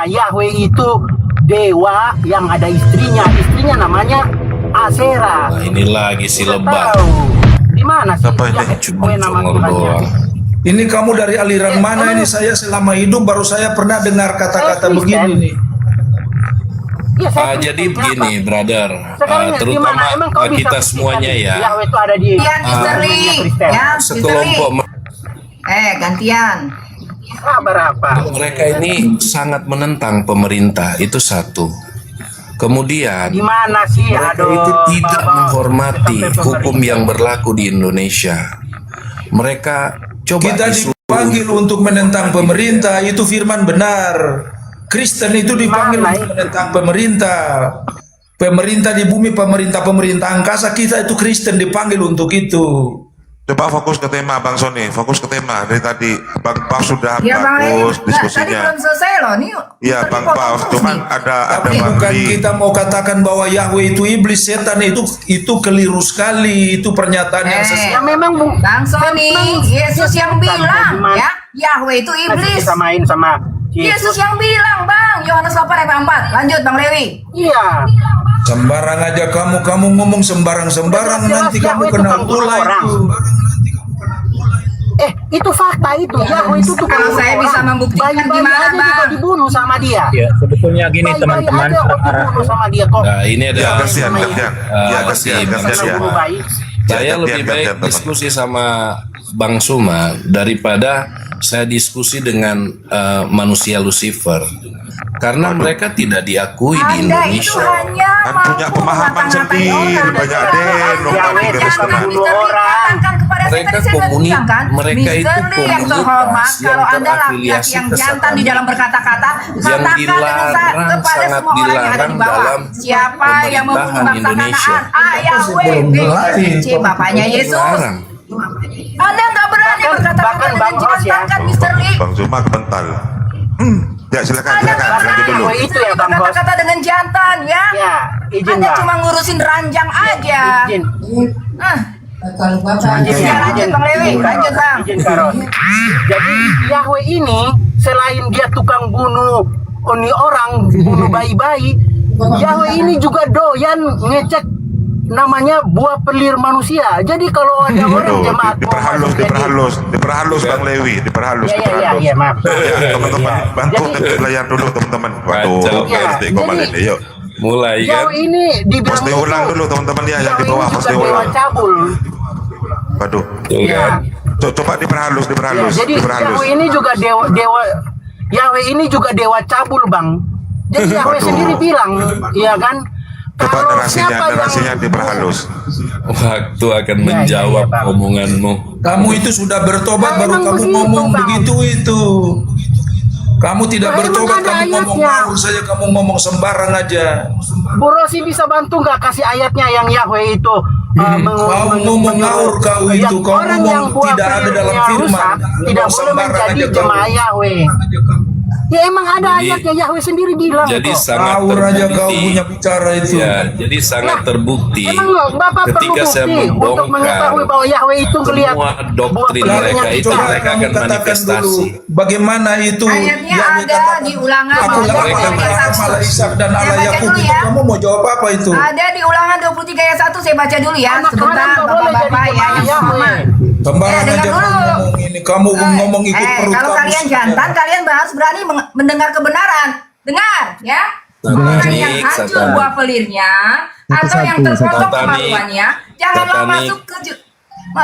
mana Yahweh itu dewa yang ada istrinya namanya Asera. Nah, ini lagi si lebah. Di mana sih? Apa ini? Cuma congor doang. Ini kamu dari aliran mana ini? Saya selama hidup baru saya pernah dengar kata-kata Kristen. begini nih. Ya, saya Jadi Kristen. begini, Kenapa? brother, Sekarang terutama emang kau bisa kita buktikan semuanya ya, Yahweh itu ada di Gantian Mr. Lee, Kristen. ya Mr. sekelompok Lee. Gantian. Kabar apa? mereka ini sangat menentang pemerintah, itu satu. Kemudian Di mana sih? mereka Aduh, itu tidak Bapak. menghormati Sampai hukum pemerintah. yang berlaku di Indonesia. Mereka coba Kita disuruh dipanggil untuk menentang pemerintah, itu firman benar. Kristen itu dipanggil Mana untuk menentang pemerintah. Pemerintah di bumi, pemerintah angkasa, kita itu Kristen dipanggil untuk itu. Coba fokus ke tema Bang Sony, fokus ke tema dari tadi. Bang Pau sudah Ya Bang Lee, bagus tadi diskusinya. belum selesai loh. Nih. Iya Mr. Lee Bang potong Pau, terus cuman nih. ada Tapi Bang bukan Lee. kita mau katakan bahwa Yahweh itu iblis, setan, itu keliru sekali. Itu pernyataan yang Ya memang Bang Sony, Yesus yang bilang ya, Yahweh itu iblis. Kita main sama Yesus yang bilang, Bang. Yohanes 8 ayat 4. Lanjut Bang Lewi. Iya. sembarang aja kamu ngomong sembarang nanti Jelas kamu Yahweh kena tukang bunuh pula orang. itu. Itu fakta itu. Yahweh itu tukang Kalau bunuh saya bisa orang. membuktikan Bayi-bayi gimana, aja juga Bang? dibunuh sama dia. Ya, sebetulnya gini Bayi-bayi teman-teman, aja kok dibunuh sama dia kok. Nah, ini ada Ya kasihan, Sama kasihan. Ah, Ya masih kasihan, Bang kasihan ya. Suma. bayi. Saya Gantian, lebih baik gantian, teman. diskusi sama Bang Suma daripada saya diskusi dengan manusia Lucifer, karena mereka tidak diakui di Anda itu Indonesia. hanya Kan mampu punya pemahaman mengata-ngatain sendiri, orang. banyak Kalau den, Anda Yahweh jangan tukang Mr. bunuh Lee orang. katakan kepada saya, Mereka tadi saya sudah komuni- bilang kan, mereka Mr. itu Lee yang komunitas terhormat, yang kalau Anda laki-laki terafiliasi yang ke jantan satanis. di dalam berkata-kata, Yang katakan dengan dilarang, kepada sangat semua orang yang ada di dilarang bawah. dalam Siapa yang membunuh pemerintahan bangsa Indonesia. Kanaan? Yahweh, B, C, Bapaknya Yesus. Larang. Anda nggak berani berkata-kata bahkan dengan Bang Hos ya. jantan kan, Mr. Lee? Bang Zuma kental. Ya silakan, Anda nggak silakan. Lanjut berani dulu. Yahweh itu ya, Bang Hos. berkata-kata dengan jantan ya? Ya, izin Anda Bang. cuma ngurusin ranjang aja. Izin. Ah, Izin ya, lanjut Bang Lewi, lanjut Bang. Izin Karos. Jadi Yahweh ini selain dia tukang bunuh orang, bunuh bayi-bayi, Yahweh ini juga doyan ngecek namanya buah pelir manusia. Jadi kalau ada orang Waduh, jemaat mau diperhalus, masuk jadi- diperhalus Bang Lewi, diperhalus, Ya, ya, ya, diperhalus. ya, maaf. Ya, teman-teman, Ya. bantu Jadi- layar dulu teman-teman. Waduh, Kacau. Ya, PRT kembali jadi- nih, yuk. Mulai kan? Yahweh ini dibilang Post diulang dulu teman-teman ya, yang di Yahweh bawah ini post juga dewa diulang. cabul. Waduh, Tuh Ya. kan? coba diperhalus, Ya, diperhalus, jadi diperhalus. Yahweh ini juga Yahweh ini juga dewa cabul, Bang. Jadi Yahweh Waduh. sendiri bilang, iya kan? Coba Kalau siapa narasinya yang- diperhalus. Waktu akan Ya, menjawab ya, Bang. omonganmu. Kamu itu sudah bertobat Nah, baru emang kamu begitu, ngomong Bang. begitu itu. Kamu tidak Nah, emang bertobat, ada kamu ngomong ayatnya. ngawur saja, kamu ngomong sembarang aja. Bu Rosi bisa bantu nggak kasih ayatnya yang Yahweh itu Kau ngomong ngawur kau yang itu, kau orang yang ngomong buah tidak ada dalam pelirnya firman. rusak, tidak Ngomong boleh sembarang menjadi aja kau. jemaah Yahweh. Ya emang ada Jadi- ayatnya, Yahweh sendiri bilang Jadi kok. sangat Ngawur aja kau terbukti. punya bicara itu. Ya, jadi sangat Nah, terbukti Emang Bapak perlu ketika saya bukti untuk membongkar mengetahui bahwa Yahweh itu ngelihat semua doktrin buah mereka pelirnya itu, Coba mereka kamu akan katakan manifestasi. dulu bagaimana itu Ayatnya yang ada dikatakan, di Ulangan aku pasal lah 23 ayat Allah 1. Ishak dan Saya Allah baca Yakub dulu itu ya. kamu mau jawab apa itu? Ada di Ulangan 23 ayat 1, saya baca dulu ya. Anak Sebentar haram nggak boleh jadi Bapak-bapak ya jemaah yang Yahweh. semua. Sembarang dengar aja dulu. kamu ngomong ini, kamu ngomong ikut perut Kalau kamu kalian sendiri. jantan, kalian harus berani mendengar kebenaran. Dengar ya. Orang yang hancur Satanik. buah pelirnya atau yang terpotong Satanik. kemaluannya, janganlah Satanik. masuk ke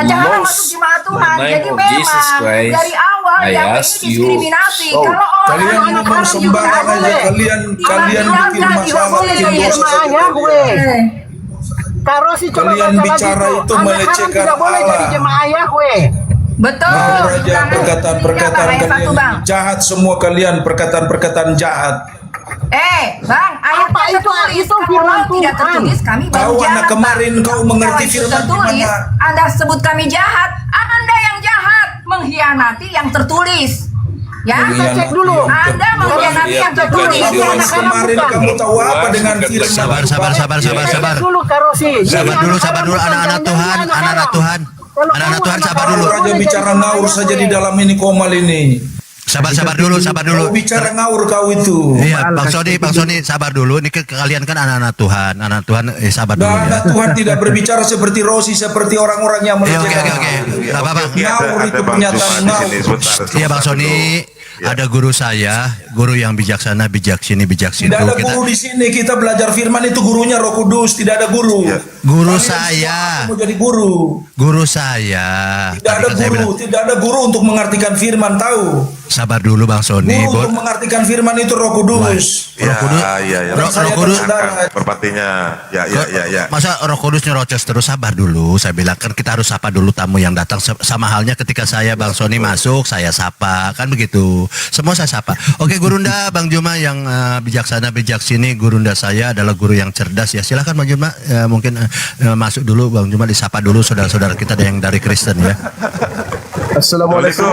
janganlah Most masuk jemaat Tuhan. the name Jadi of memang Jesus Christ, dari awal I yang ini ask you, diskriminasi. so, Kalau orang Kalian anak ngomong haram juga sembarang nggak aja, boleh. kalian bikin Tidak masalah, boleh bikin jadi dosa jemaah saja. Yahweh. Eh. Karo si coba Kalian baca bicara lagi tuh. itu Anak haram melecehkan tidak boleh Allah. jadi jemaah Yahweh. Betul. Ngawur aja Ulangan perkataan-perkataan 23 ayat 1, kalian Bang. jahat semua kalian, perkataan-perkataan jahat. Bang, ayat Apa yang itu? tertulis. Itu Kalau firman tidak Tuhan. tertulis, kami baru Kau jahat, anak Bang. kemarin, kau mengerti Kalau itu firman tertulis, gimana? Anda sebut kami jahat. Anda yang jahat, mengkhianati yang tertulis. Ya, Kita cek dulu. Anda mengkhianati Lihat yang bukan tertulis. isi Anak orang kemarin bukan. kamu tahu apa Bukan, dengan bukan. firman? Sabar, sabar, sabar, sabar, Cek sabar. dulu Karosi. Sabar dulu, sabar dulu, anak-anak Tuhan, anak-anak Tuhan. Anak-anak Tuhan, sabar dulu. Ngawur aja bicara ngawur saja di dalam ini komal ini. Sabar dulu. Kau bicara ngawur kau itu. Iya, Bang Sony, sabar dulu. Ini kalian kan anak-anak Tuhan, sabar dulu Dan ya. Tuhan tidak berbicara seperti Rosi, seperti orang-orang yang Oke. melecehkan. Gak apa-apa. Ngawur itu pernyataan ngawur. Iya Bang Sony, ada guru saya, guru yang bijaksana, bijaksini. Tidak ada guru di sini. Kita belajar firman itu gurunya Roh Kudus. Tidak ada guru. Guru Kalian saya. semua mau jadi guru. Guru saya. Tidak Tadi ada kan saya guru. bilang, Tidak ada guru untuk mengartikan firman. Tahu? sabar dulu Bang Sony. Guru untuk mengartikan firman itu Roh Kudus. Roh Kudus. Roh Kudus. Perpatinya. Ya. Masa Roh Kudus nyerocos terus, sabar dulu. Saya bilang kan kita harus sapa dulu tamu yang datang. Sama halnya ketika saya Bang Sony masuk, saya sapa. Kan begitu. Semua saya sapa. Oke Gurunda, Bang Juma yang bijaksana, bijaksini. Gurunda saya adalah guru yang cerdas ya. Silakan Bang Juma, mungkin masuk dulu Bang Juma, disapa dulu saudara-saudara kita ada yang dari Kristen ya. Assalamualaikum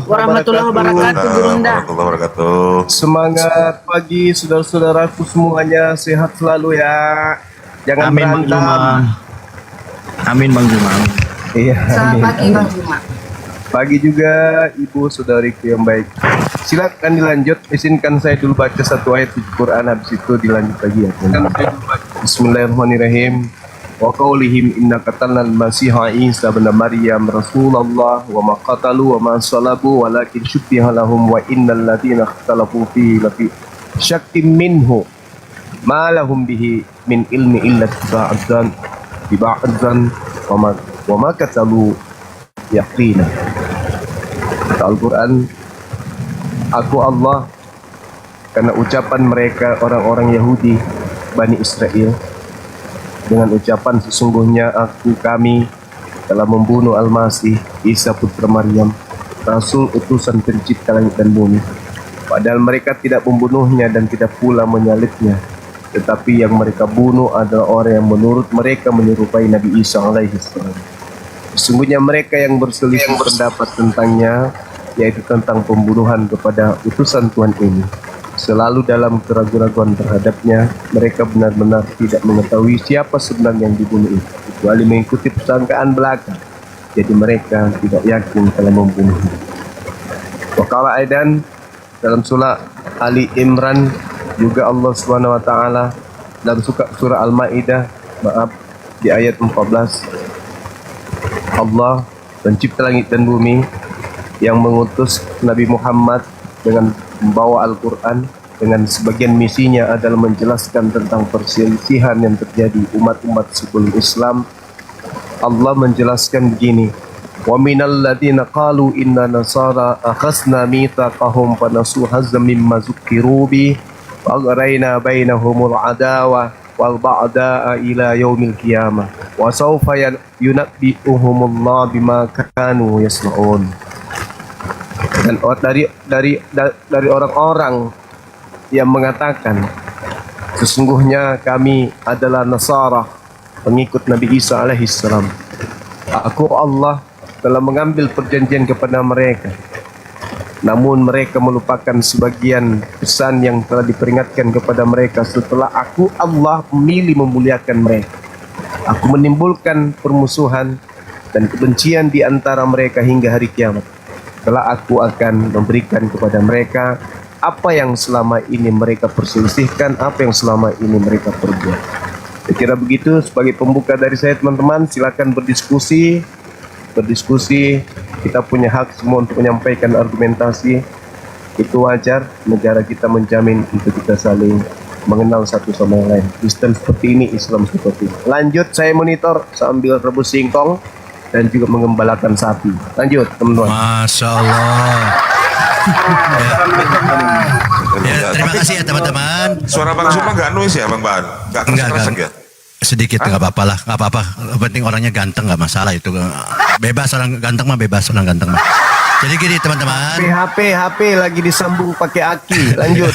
warahmatullahi wabarakatuh, Gurunda. Warahmatullahi wabarakatuh. Semangat pagi saudara-saudaraku semuanya, sehat selalu ya. Jangan Amin Bang Juma. Amin Bang Juma. Iya. Selamat pagi Bang Juma. Pagi juga ibu saudariku yang baik. Silakan dilanjut. Izinkan saya dulu baca satu ayat di Quran, habis itu dilanjut lagi ya. Bismillahirrahmanirrahim. Wa qaulihim inna qatalnal masiha Isa bin Maryam Rasulullah wa ma qatalu wa ma salabu walakin syubbiha lahum wa innal ladzina ikhtalafu fi lafi syakkim minhu ma lahum bihi min ilmi illa ba'dzan wa ma qatalu yaqina. Al-Quran, aku Allah, karena ucapan mereka orang-orang Yahudi Bani Israel, dengan ucapan sesungguhnya kami telah membunuh Al-Masih Isa putra Maryam, Rasul utusan pencipta langit dan bumi. Padahal mereka tidak membunuhnya dan tidak pula menyalibnya, tetapi yang mereka bunuh adalah orang yang menurut mereka menyerupai Nabi Isa alaihi salam. Sesungguhnya mereka yang berselisih pendapat tentangnya, yaitu tentang pembunuhan kepada utusan Tuhan ini, selalu dalam keraguan-raguan terhadapnya. Mereka benar-benar tidak mengetahui siapa sebenarnya yang dibunuh itu, kecuali mengikuti persangkaan belaka. Jadi mereka tidak yakin telah membunuhnya. Wakala aidan dalam surah Ali Imran juga Allah Subhanahu wa taala dalam surah Al-Maidah di ayat 14, Allah pencipta langit dan bumi yang mengutus Nabi Muhammad dengan membawa Al-Quran, dengan sebagian misinya adalah menjelaskan tentang perselisihan yang terjadi umat-umat sebelum Islam. Allah menjelaskan begini, wa minal ladzina qalu inna nasara akhasna mitsaqahum fa nasu hazzam mimma zukkiru bi wa aghrayna bainahumul adawa wal ba'da ila yaumil qiyamah wa sawfa yunabbi'uhumullah bima kanu yasna'un. Dan dari orang-orang yang mengatakan sesungguhnya kami adalah Nasara, pengikut Nabi Isa alaihissalam, aku Allah telah mengambil perjanjian kepada mereka, namun mereka melupakan sebagian pesan yang telah diperingatkan kepada mereka setelah aku Allah memilih memuliakan mereka. Aku menimbulkan permusuhan dan kebencian di antara mereka hingga hari kiamat. Setelah aku akan memberikan kepada mereka apa yang selama ini mereka perselisihkan, apa yang selama ini mereka perbuat. Saya kira begitu sebagai pembuka dari saya, teman-teman. Silakan berdiskusi. Kita punya hak semua untuk menyampaikan argumentasi. Itu wajar. Negara kita menjamin untuk kita saling mengenal satu sama yang lain. Kristen seperti ini, Islam seperti ini. Lanjut, saya monitor sambil rebus singkong dan juga mengembalakan sapi. Lanjut, teman-teman. Masya Allah. Ya, terima kasih ya teman-teman. Suara Bang Suma nggak noise ya Bang Ban? Nggak keras-keras ya? Sedikit nggak apa-apa lah, nggak apa-apa. Penting orangnya ganteng, nggak masalah itu. Bebas orang ganteng mah, bebas orang ganteng mah. Jadi gini teman-teman. HP lagi disambung pakai aki. Lanjut.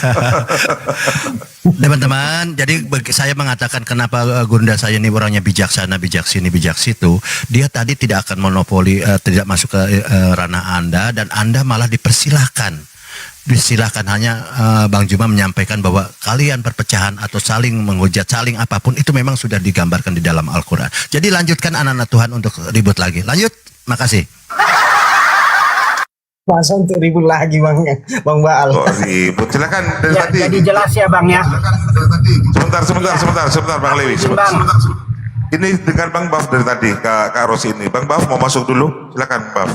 Teman-teman, jadi saya mengatakan kenapa Gurunda saya ini orangnya bijaksana, bijaksini, bijaksitu. Dia tadi tidak akan monopoli, tidak masuk ke ranah Anda, dan Anda malah dipersilahkan. Disilahkan, hanya Bang Juma menyampaikan bahwa kalian perpecahan atau saling menghujat, saling apapun itu memang sudah digambarkan di dalam Al-Quran. Jadi lanjutkan anak-anak Tuhan untuk ribut lagi. Lanjut, makasih. Masa untuk ribut lagi Bang Baal. Kok ribut? Silakan dari Ya, tadi. jadi jelas ya Bang ya. Sebentar Bang Lewi. Bang. Ini dengan Bang Baf dari tadi, Kak Rosi ini. Bang Baf mau masuk dulu? Silakan Baf.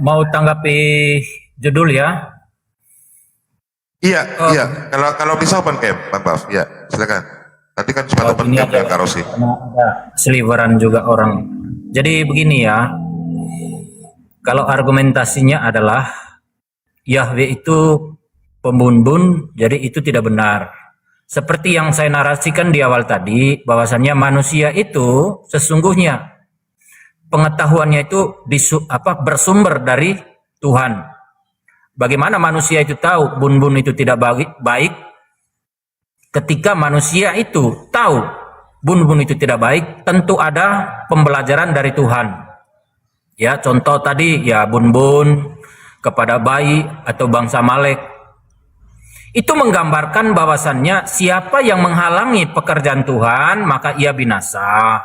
Mau tanggapi judul ya? Iya. Kalau bisa open cam, Bang Baf. Iya, silakan. Tadi kan cuma open Ini cam ada, ya Kak Rosi. karena ada seliweran juga orang. Jadi begini ya, kalau argumentasinya adalah Yahweh itu pembun-bun, jadi itu tidak benar. Seperti yang saya narasikan di awal tadi, bahwasannya manusia itu sesungguhnya pengetahuannya itu bersumber dari Tuhan. Bagaimana manusia itu tahu bun-bun itu tidak baik? Ketika manusia itu tahu bun-bun itu tidak baik, tentu ada pembelajaran dari Tuhan. Ya, contoh tadi ya bun-bun kepada bayi atau bangsa Amalek. Itu menggambarkan bahwasannya siapa yang menghalangi pekerjaan Tuhan, maka ia binasa.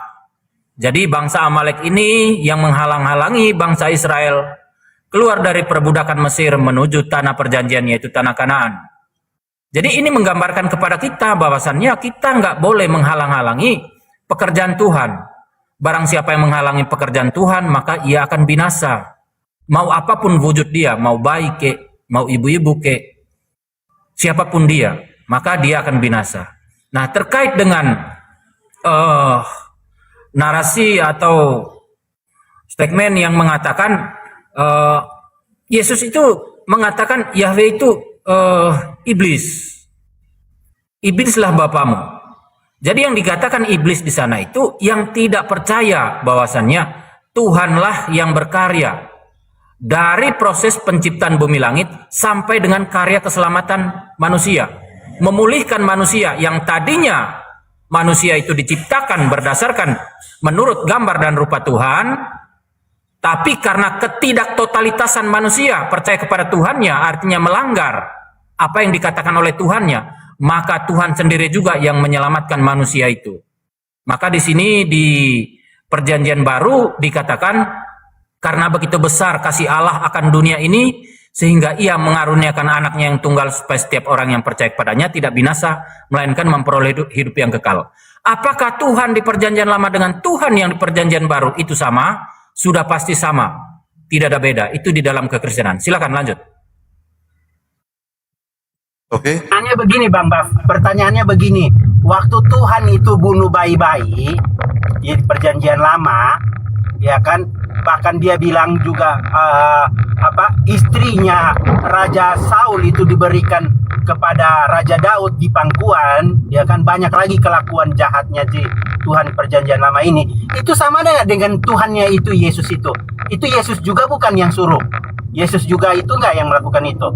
Jadi bangsa Amalek ini yang menghalang-halangi bangsa Israel keluar dari perbudakan Mesir menuju tanah perjanjian, yaitu tanah Kanaan. Jadi ini menggambarkan kepada kita bahwasannya kita nggak boleh menghalang-halangi pekerjaan Tuhan. Barang siapa yang menghalangi pekerjaan Tuhan, maka ia akan binasa. Mau apapun wujud dia, mau baik ke, mau ibu-ibu ke, siapapun dia, maka dia akan binasa. Nah, terkait dengan narasi atau statement yang mengatakan Yesus itu mengatakan Yahweh itu iblis. Iblislah bapamu. Jadi yang dikatakan iblis di sana itu yang tidak percaya bahwasannya Tuhanlah yang berkarya dari proses penciptaan bumi langit sampai dengan karya keselamatan manusia. Memulihkan manusia yang tadinya manusia itu diciptakan berdasarkan menurut gambar dan rupa Tuhan, tapi karena ketidaktotalitasan manusia percaya kepada Tuhannya, artinya melanggar apa yang dikatakan oleh Tuhannya, maka Tuhan sendiri juga yang menyelamatkan manusia itu. Maka di sini di Perjanjian Baru dikatakan karena begitu besar kasih Allah akan dunia ini sehingga ia mengaruniakan anaknya yang tunggal supaya setiap orang yang percaya kepadanya tidak binasa melainkan memperoleh hidup yang kekal. Apakah Tuhan di Perjanjian Lama dengan Tuhan yang di Perjanjian Baru itu sama? Sudah pasti sama. Tidak ada beda. Itu di dalam kekristenan. Silakan lanjut. Oke. Pertanyaannya begini Bang Baf, pertanyaannya begini, waktu Tuhan itu bunuh bayi-bayi di Perjanjian Lama, ya kan, bahkan dia bilang juga istrinya Raja Saul itu diberikan kepada Raja Daud di pangkuan, ya kan, banyak lagi kelakuan jahatnya di Tuhan Perjanjian Lama ini. Itu sama dengan Tuhannya itu Yesus itu. Itu Yesus juga bukan yang suruh. Yesus juga itu enggak yang melakukan itu.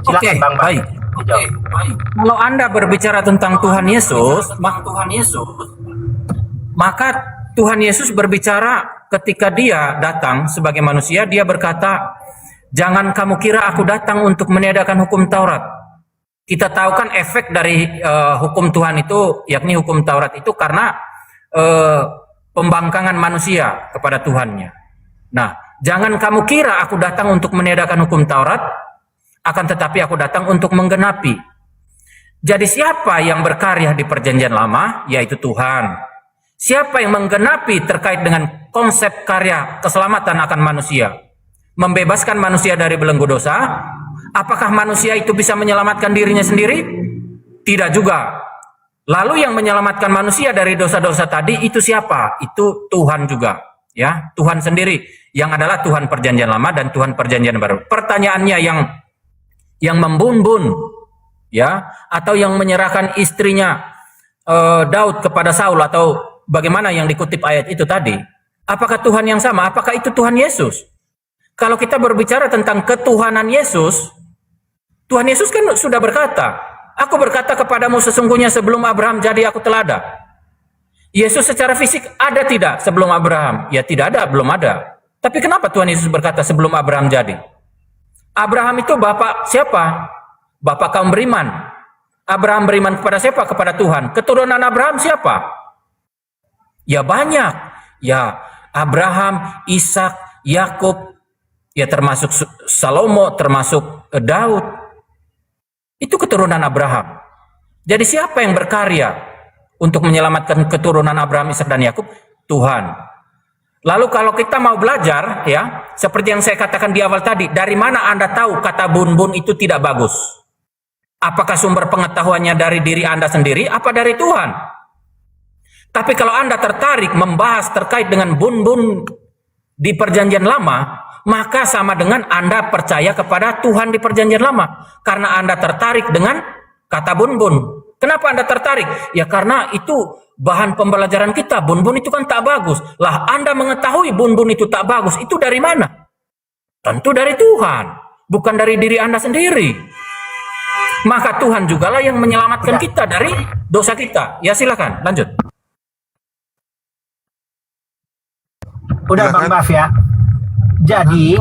Silakan Bang Baf. Baik. Baik. Kalau Anda berbicara tentang Tuhan Yesus, maka Tuhan Yesus berbicara ketika dia datang sebagai manusia, dia berkata, jangan kamu kira aku datang untuk meniadakan hukum Taurat. Kita tahu kan efek dari hukum Tuhan itu, yakni hukum Taurat itu karena pembangkangan manusia kepada Tuhannya. Nah, jangan kamu kira aku datang untuk meniadakan hukum Taurat, akan tetapi aku datang untuk menggenapi. Jadi siapa yang berkarya di Perjanjian Lama? Yaitu Tuhan. Siapa yang menggenapi terkait dengan konsep karya keselamatan akan manusia? Membebaskan manusia dari belenggu dosa? Apakah manusia itu bisa menyelamatkan dirinya sendiri? Tidak juga. Lalu yang menyelamatkan manusia dari dosa-dosa tadi itu siapa? Itu Tuhan juga. Ya, Tuhan sendiri yang adalah Tuhan Perjanjian Lama dan Tuhan Perjanjian Baru. Pertanyaannya yang membun-bun, ya, atau yang menyerahkan istrinya Daud kepada Saul, atau bagaimana yang dikutip ayat itu tadi, apakah Tuhan yang sama? Apakah itu Tuhan Yesus? Kalau kita berbicara tentang ketuhanan Yesus, Tuhan Yesus kan sudah berkata, aku berkata kepadamu sesungguhnya sebelum Abraham jadi aku telah ada. Yesus secara fisik ada tidak sebelum Abraham? Ya tidak ada, belum ada. Tapi kenapa Tuhan Yesus berkata sebelum Abraham jadi? Abraham itu bapak siapa? Bapak kaum beriman. Abraham beriman kepada siapa? Kepada Tuhan. Keturunan Abraham siapa? Ya banyak. Ya Abraham, Ishak, Yakub, ya termasuk Salomo, termasuk Daud. Itu keturunan Abraham. Jadi siapa yang berkarya untuk menyelamatkan keturunan Abraham, Ishak dan Yakub? Tuhan. Lalu kalau kita mau belajar, ya, seperti yang saya katakan di awal tadi, dari mana Anda tahu kata bun-bun itu tidak bagus? Apakah sumber pengetahuannya dari diri Anda sendiri, apa dari Tuhan? Tapi kalau Anda tertarik membahas terkait dengan bun-bun di perjanjian lama, maka sama dengan Anda percaya kepada Tuhan di perjanjian lama. Karena Anda tertarik dengan kata bun-bun. Kenapa Anda tertarik? Ya karena itu bahan pembelajaran kita. Bun-bun itu kan tak bagus. Lah Anda mengetahui bun-bun itu tak bagus. Itu dari mana? Tentu dari Tuhan. Bukan dari diri Anda sendiri. Maka Tuhan jugalah yang menyelamatkan kita dari dosa kita. Ya silakan, lanjut. Udah Bang Baf ya. Jadi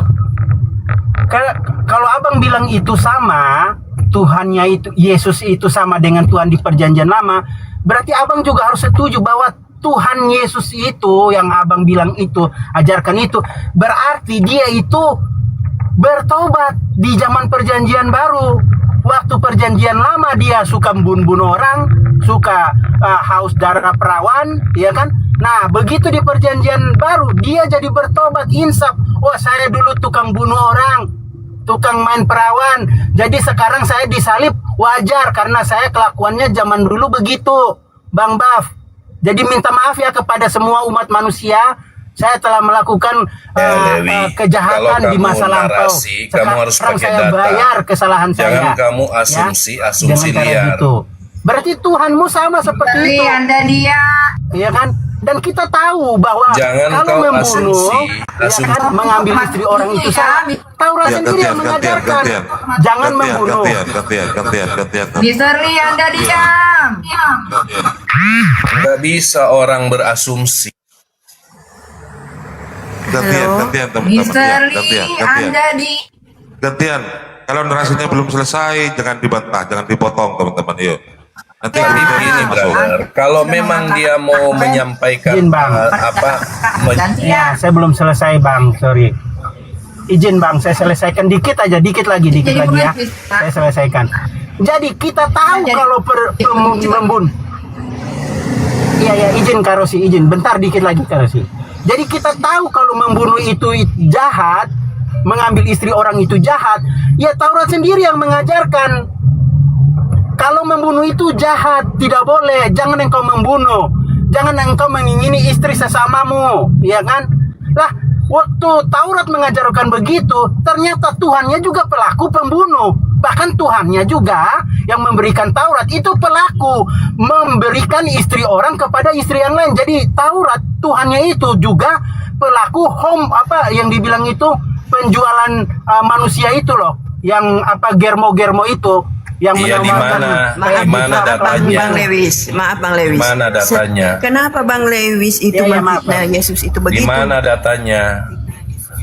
kalau abang bilang itu sama, Tuhannya itu, Yesus itu sama dengan Tuhan di perjanjian lama, berarti abang juga harus setuju bahwa Tuhan Yesus itu yang abang bilang itu, ajarkan itu, berarti dia itu bertobat di zaman perjanjian baru. Waktu perjanjian lama dia suka bunuh orang, suka haus darah perawan, ya kan? Nah, begitu di perjanjian baru dia jadi bertobat, insaf. Oh, saya dulu tukang bunuh orang, tukang main perawan. Jadi sekarang saya disalib, wajar karena saya kelakuannya zaman dulu begitu, Bang Baf. Jadi minta maaf ya kepada semua umat manusia. Saya telah melakukan kejahatan di masa lampau. Kamu harus pakai saya data. Bayar kesalahan saya. Jangan kamu asumsi liar. Gitu. Berarti Tuhanmu sama seperti itu. Anda dia. Iya kan? Dan kita tahu bahwa Jangan kalau kau membunuh, asumsi. ya kan, mengambil istri orang itu salah. Taurat sendiri yang mengajarkan. Jangan membunuh. Gantian. Mister Lee, Anda diam. Nggak bisa orang berasumsi. Gantian, teman-teman. Mister Lee, Gantian. Anda di. Gantian. Kalau narasinya belum selesai, jangan dibantah, jangan dipotong, teman-teman. Yuk. Nanti Tapi kita begini, masuk. brother, kalau memang dia mau menyampaikan Izin, Bang. Ya, saya belum selesai, Bang. Sorry. Izin, Bang. Saya selesaikan dikit aja, dikit lagi ya. Saya selesaikan. Jadi kita tahu kalau membun. Iya, izin Karosi, izin. Bentar dikit lagi Karosi. Jadi kita tahu kalau membunuh itu jahat, mengambil istri orang itu jahat. Ya Taurat sendiri yang mengajarkan. Kalau membunuh itu jahat, tidak boleh. Jangan engkau membunuh. Jangan engkau mengingini istri sesamamu, ya kan? Lah, waktu Taurat mengajarkan begitu, ternyata Tuhannya juga pelaku pembunuh. Bahkan Tuhannya juga yang memberikan Taurat itu pelaku memberikan istri orang kepada istri yang lain. Jadi Taurat Tuhannya itu juga pelaku yang dibilang itu penjualan manusia itu loh, yang germo-germo itu yang Iya, di mana datanya? Bang Lewis, maaf Bang Lewis. Mana datanya? Kenapa Bang Lewis itu menfitnah Yesus itu Di begitu? mana datanya?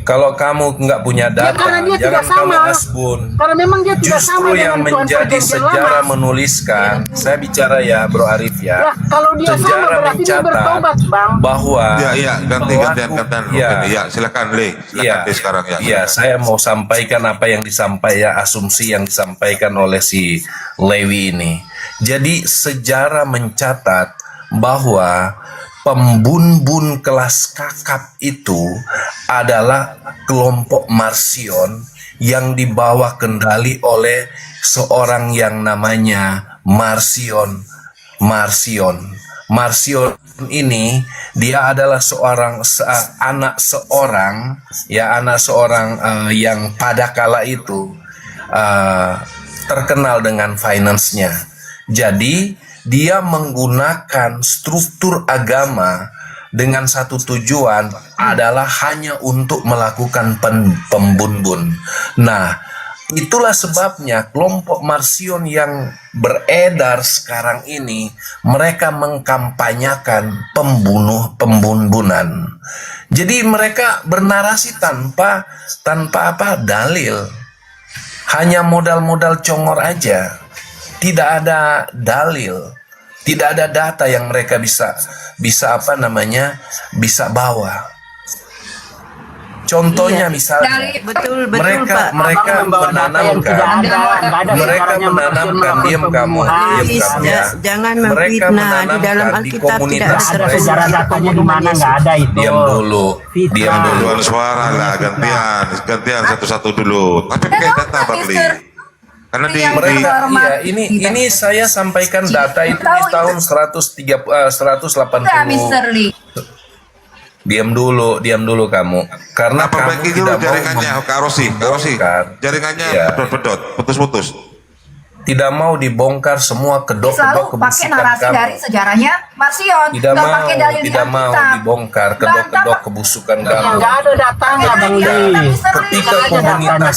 Kalau kamu nggak punya data, karena dia jangan tidak sama. kamu asbun. Karena memang dia tidak sama Justru yang dengan Tuhan menjadi perjanjian sejarah lama. menuliskan, saya bicara ya Bro Arif ya. Ya, kalau dia sama Sejarah berarti dia bertobat, Bang. bahwa Iya, gantian. Ya. Ya, silakan Le. Silakan Le sekarang ya. Iya, silakan. saya mau sampaikan apa yang disampaikan, asumsi yang disampaikan oleh si Lewi ini. Jadi sejarah mencatat bahwa pembun-bun kelas kakap itu adalah kelompok Marsion yang dibawa kendali oleh seorang yang namanya Marsion ini dia adalah anak seorang yang pada kala itu terkenal dengan finance-nya. Jadi dia menggunakan struktur agama dengan satu tujuan adalah hanya untuk melakukan pembun-bun. Nah, itulah sebabnya kelompok Marsion yang beredar sekarang ini, mereka mengkampanyekan pembun-bunan. Jadi mereka bernarasi tanpa dalil. Hanya modal-modal congor aja. Tidak ada dalil, tidak ada data yang mereka bisa bawa. Contohnya misalnya Dari Betul mereka Pak. mereka Membawa data yang tidak menanamkan ada, nggak ada mereka sejarahnya menanamkan melakukan diam kamu pembunuhan. Lewis, ya. jangan Mereka memfitnah. Di dalam menanamkan di Alkitab tidak komunitas ada Ada mereka. sejarah datanya di mana, nggak ada itu. Diam dulu, Fitnah. diam dulu. Duluan suara lah, gantian satu-satu dulu. Tapi pakai data Bang Li. Karena di Mereka ini saya sampaikan data itu di tahun 180. Enggak, Mr. Lee. Diam dulu kamu. Karena Nah, kamu perbaiki dulu tidak mau jaringannya, Kak Rosi. Jaringannya Iya. pedot-pedot, putus-putus. tidak mau dibongkar semua kedok-kedok Selalu pakai kebusukan narasi kamu. dari sejarahnya Marsion. Tidak Nggak mau, pakai dalil di tidak mau Alkitab. dibongkar kedok-kedok kebusukan Ya, kamu. nggak ada datanya, Bang Li. Ketika komunitas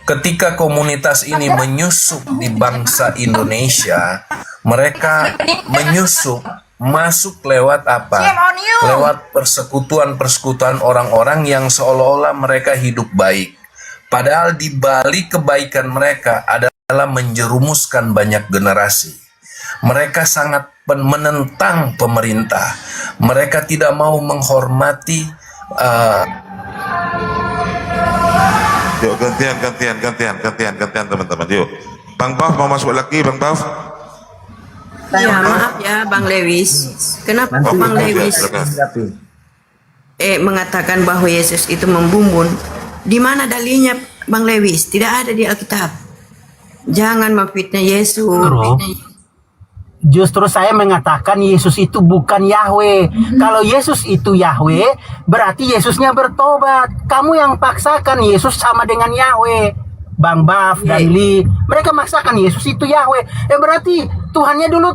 ketika komunitas ini menyusup di bangsa Indonesia, mereka menyusup masuk lewat apa? Shame on you. Lewat persekutuan orang-orang yang seolah-olah mereka hidup baik. Padahal di balik kebaikan mereka adalah menjerumuskan banyak generasi. Mereka sangat menentang pemerintah. Mereka tidak mau menghormati Yuk gantian teman-teman. Yuk. Bang Baf mau masuk lagi, Bang Baf? Ya, maaf ya Bang Lewis. Kenapa Bang Lewis mengatakan bahwa Yesus itu membumbun? Di mana dalilnya Bang Lewis? Tidak ada di Alkitab. Jangan memfitnah Yesus. Justru saya mengatakan Yesus itu bukan Yahweh. Kalau Yesus itu Yahweh, berarti Yesusnya bertobat. Kamu yang paksakan Yesus sama dengan Yahweh. Bang Baf dan Li, mereka maksakan Yesus itu Yahweh. Berarti Tuhannya dulu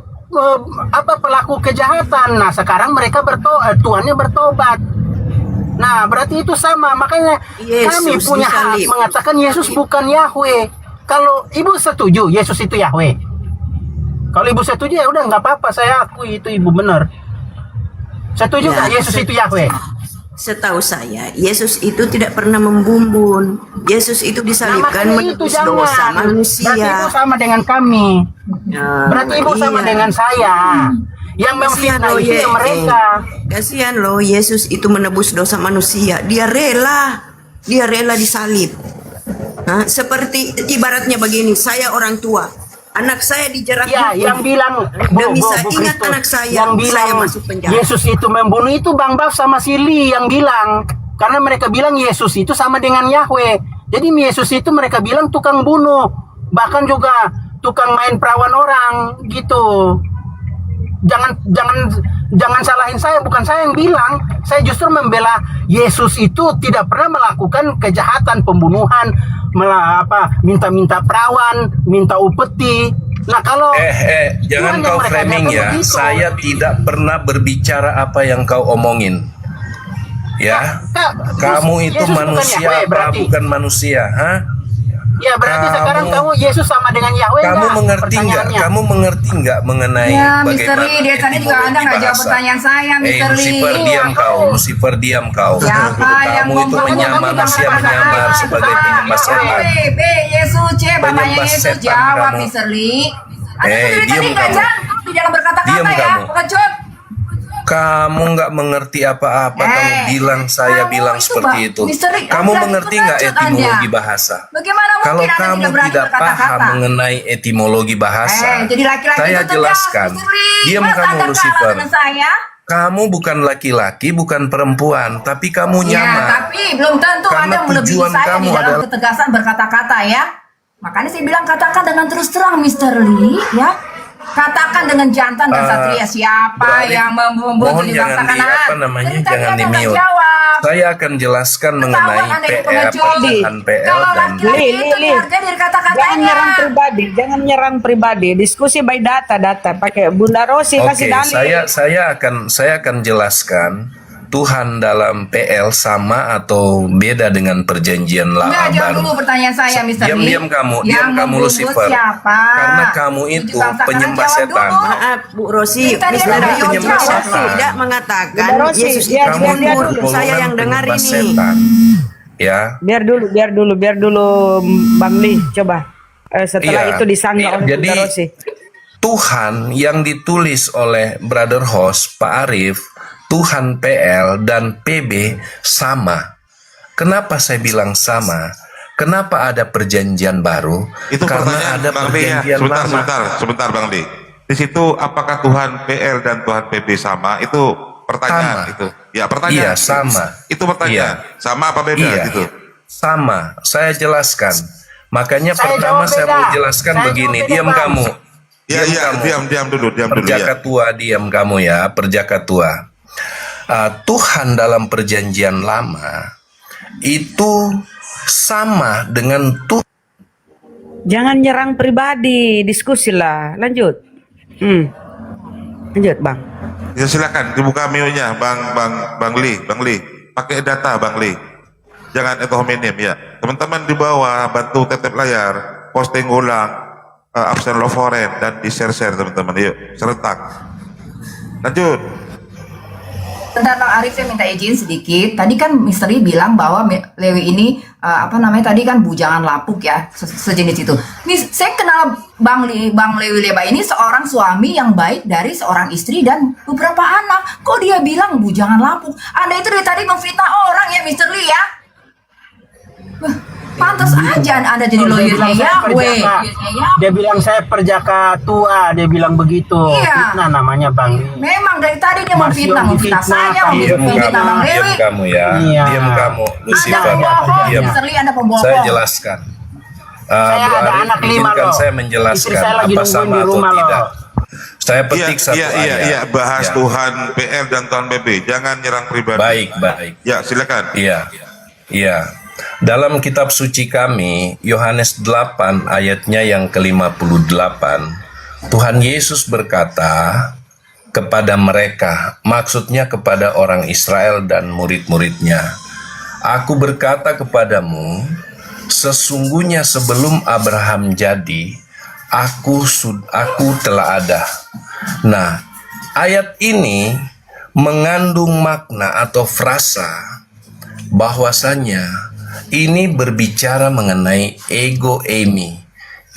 pelaku kejahatan. Nah, sekarang mereka Tuhannya bertobat. Nah, berarti itu sama. Makanya Yesus kami punya hak disalib. mengatakan Yesus bukan Yahweh. Kalau Ibu setuju Yesus itu Yahweh. Kalau Ibu setuju ya udah nggak apa-apa, saya akui itu Ibu benar. Setuju nggak Yesus itu Yahweh? Setahu saya, Yesus itu tidak pernah membumbun. Yesus itu disalibkan Makanya itu menebus dosa manusia. Berarti Ibu sama dengan kami. Berarti Ibu sama Iya. dengan saya. Yang memfitnah itu mereka. Kasihan loh, Yesus itu menebus dosa manusia. Dia rela disalib. Seperti ibaratnya begini, saya orang tua. Anak saya dijerat Ya, hukum. yang bilang Demi saya Bu ingat Kristus, anak saya, yang bilang saya masuk penjara. Yesus itu membunuh itu Bang Baf sama si Li yang bilang. Karena mereka bilang Yesus itu sama dengan Yahweh. Jadi Yesus itu mereka bilang tukang bunuh. Bahkan juga tukang main perawan orang gitu. Jangan salahin saya, bukan saya yang bilang. Saya justru membela Yesus itu tidak pernah melakukan kejahatan pembunuhan, minta-minta perawan, minta upeti. Nah, kalau jangan Tuhan yang kau mereka framing nyatakan ya. begitu. Saya tidak pernah berbicara apa yang kau omongin. Ya, kamu itu Yesus bukan manusia Yahweh, apa berarti. bukan manusia? Hah? Ya berarti sekarang kamu Yesus sama dengan Yahweh Kamu nggak? mengerti nggak? Pertanyaannya. Kamu mengerti nggak mengenai Ya, Mr. bagaimana Lee, dia tadi juga Anda nggak jawab bahasa? pertanyaan saya, Mr. Lee. Lucifer diam kau, Lucifer diam kau. Siapa yang Kamu itu ngomong manusia menyamar sebagai penyembah setan. B, Yesus, C, Bapaknya Penyembah Yesus, setan jawab kamu. Mr. Lee. Anda dari Diam tadi nggak kamu. jantung di dalam berkata-kata Diam ya, kamu. pengecut. Kamu nggak mengerti apa-apa. Kamu bilang saya kamu bilang itu, seperti Pak. itu. Misteri, Kamu Anda mengerti itu nggak pengecut etimologi Anda. bahasa? Bagaimana mungkin Kalau Anda kamu tidak berani tidak berkata-kata? paham mengenai etimologi bahasa, Jadi laki-laki saya itu tegas, jelaskan. Mr. Lee. Diam Masa kamu, Anda kalah Lucifer. dengan saya? Kamu bukan laki-laki, bukan perempuan, tapi kamu Ya, nyamar. tapi belum tentu Karena Anda melebihi tujuan saya kamu di dalam adalah- ketegasan berkata-kata ya. Makanya saya bilang katakan dengan terus terang Mr. Lee ya. Katakan dengan jantan dan satria siapa beralih. yang membunuh Mohon di jangan bangsa Kanaan. Dari tadi jangan Anda nggak di-mute. jawab. Saya akan jelaskan mengenai Ketahuan Anda itu PL, pengecut. perubahan PL Kalau dan laki-laki itu dihargai dari kata-katanya. Jangan nyerang pribadi. Diskusi by data pakai Bunda Rosi kasih Oke, dalil. saya akan jelaskan Tuhan dalam PL sama atau beda dengan perjanjian lama Enggak, jawab baru. dulu pertanyaan saya, Mr. Lee. Diam kamu, Yang diam kamu membungkus Lucifer. siapa? Karena kamu itu bangsa Kanaan, penyembah jawab setan. dulu. Maaf Bu Rosi, Kita Mr. tidak Lee penyembah setan. tidak mengatakan Bunda Rosi, Yesus itu biar Kamu dia membunuh. dulu. Saya yang dengar penyembah ini. setan. Ya. Biar dulu Bang Lee coba. Setelah Iya. itu disanggah oleh Jadi, Bunda Rosi. Tuhan yang ditulis oleh Brother Host, Pak Arif, Tuhan PL dan PB sama. Kenapa saya bilang sama? Kenapa ada perjanjian baru? Itu Karena pertanyaan ada Bang Lee ya. perjanjian lama. Sebentar Bang Lee. Di situ apakah Tuhan PL dan Tuhan PB sama? Itu pertanyaan Sama. itu. Ya, pertanyaan. Iya, sama. Itu pertanyaan. Sama apa beda Iya, gitu? sama. Saya jelaskan. Makanya Saya pertama jawab saya beda. mau jelaskan Saya begini. jawab beda, Diam Bang. kamu. Ya, Diam ya, kamu. diam dulu ya. Perjaka tua, diam kamu ya. Perjaka tua. Tuhan dalam perjanjian lama itu sama dengan Tuhan. Jangan nyerang pribadi, diskusilah. Lanjut. Lanjut, Bang. Ya silakan dibuka mute-nya Bang Lee. Pakai data Bang Lee. Jangan ad hominem ya. Teman-teman di bawah bantu tetep layar, posting ulang absen lo foreign dan di-share teman-teman. Yuk, serentak. Lanjut. Bentar Bang Arif, saya minta izin sedikit. Tadi kan Misteri bilang bahwa Lewi ini tadi kan bujangan lapuk ya, sejenis itu. Saya kenal Bang Lewi Leba ini seorang suami yang baik dari seorang istri dan beberapa anak. Kok dia bilang bujangan lapuk? Anda itu dari tadi memfitnah orang ya, Misteri ya? Pantas aja Anda jadi lawyernya Yahweh. Dia bilang saya perjaka tua, dia bilang begitu. Iya. Fitnah namanya Bang. Memang dari tadi dia Marsio memfitnah saya, Diam memfitnah Bang kamu, diam Lewi. kamu ya. Iya. Diam kamu, Anda Lucifer. pembohong, Diam. Misteri, Anda pembohong. Saya jelaskan. Saya Bu ada Arif, anak 5 izinkan loh. saya Istri menjelaskan saya lagi apa nungguin sama di atau rumah tidak. loh. Saya petik satu ayat. Iya, bahas Ya. Tuhan PL dan Tuhan PB. Jangan nyerang pribadi. Baik. Ya, silakan. Iya. Dalam kitab suci kami, Yohanes 8 ayatnya yang ke-58, Tuhan Yesus berkata kepada mereka, maksudnya kepada orang Israel dan murid-muridnya, Aku berkata kepadamu, sesungguhnya sebelum Abraham jadi, aku telah ada. Nah, ayat ini mengandung makna atau frasa bahwasanya ini berbicara mengenai ego eimi.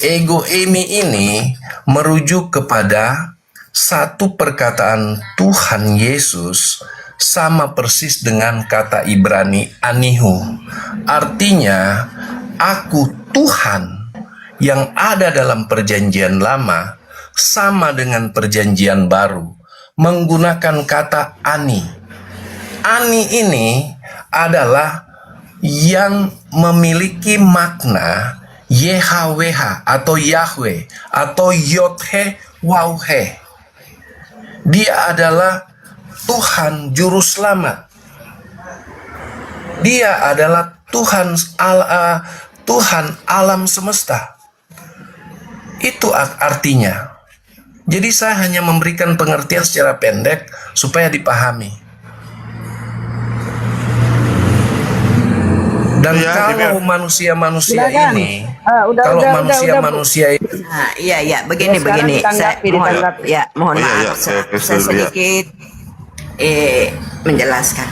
Ego eimi ini merujuk kepada satu perkataan Tuhan Yesus sama persis dengan kata Ibrani anihu. Artinya, aku Tuhan yang ada dalam perjanjian lama sama dengan perjanjian baru menggunakan kata ani. Ani ini adalah yang memiliki makna YHWH atau Yahweh atau Yodhe Wauhe. Dia adalah Tuhan Juru Selamat. Dia adalah Tuhan alam semesta. Itu artinya. Jadi saya hanya memberikan pengertian secara pendek supaya dipahami. Dan kalau manusia-manusia ini, kalau manusia itu, Nah, iya, begini. Sekarang ditanggapi. Mohon Oh, iya, maaf, iya, saya saya sedikit menjelaskan.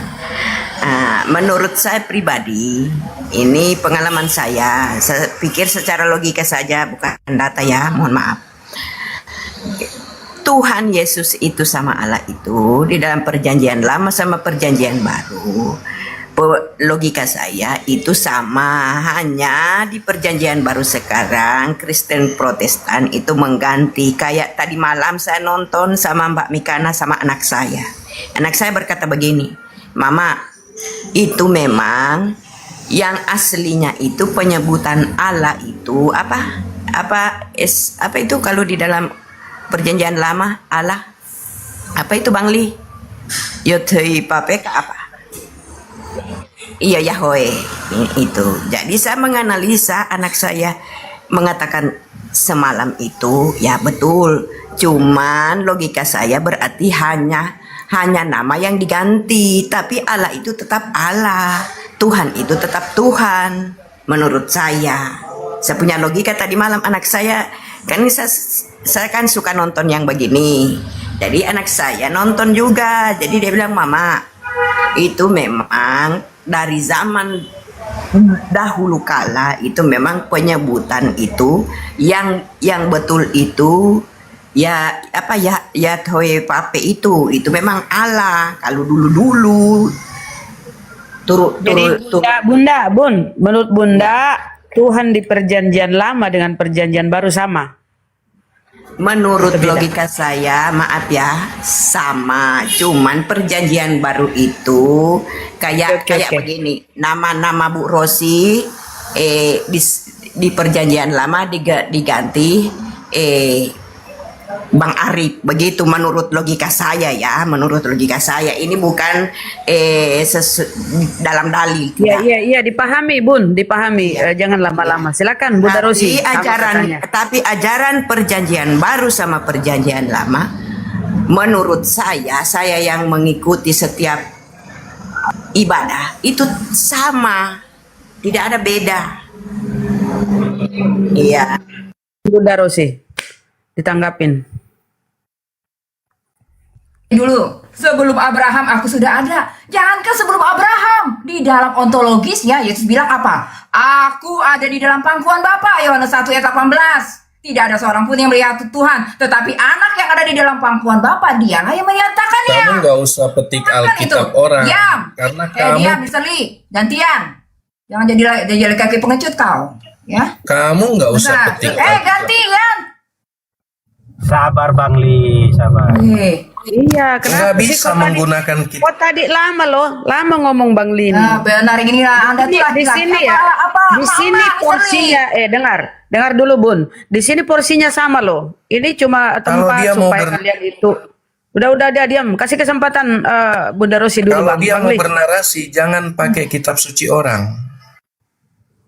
Menurut saya pribadi, ini pengalaman saya pikir secara logika saja, bukan data ya, mohon maaf. Tuhan Yesus itu sama Allah itu di dalam perjanjian lama sama perjanjian baru. Logika saya itu sama, hanya di perjanjian baru sekarang Kristen Protestan itu mengganti. Kayak tadi malam saya nonton sama Mbak Mikana sama anak saya. Anak saya berkata begini, Mama, itu memang yang aslinya itu penyebutan Allah itu apa itu kalau di dalam perjanjian lama Allah apa itu Bang Li? Yodhei Papek apa? Iya, Yahweh itu. Jadi saya menganalisa, anak saya mengatakan semalam itu ya betul. Cuman logika saya berarti hanya nama yang diganti, tapi Allah itu tetap Allah, Tuhan itu tetap Tuhan. Menurut saya punya logika. Tadi malam anak saya kan saya kan suka nonton yang begini. Jadi anak saya nonton juga. Jadi dia bilang, Mama, itu memang dari zaman dahulu kala itu memang penyebutan itu yang betul itu ya Yahweh Pape itu memang Allah kalau dulu Jadi Bun, menurut Bunda, Tuhan di perjanjian lama dengan perjanjian baru sama. Menurut Berbeda. logika saya, maaf ya, sama. Cuman perjanjian baru itu kayak Oke. begini. Nama-nama Bu Rosi di perjanjian lama diganti Bang Arif. Begitu menurut logika saya ya. Menurut logika saya ini bukan dalam dalil. tidak. Iya, dipahami Bun, dipahami. Jangan lama-lama. Silakan Bunda Rosi. Tapi ajaran perjanjian baru sama perjanjian lama, menurut saya yang mengikuti setiap ibadah itu sama, tidak ada beda. Iya. Bunda Rosi, ditanggapin. Dulu, sebelum Abraham aku sudah ada. Jangankan sebelum Abraham, di dalam ontologisnya Yesus bilang apa? Aku ada di dalam pangkuan Bapa, Yohanes 1 ayat 18. Tidak ada seorang pun yang melihat Tuhan, tetapi anak yang ada di dalam pangkuan Bapa, dialah yang menyatakannya. Kamu nggak usah petik Kan Alkitab itu. orang, Diam. karena kamu Diam, Mr. Lee. Gantian. Jangan jadi kaki pengecut kau. Ya. kamu nggak usah Nah, petik Alkitab. gantian. Sabar Bang Li, sabar. Iya, kenapa Nggak sih bisa menggunakan kita. Kok tadi lama loh, lama ngomong Bang Lini. Nah, benar ini lah Anda tuh Di laki-laki sini ya, di sini porsinya, dengar dulu Bun. Di sini porsinya sama loh. Ini cuma tempat dia mau supaya kalian itu. Udah dia diam. Kasih kesempatan Bunda Rosi dulu Kalau Bang. dia Bang mau Li. bernarasi, jangan pakai kitab suci orang.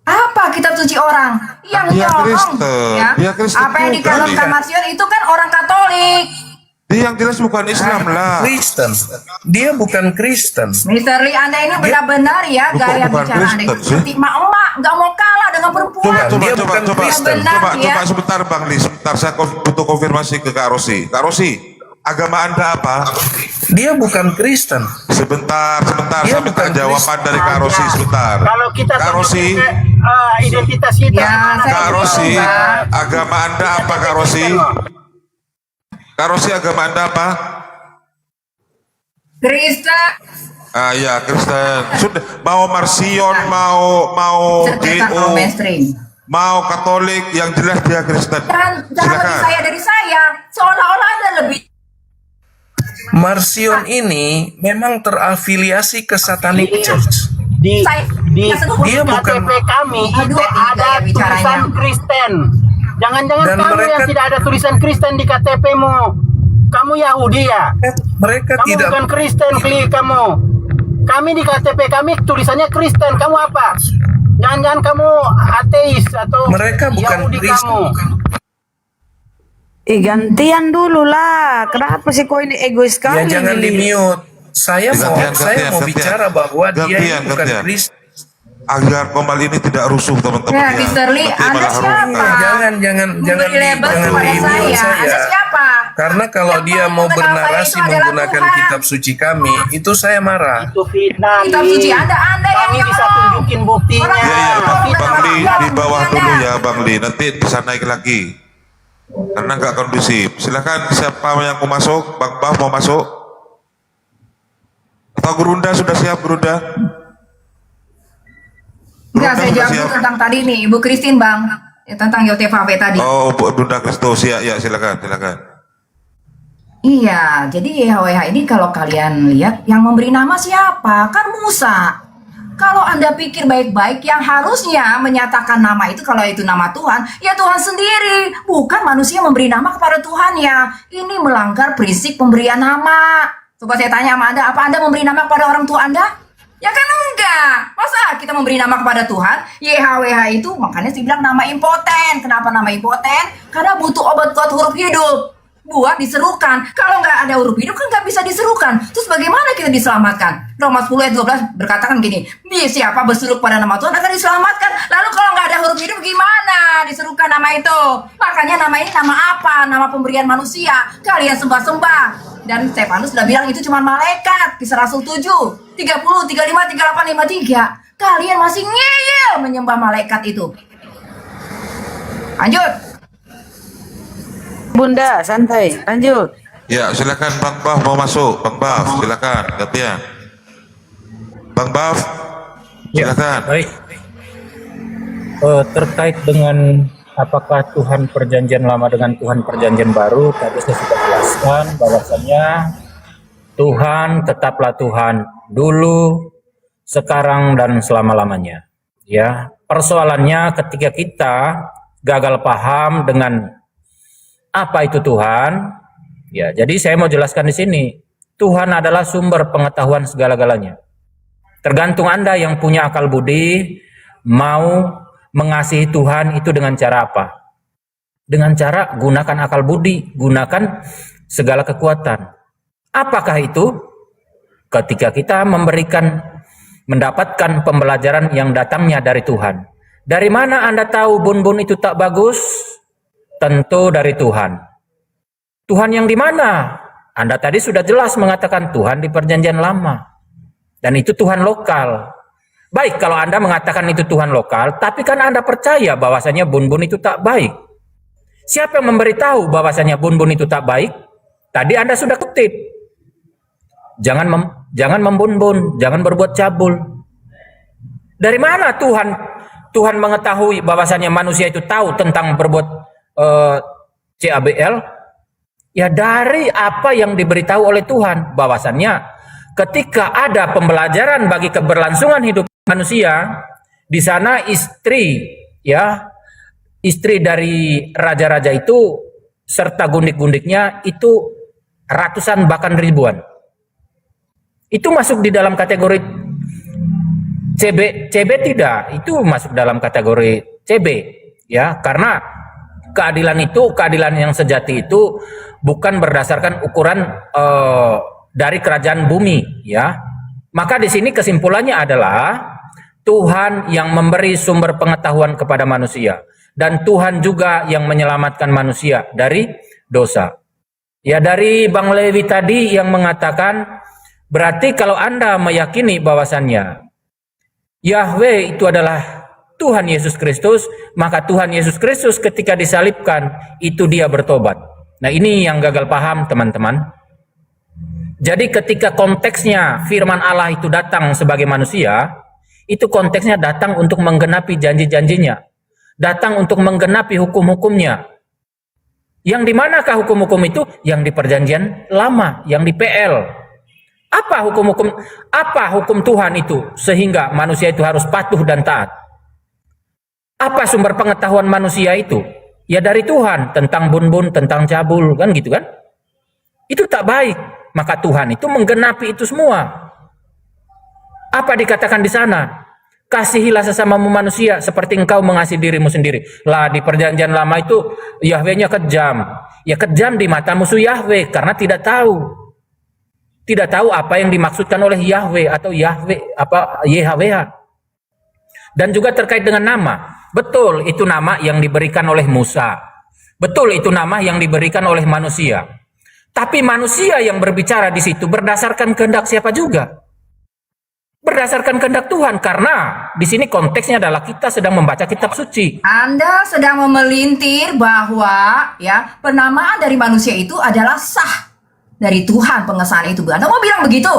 Apa kitab suci orang yang Dia nyolong Kristen. ya? Dia Kristen Apa yang juga, dikanonkan dia. Masion itu kan orang Katolik. Dia yang jelas bukan Islam lah. Kristen, dia bukan Kristen. Mr. Lee, Anda ini benar-benar ya gaya bukan bicara Anda Kristen itu sih. seperti emak-emak, nggak mau kalah dengan perempuan. Dia bukan Kristen. Benar, ya. Coba sebentar Bang Li, sebentar saya butuh konfirmasi ke Kak Rosi. Kak Rosi, agama Anda apa? Dia bukan Kristen. Sebentar, Dia saya minta bukan jawaban dari Kak Rosi sebentar. Kalau kita Kak Rosi, identitas kita. Ya, saya Kak tahu, Rosi, Bang. agama Anda apa Kak Rosi? Kak Rosi, agama Anda apa? Kristen. Ah ya, Kristen. Sudah, mau Marsion, mau Serta GO, mainstream. mau Katolik, yang jelas dia Kristen. Jangan lebih Silakan. saya dari saya. Seolah-olah Anda lebih. Marsion ini memang terafiliasi ke Satanic Church. Di dia bukan- KTP kami Aduh, itu ini ada gaya bicaranya. tulisan Kristen. Jangan-jangan Dan kamu mereka- yang tidak ada tulisan Kristen di KTP-mu. Kamu Yahudi ya? Mereka Kamu tidak bukan Kristen, Kli, kamu. Kami di KTP kami tulisannya Kristen. Kamu apa? Jangan-jangan kamu ateis atau mereka bukan Yahudi Kristen. kamu. Gantian dulu lah. Kenapa sih kok ini egois Ya sekali? jangan Lili? di-mute. Saya mau Gantian. bicara bahwa dia Gantian, ini bukan gantian. Kristen. Agar komal ini tidak rusuh teman-teman Ya, Mr. Lee, Nanti Anda malah siapa? rusuh. Jangan Memberi label kepada di-mute saya. Anda siapa? Karena kalau Yang dia paling mau mengenal saya bernarasi itu adalah menggunakan Tuhan. kitab suci kami, itu saya marah. Itu fitnah. Kitab Li. suci Anda yang Kami bisa nyolong. tunjukin buktinya. Orang Ya, ya, Bang Fitnah. Li di bawah Anda. dulu ya Bang Li, nanti bisa naik lagi karena nggak kondusif. Silakan siapa yang mau masuk, Bang Baf mau masuk atau Gurunda sudah siap Gurunda? Enggak, saya Gurunda jawab sudah dulu tentang tadi nih, Ibu Christine Bang. Ya, tentang YOTVAV tadi. Oh, Bu Gurunda Kristus ya, ya silakan. Iya, jadi YHWH ini kalau kalian lihat yang memberi nama siapa? Kan Musa. Kalau Anda pikir baik-baik, yang harusnya menyatakan nama itu kalau itu nama Tuhan, ya Tuhan sendiri. Bukan manusia memberi nama kepada Tuhan ya. Ini melanggar prinsip pemberian nama. Coba saya tanya sama Anda, apa Anda memberi nama kepada orang tua Anda? Ya kan enggak. Masa kita memberi nama kepada Tuhan? YHWH itu makanya saya bilang nama impoten. Kenapa nama impoten? Karena butuh obat kuat huruf hidup buat diserukan. Kalau nggak ada huruf hidup kan nggak bisa diserukan. Terus bagaimana kita diselamatkan? Roma 10 ayat 12 berkatakan gini, siapa berseru pada nama Tuhan akan diselamatkan. Lalu kalau nggak ada huruf hidup gimana diserukan nama itu? Makanya nama ini nama apa? Nama pemberian manusia. Kalian sembah-sembah. Dan Stefanus sudah bilang itu cuma malaikat. Kisah Rasul 7, 30, 35, 38, 53. Kalian masih ngeyel menyembah malaikat itu. Lanjut. Bunda, santai. Lanjut. Ya silakan Bang Baf mau masuk, Bang Baf silakan gantian. Bang Baf. Silakan. Baik. Terkait dengan apakah Tuhan Perjanjian Lama dengan Tuhan Perjanjian Baru, tadi saya sudah jelaskan bahwasanya Tuhan tetaplah Tuhan dulu, sekarang dan selama-lamanya. Ya, persoalannya ketika kita gagal paham dengan apa itu Tuhan, ya. Jadi saya mau jelaskan di sini, Tuhan adalah sumber pengetahuan segala-galanya. Tergantung Anda yang punya akal budi mau mengasihi Tuhan itu dengan cara apa? Dengan cara gunakan akal budi, gunakan segala kekuatan. Apakah itu? Ketika kita mendapatkan pembelajaran yang datangnya dari Tuhan. Dari mana Anda tahu bun-bun itu tak bagus? Tentu dari Tuhan. Tuhan yang di mana? Anda tadi sudah jelas mengatakan Tuhan di Perjanjian Lama. Dan itu Tuhan lokal. Baik kalau Anda mengatakan itu Tuhan lokal, tapi kan Anda percaya bahwasanya bun-bun itu tak baik. Siapa yang memberitahu bahwasanya bun-bun itu tak baik? Tadi Anda sudah kutip. Jangan membun-bun, jangan berbuat cabul. Dari mana Tuhan mengetahui bahwasanya manusia itu tahu tentang berbuat CABL? Ya dari apa yang diberitahu oleh Tuhan, bahwasanya ketika ada pembelajaran bagi keberlangsungan hidup manusia, di sana istri dari raja-raja itu serta gundik-gundiknya itu ratusan bahkan ribuan. Itu masuk di dalam kategori CB tidak, itu masuk dalam kategori CB, ya, karena keadilan yang sejati itu bukan berdasarkan ukuran dari kerajaan bumi, ya. Maka di sini kesimpulannya adalah Tuhan yang memberi sumber pengetahuan kepada manusia dan Tuhan juga yang menyelamatkan manusia dari dosa. Ya, dari Bang Lewi tadi yang mengatakan berarti kalau Anda meyakini bahwasannya Yahweh itu adalah Tuhan Yesus Kristus, maka Tuhan Yesus Kristus ketika disalibkan itu dia bertobat. Nah, ini yang gagal paham teman-teman. Jadi ketika konteksnya firman Allah itu datang sebagai manusia, itu konteksnya datang untuk menggenapi janji-janjinya, datang untuk menggenapi hukum-hukumnya. Yang dimanakah hukum-hukum itu? Yang di Perjanjian Lama, yang di PL. Apa hukum Tuhan itu sehingga manusia itu harus patuh dan taat? Apa sumber pengetahuan manusia itu? Ya dari Tuhan, tentang bun-bun, tentang cabul, kan gitu kan? Itu tak baik. Maka Tuhan itu menggenapi itu semua. Apa dikatakan di sana? Kasihilah sesamamu manusia seperti engkau mengasihi dirimu sendiri. Lah di Perjanjian Lama itu Yahweh-nya kejam. Ya kejam di mata musuh Yahweh karena tidak tahu. Tidak tahu apa yang dimaksudkan oleh Yahweh atau YHWH. Dan juga terkait dengan nama. Betul itu nama yang diberikan oleh Musa. Betul itu nama yang diberikan oleh manusia. Tapi manusia yang berbicara di situ berdasarkan kehendak siapa juga? Berdasarkan kehendak Tuhan, karena di sini konteksnya adalah kita sedang membaca kitab suci. Anda sedang memelintir bahwa ya penamaan dari manusia itu adalah sah dari Tuhan, pengesahan itu. Anda mau bilang begitu?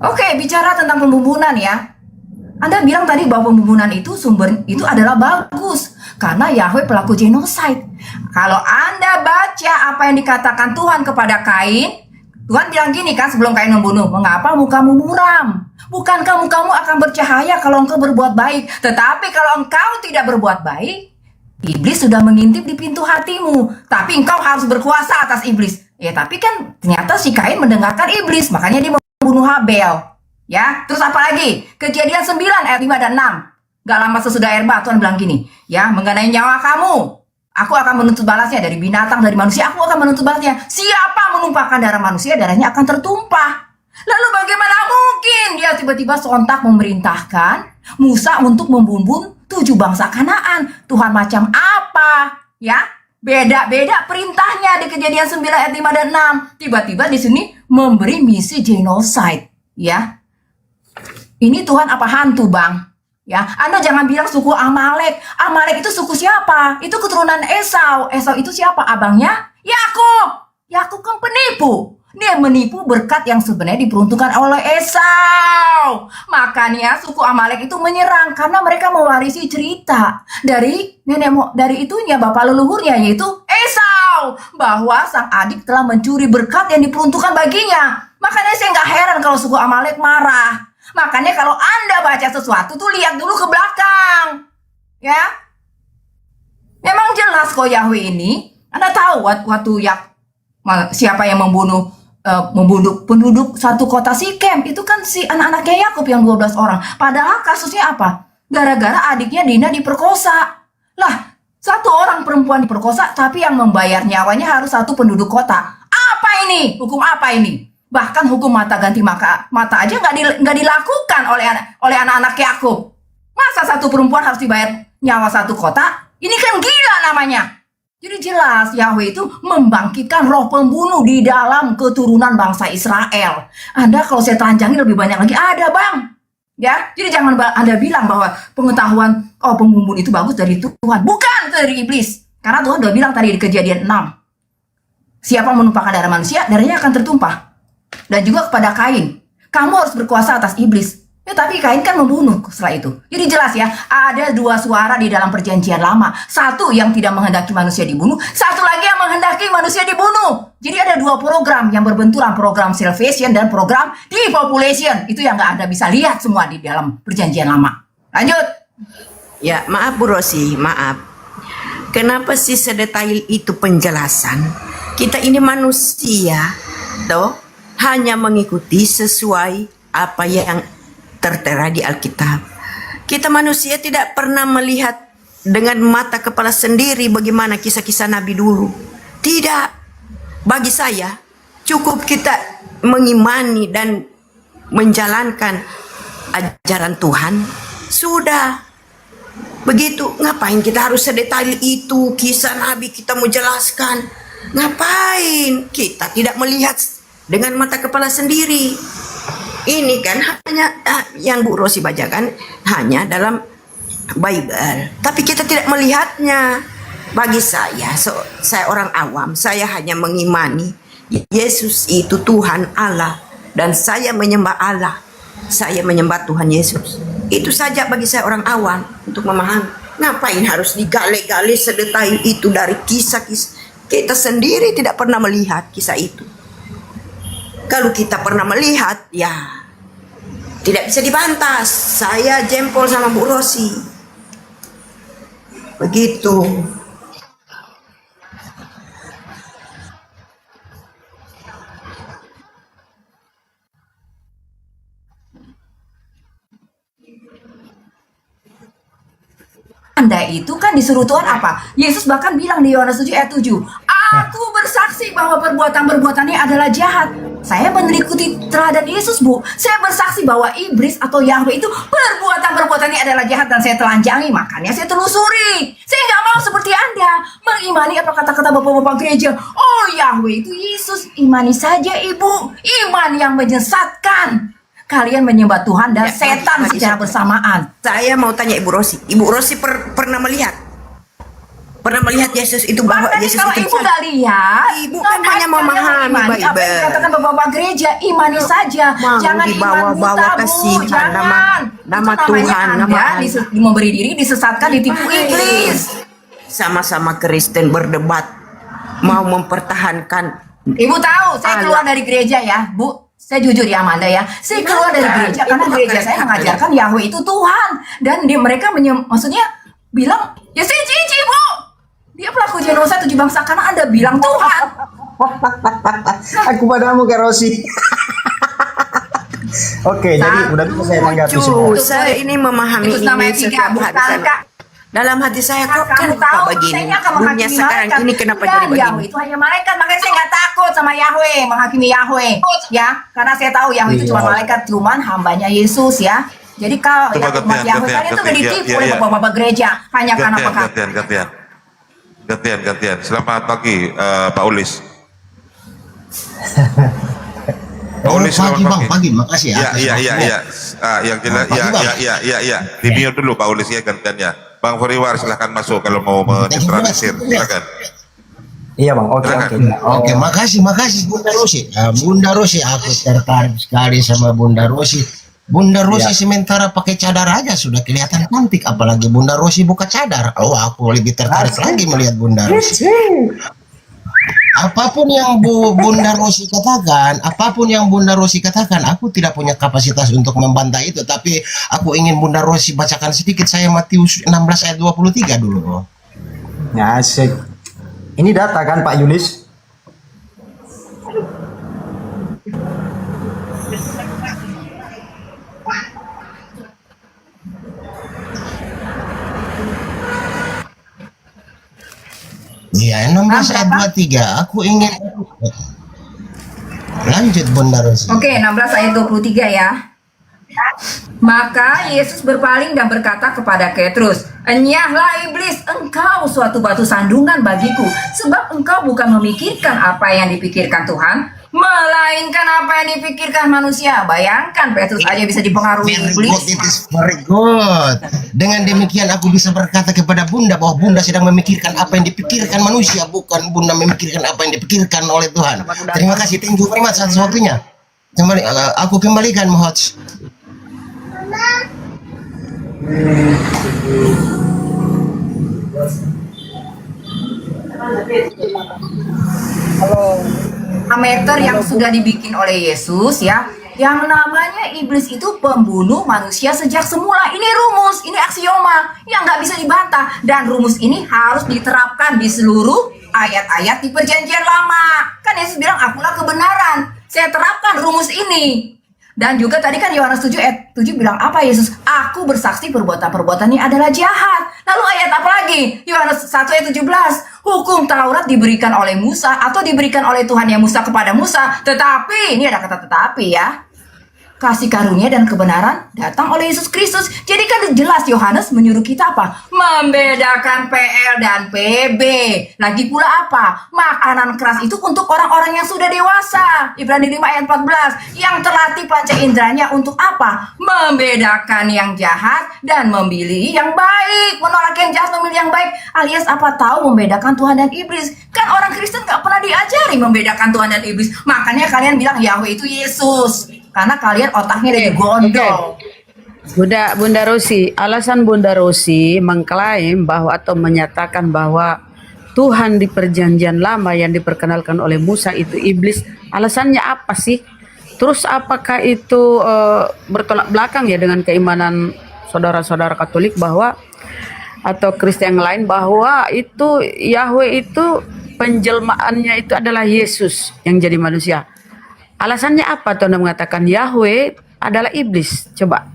Oke, bicara tentang pembumbunan ya. Anda bilang tadi bahwa pembunuhan itu sumber itu adalah bagus karena Yahweh pelaku genosid. Kalau Anda baca apa yang dikatakan Tuhan kepada Kain, Tuhan bilang gini kan sebelum Kain membunuh, mengapa mukamu muram? Bukankah mukamu akan bercahaya kalau engkau berbuat baik? Tetapi kalau engkau tidak berbuat baik, iblis sudah mengintip di pintu hatimu. Tapi engkau harus berkuasa atas iblis. Ya tapi kan ternyata si Kain mendengarkan iblis, makanya dia membunuh Habel. Ya, terus apa lagi? Kejadian 9 ayat 5 dan 6. Gak lama sesudah Erba, Tuhan bilang gini, ya, mengenai nyawa kamu, aku akan menuntut balasnya dari binatang, dari manusia, aku akan menuntut balasnya. Siapa menumpahkan darah manusia, darahnya akan tertumpah. Lalu bagaimana mungkin dia tiba-tiba sontak memerintahkan Musa untuk membunuh 7 bangsa Kanaan? Tuhan macam apa? Ya, beda-beda perintahnya di Kejadian 9 ayat 5 dan 6. Tiba-tiba di sini memberi misi genosid, ya. Ini Tuhan apa hantu, Bang? Ya, Anda jangan bilang suku Amalek. Amalek itu suku siapa? Itu keturunan Esau. Esau itu siapa? Abangnya Yakub. Yakub kan penipu. Dia menipu berkat yang sebenarnya diperuntukkan oleh Esau. Makanya suku Amalek itu menyerang karena mereka mewarisi cerita dari dari itunya bapak leluhurnya, yaitu Esau, bahwa sang adik telah mencuri berkat yang diperuntukkan baginya. Makanya saya nggak heran kalau suku Amalek marah. Makanya kalau Anda baca sesuatu tuh lihat dulu ke belakang. Ya. Memang jelas kok Yahweh ini. Anda tahu waktu siapa yang membunuh penduduk satu kota Sikem, itu kan si anak-anaknya Yakub yang 12 orang. Padahal kasusnya apa? Gara-gara adiknya Dina diperkosa. Lah, satu orang perempuan diperkosa, tapi yang membayar nyawanya harus satu penduduk kota. Apa ini? Hukum apa ini? Bahkan hukum mata ganti mata aja nggak dilakukan oleh anak-anak Yakub. Masa satu perempuan harus dibayar nyawa satu kota? Ini kan gila namanya. Jadi jelas Yahweh itu membangkitkan roh pembunuh di dalam keturunan bangsa Israel. Anda kalau saya telanjangin lebih banyak lagi ada, Bang. Ya, jadi jangan Anda bilang bahwa pengetahuan pembunuh itu bagus dari Tuhan. Bukan, itu dari iblis. Karena Tuhan udah bilang tadi di Kejadian 6. Siapa menumpahkan darah manusia, darahnya akan tertumpah. Dan juga kepada Kain, kamu harus berkuasa atas iblis. Ya, tapi Kain kan membunuh setelah itu. Jadi jelas ya, ada dua suara di dalam perjanjian lama. Satu yang tidak menghendaki manusia dibunuh, satu lagi yang menghendaki manusia dibunuh. Jadi ada dua program yang berbenturan, program salvation dan program depopulation. Itu yang nggak Anda bisa lihat semua di dalam perjanjian lama. Lanjut. Ya, maaf Bu Rosi, maaf. Kenapa sih sedetail itu penjelasan? Kita ini manusia, toh, hanya mengikuti sesuai apa yang tertera di Alkitab. Kita manusia tidak pernah melihat dengan mata kepala sendiri bagaimana kisah-kisah Nabi dulu. Tidak. Bagi saya, cukup kita mengimani dan menjalankan ajaran Tuhan. Sudah. Begitu. Ngapain kita harus sedetail itu? Kisah Nabi kita mau jelaskan. Ngapain? Kita tidak melihat dengan mata kepala sendiri. Ini kan hanya yang Bu Rosi bacakan hanya dalam Bible, tapi kita tidak melihatnya. Bagi saya, saya orang awam, saya hanya mengimani Yesus itu Tuhan Allah dan saya menyembah Allah. Saya menyembah Tuhan Yesus. Itu saja bagi saya orang awam untuk memahami. Ngapain harus digali-gali sedetail itu dari kisah-kisah? Kita sendiri tidak pernah melihat kisah itu. Kalau kita pernah melihat, ya tidak bisa dibantah. Saya jempol sama Bu Rosi. Begitu. Anda itu kan disuruh Tuhan apa? Yesus bahkan bilang di Yohanes 7 ayat 7, aku bersaksi bahwa perbuatan-perbuatannya adalah jahat. Saya mengikuti teladan Yesus, Bu. Saya bersaksi bahwa iblis atau Yahweh itu perbuatan-perbuatannya adalah jahat dan saya telanjangi. Makanya saya telusuri. Saya nggak mau seperti Anda mengimani apa kata-kata bapak-bapak gereja. Oh, Yahweh itu Yesus. Imani saja, Ibu. Iman yang menyesatkan. Kalian menyembah Tuhan dan setan secara bersamaan. Saya mau tanya Ibu Rosi. Ibu Rosi pernah melihat? Pernah melihat Yesus itu bahwa Yesus kalau itu Ibu nggak lihat, Ibu kan hanya memahami apa yang Bible. dikatakan bapak-bapak gereja, imani saja. Mau Jangan dibawa-bawa iman buta, ke Bu. Tuhan, Jangan. nama Itu namanya Tuhan, Anda nama Allah. memberi diri disesatkan, ditipu iblis. Sama-sama Kristen berdebat mau mempertahankan. Ibu tahu, saya keluar dari gereja ya, Bu. Saya jujur ya Amanda ya, saya keluar dari gereja karena gereja saya mengajarkan Yahweh itu Tuhan. Dan mereka maksudnya bilang, ya saya cici, Bu. Dia pelaku genosa 7 bangsa karena Anda bilang Tuhan. Aku padamu Kak Rosi. Oke, jadi udah bisa saya tanggapi semua. Saya ini memahami Itu namanya ini tiga, setiap hari bukan, Kak. dalam hati saya kok Kamu kenapa tahu, begini? saya akan Dunia menghakimi sekarang malaikat. ini kenapa Dan jadi begini? Yahweh itu hanya malaikat, makanya saya nggak takut sama Yahweh, menghakimi Yahweh. Ya, karena saya tahu Yahweh itu cuma malaikat, cuman hambanya Yesus ya. Jadi kalau Coba umat Yahweh kalian itu udah ditipu oleh bapak-bapak gereja hanya karena pekat. Gantian. Selamat pagi Pak Ulis. Pak Ulis, selamat pagi. Makasih ya. Iya. Yang jelas, ya. Di mute dulu Pak Ulis ya gantiannya. Bang Foriwar silahkan masuk kalau mau menetralisir. Silakan. Iya bang, oke. Oke, makasih Bunda Rosi. Bunda Rosi, aku tertarik sekali sama Bunda Rosi. Bunda Rosi sementara pakai cadar aja sudah kelihatan cantik, apalagi Bunda Rosi buka cadar. Oh, aku lebih tertarik lagi melihat Bunda Rosi. Apapun yang Bunda Rosi katakan, aku tidak punya kapasitas untuk membantah itu, tapi aku ingin Bunda Rosi bacakan sedikit saya Matius 16 ayat 23 dulu. Ya, asik. Ini data kan Pak Yulis? Iya, 16 ayat 23. Aku ingin lanjut Bunda Rosi. Oke, 16 ayat 23 ya. Maka Yesus berpaling dan berkata kepada Petrus, "Enyahlah iblis, engkau suatu batu sandungan bagiku, sebab engkau bukan memikirkan apa yang dipikirkan Tuhan, melainkan apa yang dipikirkan manusia." Bayangkan Petrus aja bisa dipengaruhi iblis. Very good. Dengan demikian aku bisa berkata kepada Bunda bahwa Bunda sedang memikirkan apa yang dipikirkan manusia, bukan Bunda memikirkan apa yang dipikirkan oleh Tuhan. Terima kasih, thank you very much atas waktunya. Aku kembalikan Mohots. Parameter yang sudah dibikin oleh Yesus ya, yang namanya iblis itu pembunuh manusia sejak semula. Ini rumus, ini aksioma yang nggak bisa dibantah, dan rumus ini harus diterapkan di seluruh ayat-ayat di Perjanjian Lama. Kan Yesus bilang, "Akulah kebenaran." Saya terapkan rumus ini. Dan juga tadi kan Yohanes 7 ayat 7 bilang apa Yesus? "Aku bersaksi perbuatan-perbuatan ini adalah jahat." Lalu ayat apa lagi? Yohanes 1 ayat 17. "Hukum Taurat diberikan oleh Musa atau diberikan oleh Tuhan yang Musa kepada Musa. Tetapi," ini ada kata tetapi ya, "kasih karunia dan kebenaran datang oleh Yesus Kristus." Jadi kan jelas Yohanes menyuruh kita apa? Membedakan PL dan PB. Lagi pula apa? Makanan keras itu untuk orang-orang yang sudah dewasa. Ibrani 5 ayat 14. Yang terlatih panca inderanya untuk apa? Membedakan yang jahat dan memilih yang baik. Menolak yang jahat, memilih yang baik. Alias apa? Tahu membedakan Tuhan dan iblis. Kan orang Kristen gak pernah diajari membedakan Tuhan dan iblis. Makanya kalian bilang Yahweh itu Yesus. Karena kalian otaknya dari gondol. Bunda Rosi, alasan Bunda Rosi mengklaim bahwa atau menyatakan bahwa Tuhan di Perjanjian Lama yang diperkenalkan oleh Musa itu iblis, alasannya apa sih? Terus apakah itu bertolak belakang ya dengan keimanan saudara-saudara Katolik bahwa atau Kristen yang lain bahwa itu Yahweh itu penjelmaannya itu adalah Yesus yang jadi manusia? Alasannya apa tuh Anda mengatakan Yahweh adalah iblis? Coba.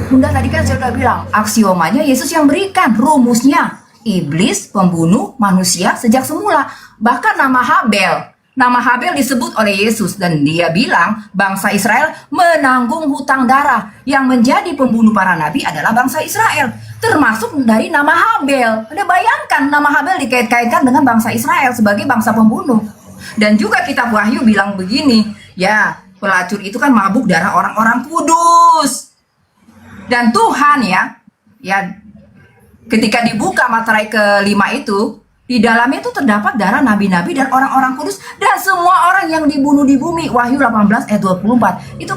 Bunda tadi kan saya udah bilang, aksiomanya Yesus yang berikan, rumusnya. Iblis pembunuh manusia sejak semula. Bahkan nama Habel disebut oleh Yesus, dan dia bilang bangsa Israel menanggung hutang darah. Yang menjadi pembunuh para nabi adalah bangsa Israel, termasuk dari nama Habel. Anda bayangkan nama Habel dikait-kaitkan dengan bangsa Israel sebagai bangsa pembunuh. Dan juga kitab Wahyu bilang begini, ya pelacur itu kan mabuk darah orang-orang kudus. Dan Tuhan ya ketika dibuka materai kelima itu, di dalamnya itu terdapat darah nabi-nabi dan orang-orang kudus dan semua orang yang dibunuh di bumi. Wahyu 18 ayat 24. Itu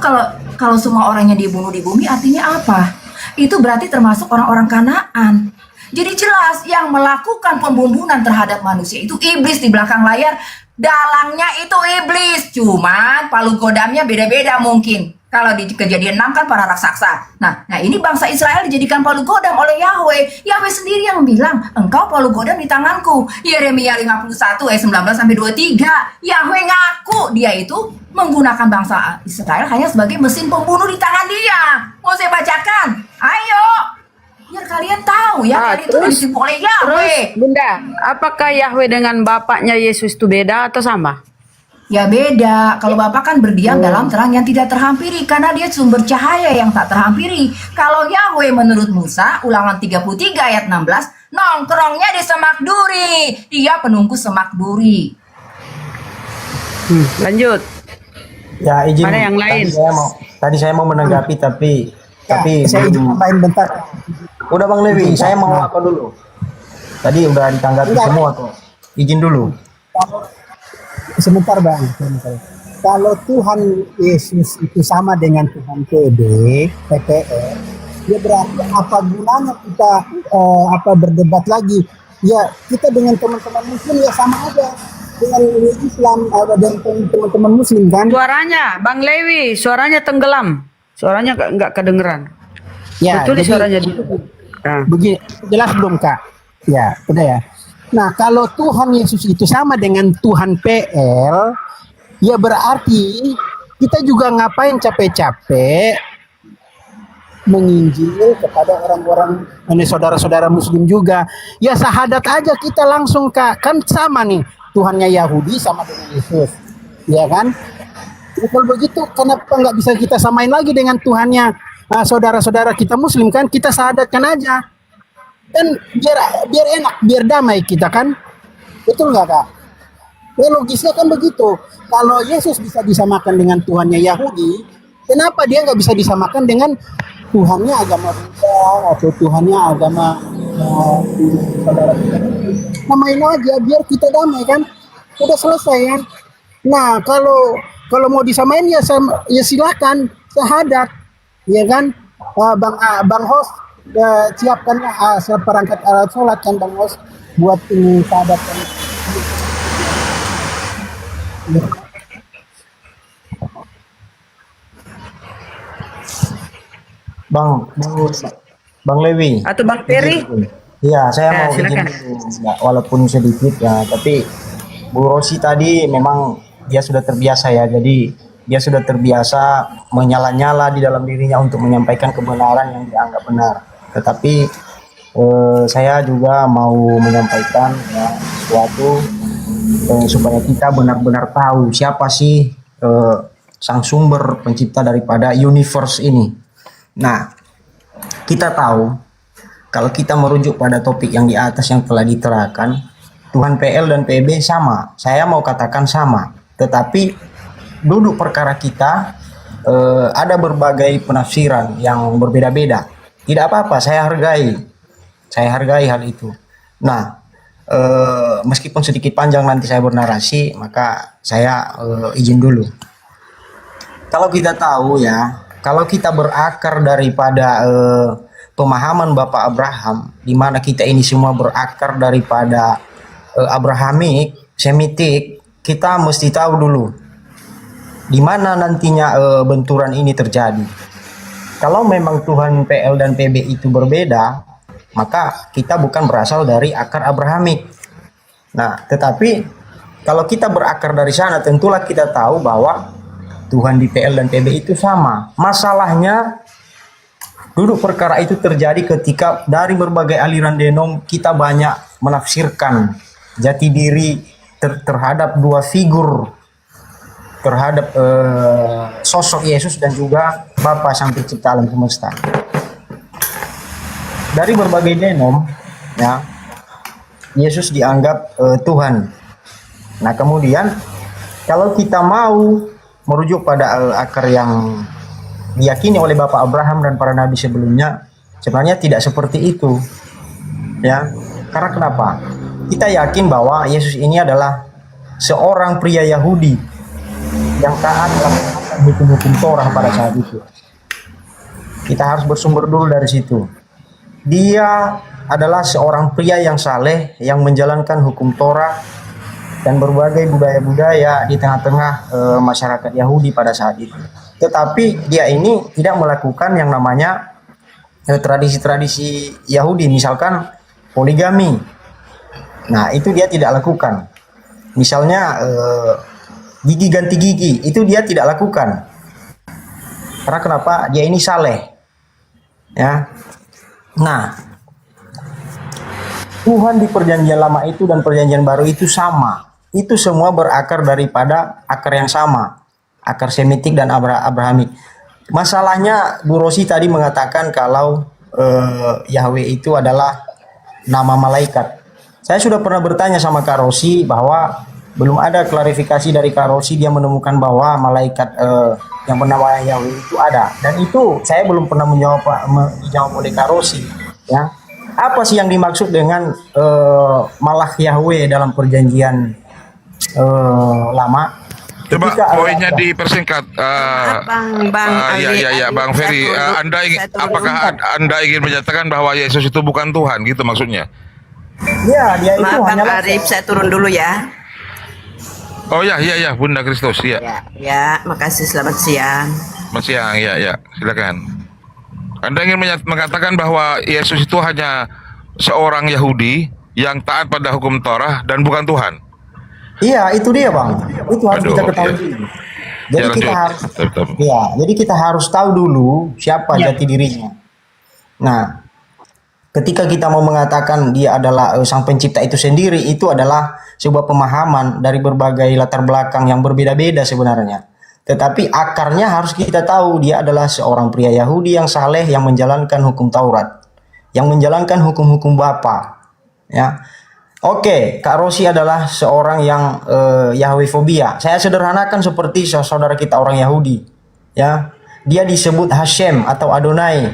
kalau semua orang yang dibunuh di bumi artinya apa? Itu berarti termasuk orang-orang Kanaan. Jadi jelas yang melakukan pembunuhan terhadap manusia itu iblis di belakang layar. Dalangnya itu iblis, cuman palu godamnya beda-beda mungkin. Kalau di Kejadian 6 kan para raksasa. Nah ini bangsa Israel dijadikan palu godam oleh Yahweh. Yahweh sendiri yang bilang, "Engkau palu godam di tanganku." Yeremia 51 ayat 19-23. Yahweh ngaku dia itu menggunakan bangsa Israel hanya sebagai mesin pembunuh di tangan dia. Mau saya bacakan? Ayo. Biar kalian tahu ya, itu ditipu oleh Yahweh. Terus, Bunda, apakah Yahweh dengan bapaknya Yesus itu beda atau sama? Ya beda. Kalau Bapak kan berdiam dalam terang yang tidak terhampiri, karena dia sumber cahaya yang tak terhampiri. Kalau Yahweh menurut Musa, Ulangan 33 ayat 16, nongkrongnya di semak duri. Dia penunggu semak duri. Lanjut. Ya izin. Mana yang lain? Tadi saya mau menanggapi tapi saya izin tambahin bentar. Udah Bang Lewi, saya mau apa dulu? Tadi udah ditanggapi Enggak. semua kok. Izin dulu. Sebentar bang, sebentar. Kalau Tuhan Yesus itu sama dengan Tuhan PPR, ya berarti apa gunanya kita berdebat lagi? Ya kita dengan teman-teman Muslim ya sama aja dengan Islam dan teman-teman Muslim kan? Suaranya, Bang Lewi, suaranya tenggelam. Suaranya nggak kedengeran. Ya, Betul jadi suaranya di. Nah. begini, jelas belum kak? Ya, udah ya. Nah, kalau Tuhan Yesus itu sama dengan Tuhan PL, ya berarti kita juga ngapain capek-capek menginjil kepada orang-orang ini saudara-saudara Muslim juga. Ya syahadat aja kita langsung kak, kan sama nih Tuhannya Yahudi sama dengan Yesus, ya kan? Ya, kalau begitu kenapa nggak bisa kita samain lagi dengan Tuhannya saudara-saudara kita Muslim kan? Kita syahadatkan aja. Dan biar enak, biar damai kita kan, betul nggak kak? Ya logisnya kan begitu. Kalau Yesus bisa disamakan dengan Tuhannya Yahudi, kenapa dia nggak bisa disamakan dengan Tuhannya agama Buddha atau Tuhannya agama saudara kita? Namain aja biar kita damai kan, udah selesai kan. Nah kalau mau disamain ya silakan syahadat, ya kan? Bang Host siapkanlah seperangkat alat sholat kan Bang Host buat ini syahadat kan. Bang Lewi. Atau Bang Ferry? Iya, saya Ya, mau izin silakan. dulu, Mbak, walaupun sedikit ya, tapi Bu Rosi tadi memang dia sudah terbiasa ya, jadi dia sudah terbiasa menyala-nyala di dalam dirinya untuk menyampaikan kebenaran yang dianggap benar. Tetapi saya juga mau menyampaikan ya, sesuatu supaya kita benar-benar tahu siapa sih sang sumber pencipta daripada universe ini. Nah, kita tahu kalau kita merujuk pada topik yang di atas yang telah diterangkan, Tuhan PL dan PB sama. Saya mau katakan sama. Tetapi duduk perkara kita ada berbagai penafsiran yang berbeda-beda. Tidak apa-apa, saya hargai. Saya hargai hal itu. Nah, meskipun sedikit panjang nanti saya bernarasi, maka saya izin dulu. Kalau kita tahu ya, kalau kita berakar daripada pemahaman Bapak Abraham, di mana kita ini semua berakar daripada Abrahamik, Semitik, kita mesti tahu dulu di mana nantinya benturan ini terjadi. Kalau memang Tuhan PL dan PB itu berbeda, maka kita bukan berasal dari akar Abrahamik. Nah, tetapi kalau kita berakar dari sana, tentulah kita tahu bahwa Tuhan di PL dan PB itu sama. Masalahnya duduk perkara itu terjadi ketika dari berbagai aliran denom kita banyak menafsirkan jati diri terhadap dua figur, terhadap sosok Yesus dan juga Bapa Sang Pencipta alam semesta. Dari berbagai denom, ya, Yesus dianggap Tuhan. Nah, kemudian kalau kita mau merujuk pada akar yang diyakini oleh Bapak Abraham dan para nabi sebelumnya, sebenarnya tidak seperti itu, ya. Karena kenapa? Kita yakin bahwa Yesus ini adalah seorang pria Yahudi yang taat melaksanakan hukum-hukum Torah pada saat itu. Kita harus bersumber dulu dari situ. Dia adalah seorang pria yang saleh, yang menjalankan hukum Torah dan berbagai budaya-budaya di tengah-tengah masyarakat Yahudi pada saat itu. Tetapi dia ini tidak melakukan yang namanya tradisi-tradisi Yahudi, misalkan poligami. Nah, itu dia tidak lakukan. Misalnya gigi ganti gigi, itu dia tidak lakukan. Karena kenapa? Dia ini saleh. Ya. Nah, Tuhan di perjanjian lama itu dan perjanjian baru itu sama. Itu semua berakar daripada akar yang sama. Akar Semitik dan Abrahamik. Masalahnya Bu Rosi tadi mengatakan kalau Yahweh itu adalah nama malaikat. Saya sudah pernah bertanya sama Kak Rosi bahwa belum ada klarifikasi dari Kak Rosi, dia menemukan bahwa malaikat yang bernama Yahweh itu ada. Dan itu saya belum pernah dijawab oleh Kak Rosi. Ya. apa sih yang dimaksud dengan Malak Yahweh dalam perjanjian lama? Coba Ketika poinnya dipersingkat. Bang Ferry, apakah Anda ingin menyatakan bahwa Yesus itu bukan Tuhan, gitu maksudnya? Ya, dia itu Maaf Bang hanyalah Arif, saya turun dulu ya. Oh ya, Bunda Kristus, ya. Ya, makasih, selamat siang. Selamat siang, ya, silakan. Anda ingin mengatakan bahwa Yesus itu hanya seorang Yahudi yang taat pada hukum Torah dan bukan Tuhan? Iya, itu dia Bang. Itu harus kita ketahui. Jadi kita harus, jadi kita harus tahu dulu siapa jati dirinya. Nah, ketika kita mau mengatakan dia adalah sang pencipta itu sendiri, itu adalah sebuah pemahaman dari berbagai latar belakang yang berbeda-beda sebenarnya. Tetapi akarnya harus kita tahu, dia adalah seorang pria Yahudi yang saleh, yang menjalankan hukum Taurat, yang menjalankan hukum-hukum Bapa. Ya. Oke, Kak Rosi adalah seorang yang Yahweh-fobia. Saya sederhanakan seperti saudara kita orang Yahudi. Ya, dia disebut Hashem atau Adonai.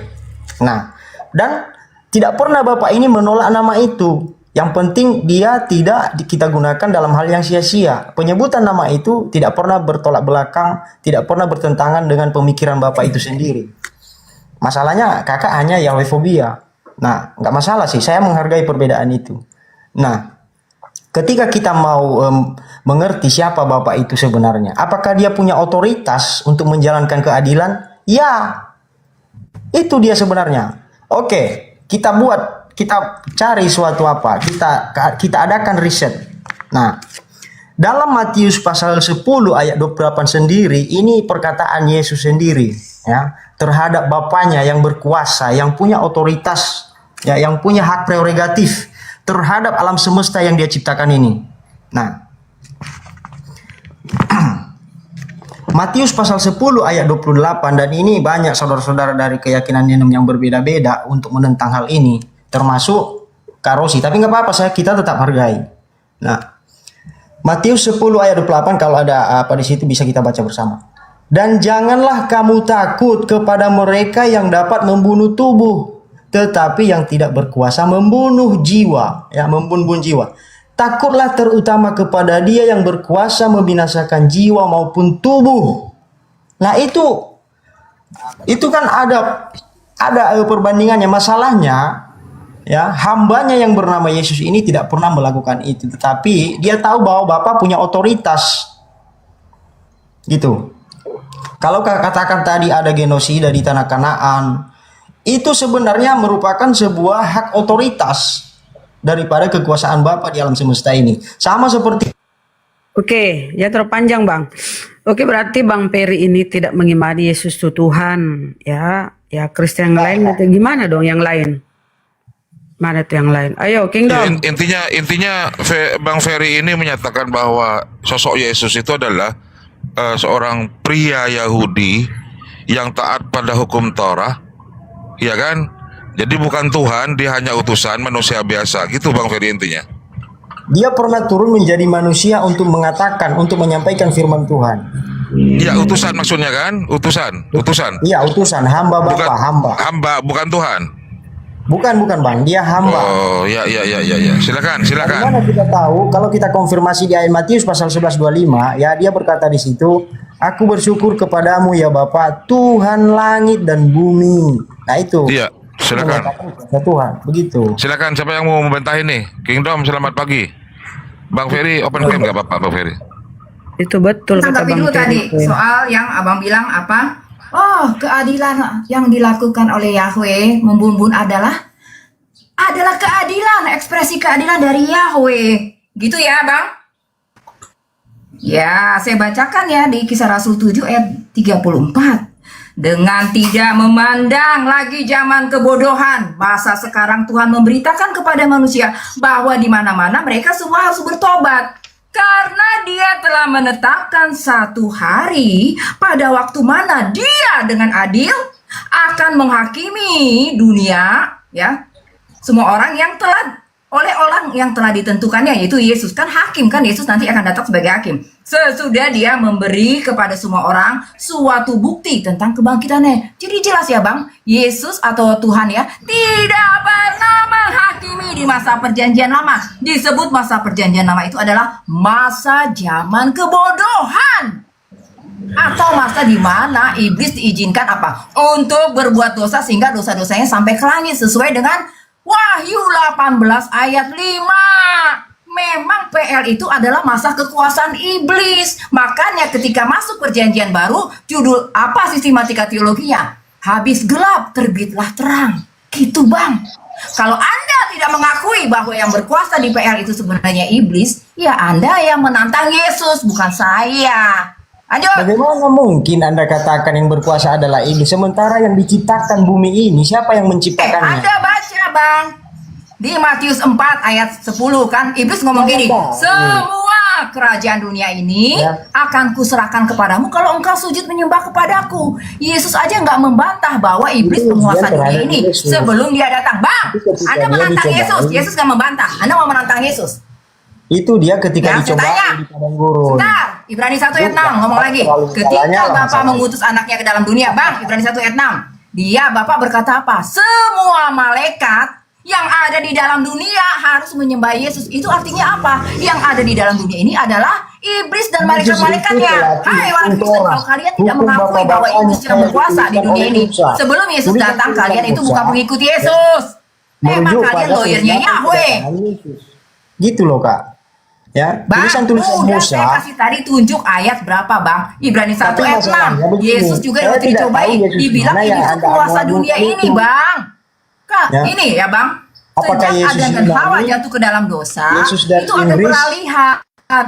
Nah, dan tidak pernah Bapak ini menolak nama itu. Yang penting dia tidak kita gunakan dalam hal yang sia-sia. Penyebutan nama itu tidak pernah bertolak belakang, tidak pernah bertentangan dengan pemikiran Bapak itu sendiri. Masalahnya kakak hanya Yahweh-fobia. Nah, nggak masalah sih, saya menghargai perbedaan itu. Nah, ketika kita mau mengerti siapa Bapak itu sebenarnya, apakah dia punya otoritas untuk menjalankan keadilan? Ya, itu dia sebenarnya. Oke, kita cari suatu apa? Kita adakan riset. Nah, dalam Matius pasal 10 ayat 28 sendiri, ini perkataan Yesus sendiri, ya, terhadap Bapaknya yang berkuasa, yang punya otoritas, ya, yang punya hak prerogatif terhadap alam semesta yang dia ciptakan ini. Nah, Matius pasal 10 ayat 28, dan ini banyak saudara-saudara dari keyakinan yang berbeda-beda untuk menentang hal ini, termasuk Karosi, tapi nggak apa-apa, kita tetap hargai. Nah, Matius 10 ayat 28, kalau ada apa di situ bisa kita baca bersama. Dan janganlah kamu takut kepada mereka yang dapat membunuh tubuh, tetapi yang tidak berkuasa membunuh jiwa, ya, membunuh jiwa. Takutlah terutama kepada dia yang berkuasa membinasakan jiwa maupun tubuh. Nah, itu kan ada perbandingannya. Masalahnya, ya, hambanya yang bernama Yesus ini tidak pernah melakukan itu, tetapi dia tahu bahwa Bapa punya otoritas. Gitu. Kalau katakan tadi ada genosida di tanah Kanaan, itu sebenarnya merupakan sebuah hak otoritas daripada kekuasaan Bapa di alam semesta ini. Sama seperti... Oke, ya terpanjang Bang. Oke, berarti Bang Peri ini tidak mengimani Yesus itu Tuhan. Ya Kristen yang lain itu gimana dong yang lain? Mana tuh yang lain? Ayo, Kingdom. Intinya Bang Ferry ini menyatakan bahwa sosok Yesus itu adalah seorang pria Yahudi yang taat pada hukum Torah, ya kan? Jadi bukan Tuhan, dia hanya utusan manusia biasa, gitu Bang Ferry intinya. Dia pernah turun menjadi manusia untuk mengatakan, untuk menyampaikan firman Tuhan. Iya, utusan maksudnya kan? Utusan. Iya, utusan, hamba Bapa, hamba, bukan Tuhan. Bukan Bang, dia hamba. Oh, ya. Silakan. Bagaimana kita tahu? Kalau kita konfirmasi di ayat Matius pasal 11:25, ya, dia berkata di situ, aku bersyukur kepadamu ya Bapa, Tuhan langit dan bumi. Nah, itu. Iya, silakan. Ya Tuhan, begitu. Silakan, siapa yang mau membantah ini? Kingdom, selamat pagi. Bang Ferry, open cam nggak apa-apa, Bang Ferry? Itu betul kata Tapi Bang dulu tadi Peri. soal yang Abang bilang apa? Oh, keadilan yang dilakukan oleh Yahweh membumbun adalah keadilan, ekspresi keadilan dari Yahweh. Gitu ya, Bang? Ya, saya bacakan ya di Kisah Rasul 7 ayat 34. Dengan tidak memandang lagi zaman kebodohan, masa sekarang Tuhan memberitakan kepada manusia bahwa di mana-mana mereka semua harus bertobat. Karena dia telah menetapkan satu hari pada waktu mana dia dengan adil akan menghakimi dunia, ya, semua orang yang telah oleh orang yang telah ditentukannya, yaitu Yesus. Kan hakim, kan Yesus nanti akan datang sebagai hakim. Sesudah dia memberi kepada semua orang suatu bukti tentang kebangkitannya. Jadi jelas ya Bang, Yesus atau Tuhan ya tidak pernah menghakimi di masa perjanjian lama. Disebut masa perjanjian lama itu adalah masa zaman kebodohan. Atau masa di mana iblis diizinkan apa? Untuk berbuat dosa sehingga dosa-dosanya sampai ke langit sesuai dengan Wahyu 18 ayat 5. Memang PL itu adalah masa kekuasaan iblis. Makanya ketika masuk perjanjian baru, judul apa sistematika teologinya? Habis gelap, terbitlah terang. Gitu Bang. Kalau Anda tidak mengakui bahwa yang berkuasa di PL itu sebenarnya iblis, ya Anda yang menantang Yesus, bukan saya. Lanjut. Bagaimana mungkin Anda katakan yang berkuasa adalah iblis, sementara yang diciptakan bumi ini, siapa yang menciptakannya? Anda baca Bang, di Matius 4 ayat 10 kan, iblis ngomong gini, semua kerajaan dunia ini akan kuserahkan kepadamu kalau engkau sujud menyembah kepadaku. Yesus aja nggak membantah bahwa iblis penguasa dunia ini sebelum dia datang. Bang, Anda menantang Yesus, Yesus nggak membantah. Anda mau menantang Yesus? Itu dia ketika dicoba di padang gurun. Bentar, Ibrani 1 ayat 6 ngomong lagi. Ketika Bapa mengutus anaknya ke dalam dunia, Bang, Ibrani 1 ayat 6. Dia Bapak berkata apa? Semua malaikat yang ada di dalam dunia harus menyembah Yesus. Itu artinya apa? Yang ada di dalam dunia ini adalah iblis dan malaikat-malaikatnya. Hai orang Kristen, kalau kalian tidak mengakui bahwa iblis yang berkuasa di dunia ini, sebelum Yesus datang, kalian itu bukan pengikut Yesus. Memang kalian lawyernya Yahweh. Gitu loh Kak. Ya, Bang, tulisan-tulisan udah Musa. saya kasih tadi tunjuk ayat berapa Bang? Ibrani 1 Tapi ayat 6. masalahnya begini, Yesus juga saya waktu tidak dicobai, tahu Yesus dibilang mana yang ini tuh Anda penguasa adu dunia itu. ini Bang. Kak, Ya. ini ya Bang. Apakah Sejak Yesus Adam dan ini Hawa jatuh ke dalam dosa, Yesus dari itu ada Inggris? peralihan,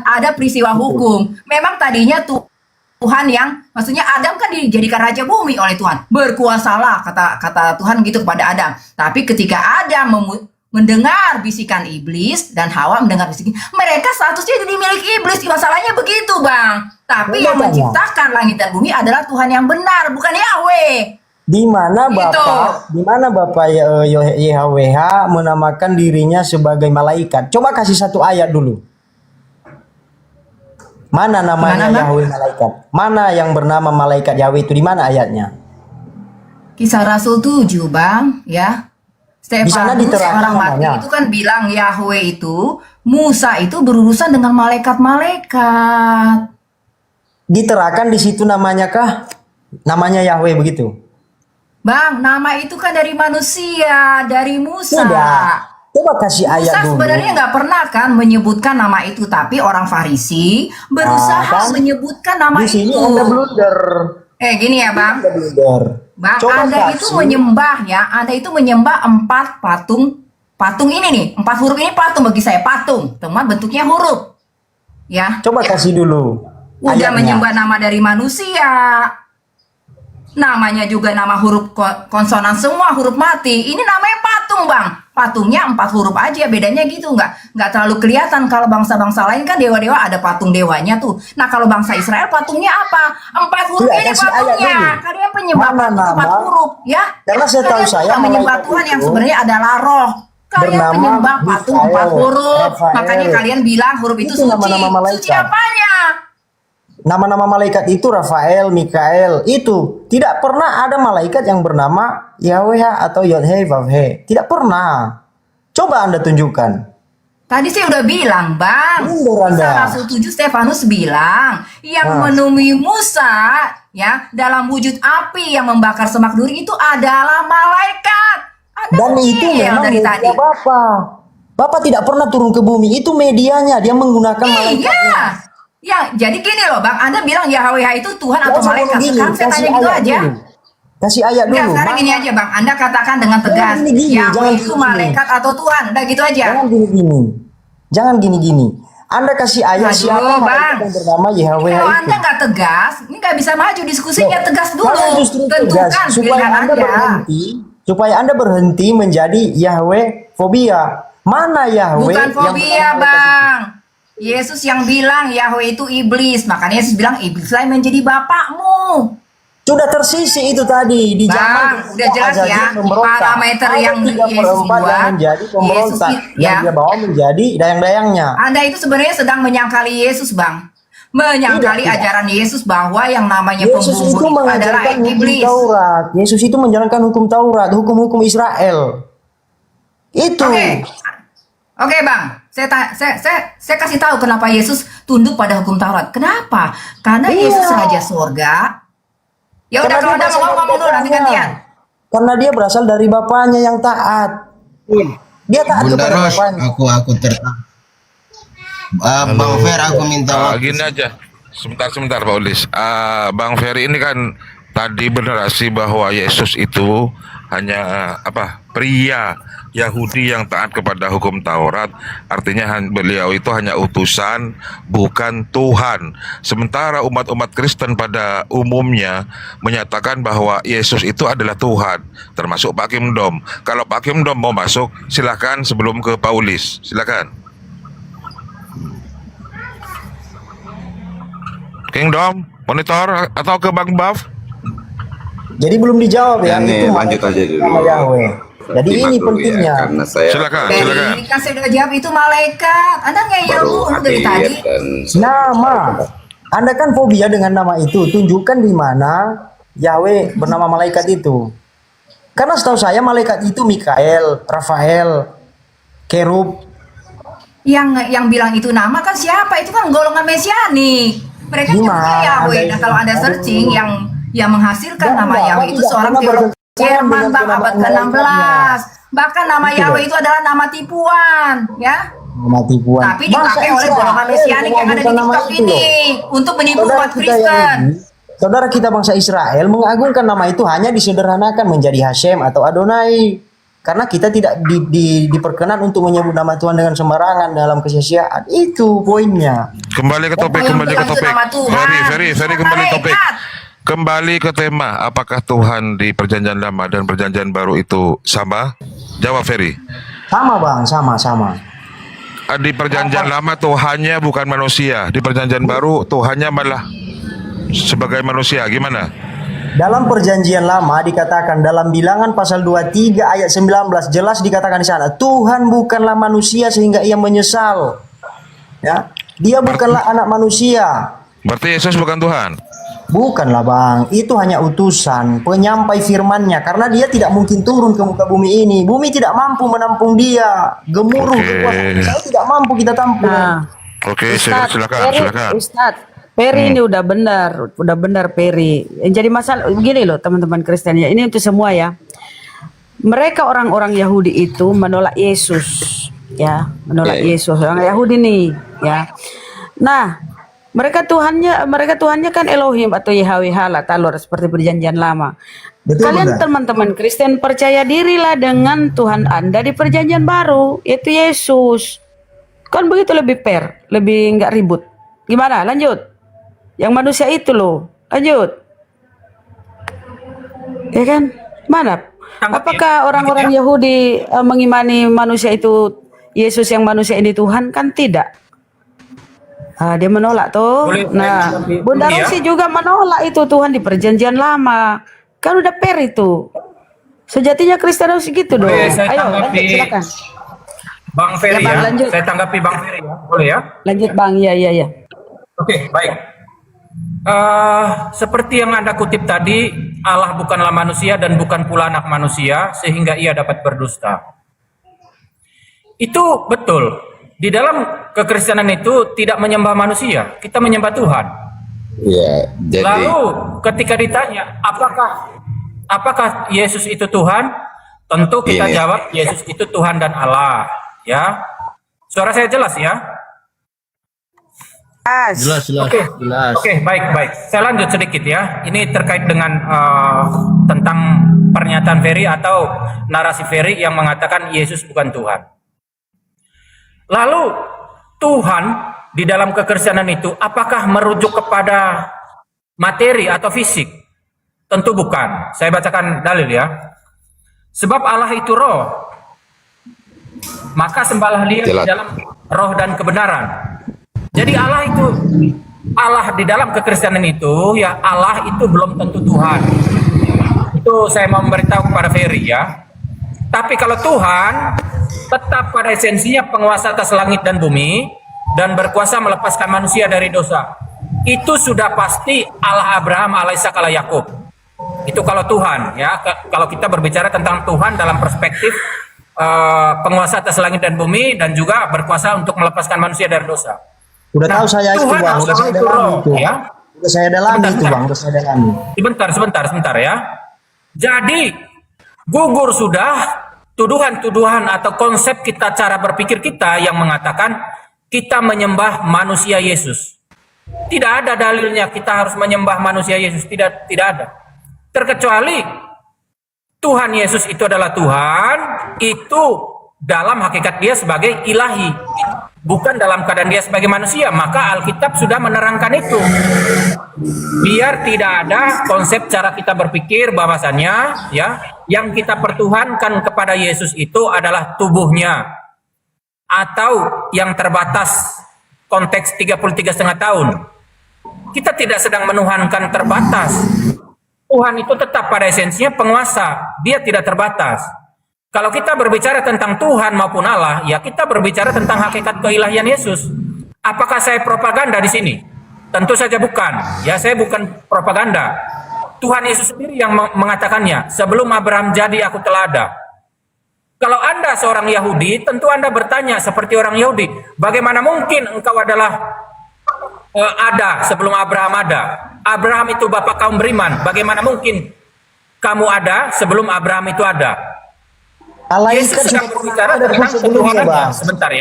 ada peristiwa hukum. Memang tadinya Tuhan yang, maksudnya Adam kan dijadikan raja bumi oleh Tuhan. Berkuasalah kata Tuhan gitu kepada Adam. Tapi ketika Adam mendengar bisikan iblis dan Hawa mendengar bisikan, mereka statusnya jadi milik iblis. Masalahnya begitu Bang. Tapi yang menciptakan langit dan bumi adalah Tuhan yang benar, bukan Yahweh. Di mana Bapak, di mana Bapak YHWH menamakan dirinya sebagai malaikat? Coba kasih satu ayat dulu. Mana namanya Yahweh malaikat? Mana yang bernama malaikat Yahweh itu, di mana ayatnya? Kisah Rasul 7 Bang, ya. Stefanus orang mati itu kan bilang Yahweh itu, Musa itu berurusan dengan malaikat-malaikat. Diterangkan di situ namanya kah? Namanya Yahweh begitu? Bang, nama itu kan dari manusia, dari Musa. Tidak. Coba kasih ayat Musa dulu. sebenarnya nggak pernah kan menyebutkan nama itu, tapi orang Farisi berusaha kan? menyebutkan nama Di sini itu. Anda blunder. Gini ya Bang. Anda blunder. Bang, Coba Anda itu menyembah ya, Anda itu menyembah 4 patung. Patung ini nih, 4 huruf ini patung bagi saya, patung. Teman bentuknya huruf. Ya. Coba kasih dulu. Udah ayatnya. menyembah nama dari manusia. Namanya juga nama huruf konsonan semua, huruf mati. Ini namanya patung Bang. Patungnya 4 huruf aja, bedanya gitu, nggak terlalu kelihatan. Kalau bangsa-bangsa lain kan dewa-dewa ada patung dewanya tuh. Nah kalau bangsa Israel patungnya apa? 4 huruf ini patungnya. Kalian penyembah patung 4 huruf ya. Karena saya tahu saya menyembah Tuhan yang sebenarnya adalah roh. Kalian penyembah patung 4 huruf. Makanya kalian bilang huruf itu suci. Suci apanya? Nama-nama malaikat itu Rafael, Mikael, itu tidak pernah ada malaikat yang bernama Yahweh atau Yod-Heh, Vav-Heh. Tidak pernah. Coba Anda tunjukkan. Tadi saya udah bilang, Bang. Kisah Rasul 7 Stefanus bilang yang menemui Musa ya dalam wujud api yang membakar semak duri itu adalah malaikat. Dan itu memang dari media tadi. Bapak tidak pernah turun ke bumi. Itu medianya. Dia menggunakan malaikatnya. Ya, jadi gini loh Bang, Anda bilang Yahweh itu Tuhan atau malaikat. Sekarang saya tanya gitu aja. Kasih ayat dulu. Enggak, sekarang gini aja Bang, Anda katakan dengan tegas, Yahweh itu malaikat atau Tuhan, udah gitu aja. Jangan gini-gini. Anda kasih ayat siapa Bang yang bernama Yahweh kalau itu. Anda nggak tegas, ini nggak bisa maju diskusinya. Tegas dulu, tentukan pilihan Anda. Supaya Anda berhenti menjadi Yahweh fobia. Mana Yahweh? Bukan fobia Bang. Yesus yang bilang Yahweh itu iblis. Makanya Yesus bilang iblislah yang menjadi bapakmu. Sudah tersisi itu tadi di zaman Bang, udah jelas Azazil ya, pemberontak. parameter Ada yang 3/4 Yesus buat, yang menjadi pemberontak, Yesus yang ya. dia bawa menjadi dayang-dayangnya. Anda itu sebenarnya sedang menyangkali Yesus, Bang. Menyangkali Tidak. ajaran Yesus bahwa yang namanya Yesus itu pembunuh itu adalah mengajarkan hukum iblis. Taurat. Yesus itu menjalankan hukum Taurat, hukum-hukum Israel. Itu. Oke, Bang. Saya kasih tahu kenapa Yesus tunduk pada hukum Taurat. Kenapa? Karena Iya. Yesus Raja Surga. Ya udah, Karena kalau dia Anda mau berasal ngomong dulu, dari nanti bapaknya. gantian. Karena dia berasal dari bapaknya yang taat. Dia taat Bunda kepada Ros, bapaknya. aku tertarik. Bang Fer, aku minta waktu. Gini aja, sebentar Pak Ulis. Bang Ferry ini kan tadi benerasi bahwa Yesus itu hanya pria Yahudi yang taat kepada hukum Taurat, artinya beliau itu hanya utusan, bukan Tuhan. Sementara umat-umat Kristen pada umumnya menyatakan bahwa Yesus itu adalah Tuhan, termasuk Pak Kimdom. Kalau Pak Kimdom mau masuk, silakan sebelum ke Paulis, silakan. Kingdom, monitor atau ke Bang Baf? Jadi belum dijawab ya. Nih, itu lanjut aja dulu. sama Yahweh. Jadi Simak ini dulu pentingnya. ya, karena saya Silakan. Ini kan saya udah jawab, itu malaikat. Anda ngeyel baru mulu dari hadir tadi. dan Nama. Anda kan fobia dengan nama itu. Tunjukkan di mana Yahweh bernama malaikat itu. Karena setahu saya malaikat itu Mikael, Rafael, Kerub. Yang bilang itu nama kan siapa? Itu kan golongan mesianik. Mereka Gimana? nyebutnya Yahweh. Nah, kalau Anda searching yang menghasilkan nama Enggak, Yahweh itu tidak seorang pernah teolog berkenaan Jerman, dengan Bang, abad penamaan ke-16. malaikatnya. Bahkan nama Itu Yahweh loh. itu adalah nama tipuan, ya. Nama tipuan. Tapi dipakai oleh golongan mesianik yang ada di TikTok ini untuk menipu umat Kristen. Saudara kita bangsa Israel mengagungkan nama itu hanya disederhanakan menjadi Hashem atau Adonai. Karena kita tidak diperkenan untuk menyebut nama Tuhan dengan sembarangan dalam kesia-siaan. Itu poinnya. Kembali ke topik, kembali ke topik. Ferry, kembali ke topik. Kembali ke tema, apakah Tuhan di Perjanjian Lama dan Perjanjian Baru itu sama? Jawab Ferry. Sama bang, sama. Di Perjanjian Lama Tuhannya bukan manusia, di Perjanjian Baru Tuhannya malah sebagai manusia. Gimana? Dalam Perjanjian Lama dikatakan dalam Bilangan pasal 23 ayat 19 jelas dikatakan di sana Tuhan bukanlah manusia sehingga ia menyesal. Ya, dia bukanlah anak manusia. Berarti Yesus bukan Tuhan. Bukanlah bang, itu hanya utusan, penyampai firmannya. Karena dia tidak mungkin turun ke muka bumi ini. Bumi tidak mampu menampung dia. Gemuruh kekuasaan saya tidak mampu kita tampung. Nah, Oke, Ustadz, silakan. Ustadz, Peri ini udah benar Peri. Yang jadi masalah begini loh teman-teman Kristen ya. Ini untuk semua ya. Mereka orang-orang Yahudi itu menolak Yesus, ya, menolak Yesus. Orang Yahudi nih, ya. Nah, mereka Tuhannya kan Elohim atau Yahweh Hala Talor seperti Perjanjian Lama. Betul, Kalian benar. teman-teman Kristen percaya dirilah dengan Tuhan Anda di Perjanjian Baru, yaitu Yesus. Kan begitu lebih fair, lebih nggak ribut. Gimana? Lanjut. Yang manusia itu loh. Lanjut. Ya kan? Mana? Apakah orang-orang Yahudi mengimani manusia itu Yesus yang manusia ini Tuhan? Kan tidak. Dia menolak tuh. Nah, Bunda Rosi juga menolak itu Tuhan di Perjanjian Lama. Kan udah fair itu. Sejatinya Kristen harus gitu dong. Ayo, lanjut, silakan. Bang Ferry Bang, ya, lanjut. saya tanggapi Bang Ferry ya, boleh ya? Lanjut Bang, iya. Oke, baik. Seperti yang Anda kutip tadi, Allah bukanlah manusia dan bukan pula anak manusia, sehingga ia dapat berdusta. Itu betul. Di dalam kekristenan itu tidak menyembah manusia, kita menyembah Tuhan. ya, jadi Lalu ketika ditanya, apakah Yesus itu Tuhan? Tentu kita Ini. jawab, Yesus itu Tuhan dan Allah. Ya, suara saya jelas ya? Jelas. Oke, baik. Saya lanjut sedikit ya. Ini terkait dengan tentang pernyataan Ferry atau narasi Ferry yang mengatakan Yesus bukan Tuhan. Lalu Tuhan di dalam kekristenan itu apakah merujuk kepada materi atau fisik? Tentu bukan. Saya bacakan dalil ya. Sebab Allah itu roh. Maka sembahlah dia di Jelas. dalam roh dan kebenaran. Jadi Allah itu Allah di dalam kekristenan itu, ya Allah itu belum tentu Tuhan. Itu saya mau memberitahu kepada Ferry ya. Tapi kalau Tuhan tetap pada esensinya penguasa atas langit dan bumi dan berkuasa melepaskan manusia dari dosa. Itu sudah pasti Allah Abraham, Allah Ishak, Allah Yakub. Itu kalau Tuhan ya. Kalau kita berbicara tentang Tuhan dalam perspektif penguasa atas langit dan bumi dan juga berkuasa untuk melepaskan manusia dari dosa. Udah tahu saya itu Tuhan bang, udah saya dalami itu. ya. Udah saya dalami itu bang, udah saya dalami. Sebentar ya. Jadi gugur sudah tuduhan-tuduhan atau konsep kita, cara berpikir kita yang mengatakan kita menyembah manusia Yesus. Tidak ada dalilnya kita harus menyembah manusia Yesus, tidak ada. Terkecuali Tuhan Yesus itu adalah Tuhan, itu dalam hakikat dia sebagai ilahi, bukan dalam keadaan dia sebagai manusia. Maka Alkitab sudah menerangkan itu. Biar tidak ada konsep cara kita berpikir bahwasannya ya, yang kita pertuhankan kepada Yesus itu adalah tubuhnya atau yang terbatas konteks 33,5 tahun. Kita tidak sedang menuhankan terbatas. Tuhan itu tetap pada esensinya penguasa, dia tidak terbatas. Kalau kita berbicara tentang Tuhan maupun Allah, ya kita berbicara tentang hakikat keilahian Yesus. Apakah saya propaganda di sini? Tentu saja bukan. Ya, saya bukan propaganda. Tuhan Yesus sendiri yang mengatakannya, sebelum Abraham jadi aku telah ada. Kalau Anda seorang Yahudi, tentu Anda bertanya seperti orang Yahudi, bagaimana mungkin engkau adalah ada sebelum Abraham ada? Abraham itu bapak kaum beriman. Bagaimana mungkin kamu ada sebelum Abraham itu ada? Yesus sedang berbicara tentang ketuhanannya. Sebentar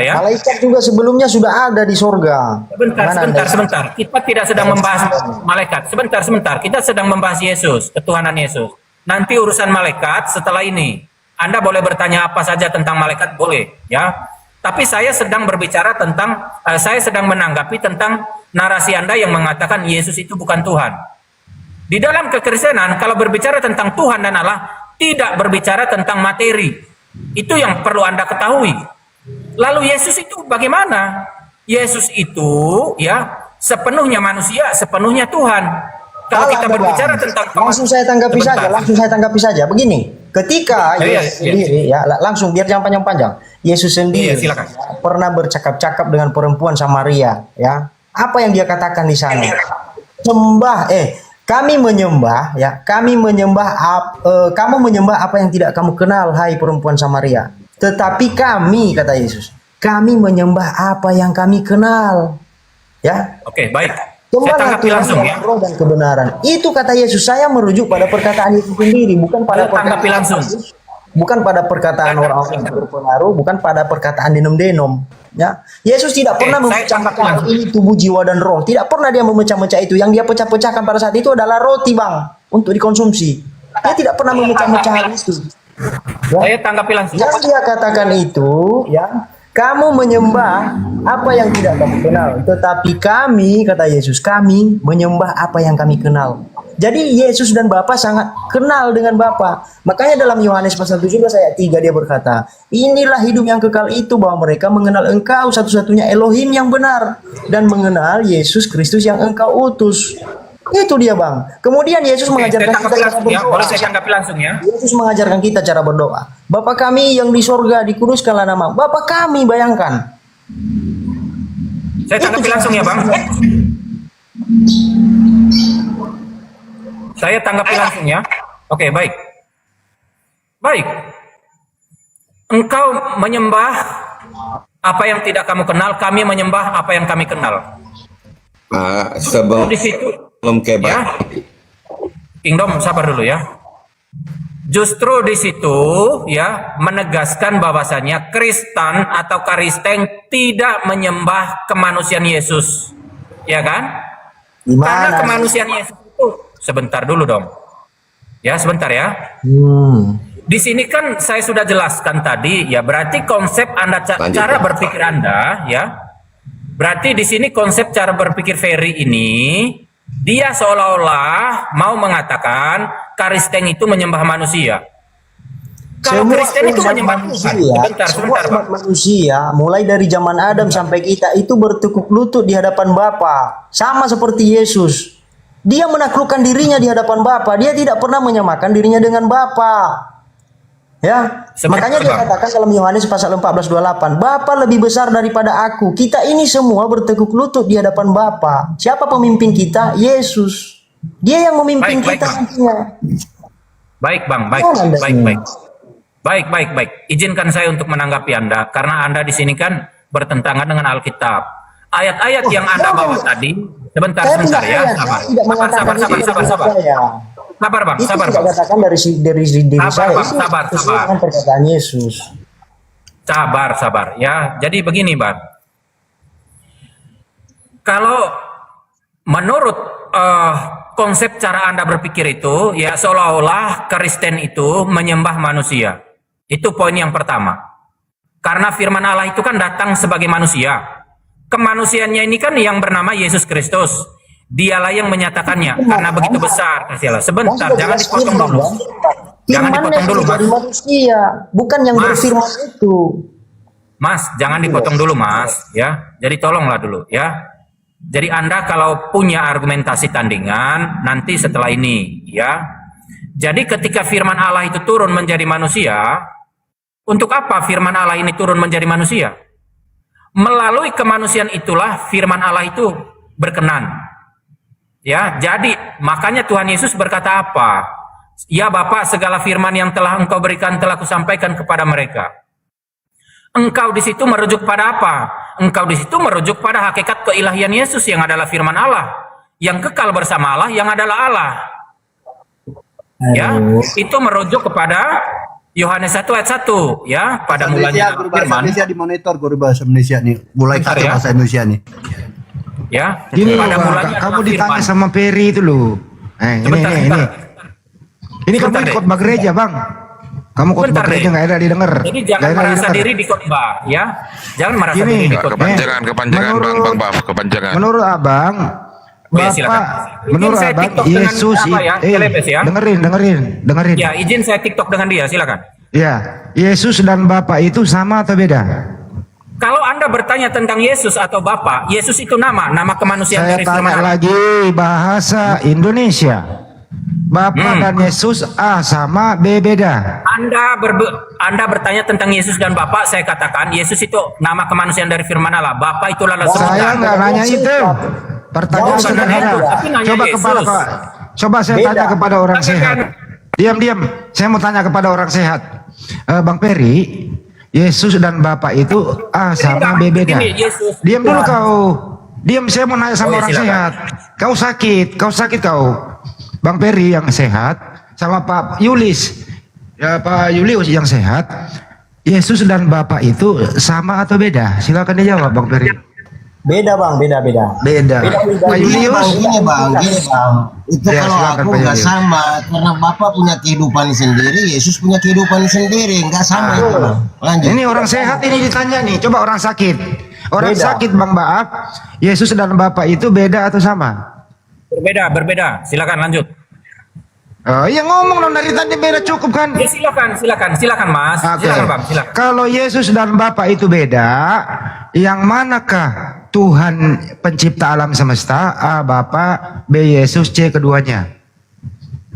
ya. Malaikat juga sebelumnya sudah ada di sorga. Sebentar. Kita tidak sedang membahas malaikat. Sebentar. Kita sedang membahas Yesus, ketuhanan Yesus. Nanti urusan malaikat setelah ini. Anda boleh bertanya apa saja tentang malaikat, boleh, ya. Tapi saya sedang berbicara tentang, saya sedang menanggapi tentang narasi Anda yang mengatakan Yesus itu bukan Tuhan. Di dalam kekristenan, kalau berbicara tentang Tuhan dan Allah, tidak berbicara tentang materi. Itu yang perlu Anda ketahui. Lalu Yesus itu bagaimana? Yesus itu ya sepenuhnya manusia, sepenuhnya Tuhan. Kalau kita berbicara tentang langsung saya tanggapi saja. Begini, ketika Yesus sendiri ya langsung biar jangan panjang-panjang. Yesus sendiri pernah bercakap-cakap dengan perempuan Samaria, ya. Apa yang dia katakan di sana? Kami menyembah, kamu menyembah apa yang tidak kamu kenal, hai perempuan Samaria. Tetapi kami, kata Yesus, kami menyembah apa yang kami kenal. Ya. Oke, baik. Saya tanggapi langsung ya. Roh dan kebenaran. Itu kata Yesus. Saya merujuk pada perkataan Yesus sendiri, bukan pada perkataan orang-orang yang berpengaruh, bukan pada perkataan denom-denom. Ya, Yesus tidak pernah memecah-mecah ini tubuh, jiwa dan roh. Tidak pernah dia memecah-mecah itu. Yang dia pecah-pecahkan pada saat itu adalah roti, bang, untuk dikonsumsi. Dia tidak pernah memecah-mecah hal itu. Ya. Saya tanggapi langsung. Yang dia katakan itu, ya, kamu menyembah apa yang tidak kamu kenal. Tetapi kami, kata Yesus, kami menyembah apa yang kami kenal. Jadi Yesus dan Bapa sangat kenal dengan Bapa. Makanya dalam Yohanes pasal 17 ayat 3 dia berkata, inilah hidup yang kekal itu, bahwa mereka mengenal Engkau satu-satunya Elohim yang benar, dan mengenal Yesus Kristus yang Engkau utus. Itu dia, bang. Kemudian Yesus mengajarkan kita cara berdoa. Saya tanggapi langsung ya. Yesus mengajarkan kita cara berdoa. Bapa kami yang di sorga, dikuduskanlah nama. Bapa kami, bayangkan. Saya tanggapi langsung ya, bang. Saya tanggapi langsung ya. Oke, baik. Baik. Engkau menyembah apa yang tidak kamu kenal, kami menyembah apa yang kami kenal. Sebelum di situ ya. Kingdom, sabar dulu ya. Justru di situ ya menegaskan bahwasanya Kristen atau Karisteng tidak menyembah kemanusiaan Yesus. Ya kan? Karena kemanusiaan Yesus itu sebentar dulu dong. Ya, sebentar ya. Di sini kan saya sudah jelaskan tadi ya, berarti konsep Anda cara berpikir Anda ya. Berarti di sini konsep cara berpikir Ferry ini dia seolah-olah mau mengatakan Karisteng itu menyembah manusia. Kalau Semua Kristen itu umat menyembah manusia, Tuhan. semua Sebentar, umat Bang. manusia, mulai dari zaman Adam sampai kita itu bertekuk lutut di hadapan Bapa, sama seperti Yesus. Dia menaklukkan dirinya di hadapan Bapa. Dia tidak pernah menyamakan dirinya dengan Bapa. Ya, Sebentar, makanya dia Bang. katakan dalam Yohanes pasal 14:28, Bapa lebih besar daripada aku. Kita ini semua bertekuk lutut di hadapan Bapa. Siapa pemimpin kita? Yesus. Dia yang memimpin Baik, kita Bang. nantinya. Baik Bang, baik, Oh, Anda baik, ini. baik. Baik. Izinkan saya untuk menanggapi Anda karena Anda di sini kan bertentangan dengan Alkitab. Ayat-ayat yang Anda bawa tadi, sebentar Saya tidak ya, saya sabar. tidak mengatakan Sabar. itu dari diri saya. Sabar Bang, Itu sabar tidak Bang. katakan dari diri Sabar, saya. Bang, Itu sabar. sesuai dengan perkataan Yesus. Sabar ya. Jadi begini Bang. Kalau menurut konsep cara Anda berpikir itu, ya seolah-olah Kristen itu menyembah manusia. Itu poin yang pertama. Karena firman Allah itu kan datang sebagai manusia. Kemanusiaannya ini kan yang bernama Yesus Kristus. Dialah yang menyatakannya. Karena begitu besar kasih Allah. Sebentar, jangan dipotong dulu. Jangan dipotong dulu, Mas. Dari manusia, bukan yang Mas. berfirman itu. Mas, jangan dipotong dulu, Mas. Ya, jadi tolonglah dulu, ya. Jadi Anda kalau punya argumentasi tandingan nanti setelah ini, ya. Jadi ketika firman Allah itu turun menjadi manusia, untuk apa firman Allah ini turun menjadi manusia? Melalui kemanusiaan itulah firman Allah itu berkenan. Ya, jadi makanya Tuhan Yesus berkata apa? Ya Bapa, segala firman yang telah Engkau berikan telah Kusampaikan kepada mereka. Engkau di situ merujuk pada apa? Engkau di situ merujuk pada hakikat keilahian Yesus yang adalah firman Allah, yang kekal bersama Allah, yang adalah Allah. Ya, itu merujuk kepada Yohanes 1 ayat 1, ya, pada mulanya Guru bahasa firman. Indonesia dimonitor guru bahasa Indonesia nih. Mulai Bentar kata ya. bahasa Indonesia nih. Ya, Gini loh, pada Bang, mulanya kamu adalah ditanya firman. sama Peri itu loh. Sebentar. Ini kamu Sebentar, di Dek. khotbah gereja, Bang. Kamu khotbah Sebentar, gereja Dek. nggak ada didengar. Jadi jangan Nggak ada merasa didengar. diri di khotbah, ya. Jangan merasa Gini, diri di khotbah. Kepanjangan kepanjangan. Menurut Abang, Oh, ya, Bapak, silakan. menurut Izin saya Abang, TikTok dengan Yesus apa ya, Telepes ya? dengerin. Ya, izin saya TikTok dengan dia, silakan. Ya, Yesus dan Bapak itu sama atau beda? Kalau Anda bertanya tentang Yesus atau Bapa, Yesus itu nama kemanusiaan Saya dari tanya firman Allah. lagi bahasa Indonesia. Bapak dan Yesus A sama B beda. Anda bertanya tentang Yesus dan Bapa, saya katakan Yesus itu nama kemanusiaan dari firman Allah. Bapa itu adalah Saya nggak nanya itu. Pertanyaan Bukan nanya sederhana. itu, tapi nanya Coba Yesus. coba saya tanya kepada orang sehat. Diam. Saya mau tanya kepada orang sehat. Bang Peri, Yesus dan Bapak itu A sama B beda. Ini Yesus. Diam dulu kau. Diam, saya mau nanya sama Oh, ya, orang silakan. sehat. Kau sakit kau. Bang Peri yang sehat sama Pak Yulis. Ya, Pak Julius yang sehat. Yesus dan Bapak itu sama atau beda? Silakan dijawab, Bang Peri. Beda Bang, beda. Beda. Pak Julius. Gini bang. Itu Ya, kalau silakan, aku Pak nggak Julius. sama, karena Bapak punya kehidupan sendiri, Yesus punya kehidupan sendiri, nggak sama itu. Bang. Lanjut. Ini orang sehat ini ditanya nih. Coba orang sakit. Orang Beda. sakit Bang Baap. Yesus dan Bapak itu beda atau sama? Berbeda. Silakan lanjut. Oh, iya ngomong dong dari tadi beda cukup kan? Ya silakan Mas. Oke. Silakan Bang, silakan. Kalau Yesus dan Bapa itu beda, yang manakah Tuhan pencipta alam semesta? A. Bapa, B. Yesus, C. keduanya.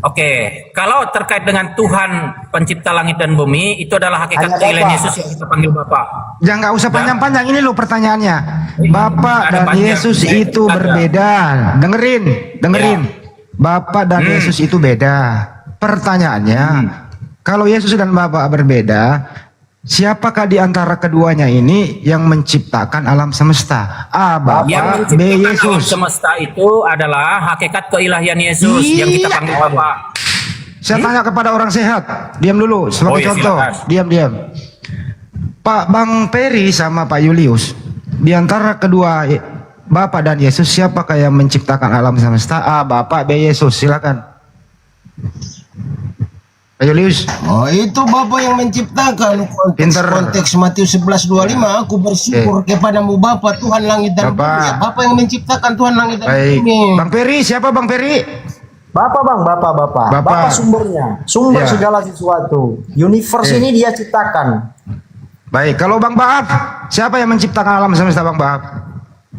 Oke, kalau terkait dengan Tuhan pencipta langit dan bumi, itu adalah hakikat Hanya keilahian Bapa. Yesus yang kita panggil Bapa. Jangan nggak usah panjang-panjang ini loh pertanyaannya. Bapa Ada dan panjang. Yesus Ya, itu ada. berbeda. Dengerin. Bapa dan Yesus itu beda. Pertanyaannya, kalau Yesus dan Bapa berbeda, siapakah di antara keduanya ini yang menciptakan alam semesta? A. Bapa, Yang B. menciptakan alam Yesus. semesta itu adalah hakikat keilahian Yesus yang kita Iya. panggil Bapa. Saya tanya kepada orang sehat. Diam dulu sebagai Oh, iya, contoh. silakan. Diam. Pak Bang Peri sama Pak Julius, di antara kedua Bapak dan Yesus, siapakah yang menciptakan alam semesta? A. Bapak, B. Yesus. Silakan. Pak Julius. Oh itu Bapak yang menciptakan. Konteks Matius 11:25, aku bersyukur kepadamu Bapa Tuhan langit dan bumi. Ya, Bapak yang menciptakan Tuhan langit dan Baik. bumi. Bang Peri, siapa Bang Peri? Bapak bang, Bapak sumbernya, sumber Ya. segala sesuatu. Universe ini dia ciptakan. Baik, kalau Bang Baaf, siapa yang menciptakan alam semesta Bang Baaf?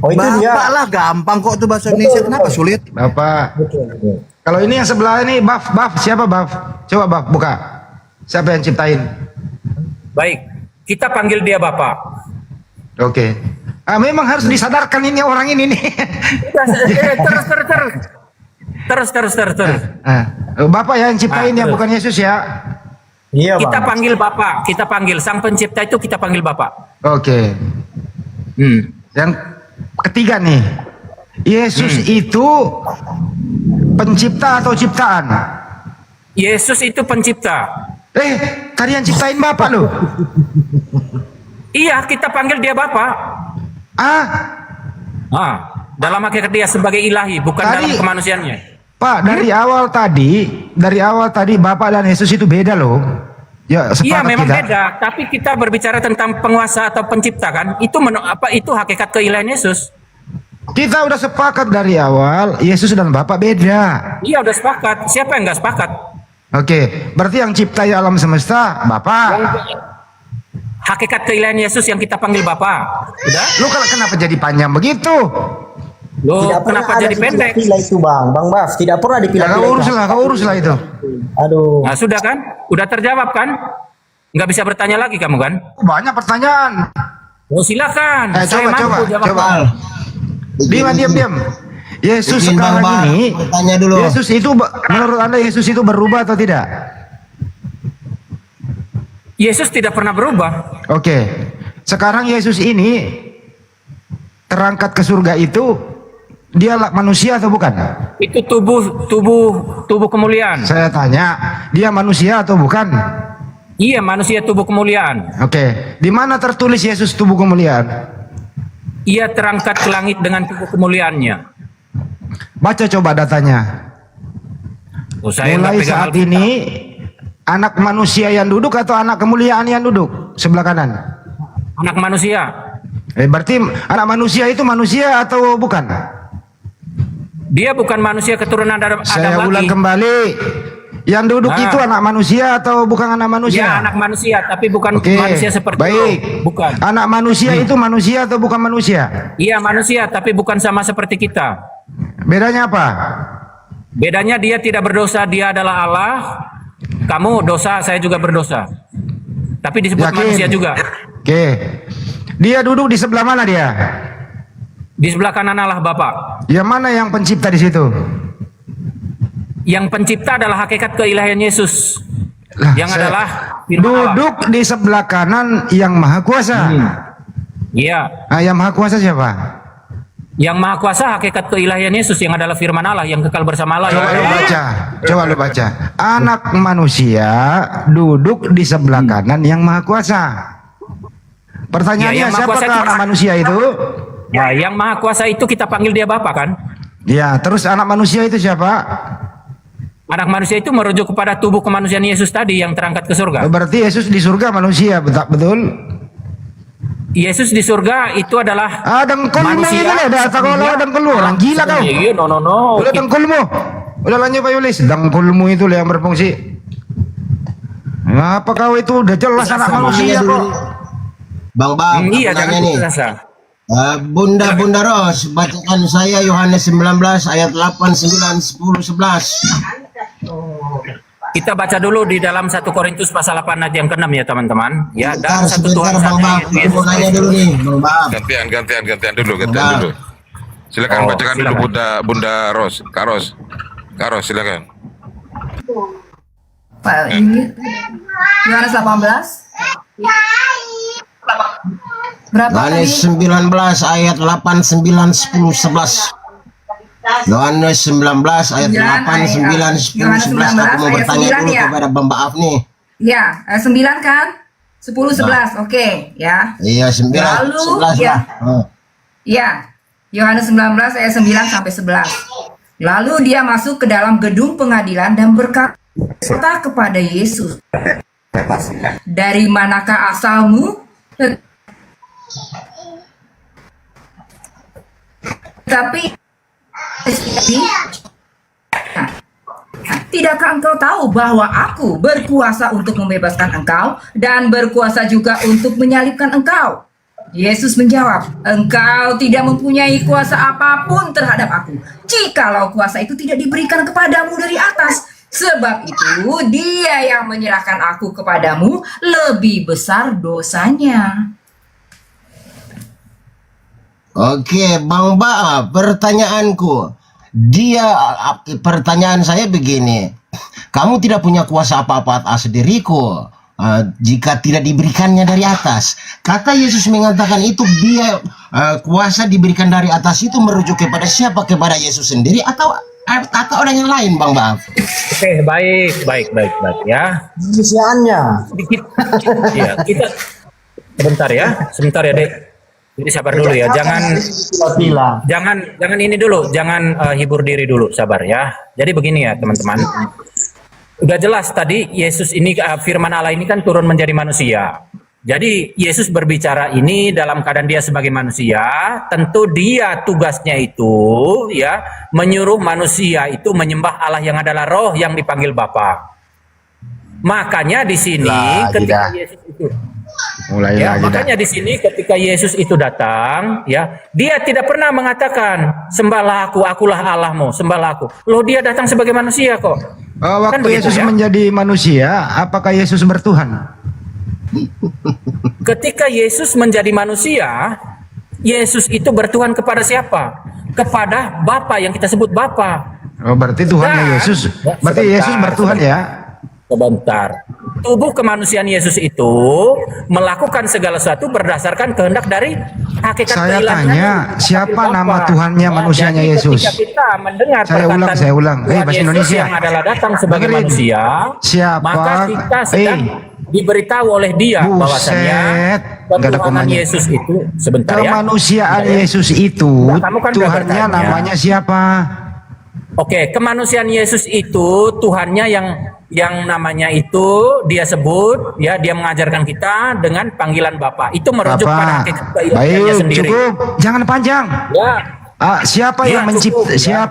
Oh itu dia. Bapak lah, gampang kok tuh bahasa Indonesia. Kenapa sulit? Bapak. Betul. Kalau ini yang sebelah ini Baaf, siapa Baaf? Coba Baaf buka. Siapa yang ciptain? Baik, kita panggil dia Bapak. Oke. Memang harus disadarkan ini orang ini nih. Terus. Bapak yang ciptain ya, bukan Yesus ya. Iya Kita bang. panggil Bapak, kita panggil Sang Pencipta itu kita panggil Bapak. Oke. Yang ketiga nih, Yesus itu pencipta atau ciptaan? Yesus itu pencipta. Tadi yang ciptain Bapak loh. Iya, kita panggil dia Bapak. Dalam hakikat dia sebagai ilahi, bukan dalam kemanusiaannya. Pak, dari awal tadi Bapak dan Yesus itu beda loh. Ya, Iya, sepakat memang tidak? beda. Tapi kita berbicara tentang penguasa atau pencipta kan? Itu hakikat keilahian Yesus. Kita udah sepakat dari awal, Yesus dan Bapak beda. Iya, udah sepakat. Siapa yang nggak sepakat? Oke, berarti yang ciptai alam semesta Bapak. Hakikat keilahian Yesus yang kita panggil Bapak. Udah? Lu kalau kenapa jadi panjang begitu? Loh, Tidak pernah kenapa ada jadi pendek? dipilah itu bang, Baf. Tidak pernah dipilah. Kau uruslah itu. Aduh. Nah, sudah kan? Udah terjawab kan? Nggak bisa bertanya lagi kamu kan? Banyak pertanyaan. Oh, silakan. Saya mampu jawab. Diam. Yesus Izin, sekarang Bang, ini, bertanya dulu. Yesus itu menurut Anda Yesus itu berubah atau tidak? Yesus tidak pernah berubah. Oke. Sekarang Yesus ini terangkat ke surga itu dia manusia atau bukan? Itu tubuh kemuliaan. Saya tanya, dia manusia atau bukan? Iya, manusia tubuh kemuliaan. Oke. Di mana tertulis Yesus tubuh kemuliaan? Ia terangkat ke langit dengan tubuh kemuliaannya. Baca coba datanya. Oh, saya nggak Mulai pegang saat Alkitab. ini anak manusia yang duduk atau anak kemuliaan yang duduk sebelah kanan? Anak manusia. Berarti anak manusia itu manusia atau bukan? Dia bukan manusia keturunan Adam Saya lagi. ulang kembali. Yang duduk itu anak manusia atau bukan anak manusia? Ya, anak manusia, tapi bukan Oke, manusia seperti baik. itu. Bukan. Anak manusia itu manusia atau bukan manusia? Iya, manusia, tapi bukan sama seperti kita. Bedanya apa? Bedanya dia tidak berdosa, dia adalah Allah. Kamu dosa, saya juga berdosa. Tapi disebut Yakin? manusia juga. Oke. Dia duduk di sebelah mana dia? Di sebelah kanan Allah Bapa. Yang mana yang pencipta di situ? Yang pencipta adalah hakikat keilahian Yesus. Yang adalah firman Allah. Duduk di sebelah kanan yang maha kuasa. Iya. Yang maha kuasa siapa? Yang maha kuasa hakikat keilahian Yesus yang adalah firman Allah yang kekal bersama Allah. Coba lu baca. Anak manusia duduk di sebelah kanan yang maha kuasa. Pertanyaannya, Ya, yang maha kuasa siapakah itu- anak manusia itu? Ya, yang maha kuasa itu kita panggil dia Bapa kan? Ya, terus anak manusia itu siapa? Anak manusia itu merujuk kepada tubuh kemanusiaan Yesus tadi yang terangkat ke surga. Berarti Yesus di surga manusia, betul? Yesus di surga itu adalah dengkulmu manusia. itu lah, data kalau dengkulmu, orang gila kau. Iya, no. Udah dengkulmu. Udah lanjut Pak Yulis, dengkulmu itu lah yang berfungsi. Apa kau itu udah jelas anak manusia kok. Bang, Iya, pertanyaan jangan nih. dirasa. Bunda Ros, bacakan saya Yohanes 19 ayat 8, 9, 10, 11. Kita baca dulu di dalam 1 Korintus pasal 8 ayat yang ke-6 ya teman-teman. Ya, dan satu Sebentar, Tuhan Bang saja Bab. yaitu Aku mau nanya dulu nih, Bang Bab. Gantian dulu. Silakan Oh, bacakan silakan. dulu Bunda Ros. Kak Ros, silakan. Pak, ini Yohanes 18. Berapa Yohanes tadi? 19 ayat 8, 9, 10, 11. Yohanes 19 ayat 8, 9, 10, 11. Aku mau bertanya dulu kepada Bang Baaf nih. Ya, 9 kan? 10, 11. Oke, ya. Iya, 9, Lalu, 11 ya. lah. Ya, Yohanes 19 ayat 9 sampai 11. Lalu dia masuk ke dalam gedung pengadilan dan berkata kepada Yesus, "Dari manakah asalmu?" Tapi Tidakkah engkau tahu bahwa aku berkuasa untuk membebaskan engkau dan berkuasa juga untuk menyalibkan engkau? Yesus menjawab, engkau tidak mempunyai kuasa apapun terhadap aku, jikalau kuasa itu tidak diberikan kepadamu dari atas. Sebab itu dia yang menyerahkan aku kepadamu lebih besar dosanya. Oke, Bang Ba, pertanyaanku. Pertanyaan saya begini. Kamu tidak punya kuasa apa-apa atas diriku jika tidak diberikannya dari atas. Kata Yesus mengatakan itu dia kuasa diberikan dari atas itu merujuk kepada siapa? Kepada Yesus sendiri atau orang yang lain, Bang Ba? Oke, baik ya. Manusiaannya. Sedikit. Ya, kita sebentar ya, Dek. Jadi sabar dulu ya, jangan ini dulu, jangan hibur diri dulu, sabar ya. Jadi begini ya teman-teman, udah jelas tadi Yesus ini firman Allah ini kan turun menjadi manusia. Jadi Yesus berbicara ini dalam keadaan dia sebagai manusia, tentu dia tugasnya itu ya menyuruh manusia itu menyembah Allah yang adalah Roh yang dipanggil Bapa. Makanya di sini ketika Yesus itu makanya di sini ketika Yesus itu datang, ya, dia tidak pernah mengatakan sembahlah aku, akulah Allahmu, sembahlah aku. Loh, dia datang sebagai manusia kok. Waktu Kan begitu, Yesus ya? menjadi manusia, apakah Yesus bertuhan? Ketika Yesus menjadi manusia, Yesus itu bertuhan kepada siapa? Kepada Bapa yang kita sebut Bapa. Oh, berarti Tuhannya Yesus. Berarti Yesus bertuhan ya? Sebentar. Tubuh kemanusiaan Yesus itu melakukan segala sesuatu berdasarkan kehendak dari hakikat Saya keilahian. tanya, siapa nama Tuhannya manusianya Jadi Yesus? ketika kita mendengar Saya ulang. Tuhan Bahasa Yesus Indonesia. yang adalah datang sebagai Dengerin. manusia, Siapa? maka kita sedang diberitahu oleh dia bahwasanya Nggak ada ketuhanan komanya. Yesus itu sebentar ya. Kemanusiaan Yesus itu, Nah, kamu kan udah Tuhannya bertanya. namanya siapa? Oke, kemanusiaan Yesus itu Tuhannya yang namanya itu dia sebut ya, dia mengajarkan kita dengan panggilan Bapa. Itu merujuk pada hakikat keilahiannya Baik, sendiri. cukup. Jangan panjang. Ya. Siapa Ya, yang cukup, ya.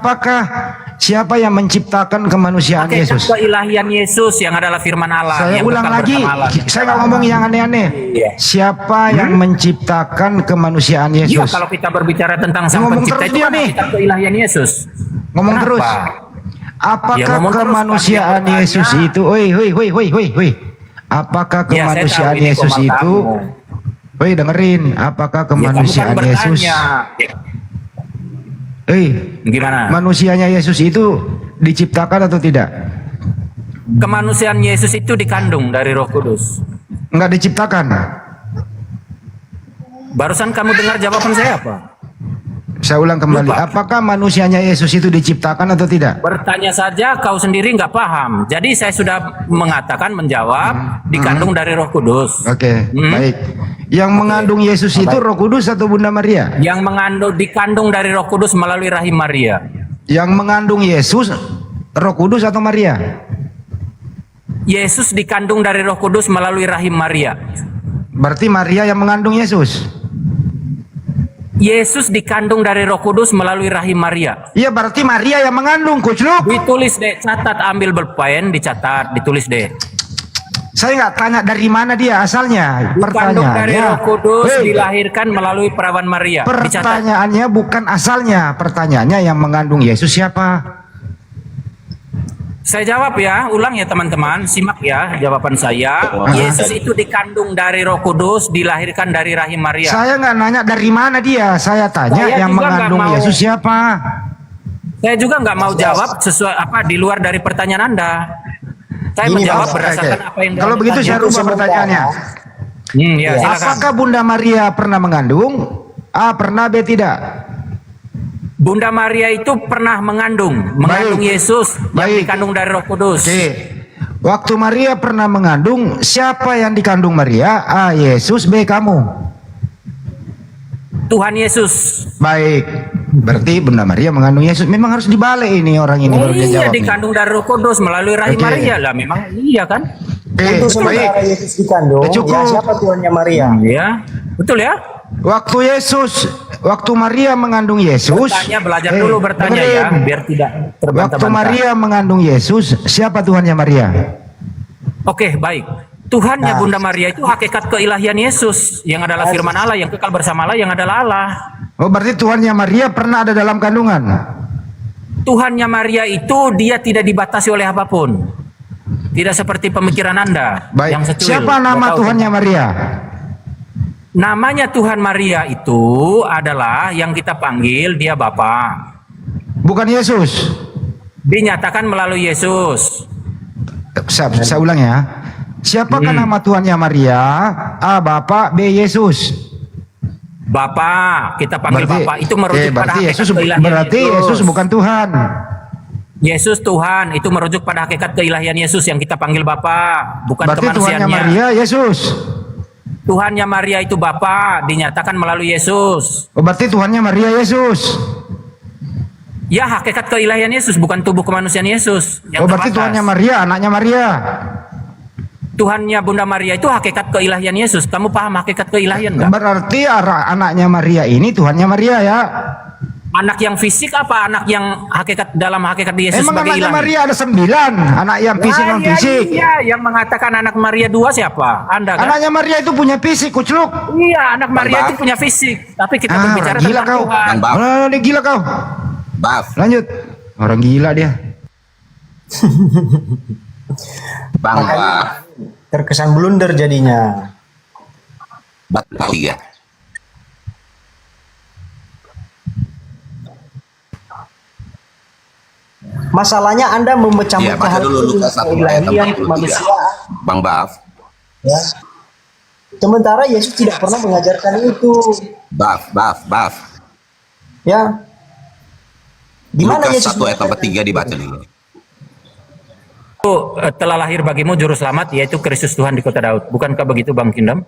siapa yang menciptakan kemanusiaan Hakikat Yesus? keilahian Yesus yang adalah firman Allah. Saya yang ulang kekal lagi, bersama Allah. saya nggak ngomong yang aneh-aneh. Iya. Siapa yang menciptakan kemanusiaan Iya, Yesus? kalau kita berbicara tentang sang Ngomong pencipta terus itu dia kan nih. hakikat keilahian Yesus. Ngomong Kenapa? terus. Ya, Apakah ngomong terus, kemanusiaan Pak. Dia Yesus bertanya. itu? Apakah Ya, saya tahu kemanusiaan ini Yesus komentarmu. itu? Dengerin. Apakah Ya, kamu kan kemanusiaan Yesus? bertanya. Gimana? Manusianya Yesus itu diciptakan atau tidak? Kemanusiaan Yesus itu dikandung dari Roh Kudus. Enggak diciptakan. Barusan kamu dengar jawaban saya apa? Saya ulang kembali. Apakah manusianya Yesus itu diciptakan atau tidak? Bertanya saja kau sendiri nggak paham. Jadi saya sudah mengatakan menjawab dikandung dari Roh Kudus. Oke, baik. Yang mengandung Yesus itu Roh Kudus atau Bunda Maria? Yang dikandung dari Roh Kudus melalui rahim Maria. Yang mengandung Yesus Roh Kudus atau Maria? Yesus dikandung dari Roh Kudus melalui rahim Maria. Berarti Maria yang mengandung Yesus. Yesus dikandung dari Roh Kudus melalui rahim Maria. Iya, berarti Maria yang mengandung, Kucluk. Ditulis deh, catat, ambil berpen, dicatat, ditulis deh. Saya nggak tanya dari mana dia asalnya. Dikandung dari Pertanyaannya, Roh Kudus, dilahirkan melalui perawan Maria. Dicatat. pertanyaannya bukan asalnya. Pertanyaannya yang mengandung Yesus siapa? Saya jawab ya, ulang ya teman-teman, simak ya jawaban saya. Yesus itu dikandung dari Roh Kudus, dilahirkan dari rahim Maria. Saya nggak nanya dari mana dia. Saya tanya Saya yang juga mengandung nggak mau. Yesus siapa? Saya juga nggak mau jawab sesuai di luar dari pertanyaan Anda. Saya Gini, menjawab Pak, berdasarkan oke. apa yang Kalau begitu saya rubah pertanyaannya. Ya, silakan. Apakah Bunda Maria pernah mengandung? A, pernah, B, tidak. Bunda Maria itu pernah mengandung Yesus yang dikandung dari Roh Kudus. Oke. Waktu Maria pernah mengandung, siapa yang dikandung Maria? A, Yesus, B, kamu. Tuhan Yesus. Baik. Berarti Bunda Maria mengandung Yesus. Memang harus dibalik ini orang ini baru dia Iya, jawab. nih. dikandung dari Roh Kudus melalui rahim Oke. Maria lah, memang iya kan? Untuk sementara Yesus dikandung, Cukup. ya siapa Tuhannya Maria? Iya, betul ya? Waktu Maria mengandung Yesus. Belajar dulu bertanya ya, dengerin. biar tidak terbantah-bantah. Waktu Maria mengandung Yesus, siapa Tuhannya Maria? Oke, baik. Tuhannya Bunda Maria itu hakikat keilahian Yesus, yang adalah firman Allah, yang kekal bersama Allah, yang adalah Allah. Oh, berarti Tuhannya Maria pernah ada dalam kandungan? Tuhannya Maria itu dia tidak dibatasi oleh apapun. Tidak seperti pemikiran Anda yang Baik. secuil. Siapa nama Nggak tahu. Tuhannya Maria? Namanya Tuhan Maria itu adalah yang kita panggil dia Bapa. Bukan Yesus. Dinyatakan melalui Yesus. Saya ulang ya. Siapakah nama Tuhannya Maria? A. Bapa, B. Yesus. Bapa, kita panggil Bapa. Itu merujuk pada hakikat keilahian berarti Yesus bukan Tuhan. Yesus Tuhan, itu merujuk pada hakikat keilahian Yesus yang kita panggil Bapa, bukan Berarti Tuhannya kemanusiaannya. Maria Yesus. Tuhannya Maria itu Bapa, dinyatakan melalui Yesus. Oh, berarti Tuhannya Maria Yesus. Ya, hakikat keilahian Yesus, bukan tubuh kemanusiaan Yesus. Oh, berarti Tuhannya Maria, anaknya Maria. Tuhannya Bunda Maria itu hakikat keilahian Yesus. Kamu paham hakikat keilahian nggak? Berarti anaknya Maria ini Tuhannya Maria ya. Anak yang fisik apa anak yang hakikat dalam hakikat Yesus Emang sebagai anaknya ilahi? Maria ada 9, anak yang fisik non fisik. Iya, yang mengatakan anak Maria 2 siapa? Anda kan? Anaknya Maria itu punya fisik, kucluk. Iya, anak Maria itu punya fisik. Tapi kita berbicara gila tentang kau. Tuhan. Dia gila kau. Baf. Lanjut. Orang gila dia. Bang Baf. Terkesan blunder jadinya. Batal ya. Masalahnya Anda memecah Iya, baca dulu Lukas 1 ayat 43. Bang Baf. Ya. Sementara Yesus tidak pernah mengajarkan itu. Baf. Ya. Di mana Lukas Yesus 1 ayat 43 dibaca dulu. Telah lahir bagimu juru selamat, yaitu Kristus Tuhan di kota Daud. Bukankah begitu Bang Kindam?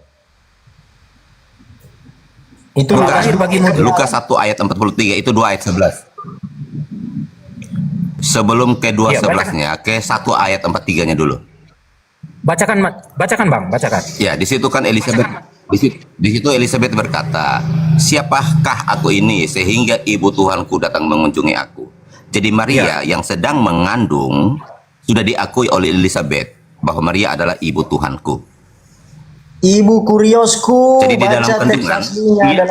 Itu Lukas, lahir bagimu. Lukas 1 ayat 43 itu 2 ayat 11. Sebelum ke 2:11-nya, ke 1 ayat 43-nya dulu. Bacakan Bang, bacakan. Ya, di situ kan Elizabeth di situ Elizabeth berkata, "Siapakah aku ini sehingga ibu Tuhanku datang mengunjungi aku?" Jadi Maria yang sedang mengandung sudah diakui oleh Elizabeth bahwa Maria adalah ibu Tuhanku. Ibu kuriosku. Jadi di dalam baca teks kandungan, aslinya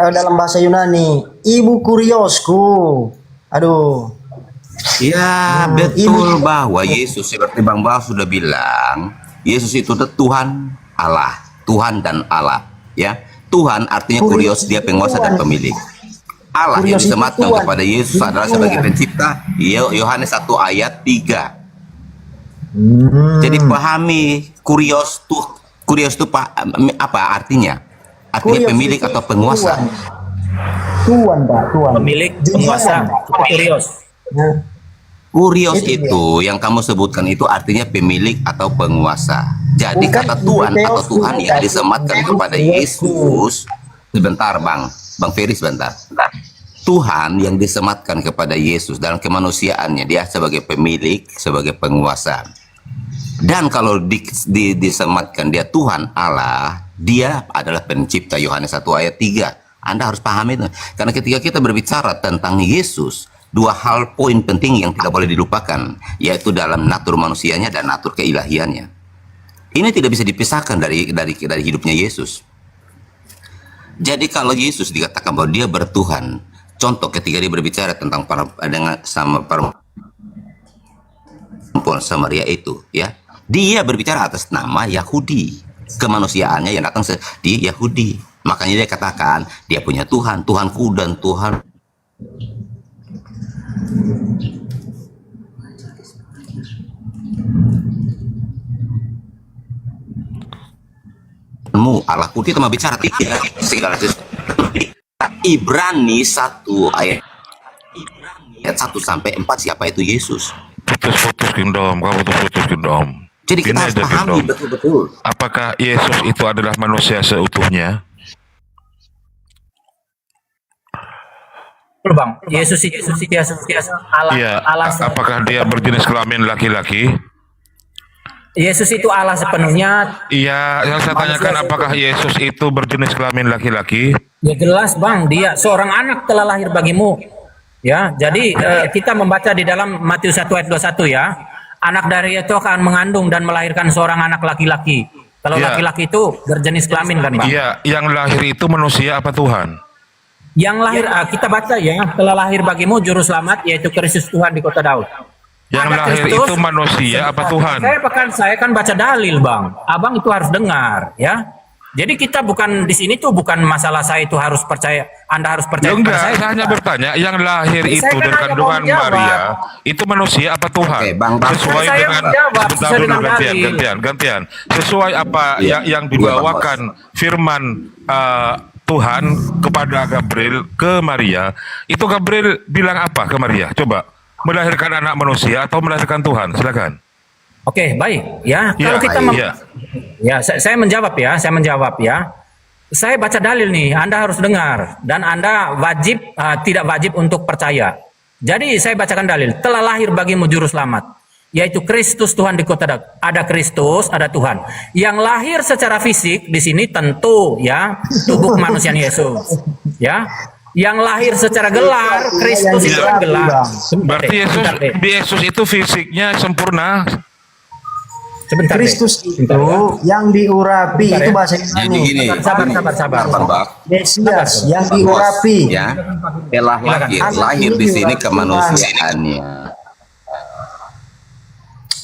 dalam bahasa Yunani. Ibu kuriosku. Aduh. Ya, betul bahwa Yesus seperti Bang Baf sudah bilang, Yesus itu Tuhan Allah, Tuhan dan Allah, ya. Tuhan artinya kurios, dia penguasa dan pemilik. Allah yang disematkan kepada Yesus adalah sebagai pencipta. Yohanes 1 ayat 3. Jadi pahami kurios itu apa artinya? Artinya pemilik atau penguasa. Tuhan, Pak, Tuhan. Pemilik, penguasa, kurios. Kurios itu yang kamu sebutkan itu artinya pemilik atau penguasa. Jadi kata Tuhan atau Tuhan yang disematkan kepada Yesus. Sebentar Bang Ferry sebentar. Tuhan yang disematkan kepada Yesus dalam kemanusiaannya, dia sebagai pemilik, sebagai penguasa. Dan kalau disematkan dia Tuhan Allah, dia adalah pencipta. Yohanes 1 ayat 3. Anda harus pahami itu. Karena ketika kita berbicara tentang Yesus, dua hal poin penting yang tidak boleh dilupakan, yaitu dalam natur manusianya dan natur keilahiannya. Ini tidak bisa dipisahkan dari hidupnya Yesus. Jadi kalau Yesus dikatakan bahwa dia bertuhan, contoh ketika dia berbicara tentang perempuan Samaria itu, ya, dia berbicara atas nama Yahudi, kemanusiaannya yang datang di Yahudi. Makanya dia katakan dia punya Tuhan, Tuhanku dan Tuhan. Allahku, dia bicara tidak segala sesuatu. Ibrani 1 ayat 1 sampai 4, siapa itu Yesus? Putus Kingdom, kamu putus Kingdom. Jadi kita harus pahami betul-betul. Apakah Yesus itu adalah manusia seutuhnya? Betul Bang, Yesus Allah. Iya. Allah Apakah dia berjenis kelamin laki-laki? Yesus itu Allah sepenuhnya. Iya, yang saya tanyakan apakah Yesus itu berjenis kelamin laki-laki? Ya jelas Bang, dia seorang anak telah lahir bagimu. Ya, jadi kita membaca di dalam Matius 1 ayat 21 ya. Anak dari itu akan mengandung dan melahirkan seorang anak laki-laki. Kalau Ya. laki-laki itu berjenis kelamin kan Bang? Iya, yang lahir itu manusia apa Tuhan? Yang lahir, kita baca ya, telah lahir bagimu juru selamat yaitu Kristus Tuhan di kota Daud. Yang Ada lahir Kristus, itu manusia apa Tuhan? Saya kan baca dalil Bang. Abang itu harus dengar ya. Jadi kita bukan di sini tuh bukan masalah saya itu harus percaya, Anda harus percaya Ya kepada enggak, saya hanya bertanya, yang lahir Saya itu kan dari hanya kandungan mau menjawab. Maria, itu manusia apa Tuhan? Oke, Bang. Sesuai Saya dengan menjawab, sebentar sesuai dulu, dengan dalil. gantian. Sesuai apa Iya. yang Iya, dibawakan firman Tuhan kepada Gabriel ke Maria, itu Gabriel bilang apa ke Maria? Coba, melahirkan anak manusia atau melahirkan Tuhan? Silakan. Oke, baik ya. Iya, Kalau kita iya. ya, saya menjawab ya, Saya baca dalil nih, Anda harus dengar dan Anda wajib tidak wajib untuk percaya. Jadi saya bacakan dalil, telah lahir bagimu juru selamat, yaitu Kristus Tuhan di kota Daud. Ada Kristus, ada Tuhan. Yang lahir secara fisik di sini tentu ya tubuh kemanusiaan Yesus, ya. Yang lahir secara gelar, Kristus itu kan gelar. Berarti Yesus itu fisiknya sempurna. Sebentar, Kristus itu yang diurapi itu bahasa Jadi Yunani. gini, sabar. Bang. Mesias yang diurapi. Ya, telah lahir di sini kemanusiaannya.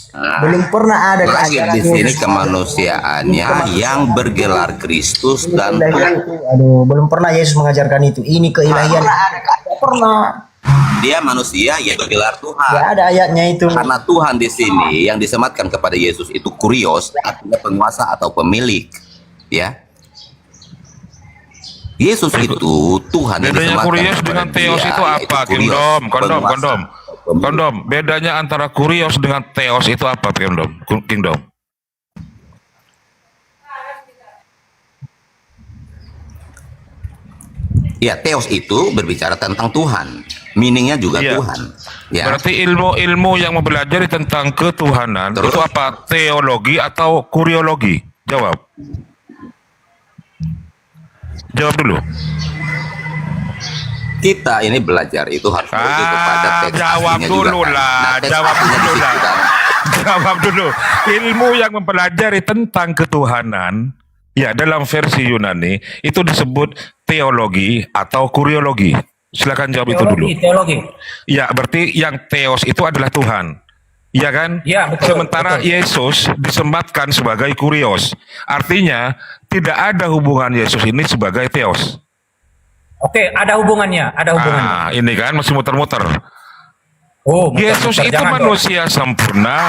Nah, Belum pernah ada lahir di sini kemanusiaannya yang bergelar Kristus dan Aduh, belum pernah Yesus mengajarkan itu. Ini keilahian. Tidak pernah. dia manusia yang bergelar Tuhan. Tidak ada ayatnya itu. Karena Tuhan di sini yang disematkan kepada Yesus itu kurios, artinya penguasa atau pemilik, ya. Yesus itu Tuhan yang Bedanya disematkan kurios kepada dengan teos dia, itu yaitu apa? kurios, Kingdom. penguasa. Kondom. Bedanya antara kurios dengan teos itu apa, Kingdom? Ya, teos itu berbicara tentang Tuhan. Meaningnya juga Iya. Tuhan. Ya. Berarti ilmu yang mempelajari tentang ketuhanan Terus? itu apa? Teologi atau kuriologi? Jawab dulu. Kita ini belajar itu harus merujuk kepada teks Jawab aslinya dulu juga, kan? lah. Nah, teks Jawab aslinya di dulu situ, lah. kan? Jawab dulu. Ilmu yang mempelajari tentang ketuhanan, ya dalam versi Yunani itu disebut teologi atau kuriologi. Silakan jawab itu dulu. Teologi. Ya, berarti yang teos itu adalah Tuhan. Iya kan? Ya, betul, Sementara betul. Yesus disematkan sebagai kurios. Artinya tidak ada hubungan Yesus ini sebagai teos. Oke, ada hubungannya. Ini kan masih muter-muter. Oh, Yesus muter-muter. itu Jangan dong. manusia sempurna.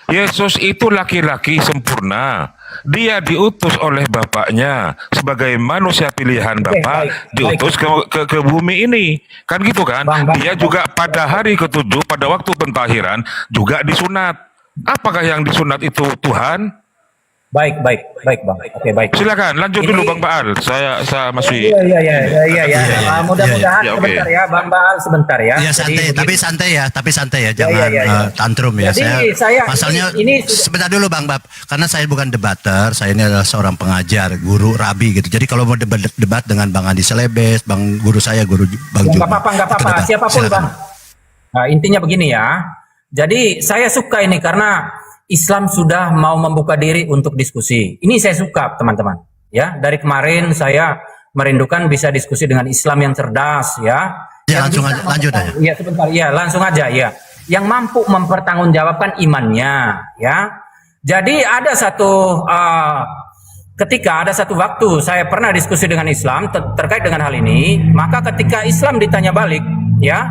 Yesus itu laki-laki sempurna. Dia diutus oleh Bapaknya sebagai manusia pilihan Bapa, baik, diutus ke bumi ini. Kan gitu kan? Bang. Dia juga pada hari ke-7 pada waktu pentahiran juga disunat. Apakah yang disunat itu Tuhan? Baik, Bang. Oke, baik. Silakan lanjut dulu Bang Baal. Saya masih Iya. Mudah-mudahan Ya, oke. sebentar ya, Bang Baal sebentar ya. Ya santai, Jadi, tapi santai ya, jangan ya. tantrum ya. Jadi saya- pasalnya ini- sebentar dulu Bang Bab, karena saya bukan debater, saya ini adalah seorang pengajar, guru, rabi gitu. Jadi kalau mau debat dengan Bang Andi Selebes, Bang guru saya, guru Bang nggak Juma. apa-apa, itu debat. siapapun Silakan. Bang. Nah, intinya begini ya. Jadi saya suka ini karena Islam sudah mau membuka diri untuk diskusi. Ini saya suka teman-teman. Ya, dari kemarin saya merindukan bisa diskusi dengan Islam yang cerdas ya. Ya, Yang langsung bisa aja, lanjut aja. Iya sebentar, ya langsung aja ya. Yang mampu mempertanggungjawabkan imannya ya. Jadi ada satu ketika ada satu waktu saya pernah diskusi dengan Islam terkait dengan hal ini, maka ketika Islam ditanya balik ya,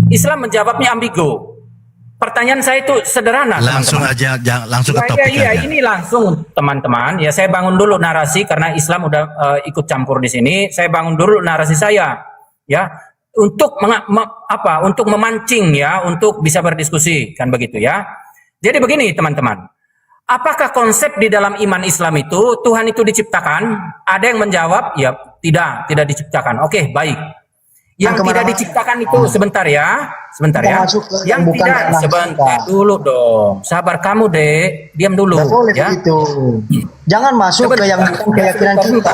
Islam menjawabnya ambigu. Pertanyaan saya itu sederhana, Langsung teman-teman. aja, langsung ke topik Iya, aja. ini langsung teman-teman. Ya, saya bangun dulu narasi karena Islam udah ikut campur di sini. Saya bangun dulu narasi saya, ya, untuk untuk memancing ya, untuk bisa berdiskusi kan begitu ya. Jadi begini teman-teman. Apakah konsep di dalam iman Islam itu Tuhan itu diciptakan? Ada yang menjawab, ya tidak diciptakan. Oke, baik. Yang tidak diciptakan itu sebentar ya. sebentar Kita ya. masuk ke Yang bukan tidak, ranah sebentar kita. dulu dong. Sabar kamu, Dek. Diam dulu Nggak boleh ya. begitu. Jangan masuk ke yang bukan keyakinan kita.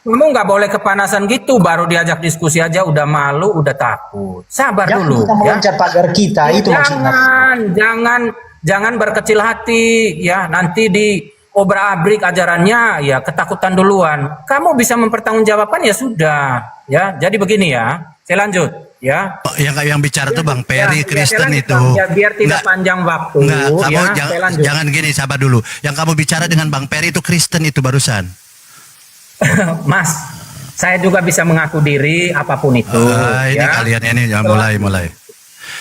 Kamu nggak boleh kepanasan gitu, baru diajak diskusi aja udah malu, udah takut. Sabar Jangan dulu kita ya. meloncat pagar kita, itu maksudnya. Jangan berkecil hati ya. Nanti di obrak-abrik ajarannya ya ketakutan duluan. Kamu bisa mempertanggungjawabkan ya sudah ya. Jadi begini ya. Saya lanjut ya. Yang bicara tuh Bang Peri Kristen lanjut, itu. Bang. Ya, biar tidak panjang waktu. Enggak, kamu ya, saya lanjut. jangan gini, sabar dulu. Yang kamu bicara dengan Bang Peri itu Kristen itu barusan. Mas, saya juga bisa mengaku diri apapun itu. Ini ya. kalian ini ya, mulai.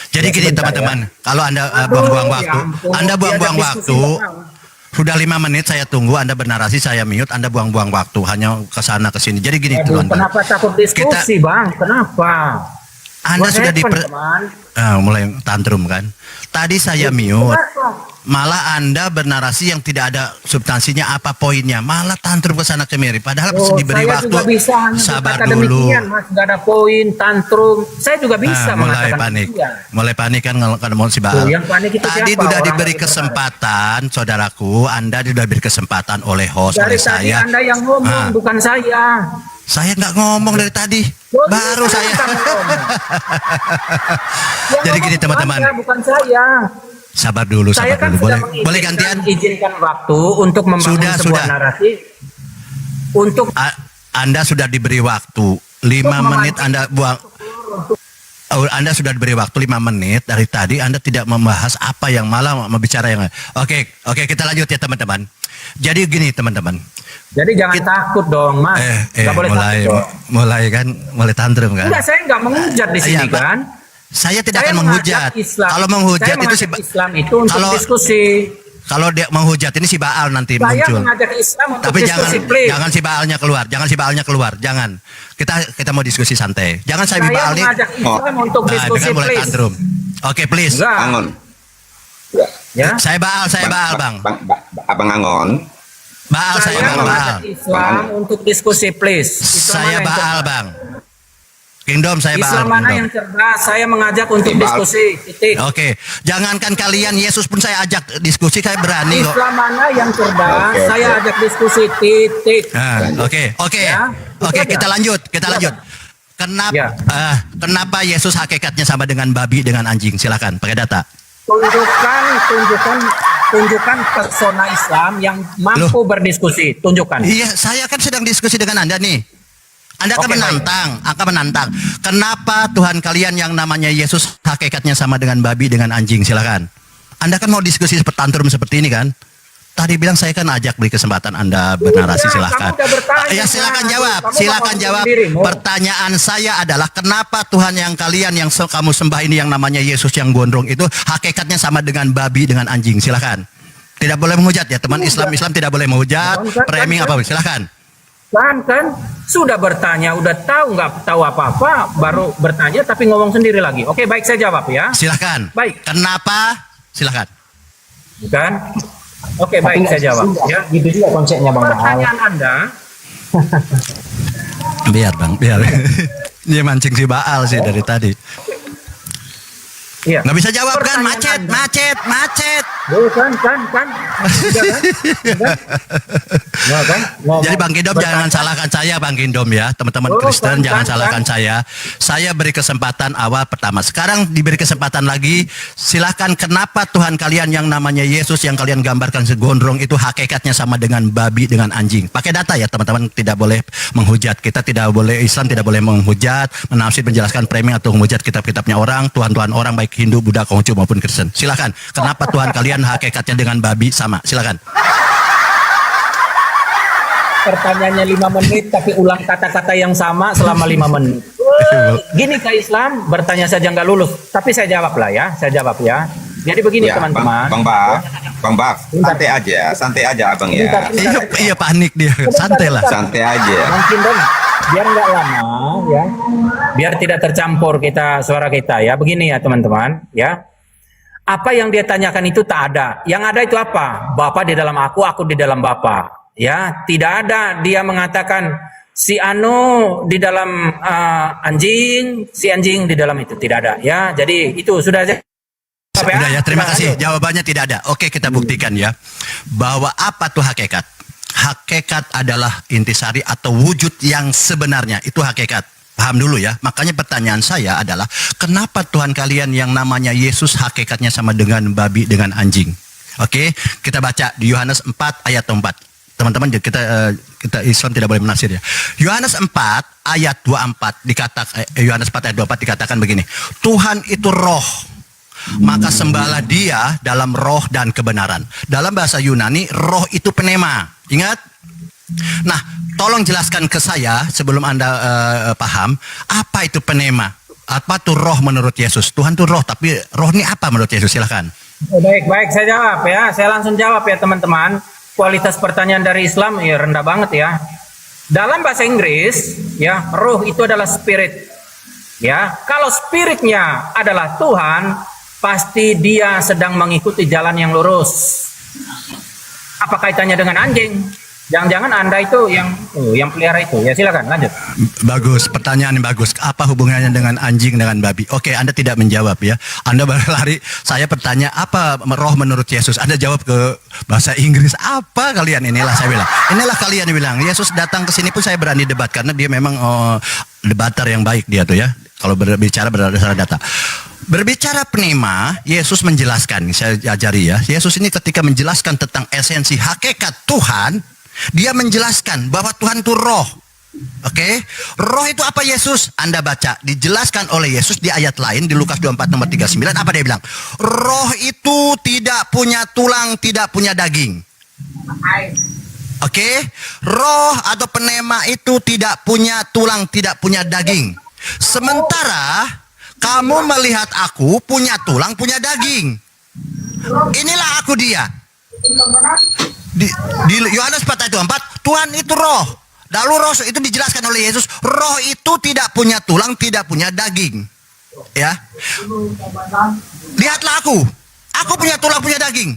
Jadi Ya, gini sebentar, teman-teman, ya. kalau Anda Aduh, buang-buang ya waktu, ampun, Anda buang-buang diajak waktu. diskusi doang. Sudah 5 menit saya tunggu, Anda bernarasi, saya mute, Anda buang-buang waktu, hanya ke sana ke sini. Jadi gini Aduh, teman-teman. kenapa takut diskusi, Bang? Kenapa? Anda What sudah happened, teman? mulai tantrum kan. Tadi saya mute. Malah Anda bernarasi yang tidak ada substansinya apa poinnya. Malah tantrum ke sana kemari. Padahal diberi saya waktu. juga bisa hanya Sabar berkata dulu. demikian, Mas. Gak ada poin, tantrum. Saya juga bisa Mulai mengatakan panik. demikian. Mulai panik kan kalau mau si Baal. Tuh, yang panik itu Tadi siapa? sudah Orang diberi yang kesempatan, saudaraku. Anda sudah diberi kesempatan oleh host, Dari oleh tadi saya. Anda yang ngomong, bukan saya. Saya nggak ngomong dari tadi. Baru saya. Jadi gini teman-teman. Anda, bukan saya. Sabar dulu, Saya sabar kan dulu. sudah Boleh gantian? Izinkan waktu untuk membangun Sudah, sebuah sudah. narasi. Untuk Anda sudah diberi waktu 5 menit Anda buang. Anda sudah diberi waktu 5 menit dari tadi. Anda tidak membahas apa yang malah membicara yang. Oke, kita lanjut ya teman-teman. Jadi gini teman-teman. Jadi jangan takut dong, Mas. Nggak boleh takut. mulai tantrum kan. Enggak, saya nggak menghujat di sini Iya, Pak. kan. Saya tidak Saya akan menghujat. mengajak Islam. Kalau menghujat Saya itu si mengajak Islam itu untuk diskusi. Kalau dia menghujat ini si Baal nanti Saya muncul. mengajak Islam untuk Tapi diskusi, please. jangan si Baalnya keluar, jangan. Kita mau diskusi santai. Jangan saya Saya Baal nih. mengajak Islam untuk diskusi, dengan mulai please. tantrum. Oke, please. Enggak. Angon. Ya. Saya Baal, Bang. Abang Angon. Baal, saya Saya Baal. mengajak Islam untuk diskusi, please. Islam Saya mana yang Baal, cerdas? Bang. Kingdom, saya Baal. Islam mana Kingdom. yang cerdas? Saya mengajak untuk diskusi. Titik. Oke, jangankan kalian, Yesus pun saya ajak diskusi, saya berani kok. Islam mana yang cerdas? Oke. Saya ajak diskusi. Titik. Oke, Ya, oke, itu kita aja. lanjut. Kenapa, Ya. kenapa Yesus hakikatnya sama dengan babi dengan anjing? Silakan, pakai data. Tunjukkan persona Islam yang mampu berdiskusi. Tunjukkan. Iya, saya kan sedang diskusi dengan Anda nih. Anda akan Oke, menantang. Kenapa Tuhan kalian yang namanya Yesus hakikatnya sama dengan babi dengan anjing? Silakan. Anda kan mau diskusi tantrum seperti ini kan? Tadi bilang saya kan ajak beri kesempatan Anda bernarasi, silakan. kamu udah bertanya, Ya silakan Bang. jawab, Kamu silakan ngomong jawab. sendirimu. Pertanyaan saya adalah kenapa Tuhan yang kalian yang kamu sembah ini yang namanya Yesus yang gondrong itu hakikatnya sama dengan babi dengan anjing? Silakan. Tidak boleh menghujat ya teman Islam tidak boleh menghujat, framing apa? Silakan. Kan sudah bertanya, udah tahu nggak tahu apa-apa, baru bertanya tapi ngomong sendiri lagi. Oke, baik, saya jawab ya. Silakan. Baik. Kenapa? Silakan. Bukan? Oke, baik, Tapi saya jawab ya. Gitu juga konsepnya Bang Baal. Pertanyaan Anda, Biar Bang, biar. Dia mancing si Baal sih dari tadi. iya. Nggak bisa jawab kan? Pertanyaan Macet. Bukan, kan? Udah, kan? Udah, kan? Jadi Bang Kingdom jangan salahkan saya Bang Kingdom ya. Teman-teman Oh, Kristen kan, jangan kan, salahkan saya. Saya beri kesempatan awal pertama. Sekarang diberi kesempatan lagi. Silakan kenapa Tuhan kalian yang namanya Yesus yang kalian gambarkan segondrong itu hakikatnya sama dengan babi dengan anjing. Pakai data ya teman-teman, tidak boleh menghujat. Kita tidak boleh, Islam tidak boleh menghujat, menafsir, menjelaskan framing atau menghujat kitab-kitabnya orang, Tuhan-Tuhan orang baik Hindu, Buddha, Konghucu maupun Kristen. Silakan. Kenapa Tuhan kalian hakikatnya dengan babi sama? Silakan. Pertanyaannya 5 menit tapi ulang kata-kata yang sama selama 5 menit. Gini ke Islam, bertanya saja nggak lulus. Tapi saya jawab lah ya, Jadi begini Ya, teman-teman. Bang Bak, santai aja abang ya. Iya panik dia. Santai lah. Santai aja. Mungkin dong, biar nggak lama ya, biar tidak tercampur suara kita ya. Begini ya teman-teman ya. Apa yang dia tanyakan itu tak ada. Yang ada itu apa? Bapa di dalam aku di dalam Bapa. Ya, tidak ada dia mengatakan si anu di dalam anjing, si anjing di dalam itu tidak ada ya. Jadi itu sudah aja. Sudah ya, terima kasih. Jawabannya tidak ada. Oke, kita buktikan ya. Bahwa apa tuh hakikat? Hakikat adalah intisari atau wujud yang sebenarnya. Itu hakikat. Paham dulu ya. Makanya pertanyaan saya adalah, kenapa Tuhan kalian yang namanya Yesus hakikatnya sama dengan babi, dengan anjing? Oke, kita baca di Yohanes 4 ayat 4. Teman-teman, kita Islam tidak boleh menafsir ya. Yohanes 4 ayat 24 dikatakan, Yohanes 4 ayat 24 dikatakan begini. Tuhan itu roh, maka sembahlah dia dalam roh dan kebenaran. Dalam bahasa Yunani, roh itu pneuma. Ingat? Nah, tolong jelaskan ke saya sebelum Anda paham, apa itu pneuma? Apa tuh roh menurut Yesus? Tuhan tuh roh, tapi roh ini apa menurut Yesus? Silahkan. Baik, saya jawab ya. Saya langsung jawab ya teman-teman. Kualitas pertanyaan dari Islam ya rendah banget ya. Dalam bahasa Inggris ya, roh itu adalah spirit. Ya, kalau spiritnya adalah Tuhan, pasti dia sedang mengikuti jalan yang lurus. Apa kaitannya dengan anjing? Jangan-jangan Anda itu yang pelihara itu. Ya silakan lanjut. Bagus, pertanyaan yang bagus. Apa hubungannya dengan anjing dengan babi? Oke, Anda tidak menjawab ya. Anda berlari. Saya bertanya apa roh menurut Yesus? Anda jawab ke bahasa Inggris. Apa kalian? Inilah saya bilang. Inilah kalian bilang. Yesus datang ke sini pun saya berani debat karena dia memang debater yang baik dia tuh ya. Kalau berbicara berdasarkan data. Berbicara pneuma, Yesus menjelaskan. Saya ajari ya. Yesus ini ketika menjelaskan tentang esensi hakikat Tuhan, dia menjelaskan bahwa Tuhan itu roh. Oke, roh itu apa Yesus? Anda baca, dijelaskan oleh Yesus di ayat lain di Lukas 24 nomor 39. Apa dia bilang? Roh itu tidak punya tulang, tidak punya daging. Oke, roh atau pneuma itu tidak punya tulang, tidak punya daging. Sementara kamu melihat aku punya tulang, punya daging. Inilah aku dia. Di Yohanes 4 ayat 4, Tuhan itu roh. Lalu roh itu dijelaskan oleh Yesus, roh itu tidak punya tulang, tidak punya daging. Ya. Lihatlah aku punya tulang, punya daging.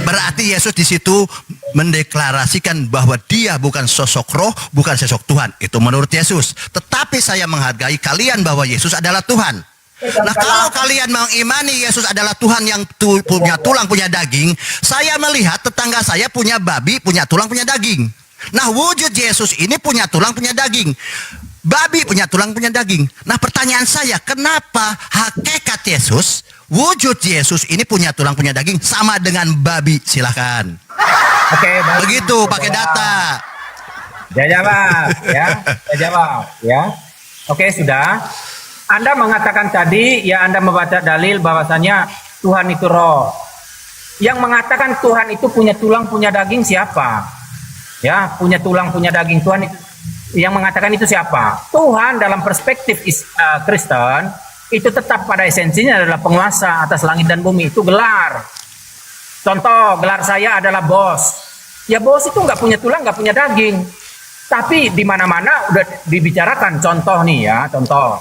Berarti Yesus di situ mendeklarasikan bahwa dia bukan sosok roh, bukan sosok Tuhan. Itu menurut Yesus. Tetapi saya menghargai kalian bahwa Yesus adalah Tuhan. Nah, kalau kalian mengimani Yesus adalah Tuhan yang punya tulang, punya daging, saya melihat tetangga saya punya babi, punya tulang, punya daging. Nah, wujud Yesus ini punya tulang, punya daging. Babi punya tulang, punya daging. Nah, pertanyaan saya, kenapa hakikat Yesus, wujud Yesus ini punya tulang, punya daging sama dengan babi? Silahkan. Oke, begitu pakai data. Saya jawab ya. Oke, sudah. Anda mengatakan tadi, ya Anda membaca dalil bahwasanya Tuhan itu roh. Yang mengatakan Tuhan itu punya tulang, punya daging siapa? Ya, punya tulang, punya daging. Tuhan itu, yang mengatakan itu siapa? Tuhan dalam perspektif Kristen, itu tetap pada esensinya adalah penguasa atas langit dan bumi. Itu gelar. Contoh, gelar saya adalah bos. Ya bos itu nggak punya tulang, nggak punya daging. Tapi di mana-mana udah dibicarakan. Contoh nih ya, contoh.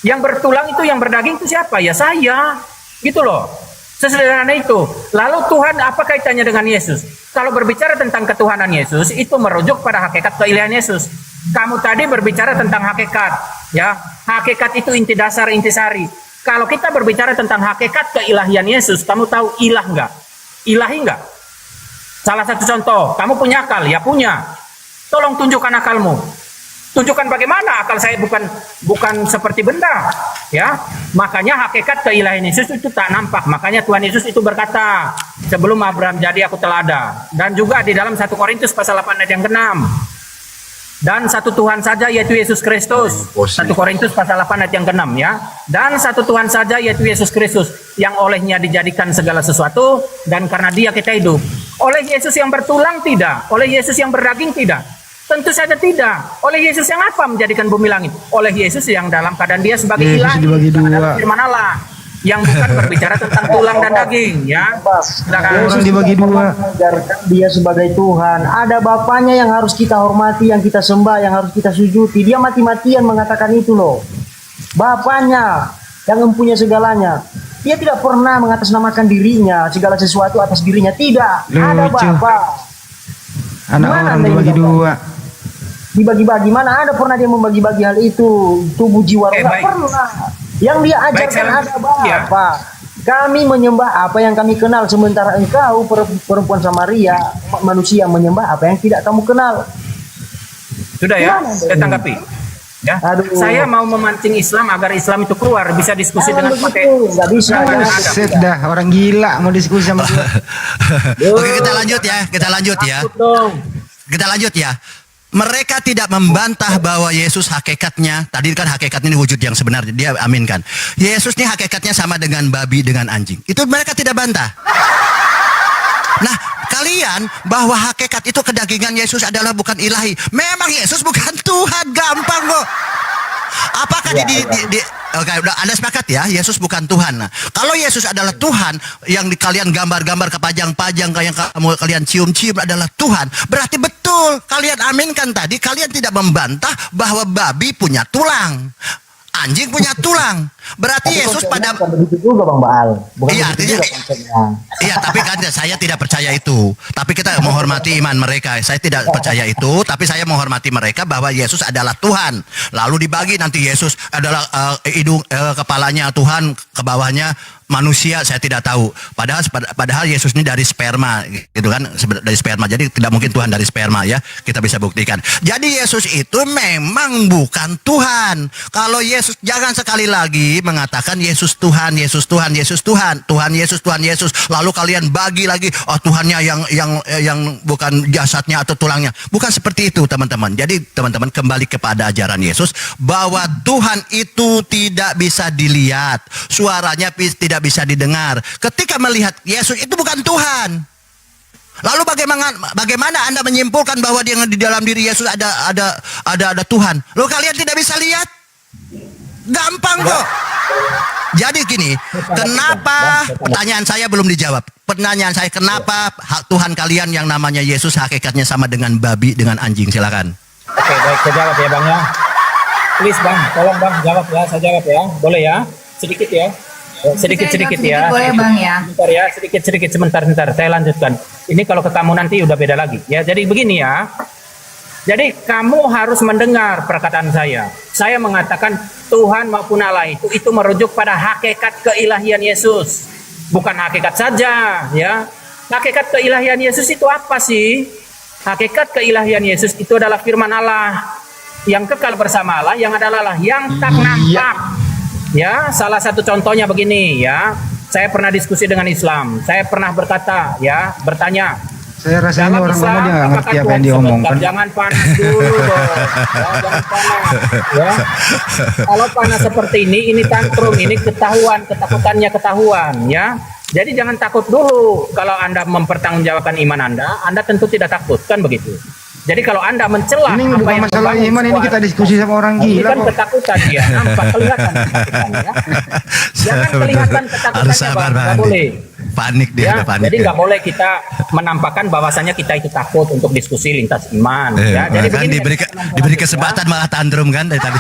Yang bertulang itu, yang berdaging itu siapa? Ya saya, gitu loh. Sesederhana itu. Lalu Tuhan apa kaitannya dengan Yesus? Kalau berbicara tentang ketuhanan Yesus, itu merujuk pada hakikat keilahian Yesus. Kamu tadi berbicara tentang hakikat, ya. Hakikat itu inti dasar, intisari. Kalau kita berbicara tentang hakikat keilahian Yesus, kamu tahu ilah nggak? Ilahi nggak? Salah satu contoh, kamu punya akal, ya punya. Tolong tunjukkan akalmu. Tunjukkan bagaimana akal saya bukan seperti benda, ya. Makanya hakikat keilahian Yesus itu tak nampak. Makanya Tuhan Yesus itu berkata, sebelum Abraham jadi aku telah ada. Dan juga di dalam 1 Korintus pasal 8 ayat yang ke-6. Dan satu Tuhan saja yaitu Yesus Kristus. 1 Korintus pasal 8 ayat yang ke-6 ya. Dan satu Tuhan saja yaitu Yesus Kristus, yang olehnya dijadikan segala sesuatu dan karena dia kita hidup. Oleh Yesus yang bertulang tidak, oleh Yesus yang berdaging tidak. Tentu saja tidak. Oleh Yesus yang apa menjadikan bumi langit? Oleh Yesus yang dalam keadaan dia sebagai ilahi, adalah firman Allah, yang bukan berbicara tentang tulang dan daging, ya. Yesus dibagi dua. Mengajarkan dia sebagai Tuhan. Ada Bapaknya yang harus kita hormati, yang kita sembah, yang harus kita sujuti. Dia mati-matian mengatakan itu loh. Bapaknya yang mempunyai segalanya. Dia tidak pernah mengatasnamakan dirinya, segala sesuatu atas dirinya. Tidak. Ada Bapa. Anak orang dibagi dua. dibagi-bagi. Mana ada pernah dia membagi-bagi hal itu? Tubuh jiwa nggak baik. pernah. Yang dia ajarkan saya ada apa? Kami menyembah apa yang kami kenal, sementara engkau perempuan Samaria, manusia menyembah apa yang tidak kamu kenal. Sudah ya, Gimana saya ini? tanggapi. Ya, Aduh. saya mau memancing Islam agar Islam itu keluar, bisa diskusi dengan pakai. Nggak bisa. Buset dah, orang gila mau diskusi sama gua. Oke, kita lanjut ya. Kita lanjut ya. Mereka tidak membantah bahwa Yesus hakikatnya, tadi kan hakikatnya ini wujud yang sebenarnya, dia aminkan. Yesus ini hakikatnya sama dengan babi, dengan anjing. Itu mereka tidak bantah. Nah, kalian bahwa hakikat itu kedagingan Yesus adalah bukan ilahi. Memang Yesus bukan Tuhan, gampang kok. Apakah oke, udah Anda sepakat ya, Yesus bukan Tuhan. Nah, kalau Yesus adalah Tuhan, yang di kalian gambar-gambar kepajang-pajang, yang kalian cium-cium adalah Tuhan, berarti betul kalian aminkan tadi, kalian tidak membantah bahwa babi punya tulang, anjing punya tulang. Berarti Yesus pada begitu juga Bang Baal. Bukan iya, begitu artinya juga konsepnya. iya, tapi kan saya tidak percaya itu. Tapi kita menghormati iman mereka. Saya tidak percaya itu, tapi saya menghormati mereka bahwa Yesus adalah Tuhan. Lalu dibagi nanti Yesus adalah kepalanya Tuhan, ke bawahnya manusia, saya tidak tahu. Padahal Yesus ini dari sperma, gitu kan? Dari sperma. Jadi tidak mungkin Tuhan dari sperma ya. Kita bisa buktikan. Jadi Yesus itu memang bukan Tuhan. Kalau Yesus, jangan sekali lagi mengatakan Yesus Tuhan, Yesus Tuhan, Yesus Tuhan, Tuhan Yesus, Tuhan Yesus. Lalu kalian bagi lagi, oh Tuhannya yang bukan jasadnya atau tulangnya. Bukan seperti itu, teman-teman. Jadi teman-teman kembali kepada ajaran Yesus bahwa Tuhan itu tidak bisa dilihat, suaranya tidak bisa didengar. Ketika melihat Yesus itu bukan Tuhan. Lalu bagaimana Anda menyimpulkan bahwa di dalam diri Yesus ada Tuhan? Lalu kalian tidak bisa lihat? Gampang kok. Jadi gini, kenapa pertanyaan saya belum dijawab? Pertanyaan saya, kenapa Tuhan kalian yang namanya Yesus hakikatnya sama dengan babi, dengan anjing? Silakan. Oke, baik, saya jawab ya Bang ya. Please Bang, tolong Bang jawab ya, saya jawab ya. Boleh ya? Sedikit ya. Sedikit ya. Boleh Bang ya. Sebentar ya, sedikit sebentar. Saya lanjutkan. Ini kalau ketemu nanti udah beda lagi. Ya, jadi begini ya. Jadi kamu harus mendengar perkataan saya. Saya mengatakan Tuhan maupun Allah itu merujuk pada hakikat keilahian Yesus. Bukan hakikat saja, ya. Hakikat keilahian Yesus itu apa sih? Hakikat keilahian Yesus itu adalah firman Allah yang kekal bersama Allah, yang adalah Allah yang tak nampak. Ya, salah satu contohnya begini ya. Saya pernah diskusi dengan Islam. Saya pernah bertanya. Saya rasa ini orang ngomong dia nggak ngerti apa yang dia omongkan. Jangan panas dulu dong. Ya, jangan panas. Ya. Kalau panas seperti ini tantrum, ini ketakutannya ketahuan ya. Jadi jangan takut dulu. Kalau Anda mempertanggungjawabkan iman Anda tentu tidak takut, kan begitu. Jadi kalau Anda mencela ini bukan masalah iman, ini kita diskusi sama orang ini gila kan ketakutan ya, nampak kelihatan ketakutannya ya. Jangan kelihatan ketakutannya Bang, nggak boleh. Panik dia, Ya, panik. jadi Ya. nggak boleh kita menampakkan bahwasanya kita itu takut untuk diskusi lintas iman. Ya, jadi kan begini, diberi kesempatan malah tantrum kan dari tadi.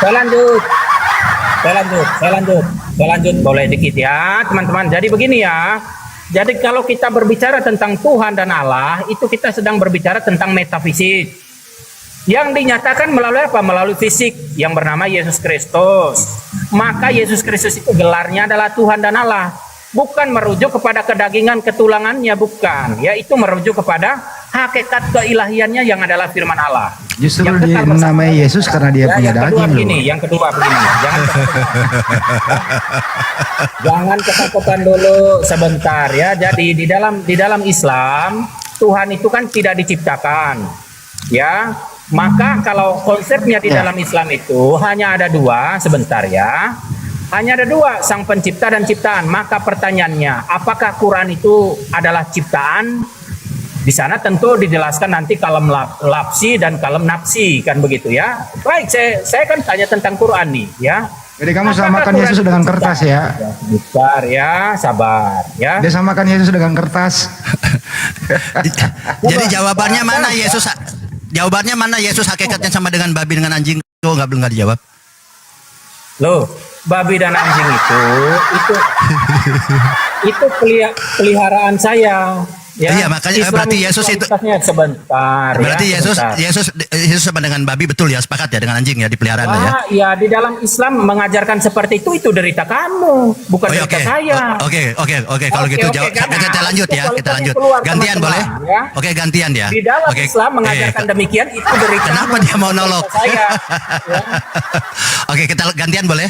Saya lanjut, boleh dikit ya teman-teman. Jadi begini ya. Jadi kalau kita berbicara tentang Tuhan dan Allah, itu kita sedang berbicara tentang metafisik. Yang dinyatakan melalui apa? Melalui fisik yang bernama Yesus Kristus. Maka Yesus Kristus itu gelarnya adalah Tuhan dan Allah. Bukan merujuk kepada kedagingan ketulangannya, bukan. Ya, itu merujuk kepada hakikat keilahiannya yang adalah firman Allah. Justru Yang dia kekal bersama namanya Yesus karena dia punya yang kedua daging begini, loh. yang kedua begini. Jangan ketakutan dulu sebentar ya. Jadi di dalam Islam Tuhan itu kan tidak diciptakan. Ya. Maka kalau konsepnya di dalam Islam itu hanya ada dua, sebentar ya. Hanya ada dua, sang pencipta dan ciptaan. Maka pertanyaannya, apakah Quran itu adalah ciptaan? Di sana tentu dijelaskan nanti kalem lapsi dan kalem nafsi, kan begitu ya. Baik, saya kan tanya tentang Quran nih ya. Jadi kamu Apakah samakan Quran Yesus itu dengan ciptaan? kertas ya. Bentar ya, sabar ya. Dia samakan Yesus dengan kertas. Jadi jawabannya mana Yesus? Jawabannya mana Yesus hakikatnya sama dengan babi, dengan anjing? Oh, belum dijawab. Loh, babi dan anjing itu peliharaan saya. Ya, Iya, makanya berarti Yesus itu sebentar. berarti ya, Yesus sebentar. Yesus sama dengan babi, betul ya, sepakat ya dengan anjing ya dipelihara Anda ya. Ya di dalam Islam mengajarkan seperti itu derita kamu, bukan Oh, iya, derita oke. saya. Oke. Kalau gitu Oke, jawab. karena Kita lanjut ya, kita kualitasnya lanjut. keluar, Gantian teman-teman, boleh? ya. Oke, gantian ya. Di dalam Oke. Islam mengajarkan demikian itu derita. Kenapa dia mau nolok? Saya. Oke, kita gantian boleh?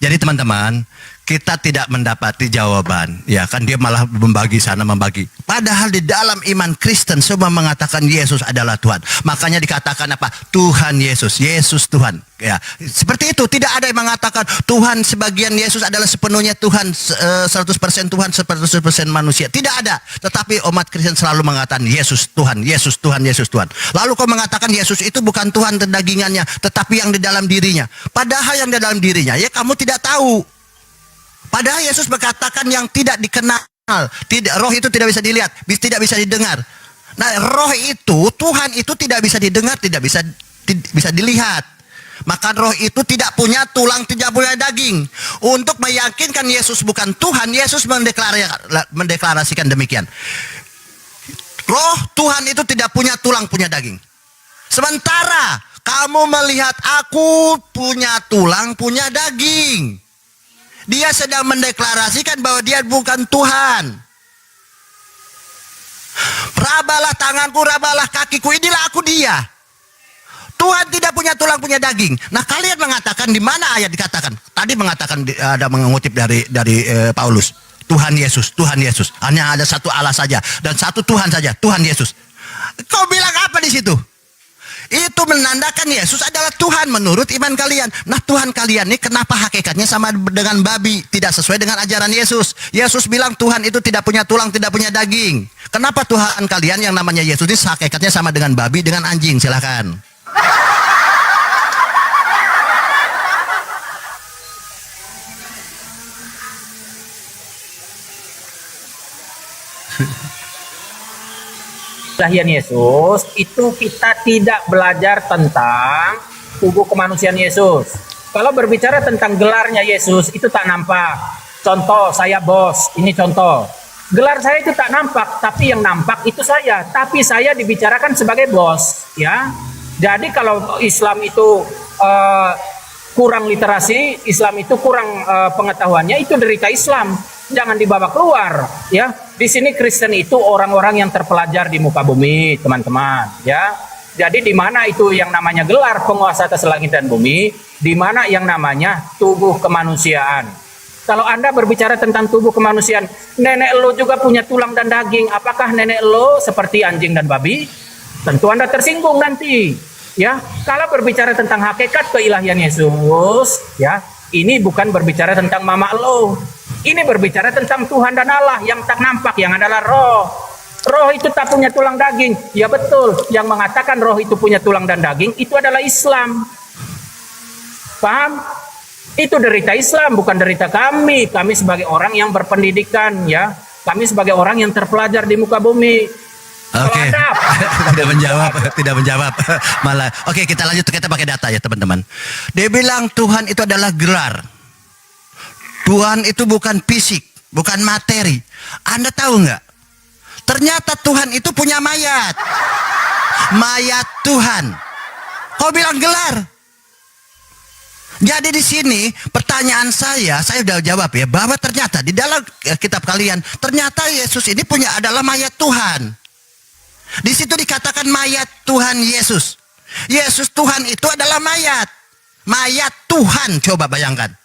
Jadi teman-teman, kita tidak mendapati jawaban, ya kan dia malah membagi sana membagi. Padahal di dalam iman Kristen semua mengatakan Yesus adalah Tuhan. Makanya dikatakan apa? Tuhan Yesus, Yesus Tuhan. Ya, seperti itu. Tidak ada yang mengatakan Tuhan sebagian Yesus adalah sepenuhnya Tuhan, 100% Tuhan, 100% manusia. Tidak ada. Tetapi umat Kristen selalu mengatakan Yesus Tuhan, Yesus Tuhan, Yesus Tuhan. Lalu kau mengatakan Yesus itu bukan Tuhan dagingannya, tetapi yang di dalam dirinya. Padahal yang di dalam dirinya ya kamu tidak tahu. Padahal Yesus berkatakan yang tidak dikenal, roh itu tidak bisa dilihat, tidak bisa didengar. Nah, roh itu, Tuhan itu tidak bisa didengar, tidak bisa dilihat. Maka roh itu tidak punya tulang, tidak punya daging. Untuk meyakinkan Yesus bukan Tuhan, Yesus mendeklarasikan demikian. Roh Tuhan itu tidak punya tulang, punya daging. Sementara kamu melihat aku punya tulang, punya daging. Dia sedang mendeklarasikan bahwa dia bukan Tuhan. Rabalah tanganku, rabalah kakiku, inilah aku dia. Tuhan tidak punya tulang, punya daging. Nah, kalian mengatakan di mana ayat dikatakan? Tadi mengatakan ada mengutip dari Paulus. Tuhan Yesus, Tuhan Yesus. Hanya ada satu Allah saja dan satu Tuhan saja, Tuhan Yesus. Kau bilang apa di situ? Itu menandakan Yesus adalah Tuhan menurut iman kalian. Nah, Tuhan kalian ini kenapa hakikatnya sama dengan babi? Tidak sesuai dengan ajaran Yesus. Yesus bilang Tuhan itu tidak punya tulang, tidak punya daging. Kenapa Tuhan kalian yang namanya Yesus ini hakikatnya sama dengan babi, dengan anjing? Silakan. Kelahiran Yesus itu kita tidak belajar tentang tubuh kemanusiaan Yesus. Kalau berbicara tentang gelarnya Yesus itu tak nampak. Contoh, saya bos, ini contoh. Gelar saya itu tak nampak, tapi yang nampak itu saya. Tapi saya dibicarakan sebagai bos, ya. Jadi kalau Islam itu kurang literasi, Islam itu kurang pengetahuannya, itu derita Islam. Jangan dibawa keluar, ya. Di sini Kristen itu orang-orang yang terpelajar di muka bumi, teman-teman, ya. Jadi di mana itu yang namanya gelar penguasa atas langit dan bumi, di mana yang namanya tubuh kemanusiaan. Kalau Anda berbicara tentang tubuh kemanusiaan, nenek lo juga punya tulang dan daging. Apakah nenek lo seperti anjing dan babi? Tentu Anda tersinggung nanti, ya. Kalau berbicara tentang hakikat keilahian Yesus, ya, ini bukan berbicara tentang mama lo. Ini berbicara tentang Tuhan dan Allah yang tak nampak, yang adalah roh. Roh itu tak punya tulang daging. Ya betul, yang mengatakan roh itu punya tulang dan daging, itu adalah Islam. Paham? Itu derita Islam, bukan derita kami. Kami sebagai orang yang berpendidikan, ya. Kami sebagai orang yang terpelajar di muka bumi. Oke. tidak menjawab. Malah. Oke, kita lanjut, kita pakai data ya, teman-teman. Dia bilang Tuhan itu adalah gelar. Tuhan itu bukan fisik, bukan materi. Anda tahu nggak? Ternyata Tuhan itu punya mayat. Mayat Tuhan. Kau bilang gelar. Jadi di sini pertanyaan saya sudah jawab ya, bahwa ternyata di dalam kitab kalian, ternyata Yesus ini adalah mayat Tuhan. Di situ dikatakan mayat Tuhan Yesus. Yesus Tuhan itu adalah mayat. Mayat Tuhan, coba bayangkan.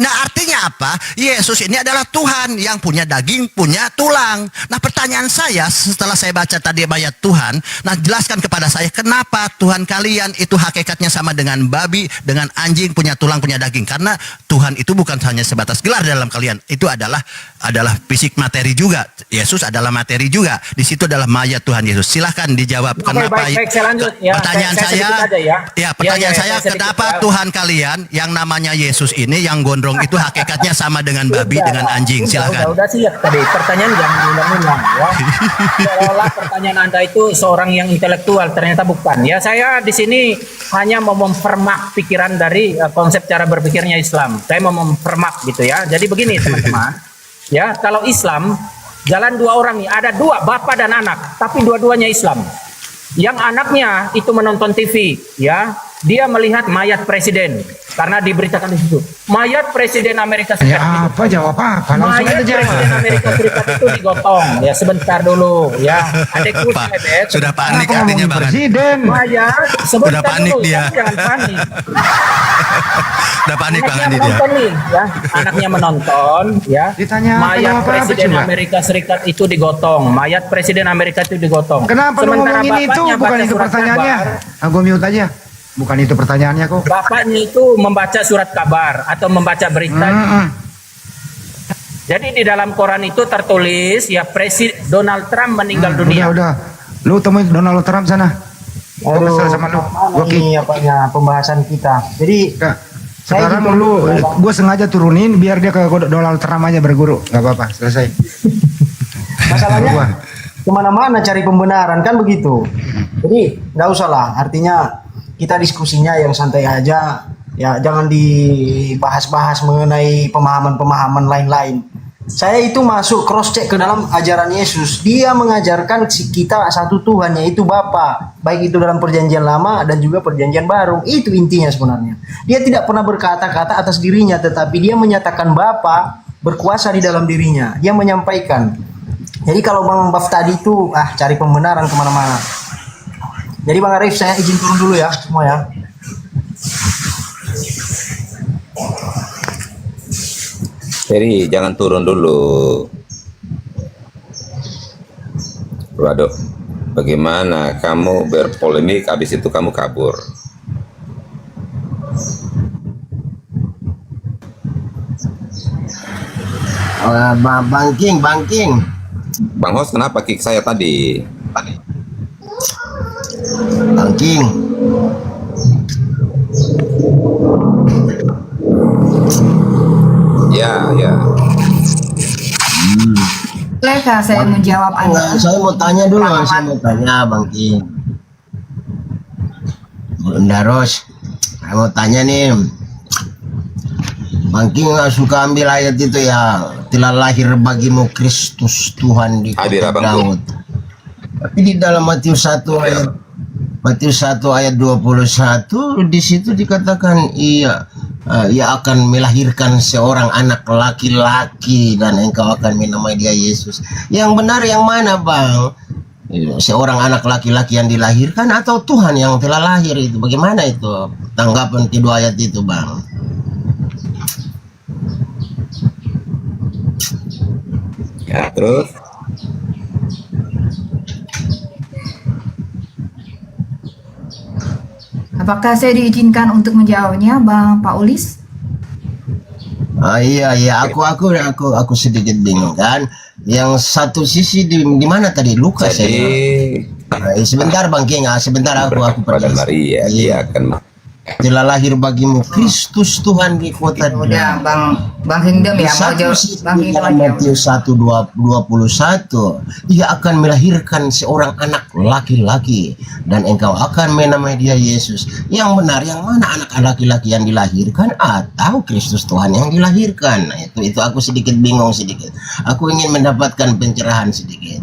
Nah, artinya apa? Yesus ini adalah Tuhan yang punya daging, punya tulang. Nah, pertanyaan saya setelah saya baca tadi mayat Tuhan, nah jelaskan kepada saya kenapa Tuhan kalian itu hakikatnya sama dengan babi, dengan anjing, punya tulang, punya daging. Karena Tuhan itu bukan hanya sebatas gelar dalam kalian, itu adalah fisik materi juga. Yesus adalah materi juga. Di situ adalah mayat Tuhan Yesus. Silahkan dijawab. Kenapa? Baik, saya lanjut. Ya, pertanyaan saya, kenapa Tuhan kalian yang namanya Yesus ini yang gondrong itu hakikatnya sama dengan babi, dengan anjing? Silakan. Udah siap tadi. Pertanyaan jangan diulang-ulang, ya. Seolah pertanyaan Anda itu seorang yang intelektual, ternyata bukan. Ya, saya di sini hanya mau mempermak pikiran dari konsep cara berpikirnya Islam. Saya mau mempermak gitu ya. Jadi begini, teman-teman. Ya, kalau Islam Jalan dua orang nih, ada dua, bapak dan anak, tapi dua-duanya Islam. Yang anaknya itu menonton TV, ya, dia melihat mayat presiden karena diberitakan di situ. Mayat presiden Amerika Serikat. Ya apa jawab apa? Langsung Mayat aja jawab. presiden Amerika Serikat itu digotong. Ya sebentar dulu, ya. Adekku Pak, Bebet. sudah panik Kenapa artinya ngomongin Bang. presiden? Mayat, sebentar Udah panik dulu, dia. jangan panik. Udah panik Bang Anaknya Andi dia. menonton nih, ya. Anaknya menonton, ya. Ditanya apa, Mayat jawab apa presiden coba? Amerika Serikat itu digotong. Mayat presiden Amerika itu digotong. Kenapa lu Sementara ngomongin itu? bapaknya Bukan baca itu surat pertanyaannya. kabar, Gue mute aja. Bukan itu pertanyaannya kok. bapaknya itu membaca surat kabar atau membaca berita. Jadi di dalam koran itu tertulis ya Presiden Donald Trump meninggal dunia. Udah. Lu temuin Donald Trump sana. Gue Aduh, kesel sama lu. Gua ini apanya pembahasan kita. Jadi Sekarang saya lu, gitu, gue sengaja turunin biar dia ke Donald Trump aja berguru. Gak apa-apa, selesai. masalahnya kemana-mana cari pembenaran kan begitu. Jadi nggak usah lah. Artinya kita diskusinya yang santai aja. Ya jangan dibahas-bahas mengenai pemahaman-pemahaman lain-lain. Saya itu masuk cross check ke dalam ajaran Yesus. Dia mengajarkan kita satu Tuhan, yaitu Bapa, baik itu dalam perjanjian lama dan juga perjanjian baru. Itu intinya sebenarnya. Dia tidak pernah berkata-kata atas dirinya, tetapi dia menyatakan Bapa berkuasa di dalam dirinya. Dia menyampaikan. Jadi kalau Bang Baf tadi itu cari pembenaran kemana-mana. Jadi Bang Arif, saya izin turun dulu ya semua ya. Jadi jangan turun dulu. Waduh, bagaimana kamu berpolemik, habis itu kamu kabur. Bang King. Bang Hos, kenapa kick saya tadi? Bang King. Ya. Bolehkah saya menjawab Anda? Saya mau tanya dulu, Bang King. Bunda Ros, saya mau tanya nih. Bang King nggak suka ambil ayat itu ya, telah lahir bagimu Kristus Tuhan di kota Daud. Tapi di dalam Matius 1 ayat 21 di situ dikatakan ia akan melahirkan seorang anak laki-laki dan engkau akan menamai dia Yesus. Yang benar yang mana, Bang? Seorang anak laki-laki yang dilahirkan atau Tuhan yang telah lahir itu? Bagaimana itu tanggapan kedua ayat itu, Bang? Ya, terus Apakah saya diizinkan untuk menjawabnya, Bang Paulis? Iya, aku sedikit bingung kan. Yang satu sisi di mana tadi Lukas ya? Sebentar Bang King, sebentar aku pada Maria dia akan telah lahir bagimu Kristus Tuhan di kota Daud. Udah Bang Hingdem ya mau jawab. Bang Hingdem dalam Matius 1:21 dia akan melahirkan seorang anak laki-laki dan engkau akan menamai dia Yesus. Yang benar yang mana, anak laki-laki yang dilahirkan atau Kristus Tuhan yang dilahirkan? Nah, itu aku sedikit bingung sedikit. Aku ingin mendapatkan pencerahan sedikit.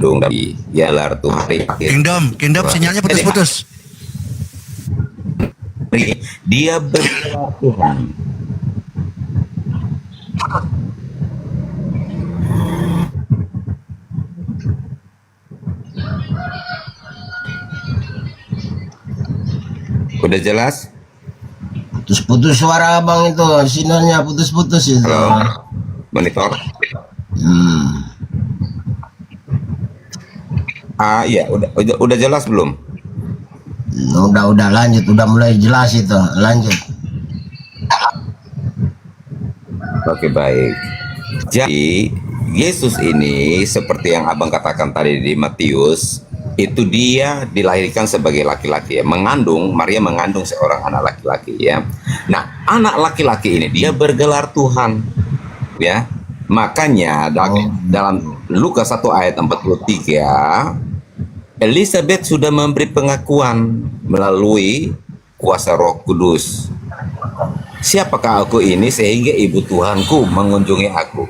dong dari yalar tuh hari Kingdom sinyalnya putus-putus. Dia bertuhan. Udah jelas? Putus-putus suara abang itu, sinyalnya putus-putus itu. Halo, monitor. Iya, udah jelas belum? Udah lanjut, udah mulai jelas itu, lanjut. Oke, baik. Jadi Yesus ini seperti yang abang katakan tadi di Matius itu dia dilahirkan sebagai laki-laki ya, Maria mengandung seorang anak laki-laki ya. Nah, anak laki-laki ini dia bergelar Tuhan ya. Makanya dalam Lukas 1 ayat 43, Elizabeth sudah memberi pengakuan melalui kuasa Roh Kudus. Siapakah aku ini sehingga ibu Tuhanku mengunjungi aku?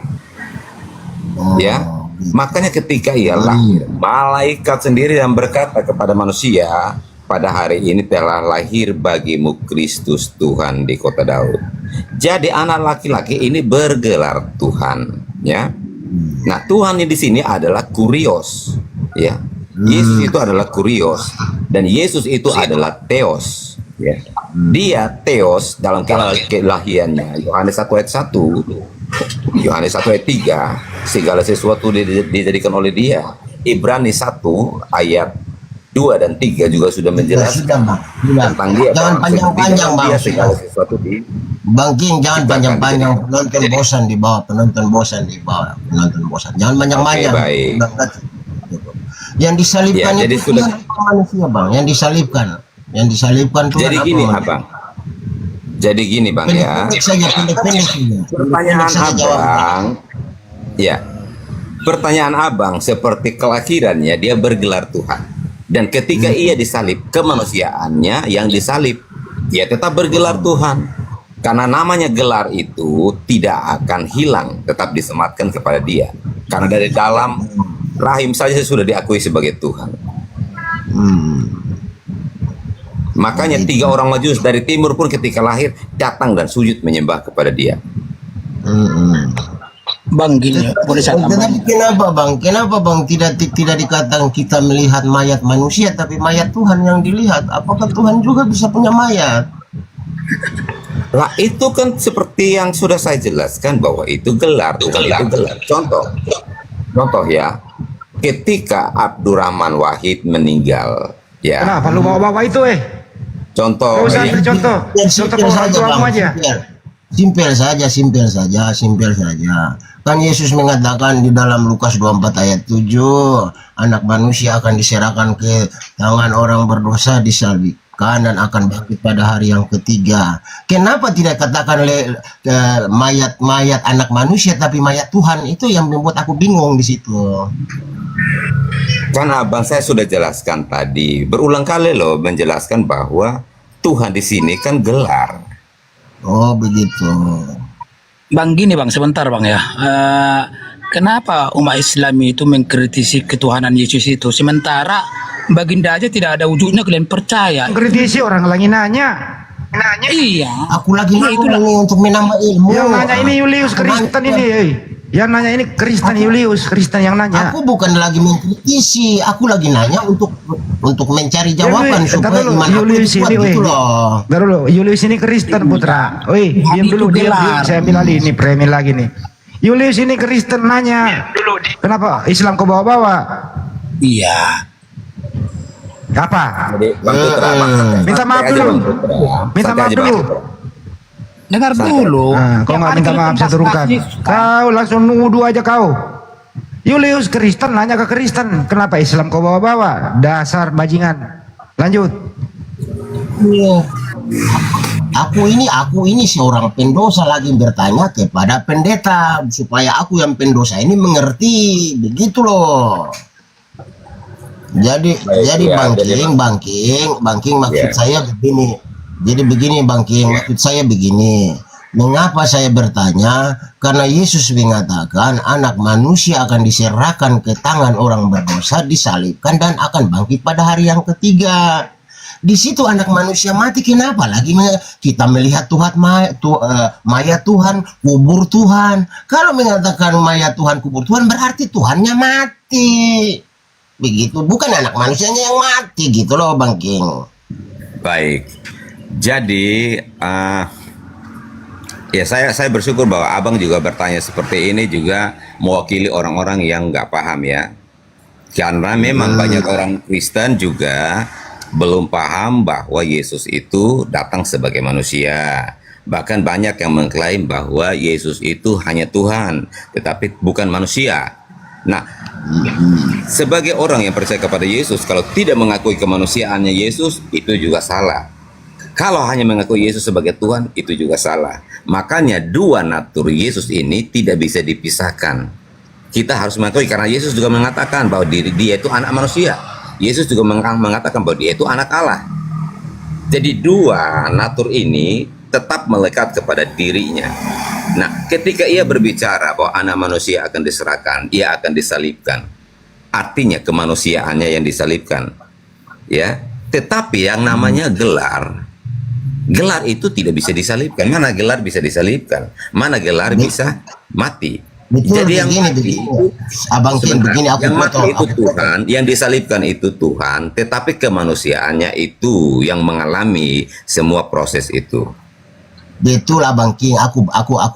Ya, makanya ketika ia lahir, malaikat sendiri yang berkata kepada manusia, pada hari ini telah lahir bagimu Kristus Tuhan di kota Daud. Jadi anak laki-laki ini bergelar Tuhan, ya. Nah, Tuhan di sini adalah Kurios, ya. Yesus itu adalah Kurios dan Yesus itu adalah Theos, ya. Dia Theos dalam kelahirannya. Yohanes 1 ayat 1, Yohanes 1 ayat 3, segala sesuatu dijadikan oleh dia. Ibrani 1 ayat 2 dan 3 juga sudah menjelaskan tentang dia. Jangan panjang-panjang Bang. Dia segala sesuatu di Bang King, jangan panjang-panjang, penonton bosan di bawah, penonton bosan. Jangan banyak-banyak. Oke, baik. Yang disalibkan Ya, jadi itu sudah- Tuhan apa manusia Bang? Yang disalibkan Tuhan Jadi apa gini manusia? abang. Jadi gini bang ya. Pendek saja, pendek saja. Pertanyaan Pendek saja jawab. abang, ya. Pertanyaan abang seperti kelahirannya dia bergelar Tuhan. Dan ketika ia disalib, kemanusiaannya yang disalib, ia tetap bergelar Tuhan. Karena namanya gelar itu tidak akan hilang, tetap disematkan kepada dia. Karena dari dalam rahim saja sudah diakui sebagai Tuhan. Makanya 3 orang Majus dari timur pun ketika lahir datang dan sujud menyembah kepada dia. Bang gini, boleh saya Tetapi tambah? kenapa bang tidak dikatakan kita melihat mayat manusia tapi mayat Tuhan yang dilihat? Apakah Tuhan juga bisa punya mayat? Lah itu kan seperti yang sudah saya jelaskan bahwa itu gelar, itu gelar. Contoh ya, ketika Abdurrahman Wahid meninggal, ya. Kenapa lu bawa-bawa itu Contoh, Gak usah ambil contoh. Contoh Simpel orang saja tuamu bang, aja. simpel saja. Kan Yesus mengatakan di dalam Lukas 24 ayat 7, anak manusia akan diserahkan ke tangan orang berdosa, disalibkan dan akan bangkit pada hari yang ketiga. Kenapa tidak katakan mayat anak manusia tapi mayat Tuhan? Itu yang membuat aku bingung di situ. Kan abang saya sudah jelaskan tadi, berulang kali loh menjelaskan bahwa Tuhan di sini kan gelar. Oh begitu. Bang gini bang, sebentar bang ya. Kenapa umat Islam itu mengkritisi ketuhanan Yesus itu, sementara baginda aja tidak ada wujudnya kalian percaya? Kritisi orang lagi nanya. Iya. Aku lagi Iya, mau nih untuk menambah ilmu. Yang nanya ini Julius Kristen ini. Yang nanya ini Kristen Julius, Kristen yang nanya. Aku bukan lagi mengkritisi, aku lagi nanya untuk mencari jawaban supaya iman aku Julius kuat ini, gitu loh. Ntar dulu, Julius ini Kristen putra. Woi, diam dulu, diam. Saya ambil alih ini, premil lagi nih. Julius ini Kristen nanya. Kenapa Islam kau bawa-bawa? Iya. Apa? Jadi Bang Putra, Minta maaf santai aja, dulu. Bang Putra. Minta Santai maaf aja, Bang dulu. Putra. Dengar dulu. Kau nggak minta maaf, saya turunkan. Kau langsung nuduh aja kau. Julius Kristen nanya ke Kristen, kenapa Islam kau bawa-bawa? Dasar bajingan. Lanjut. Iya. Aku ini seorang pendosa lagi bertanya kepada pendeta supaya aku yang pendosa ini mengerti, begitu loh. Jadi Bang King maksud saya begini. Jadi begini Bang King, maksud saya begini. Mengapa saya bertanya? Karena Yesus mengatakan anak manusia akan diserahkan ke tangan orang berdosa, disalibkan dan akan bangkit pada hari yang ketiga. Di situ anak manusia mati, kenapa lagi kita melihat mayat Tuhan, kubur Tuhan? Kalau mengatakan mayat Tuhan, kubur Tuhan, berarti Tuhannya mati. Begitu, bukan anak manusianya yang mati gitu loh Bang King. Baik. Jadi ya saya bersyukur bahwa abang juga bertanya seperti ini juga mewakili orang-orang yang nggak paham ya. Karena memang banyak orang Kristen juga belum paham bahwa Yesus itu datang sebagai manusia. Bahkan banyak yang mengklaim bahwa Yesus itu hanya Tuhan, tetapi bukan manusia. Nah, Sebagai orang yang percaya kepada Yesus, kalau tidak mengakui kemanusiaannya Yesus, itu juga salah. Kalau hanya mengakui Yesus sebagai Tuhan, itu juga salah. Makanya dua natur Yesus ini tidak bisa dipisahkan. Kita harus mengakui, karena Yesus juga mengatakan bahwa dia itu anak manusia. Yesus juga mengatakan bahwa dia itu anak Allah. Jadi dua natur ini tetap melekat kepada dirinya. Nah, ketika ia berbicara bahwa anak manusia akan diserahkan, ia akan disalibkan, artinya kemanusiaannya yang disalibkan, ya. Tetapi yang namanya gelar itu tidak bisa disalibkan. Mana gelar bisa disalibkan? Mana gelar bisa mati? Betul, Jadi yang begini, mati begini. itu, Abang King, sebentar, begini aku yang mati potong, itu aku Tuhan, yang disalibkan itu Tuhan, tetapi kemanusiaannya itu yang mengalami semua proses itu. Betul Abang King, aku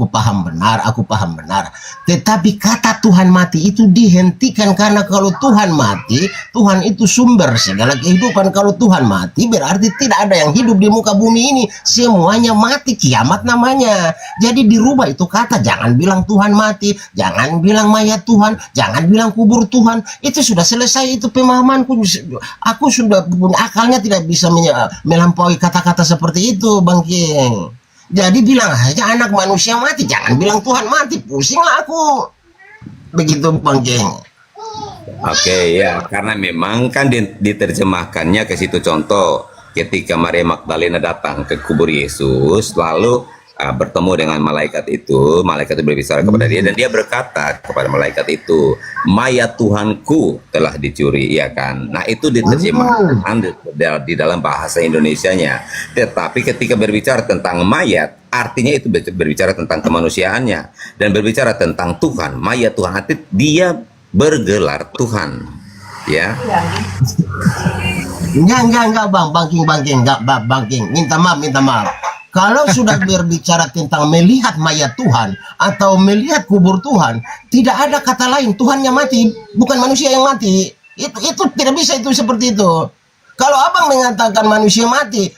paham benar, aku paham benar. Tetapi kata Tuhan mati itu dihentikan, karena kalau Tuhan mati, Tuhan itu sumber segala kehidupan. Kalau Tuhan mati berarti tidak ada yang hidup di muka bumi ini, semuanya mati, kiamat namanya. Jadi dirubah itu kata, jangan bilang Tuhan mati, jangan bilang mayat Tuhan, jangan bilang kubur Tuhan. Itu sudah selesai, itu pemahamanku. Aku sudah punya akalnya, tidak bisa melampaui kata-kata seperti itu Bang King. Jadi bilang aja anak manusia mati, jangan bilang Tuhan mati, pusing lah aku. Begitu Bang King. Oke, ya, karena memang kan diterjemahkannya ke situ. Contoh, ketika Maria Magdalena datang ke kubur Yesus, lalu bertemu dengan malaikat itu berbicara kepada dia, dan dia berkata kepada malaikat itu, mayat Tuhanku telah dicuri, ya kan? Nah, itu diterjemahkan di dalam bahasa Indonesianya. Tetapi ketika berbicara tentang mayat, artinya itu berbicara tentang kemanusiaannya, dan berbicara tentang Tuhan, mayat Tuhan, artinya dia bergelar Tuhan, ya. Enggak Bang King, minta maaf. Kalau sudah berbicara tentang melihat mayat Tuhan atau melihat kubur Tuhan, tidak ada kata lain, Tuhannya mati, bukan manusia yang mati. Itu tidak bisa itu seperti itu. Kalau Abang mengatakan manusia mati,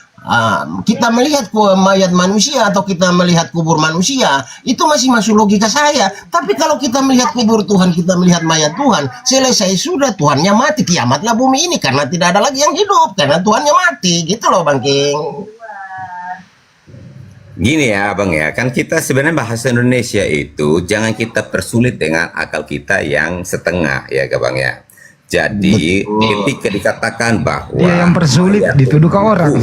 kita melihat mayat manusia atau kita melihat kubur manusia, itu masih masuk logika saya. Tapi kalau kita melihat kubur Tuhan, kita melihat mayat Tuhan, selesai sudah, Tuhannya mati, kiamatlah bumi ini, karena tidak ada lagi yang hidup, karena Tuhannya mati. Gitu loh Bang King. Gini ya Abang ya, kan kita sebenarnya bahasa Indonesia itu jangan kita persulit dengan akal kita yang setengah, ya Bang ya. Jadi ketika dikatakan bahwa yang persulit dituduh ke orang.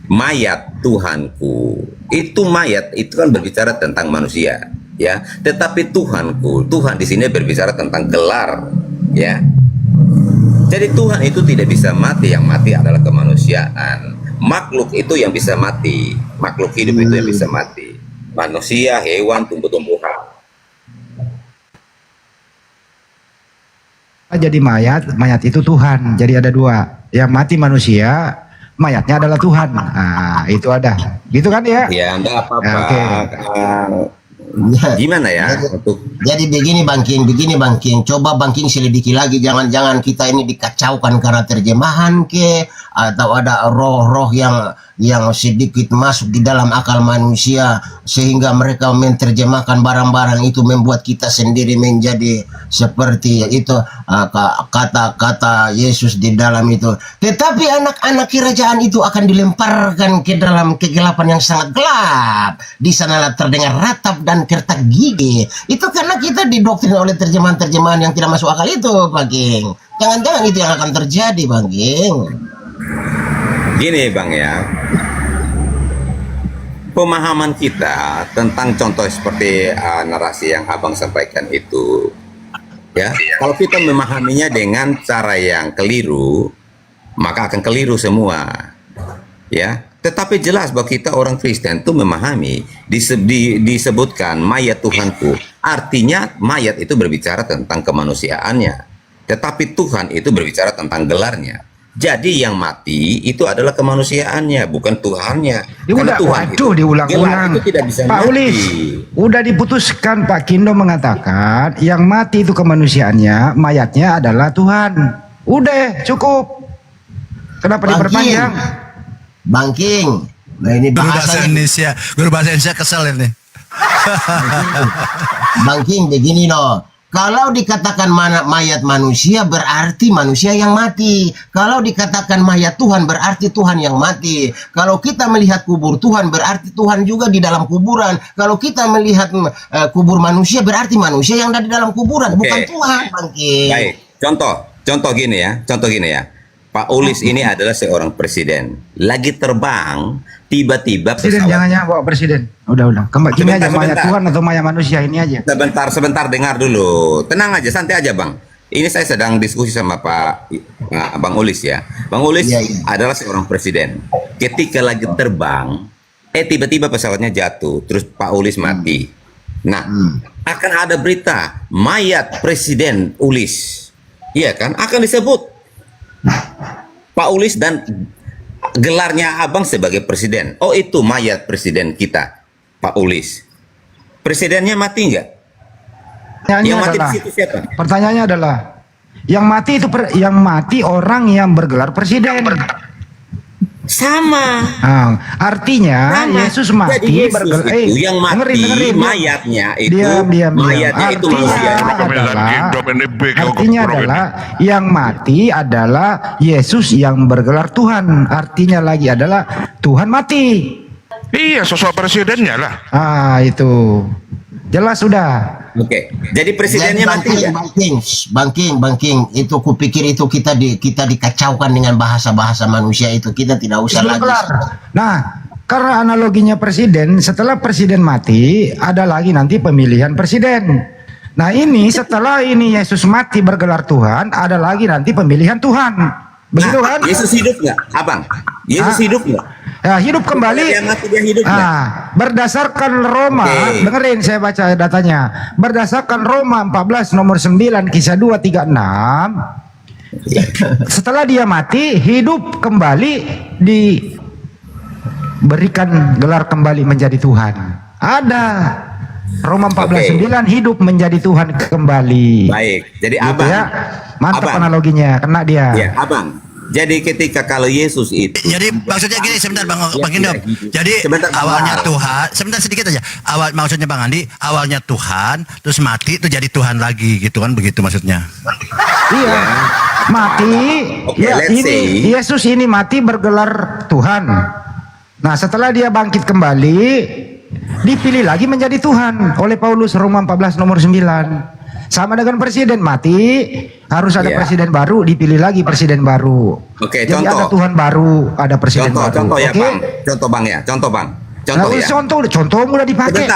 Mayat Tuhanku, itu mayat itu kan berbicara tentang manusia, ya. Tetapi Tuhanku, Tuhan di sini berbicara tentang gelar, ya. Jadi Tuhan itu tidak bisa mati, yang mati adalah kemanusiaan. Makhluk itu yang bisa mati, makhluk hidup itu yang bisa mati, manusia, hewan, tumbuh-tumbuhan. Jadi mayat itu Tuhan. Jadi ada dua, yang mati manusia, mayatnya adalah Tuhan. Nah, itu ada, gitu kan ya? Ya, enggak apa-apa. Oke. Gimana ya? Jadi begini Bang King, coba Bang King selidiki lagi, jangan-jangan kita ini dikacaukan karena terjemahan atau ada roh-roh yang sedikit masuk di dalam akal manusia sehingga mereka menerjemahkan barang-barang itu, membuat kita sendiri menjadi seperti itu kata-kata Yesus di dalam itu. Tetapi anak-anak kerajaan itu akan dilemparkan ke dalam kegelapan yang sangat gelap. Di sanalah terdengar ratap dan kertak gigi. Itu karena kita didoktrin oleh terjemahan-terjemahan yang tidak masuk akal itu, Bang King. Jangan-jangan itu yang akan terjadi, Bang King. Gini Bang ya, pemahaman kita tentang contoh seperti narasi yang Abang sampaikan itu, ya, kalau kita memahaminya dengan cara yang keliru, maka akan keliru semua, ya. Tetapi jelas bahwa kita orang Kristen itu memahami, disebutkan mayat Tuhanku, artinya mayat itu berbicara tentang kemanusiaannya, tetapi Tuhan itu berbicara tentang gelarnya. Jadi yang mati itu adalah kemanusiaannya, bukan Tuhannya. Karena Tuhan itu, diulang-ulang. itu tidak bisa Pak mati. Ulis, udah diputuskan, Pak Kindo mengatakan yang mati itu kemanusiaannya, mayatnya adalah Tuhan. Udah cukup. Kenapa diperpanjang? Bang King, nah ini Guru bahasa Indonesia kesel ini. Bang King, begini loh. Kalau dikatakan mayat manusia berarti manusia yang mati. Kalau dikatakan mayat Tuhan berarti Tuhan yang mati. Kalau kita melihat kubur Tuhan berarti Tuhan juga di dalam kuburan. Kalau kita melihat kubur manusia berarti manusia yang ada di dalam kuburan, bukan Tuhan, Bangki. Baik, contoh gini ya. Pak Ulis ini adalah seorang presiden. Lagi terbang, tiba-tiba Presiden pesawat. jangan bawa presiden. Udah. Kembali gini aja, mayat Tuhan atau mayat manusia ini aja. Sebentar, dengar dulu. Tenang aja, santai aja, Bang. Ini saya sedang diskusi sama Bang Ulis ya. Bang Ulis adalah seorang presiden. Ketika lagi terbang, tiba-tiba pesawatnya jatuh, terus Pak Ulis mati. Nah, akan ada berita mayat Presiden Ulis. Iya kan? Akan disebut Pak Ulis dan gelarnya abang sebagai presiden. Oh, itu mayat presiden kita, Pak Ulis. Presidennya mati nggak? Yang mati di situ siapa? Pertanyaannya adalah yang mati itu yang mati orang yang bergelar presiden. Sama. Artinya Yesus mati Jadi Yesus itu yang mati dengerin. mayatnya itu Diam. mayatnya itu manusia. Artinya adalah yang mati adalah Yesus yang bergelar Tuhan. Artinya lagi adalah Tuhan mati. Iya, sosok presidennya lah. Itu jelas sudah. Oke, jadi presidennya mati nggak? Bangking, itu kupikir itu kita dikacaukan dengan bahasa-bahasa manusia itu. Kita tidak usah lagi. Nah, karena analoginya presiden, setelah presiden mati, ada lagi nanti pemilihan presiden. Nah ini setelah ini Yesus mati bergelar Tuhan, ada lagi nanti pemilihan Tuhan. Begitu kan? Yesus hidup nggak, Abang? Yesus hidup nggak? Ya, hidup kembali. Dia mati, dia hidup nggak? Berdasarkan Roma, dengerin saya baca datanya. Berdasarkan Roma 14 nomor 9 kisah 236, setelah dia mati, hidup kembali, diberikan gelar kembali menjadi Tuhan. Ada Roma 14:9 hidup menjadi Tuhan kembali. Baik, jadi gitu Abang. Ya. Mantap Abang. analoginya, kena dia. Ya, Abang. Jadi ketika kalau Yesus itu, jadi maksudnya gini, sebentar Bang Indom. Jadi awalnya Tuhan, sebentar sedikit aja. Maksudnya Bang Andi, awalnya Tuhan, terus mati itu jadi Tuhan lagi gitu kan, begitu maksudnya. Iya. Mati. Ini Yesus ini mati bergelar Tuhan. Nah, setelah dia bangkit kembali, dipilih lagi menjadi Tuhan oleh Paulus Roma 14 nomor 9. Sama dengan presiden mati, harus ada presiden baru, dipilih lagi presiden baru. Oke, jadi contoh. ada Tuhan baru, ada presiden baru. Contoh ya, Bang. Contoh Bang ya, contoh Bang. Contoh ya. Contohmu udah dipakai.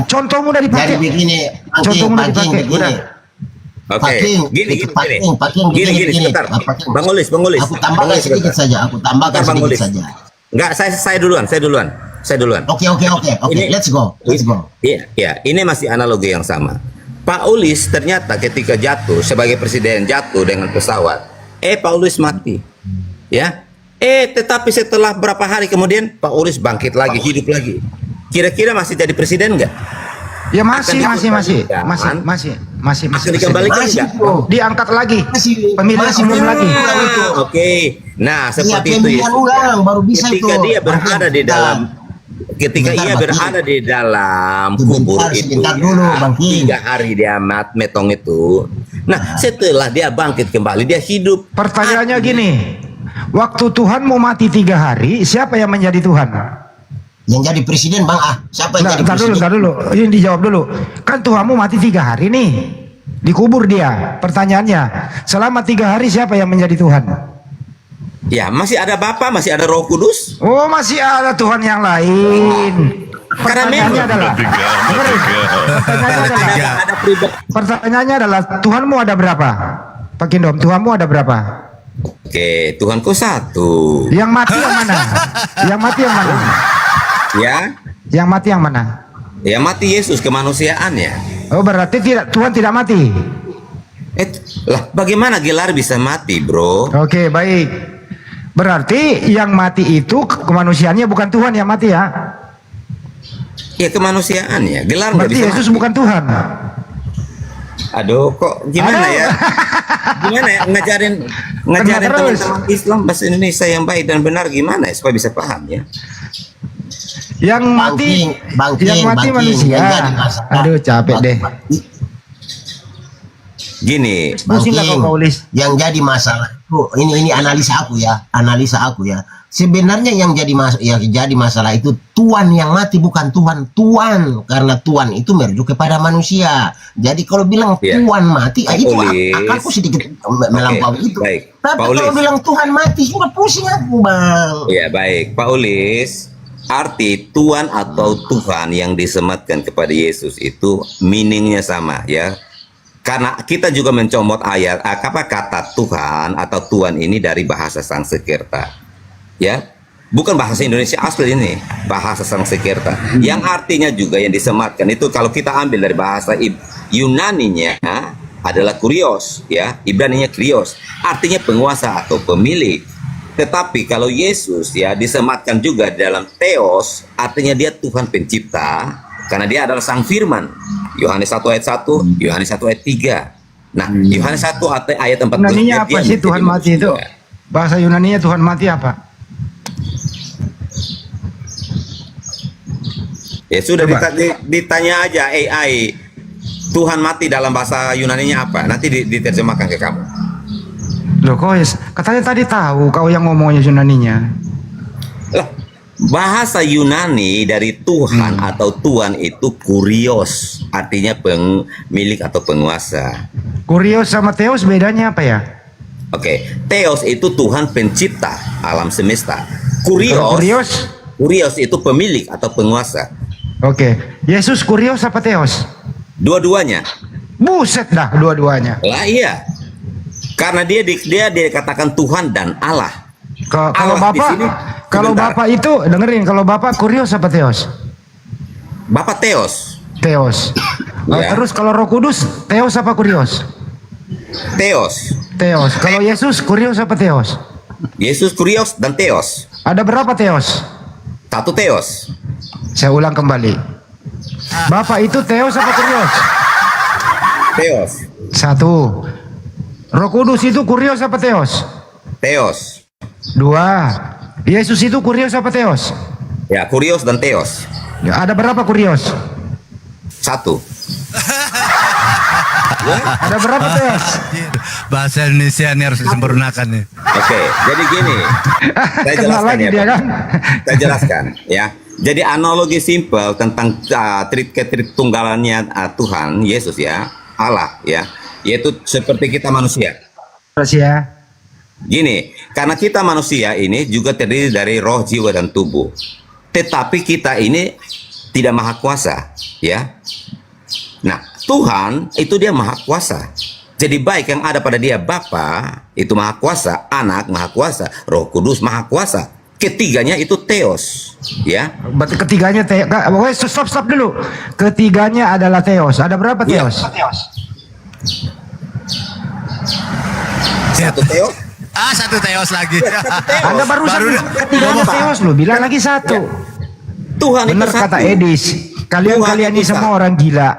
Contohmu udah dipakai. Jadi begini, Contohmu udah dipakai. Udah. Oke, gini, sebentar. Bang Ulis. Aku tambahkan sedikit saja, Enggak, saya duluan. Oke, let's go. Iya, ini masih analogi yang sama. Pak Ulis ternyata ketika jatuh sebagai presiden, jatuh dengan pesawat, Pak Ulis mati, ya. Tetapi setelah berapa hari kemudian Pak Ulis bangkit lagi, hidup lagi. Kira-kira masih jadi presiden nggak? Ya masih dikembalikan nggak? Diangkat lagi, pemilihan umum lagi. Oke, nah seperti itu ya. Baru bisa ketika dia berada di dalam, ia berada di dalam kubur itu, 3 hari dia metong itu. Nah, setelah dia bangkit kembali, dia hidup. Pertanyaannya gini, waktu Tuhan mau mati 3 hari, siapa yang menjadi Tuhan? Yang jadi presiden Bang siapa yang jadi presiden? Ntar dulu, ini dijawab dulu. Kan Tuhanmu mati 3 hari nih, dikubur dia. Pertanyaannya, selama 3 hari siapa yang menjadi Tuhan? Ya, masih ada Bapa, masih ada Roh Kudus. Oh, masih ada Tuhan yang lain. Pertanyaannya adalah, Tuhanmu ada berapa? Pak Indom, Tuhanmu ada berapa? Oke, Tuhanku 1. Yang mati yang mana? Yang mati yang mana? Ya. Yang mati yang mana? Yang mati Yesus, kemanusiaannya. Oh, berarti Tuhan tidak mati. Lah, bagaimana gelar bisa mati, bro? Oke, baik. Berarti yang mati itu kemanusiaannya, bukan Tuhan yang mati ya? Ya, kemanusiaannya. Gelar nggak berarti bisa Yesus mati. bukan Tuhan. Aduh, kok gimana ya? Gimana ya ngajarin teman-teman Islam bahasa Indonesia yang baik dan benar gimana ya supaya bisa paham ya? Yang mati manusia. Aduh, capek deh. Gini, Bang Pusing lah kau, King, Paulis. yang jadi masalah itu ini analisa aku ya. Sebenarnya yang jadi masalah itu Tuhan yang mati, bukan Tuhan, karena Tuhan itu merujuk kepada manusia. Jadi kalau bilang Iya. Tuhan mati, itu Paulis. akalku sedikit melampaui itu. baik. Tapi Paulis. kalau bilang Tuhan mati, sudah pusing aku, Bang. Ya baik, Pak Ulis, arti Tuhan atau Tuhan yang disematkan kepada Yesus itu meaningnya sama ya. Karena kita juga mencomot ayat apa kata Tuhan atau Tuhan ini dari bahasa Sanskerta, ya, bukan bahasa Indonesia asli ini, bahasa Sanskerta. Yang artinya juga yang disematkan itu kalau kita ambil dari bahasa Yunaninya adalah kurios, ya, Ibraninya krios, artinya penguasa atau pemilik. Tetapi kalau Yesus ya disematkan juga dalam theos, artinya dia Tuhan pencipta, karena dia adalah Sang Firman. Yohanes 1 ayat 1, Yohanes 1 ayat 3. Nah, Yohanes 1 ayat 14. Yunaninya apa sih Tuhan mati itu? Bahasa Yunaninya Tuhan mati apa? Ya sudah ditanya aja AI. Tuhan mati dalam bahasa Yunaninya apa? Nanti diterjemahkan ke kamu. Loh kok katanya tadi tahu kau yang ngomongnya Yunaninya. Lah, bahasa Yunani dari Tuhan atau Tuhan itu kurios, artinya pemilik atau penguasa. Kurios sama Theos bedanya apa ya? Oke, Theos itu Tuhan pencipta alam semesta. Kalau Kurios itu pemilik atau penguasa. Oke, Yesus kurios apa Theos? Dua-duanya. Buset dah, dua-duanya. Lah iya. Karena dia dikatakan Tuhan dan Allah. Kalau Bapak itu dengerin, kalau Bapak kurios apa Theos? Bapak Theos. Theos. Ya. Terus kalau Roh Kudus Theos apa kurios? Theos. Theos. Kalau Yesus kurios apa Theos? Yesus kurios dan Theos. Ada berapa Theos? Satu Theos. Saya ulang kembali. Bapak itu Theos apa kurios? Theos. Satu. Roh Kudus itu kurios apa Theos? Theos. Dua. Yesus itu kurios apa Theos? Ya, kurios dan Theos. Ya, ada berapa kurios? Satu. Ada berapa Theos? Bahasa Indonesia ini harus disempurnakan nih. Oke, jadi gini. Saya jelaskan ya, Pak. Saya jelaskan ya. Jadi analogi simpel tentang ketritunggalannya Tuhan Yesus ya, Allah ya, yaitu seperti kita manusia. Manusia. Gini, karena kita manusia ini juga terdiri dari roh, jiwa, dan tubuh. Tetapi kita ini tidak maha kuasa, ya. Nah, Tuhan itu dia maha kuasa. Jadi baik yang ada pada dia Bapa itu maha kuasa, Anak maha kuasa, Roh Kudus maha kuasa. Ketiganya itu Theos, ya. Berarti ketiganya stop dulu. Ketiganya adalah Theos. Ada berapa Theos? Satu Theos. Satu Theos lagi. Anda barusan ketiganya Theos loh, bilang lagi satu. Tuhan benar itu kata satu. Edis. Kalian ini semua orang gila,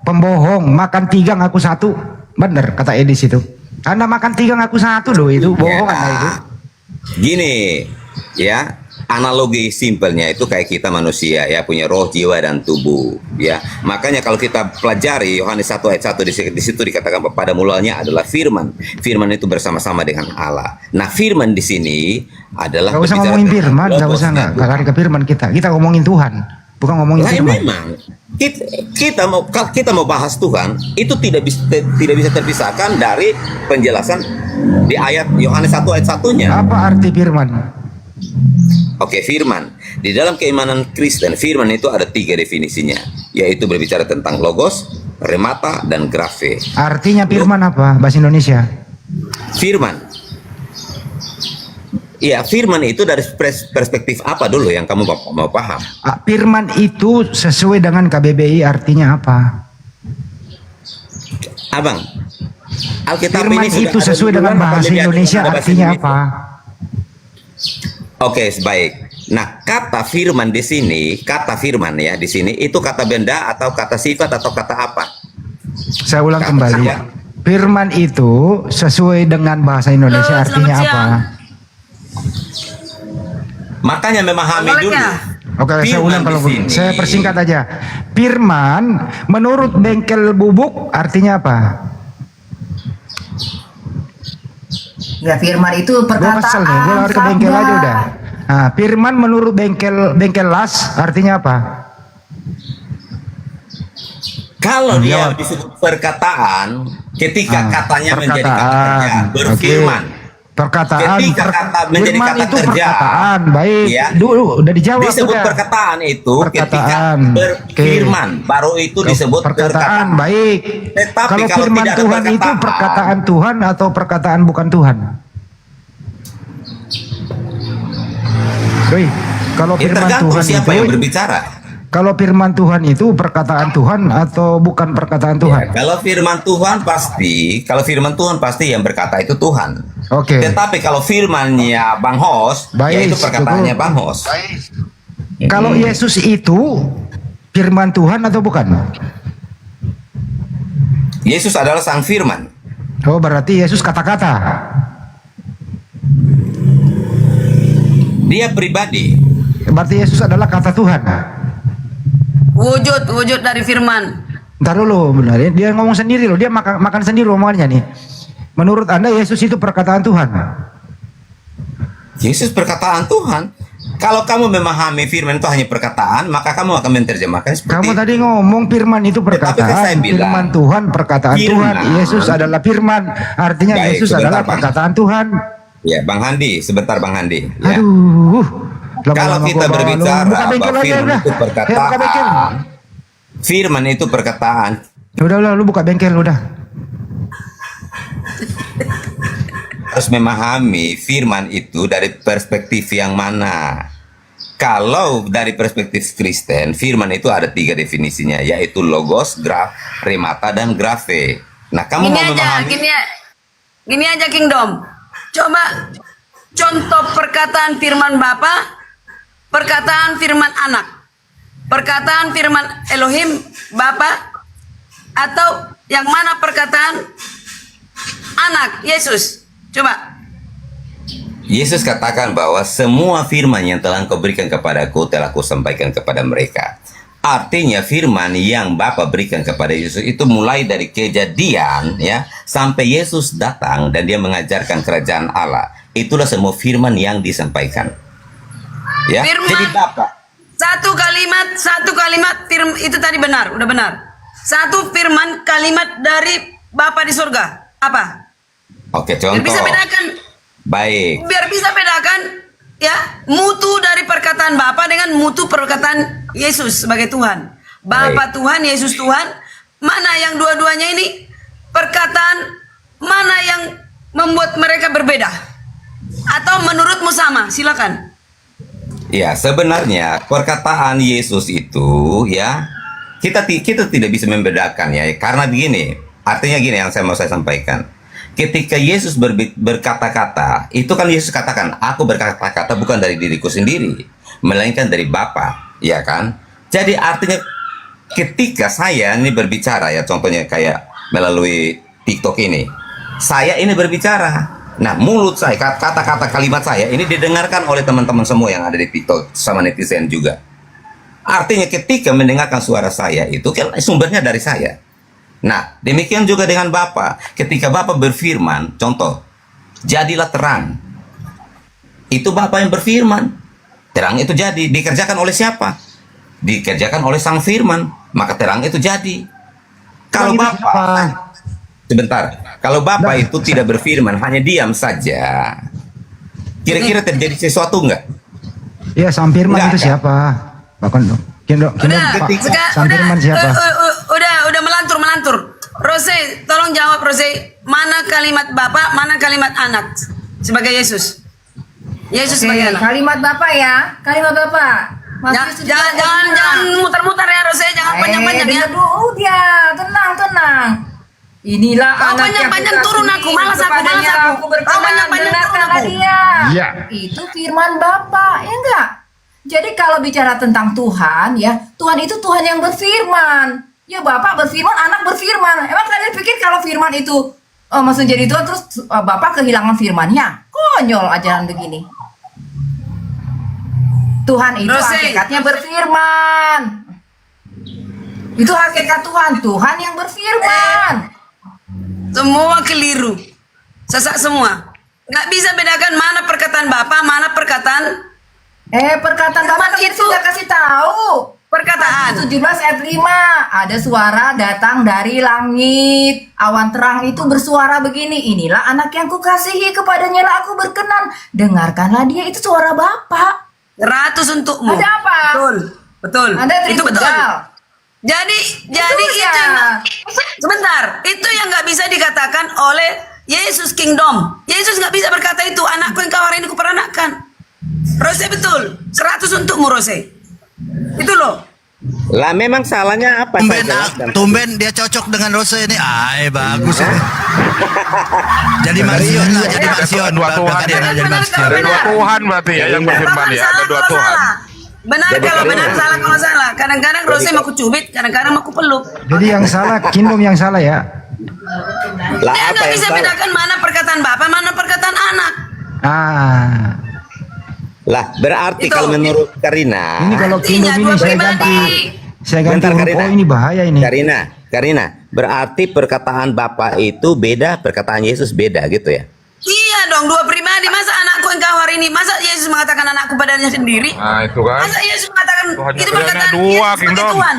pembohong, makan tiga ngaku satu. Benar kata Edis itu. Anda makan tiga ngaku satu loh, itu bohong Anda itu. Gini, ya, analogi simpelnya itu kayak kita manusia ya, punya roh, jiwa, dan tubuh ya. Makanya kalau kita pelajari Yohanes 1 ayat 1 di situ dikatakan pada mulanya adalah firman. Firman itu bersama-sama dengan Allah. Nah, firman di sini adalah Gak usah ngomongin firman, gak usah nggak lari ke firman kita. Kita ngomongin Tuhan, bukan ngomongin firman. Memang kita mau bahas Tuhan itu tidak bisa terpisahkan dari penjelasan di ayat Yohanes 1 ayat 1-nya. Apa arti firman? Oke, firman. Di dalam keimanan Kristen, firman itu ada 3 definisinya, yaitu berbicara tentang logos, remata, dan graphe. Artinya firman apa? Bahasa Indonesia. Firman. Iya, firman itu dari perspektif apa dulu yang kamu mau paham? Firman itu sesuai dengan KBBI artinya apa? Abang, Alkitab firman ini itu sesuai dengan bahasa Indonesia artinya apa? Oke, baik. Nah, kata firman di sini, kata firman ya di sini itu kata benda atau kata sifat atau kata apa? Saya ulang kembali. Firman itu sesuai dengan bahasa Indonesia artinya apa? Makanya memahami dulu. Oke, saya ulang kalau saya persingkat aja. Firman menurut bengkel bubuk artinya apa? Ya firman itu Gue kesel nih, gue lari ke bengkel aja udah. Nah, firman menurut bengkel las artinya apa? Kalau dia disebut perkataan, ketika katanya menjadi kata kerja, berfirman. Perkataan, Ketika kata menjadi firman kata itu kerja, perkataan, baik. ya, Dulu udah dijawab disebut udah. perkataan itu Perkataan. ketika berfirman, baru itu disebut Perkataan, baik. Tetapi Kalau kalau firman tidak ada Tuhan itu perkataan Tuhan atau perkataan bukan Tuhan? Doi, kalau Ya, firman tergantung Tuhan siapa itu, yang berbicara. kalau firman Tuhan itu perkataan Tuhan atau bukan perkataan Tuhan? Kalau firman Tuhan pasti yang berkata itu Tuhan. Oke. Tetapi kalau firmannya Bang Hos, Baik, yaitu perkataannya cukup. Bang Hos. Kalau Yesus itu firman Tuhan atau bukan? Yesus adalah sang firman. Oh, berarti Yesus kata-kata. Dia pribadi. Berarti Yesus adalah kata Tuhan. Wujud dari firman. Ntar dulu, benar ya. Dia ngomong sendiri loh, dia makan sendiri omongannya nih. Menurut Anda Yesus itu perkataan Tuhan? Yesus perkataan Tuhan. Kalau kamu memahami firman itu hanya perkataan, maka kamu akan menerjemahkan seperti Kamu itu. tadi ngomong firman itu Tetapi kan saya perkataan, bilang, firman Tuhan perkataan firman. Tuhan. Yesus adalah firman, artinya Baik, Yesus sebentar, adalah Bang. perkataan Tuhan. Ya, Bang Handi, sebentar Bang Handi. Ya. Aduh. Kalau lama-lama kita gua bawa lu. berbicara Buka bengkel bahwa aja firman udah. itu Ya, buka bengkel. perkataan, firman itu perkataan. Udah, lu buka bengkel udah. Harus memahami firman itu dari perspektif yang mana. Kalau dari perspektif Kristen, firman itu ada 3 definisinya, yaitu logos, graf, remata, dan grafe. Nah, kamu mau memahami? Gini aja Kingdom. Coba contoh perkataan firman Bapa, perkataan firman anak, perkataan firman Elohim Bapa, atau yang mana perkataan anak Yesus? Coba. Yesus katakan bahwa semua firman yang telah Engkau berikan kepadaku telah Ku sampaikan kepada mereka. Artinya firman yang Bapa berikan kepada Yesus itu mulai dari kejadian ya sampai Yesus datang dan dia mengajarkan kerajaan Allah. Itulah semua firman yang disampaikan. Ya. Firman. Jadi Bapa Satu kalimat itu tadi benar, udah benar. Satu firman kalimat dari Bapa di surga. Apa? Oke, Biar contoh. bisa bedakan. Baik. Biar bisa bedakan ya mutu dari perkataan Bapa dengan mutu perkataan Yesus sebagai Tuhan. Bapa Tuhan, Yesus Tuhan. Mana yang dua-duanya ini perkataan mana yang membuat mereka berbeda? Atau menurutmu sama? Silakan. Ya, sebenarnya perkataan Yesus itu ya kita tidak bisa membedakan ya karena begini. Artinya gini yang mau saya sampaikan. Ketika Yesus berkata-kata, itu kan Yesus katakan, aku berkata-kata bukan dari diriku sendiri, melainkan dari Bapa, ya kan? Jadi artinya ketika saya ini berbicara ya, contohnya kayak melalui TikTok ini, saya ini berbicara, nah mulut saya, kata-kata kalimat saya ini didengarkan oleh teman-teman semua yang ada di TikTok sama netizen juga. Artinya ketika mendengarkan suara saya itu kan sumbernya dari saya. Nah, demikian juga dengan Bapa. Ketika Bapa berfirman, contoh, jadilah terang. Itu Bapa yang berfirman. Terang itu jadi. Dikerjakan oleh siapa? Dikerjakan oleh Sang Firman. Maka terang itu jadi. Kalau Bapa, sebentar. Kalau Bapa itu tidak berfirman, hanya diam saja. Kira-kira terjadi sesuatu enggak? Ya, Sang Firman Enggak, itu kan? siapa? Bahkan Sang Firman siapa? Udah melantur. Rose, tolong jawab Rose. Mana kalimat Bapa, mana kalimat anak sebagai Yesus? Yesus sebagai anak. Kalimat Bapak ya, kalimat Bapak. Jangan muter-muter ya Rose, jangan panjang-panjang ya. Dulu dia, tenang. Inilah Kau anak yang panjang-panjang turun aku, malas aku. Kau panjang-panjang turun aku. Dia. Iya. Itu firman Bapak, ya enggak? Jadi kalau bicara tentang Tuhan ya, Tuhan itu Tuhan yang berfirman. Ya Bapak berfirman, anak berfirman. Emang kalian pikir kalau firman itu maksudnya jadi Tuhan terus Bapak kehilangan firmannya? Konyol ajaran begini. Tuhan itu hakikatnya berfirman. Itu hakikat Tuhan yang berfirman. Semua keliru. Sesak semua. nggak bisa bedakan mana perkataan Bapa, mana perkataan Perkataan Bapak itu sudah kasih tahu. Perkataan 17 ayat 5. Ada suara datang dari langit. Awan terang itu bersuara begini. Inilah anak yang kukasihi, kepadanya lah aku berkenan. Dengarkanlah dia, itu suara Bapak. 100 untukmu. Ada apa? Betul. Ada Itu betul. Tritunggal. Jadi itu ya. sebentar, itu yang nggak bisa dikatakan oleh Yesus Kingdom. Yesus nggak bisa berkata itu, anakku yang kau hari ini kuperanakan. Rose betul, 100 untukmu Rose. Itu loh. Lah memang salahnya apa? Tumben dia cocok dengan Rose ini. Bagus ini. Jadi Marsion lah, jadi Marsion. Dua Tuhan, Jadi Marsion. ada dua Tuhan berarti ya yang berfirman ya, ada dua Tuhan. Benar kalau benar, salah kalau salah. Kadang-kadang Rose mau cubit, kadang-kadang mau peluk. Jadi yang salah Kingdom yang salah ya. Lah Dia apa nggak yang bisa salah? bedakan mana perkataan Bapak, mana perkataan anak. Lah berarti kalau menurut Karina, Ini kalau Kingdom ini saya ganti Bentar, huruf Karina. O, ini bahaya ini. Karina, berarti perkataan Bapak itu beda, perkataan Yesus beda gitu ya? Iya dong, dua pribadi. Masa anakku engkau hari ini, masa Yesus mengatakan anakku padanya sendiri? Nah itu kan. Masa Yesus mengatakan Tuhannya itu pilihannya perkataan dua, Yesus sebagai Kingdom. Tuhan?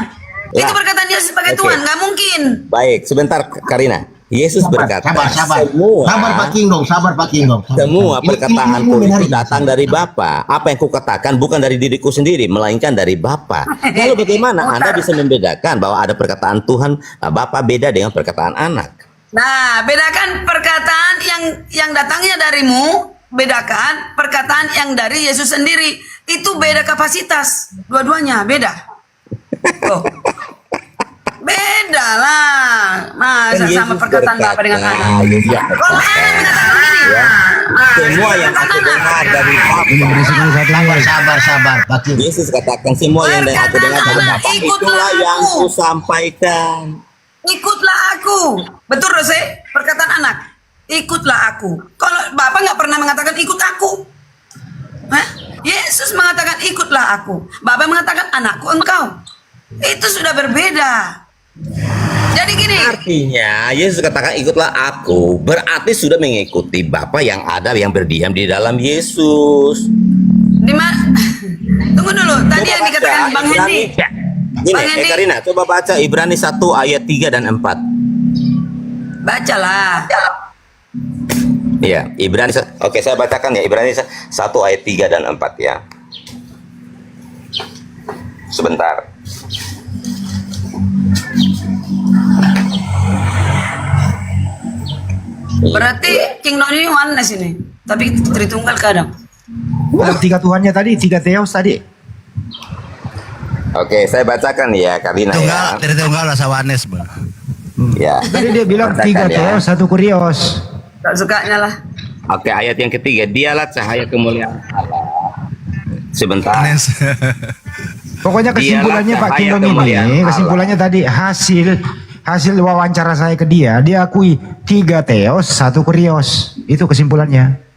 Itu Lah. perkataan Yesus sebagai Oke. Tuhan, nggak mungkin. Baik, sebentar Karina. Yesus berkata, Sabar semua Pak Kingdom, semua Ini perkataanku menarik. itu datang dari Bapa. Apa yang kukatakan bukan dari diriku sendiri, melainkan dari Bapa. Lalu bagaimana Anda bisa membedakan bahwa ada perkataan Tuhan Bapa beda dengan perkataan anak? Nah, bedakan perkataan yang datangnya darimu, bedakan perkataan yang dari Yesus sendiri. Itu beda kapasitas, dua-duanya beda. Oh. Beda lah, masa Kan sama Yesus perkataan Bapak dengan berkata, anak. Yesus Kalau berkata, mengatakan gini, ya, semua yang aku dengar dari Bapa. Sabar Pak Kingdom. Yesus katakan semua yang aku dengar dari Bapa itulah yang kusampaikan. Ikutlah aku. Betul Rose? Perkataan anak. Ikutlah aku. Kalau Bapak nggak pernah mengatakan ikut aku. Hah? Yesus mengatakan ikutlah aku. Bapak mengatakan anakku engkau. Itu sudah berbeda. Jadi gini. Artinya Yesus katakan ikutlah aku, berarti sudah mengikuti Bapa yang ada yang berdiam di dalam Yesus. Tunggu dulu. Tadi yang dikatakan Bang Hendy. Ini Karina, coba baca Ibrani 1 ayat 3 dan 4. Bacalah. Iya, Ibrani. Oke, saya bacakan ya Ibrani 1 ayat 3 dan 4 ya. Sebentar. Berarti Kingdom ini oneness ini. Tapi Tritunggal kadang. Dalam tiga Tuhannya tadi, tiga Theos tadi. Oke, saya bacakan ya Karina ya. Tritunggal rasa wanes, Bang. Ya. Tadi dia bilang Bacakan tiga ya. Theos, satu Kurios. Tak sukanya lah. Oke, ayat yang ketiga, dialah cahaya kemuliaan Allah. Sebentar. Pokoknya kesimpulannya Dialah Pak cahaya Kingdom kemuliaan ini, Allah. kesimpulannya tadi hasil wawancara saya ke dia akui tiga Theos, satu Kurios. Itu kesimpulannya.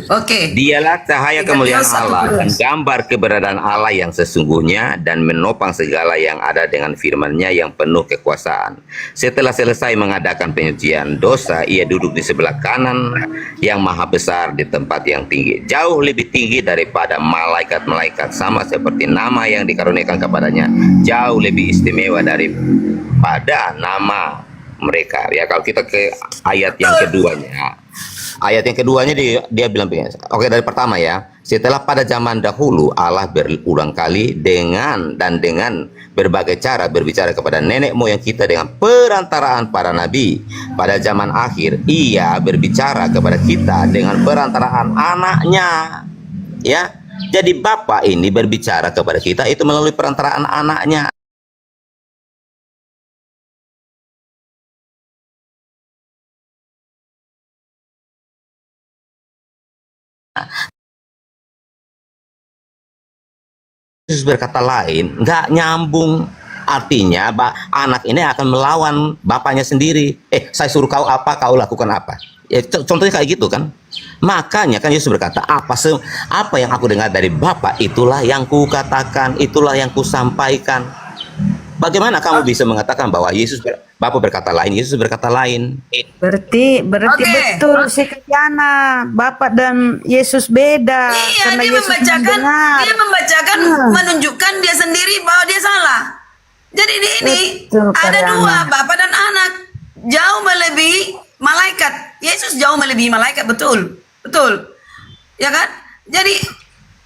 Oke. Dialah cahaya Tiga kemuliaan Theos, satu Allah dan Kurios. gambar keberadaan Allah yang sesungguhnya dan menopang segala yang ada dengan firman-Nya yang penuh kekuasaan. Setelah selesai mengadakan penyucian dosa, ia duduk di sebelah kanan yang maha besar di tempat yang tinggi, jauh lebih tinggi daripada malaikat-malaikat, sama seperti nama yang dikaruniakan kepadanya jauh lebih istimewa daripada nama mereka. Ya, kalau kita ke ayat yang keduanya. Ayat yang keduanya dia bilang begini. Oke, dari pertama ya. Setelah pada zaman dahulu Allah berulang kali dengan berbagai cara berbicara kepada nenek moyang kita dengan perantaraan para nabi. Pada zaman akhir ia berbicara kepada kita dengan perantaraan anaknya. Ya. Jadi Bapa ini berbicara kepada kita itu melalui perantaraan anaknya. Yesus berkata lain, nggak nyambung. Artinya, anak ini akan melawan bapaknya sendiri. Saya suruh kau apa, kau lakukan apa. Ya, contohnya kayak gitu kan. Makanya kan Yesus berkata, apa yang aku dengar dari Bapa, itulah yang kukatakan, itulah yang kusampaikan. Bagaimana kamu bisa mengatakan bahwa Yesus Bapa berkata lain, Yesus berkata lain. Berarti Oke. betul si Kristiana, Bapak dan Yesus beda. Iya, karena dia Yesus membacakan, mendengar. menunjukkan dia sendiri bahwa dia salah. Jadi ini Betul, ada Kariana. dua, Bapak dan anak. Jauh melebihi malaikat. Yesus jauh melebihi malaikat, betul. Betul. Ya kan? Jadi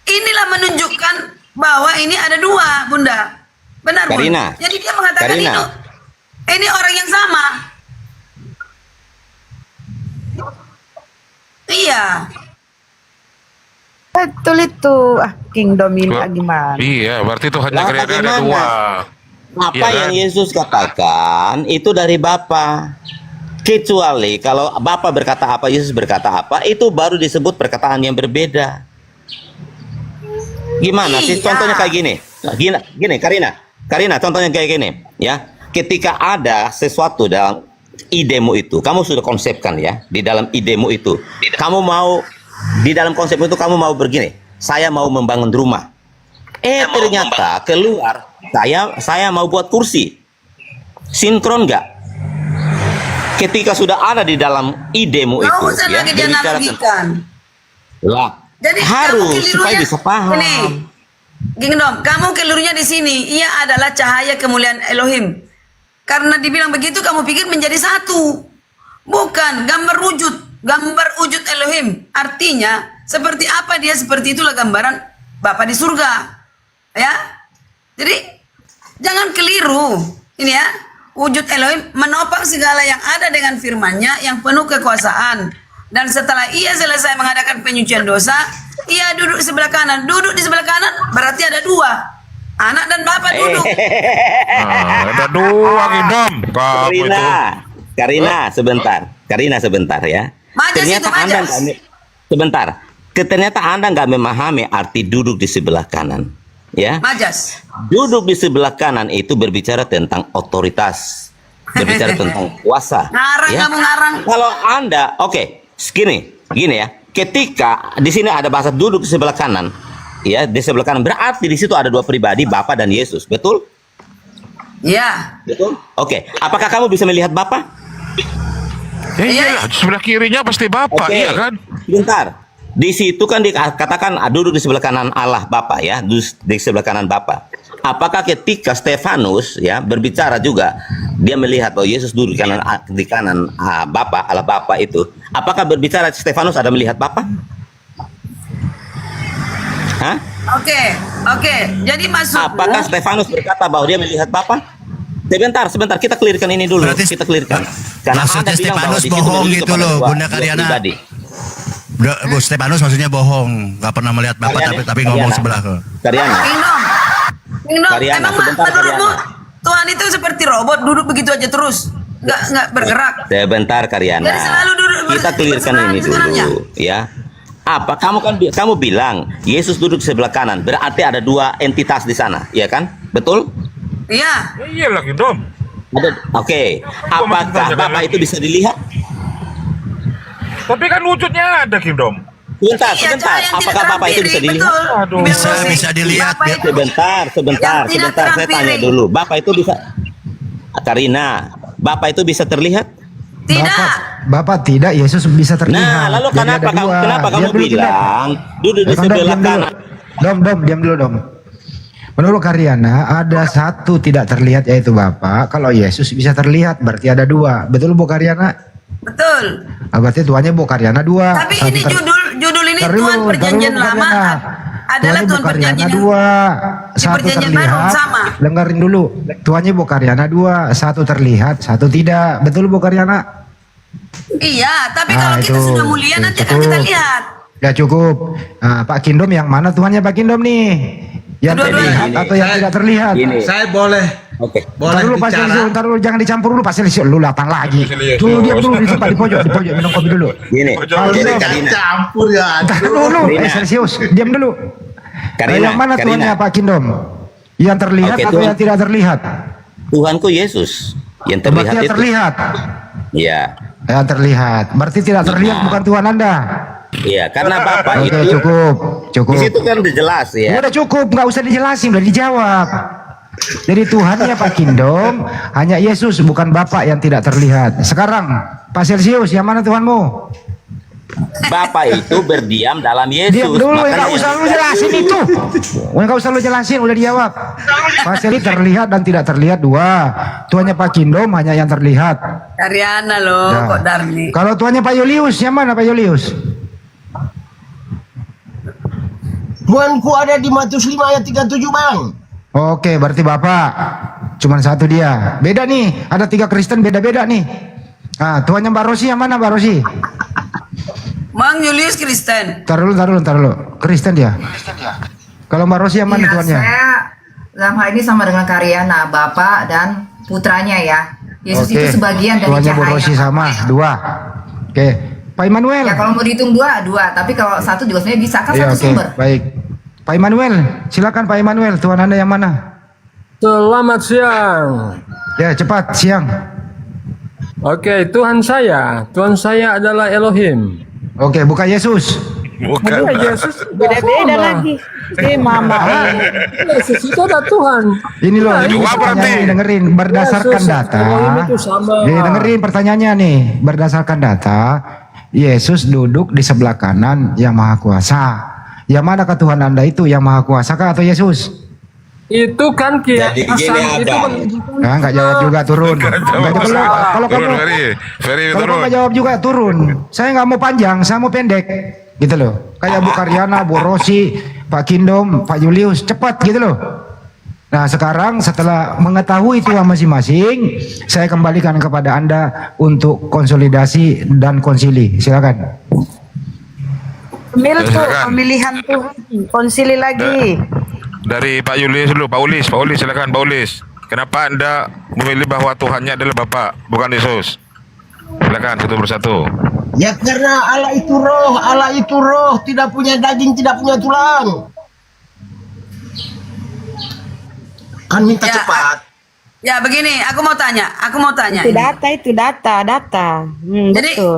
inilah menunjukkan bahwa ini ada dua, Bunda. Benar, Bunda. Karina. Jadi dia mengatakan Karina. ini orang yang sama. Iya. Betul itu. Kingdom ini gimana? Iya, berarti Tuhannya Lah, kreator ada bagaimana? dua. Apa Iya yang kan? Yesus katakan itu dari Bapa. Kecuali kalau Bapa berkata apa, Yesus berkata apa, itu baru disebut perkataan yang berbeda. Gimana sih? Iya. Contohnya kayak gini. Gini, Karina, contohnya kayak gini, ya. Ketika ada sesuatu dalam idemu itu, kamu sudah konsepkan ya, di dalam idemu itu, kamu mau di dalam konsep itu kamu mau begini, saya mau membangun rumah. Ternyata keluar saya mau buat kursi. Sinkron nggak? Ketika sudah ada di dalam idemu Nggak itu, usah ya, lagi berbicara dianalogikan. lah, Jadi harus kamu supaya kelirunya- bisa paham. Ini, Kingdom, kamu kelirunya di sini. Ia adalah cahaya kemuliaan Elohim. Karena dibilang begitu, kamu pikir menjadi satu. Bukan, gambar wujud Elohim. Artinya, seperti apa dia, seperti itulah gambaran Bapa di surga. Ya, jadi jangan keliru. Ini ya, wujud Elohim menopang segala yang ada dengan firman-Nya yang penuh kekuasaan. Dan setelah ia selesai mengadakan penyucian dosa, ia duduk di sebelah kanan. Duduk di sebelah kanan berarti ada dua. Anak dan Bapa duduk. Ada dua, Kingdom. Kamu itu. Karina, sebentar ya. Majas Ternyata itu, Anda majas. sebentar. Ternyata Anda nggak memahami arti duduk di sebelah kanan, ya. Majas. Duduk di sebelah kanan itu berbicara tentang otoritas, berbicara tentang kuasa. Ngarang ya. kamu ngarang. Kalau Anda, gini ya. Ketika di sini ada bahasa duduk di sebelah kanan, ya, di sebelah kanan berarti di situ ada dua pribadi, Bapa dan Yesus, betul? Ya. Betul. Oke. Apakah kamu bisa melihat Bapa? Ya iyalah, di sebelah kirinya pasti Bapak, Oke. iya kan? Sebentar. Di situ kan dikatakan duduk di sebelah kanan Allah Bapa ya, di sebelah kanan Bapa. Apakah ketika Stefanus ya berbicara juga dia melihat bahwa Yesus duduk di kanan Bapa, Allah Bapa itu? Apakah berbicara Stefanus ada melihat Bapa? Hah? Oke. Jadi maksudnya Apakah Stefanus berkata bahwa dia melihat Bapa? Sebentar, kita clearkan ini dulu. Kita clearkan. Karena maksudnya Anda bilang bahwa Stefanus di situ bohong menunjuk gitu kepada loh, dua- Bunda dua Karyana. pribadi. Bu Stefanus maksudnya bohong, nggak pernah melihat Bapak tapi ngomong sebelah ke. Karyana. Kingdom, Karyana, emang sebentar, menurutmu Karyana. Tuhan itu seperti robot duduk begitu aja terus, nggak bergerak. Sebentar Karyana. Jadi selalu duduk Kita clearkan ini sebenarnya. dulu, ya. Apa kamu bilang Yesus duduk di sebelah kanan, berarti ada dua entitas di sana, ya kan? Betul? Iya. Ya iyalah, Kingdom. Oke. Apakah Bapak itu bisa dilihat? Tapi kan wujudnya ada, Kingdom. Sebentar. Iya, cahaya yang Apakah tidak Bapak itu bisa terampiri, dilihat? betul. Aduh. Bisa dilihat. Bapak itu Sebentar. Yang tidak Saya tanya terampiri. dulu. Bapak itu bisa, Karina, Bapak itu bisa terlihat? Tidak. Bapak tidak, Yesus bisa terlihat. Nah, lalu Jadi kenapa ada dua. kenapa kamu Diam dulu, bilang duduk di Dom, sebelah diam dulu. kanan? Dom, diam dulu, Dom. Menurut Karyana, ada satu tidak terlihat yaitu Bapak. Kalau Yesus bisa terlihat, berarti ada dua. Betul, Bu Karyana? Betul. Berarti tuannya Bu Karyana dua. Tapi Satu ini judul ini Tar dulu, Tuhan tar Perjanjian dulu, Bu Lama Karyana. adalah Tuannya Bu Tuhan Karyana Perjanjian dua. di Satu Perjanjian terlihat. Baru sama. Dengerin dulu. Tuannya Bu Karyana dua. Satu terlihat, satu tidak. Betul, Bu Karyana? Iya, tapi Nah, kalau kita itu. sudah mulia nanti akan Cukup. kita lihat. Ya cukup. Nah, Pak Kingdom yang mana Tuhannya Pak Kingdom nih? Yang Dua-duanya. terlihat atau yang tidak terlihat? Gini. Saya boleh Oke. Ntar dulu Pak Selisius, ntar dulu jangan dicampur dulu Pak Selisius. Lu datang lagi. Dulu diam dulu di tempat di pojok minum kopi dulu. Gini. Kingdom. Karina. campur ya. Ntar dulu, Karina. Selisius, diam dulu. Karina, Yang mana Karina. Tuhannya Pak Kingdom? Yang terlihat Oke, atau Tuhan. yang tidak terlihat? Tuhanku Yesus yang Berarti terlihat yang itu. terlihat. Iya. Yang terlihat. Berarti tidak terlihat bukan Tuhan Anda. Iya, karena Bapak Oke, itu cukup. di situ kan udah jelas ya. Udah cukup, nggak usah dijelasin, udah dijawab. Jadi Tuhannya Pak Kindom hanya Yesus, bukan Bapak yang tidak terlihat. Sekarang Pak Celsius, yang mana Tuhanmu? Bapa itu berdiam dalam Yesus. Diam dulu, Makanya nggak usah lu jelasin itu. Nggak usah lu jelasin, udah dijawab. Pak Celsius terlihat dan tidak terlihat dua. Tuhannya Pak Kindom hanya yang terlihat. Karyana loh, Ya. kok Darni. Kalau tuannya Pak Julius, yang mana Pak Julius? Tuanku ada di Matius 5 ayat 37 bang. Oke, berarti Bapak cuman satu dia. Beda nih, ada 3 Kristen beda-beda nih. Nah, tuannya Mbak Rosi yang mana Mbak Rosi? Mang Julius Kristen. Taruh dulu. Kristen dia. Kalau Mbak Rosi yang mana Iya, tuannya? saya dalam hal ini sama dengan Karyana, Bapak dan putranya ya. Yesus Oke. itu sebagian dari Tuannya Bu cahaya. Rosi sama, 2. Oke, Pak Immanuel. Ya kalau mau dihitung dua, tapi kalau satu juga sebenarnya bisa kan Iya, satu oke, sumber. baik. Pak Immanuel, silakan Pak Immanuel. Tuan Anda yang mana? Selamat siang. Ya, cepat siang. Oke, Tuhan saya adalah Elohim. Oke, bukan Yesus. Bukan. Yesus Beda-beda lagi. Mama. Yesus itu ada Tuhan. Ini loh, Nah, ini itu pertanyaannya dengerin. Berdasarkan Yesus, data, Elohim itu sama. dengerin pertanyaannya nih. Berdasarkan data, Yesus duduk di sebelah kanan yang Maha Kuasa. Yang manakah Tuhan Anda itu, yang Maha Kuasa kah atau Yesus? Itu kan Jadi gini, Abang. Nah, nggak jawab juga, turun. Nggak jawab. Kalau kamu kalau kamu nggak jawab juga, turun. Saya nggak mau panjang, saya mau pendek, gitu loh. Kayak Bu Karyana, Bu Rosi, Pak Kindom, Pak Julius, cepat gitu loh. Nah, sekarang setelah mengetahui Tuhan masing-masing, saya kembalikan kepada Anda untuk konsolidasi dan konsili. Silakan. Pemilihan Tuhan, konsili lagi. Dari Pak Julius dulu, Pak Ulis, silakan Pak Ulis. Kenapa Anda memilih bahwa Tuhannya adalah Bapak, bukan Yesus? Silakan satu persatu. Ya karena Allah itu roh, tidak punya daging, tidak punya tulang. Kan minta cepat. Ya begini, aku mau tanya. Itu data.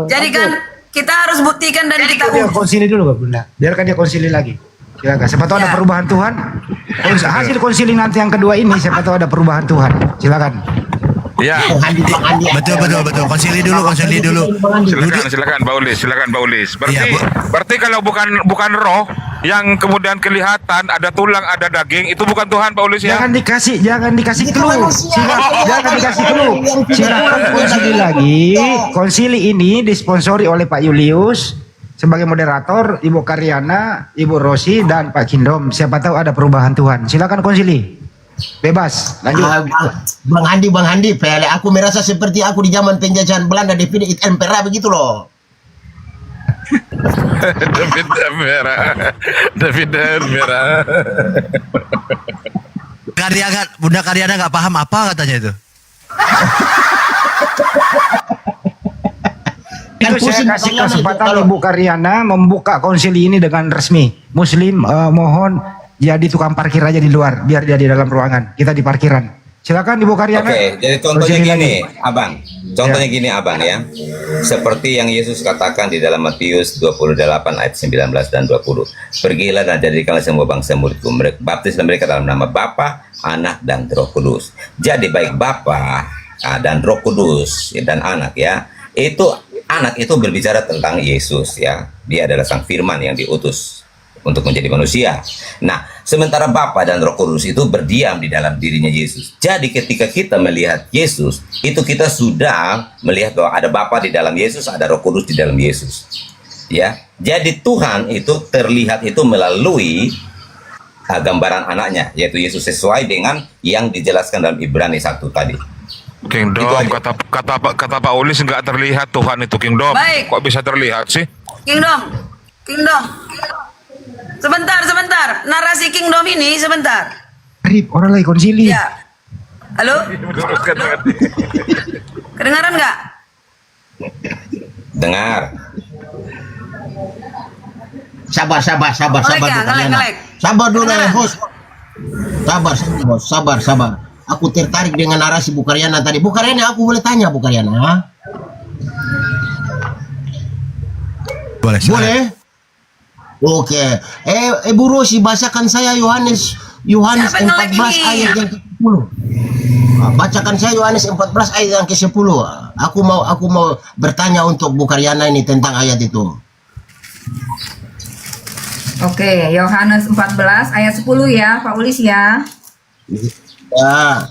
Jadi kan kita harus buktikan dan kita Dia konsili dulu, Pak Bunda. Biarkan dia konsili lagi. Silakan. Siapa tahu ada perubahan Tuhan. Hasil konsili nanti yang kedua ini, siapa tahu ada perubahan Tuhan. Silakan. Ya. Betul. Konsili dulu. Silakan Pak Ulis. Berarti kalau bukan roh yang kemudian kelihatan ada tulang, ada daging, itu bukan Tuhan Pak Ulis ya. Jangan dikasih clue. Jangan dikasih clue. Silakan konsili lagi. Konsili ini disponsori oleh Pak Julius sebagai moderator, Ibu Karyana, Ibu Rosi dan Pak Kindom. Siapa tahu ada perubahan Tuhan. Silakan konsili. Bebas. Lanjut. Bang Handi, pele aku merasa seperti aku di zaman penjajahan Belanda di It Empera begitu loh. David merah. Bunda Karyana nggak paham apa katanya itu. Itu saya kasih kesempatan Ibu Karyana membuka konsili ini dengan resmi. Muslim mohon jadi tukang parkir aja di luar, biar dia di dalam ruangan. Kita di parkiran. Silakan Ibu Karyana. Oke, jadi contohnya gini, Abang. Contohnya gini, Abang ya. Seperti yang Yesus katakan di dalam Matius 28 ayat 19 dan 20. Pergilah dan jadikanlah semua bangsa muridku. Baptislah mereka dalam nama Bapa, Anak dan Roh Kudus. Jadi baik Bapa dan Roh Kudus dan Anak ya. Itu Anak itu berbicara tentang Yesus ya. Dia adalah Sang Firman yang diutus untuk menjadi manusia. Nah, sementara Bapa dan Roh Kudus itu berdiam di dalam dirinya Yesus. Jadi ketika kita melihat Yesus, itu kita sudah melihat bahwa ada Bapa di dalam Yesus, ada Roh Kudus di dalam Yesus. Ya. Jadi Tuhan itu terlihat itu melalui gambaran anaknya, yaitu Yesus, sesuai dengan yang dijelaskan dalam Ibrani 1 tadi. Kingdom, kata Pak Ulis nggak terlihat Tuhan itu Kingdom. Baik. Kok bisa terlihat sih? Kingdom. Sebentar. Narasi Kingdom ini sebentar. Rip, orang lagi konsili. Ya. Halo? Kedengaran nggak? Dengar. Sabar Ngelek. Sabar dulu bos. Sabar. Aku tertarik dengan narasi Bu Karyana tadi. Bu Karyana, aku boleh tanya Bu Karyana? Boleh? Oke. Bu Rosi, bacakan saya Yohanes 14 ayat yang ke-10. Bacakan saya Yohanes 14 ayat yang ke-10. Aku mau bertanya untuk Bu Karyana ini tentang ayat itu. Oke, Yohanes 14 ayat 10 ya, Pak Ulis ya. Ya.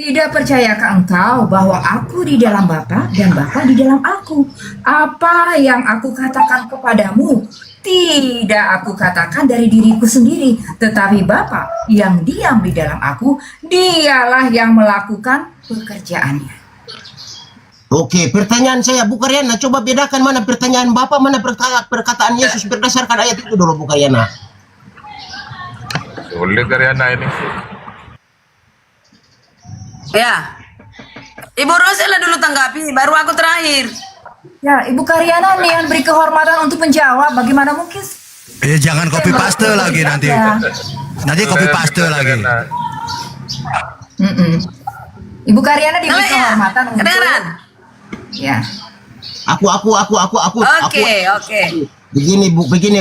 Tidak percayakah engkau bahwa aku di dalam Bapa dan Bapa di dalam aku? Apa yang aku katakan kepadamu, tidak aku katakan dari diriku sendiri, tetapi Bapa yang diam di dalam aku, dialah yang melakukan pekerjaannya. Oke, pertanyaan saya Bu Karyana, coba bedakan mana pertanyaan Bapak, mana perkataan Yesus berdasarkan ayat itu dulu Bu Karyana. Sulit Karyana ini. Ya. Ibu Rosela dulu tanggapi, baru aku terakhir. Ya, Ibu Karyana nih yang beri kehormatan untuk menjawab. Bagaimana mungkin? Jangan copy paste lagi nanti. Nanti copy paste lagi. Ibu Karyana diberi kehormatan untuk. Kedengaran? Ya. Aku. Oke. Begini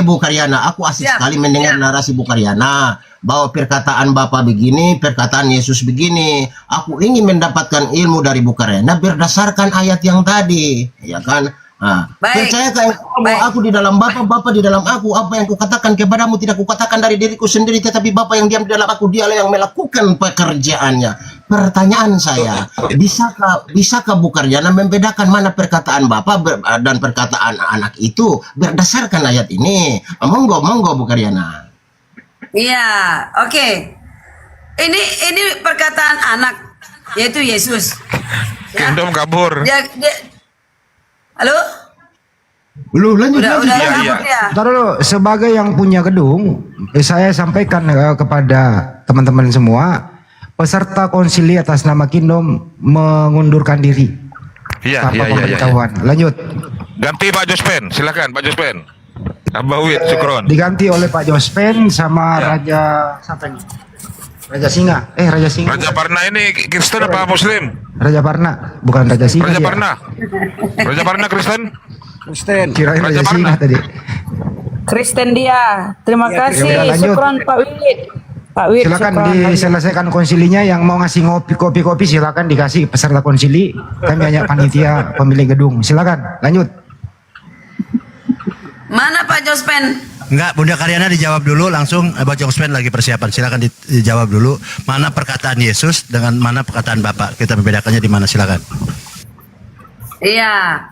Bu Karyana, aku asik sekali mendengar narasi Bu Karyana bahwa perkataan Bapak begini, perkataan Yesus begini. Aku ingin mendapatkan ilmu dari Bu Karyana berdasarkan ayat yang tadi, ya kan? Percayakah bahwa aku di dalam Bapa, Bapa di dalam aku? Apa yang kukatakan kepadamu tidak kukatakan dari diriku sendiri, tetapi Bapa yang diam di dalam aku, dialah yang melakukan pekerjaannya. Pertanyaan saya, bisakah Bu Karyana membedakan mana perkataan Bapa dan perkataan anak itu berdasarkan ayat ini? Monggo Bu Karyana. Iya, oke. Ini perkataan anak, yaitu Yesus. Kingdom kabur. Halo? Belum lanjut. Udah Iya. Ntar dulu, sebagai yang punya gedung, saya sampaikan kepada teman-teman semua, peserta konsili atas nama Kingdom mengundurkan diri. Iya. Pemberitahuan. Lanjut. Ganti Pak Jospen, silakan Pak Jospen. Abawit, Sukron. Diganti oleh Pak Jospen sama Raja siapa ini? Raja Singa. Raja Parna ini Kristen apa Muslim? Raja Parna, bukan Raja Singa. Raja dia. Parna. Raja Parna Kristen? Kirain Raja Singa tadi. Kristen dia. Terima kasih. Ya udah, lanjut. Syukron Pak Wid. Pak Wid, Silakan syukron. diselesaikan konsilinya. Yang mau ngasih kopi silakan dikasih peserta konsili. Kami hanya panitia pemilik gedung. Silakan lanjut. Mana Pak Jospen? Enggak, Bunda Karyana dijawab dulu langsung. Pak Jospen lagi persiapan. Silakan dijawab dulu. Mana perkataan Yesus dengan mana perkataan Bapak? Kita membedakannya di mana? Silakan. Iya.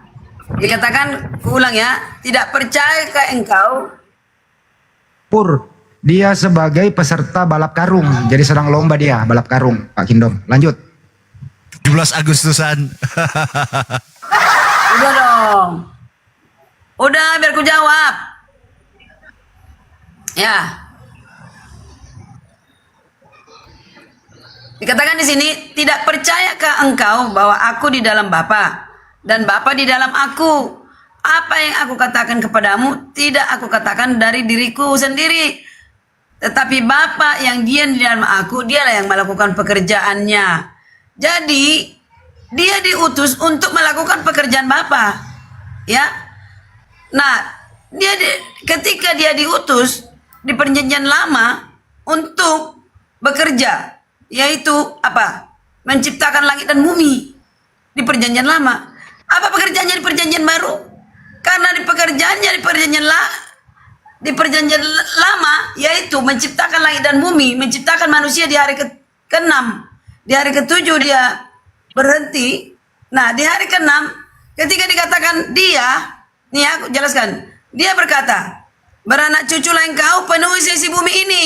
Dikatakan, ulang ya, tidak percaya ke engkau. Pur, dia sebagai peserta balap karung. Jadi sedang lomba dia balap karung, Pak Kingdom. Lanjut. 17 Agustusan. Udah dong. Udah, biar ku jawab. Ya. Dikatakan di sini, tidak percayakah engkau bahwa aku di dalam Bapa dan Bapa di dalam aku? Apa yang aku katakan kepadamu tidak aku katakan dari diriku sendiri, tetapi Bapa yang diam di dalam aku, dialah yang melakukan pekerjaannya. Jadi dia diutus untuk melakukan pekerjaan Bapa. Ya. Nah, ketika dia diutus di perjanjian lama untuk bekerja, yaitu apa? Menciptakan langit dan bumi di perjanjian lama. Apa pekerjaannya di perjanjian baru? Karena di perjanjian lama yaitu menciptakan langit dan bumi, menciptakan manusia di hari ke-6. Di hari ke-7 dia berhenti. Nah, di hari ke-6 ketika dikatakan dia, nih aku jelaskan. Dia berkata, beranak cuculah engkau penuhi sisi bumi ini.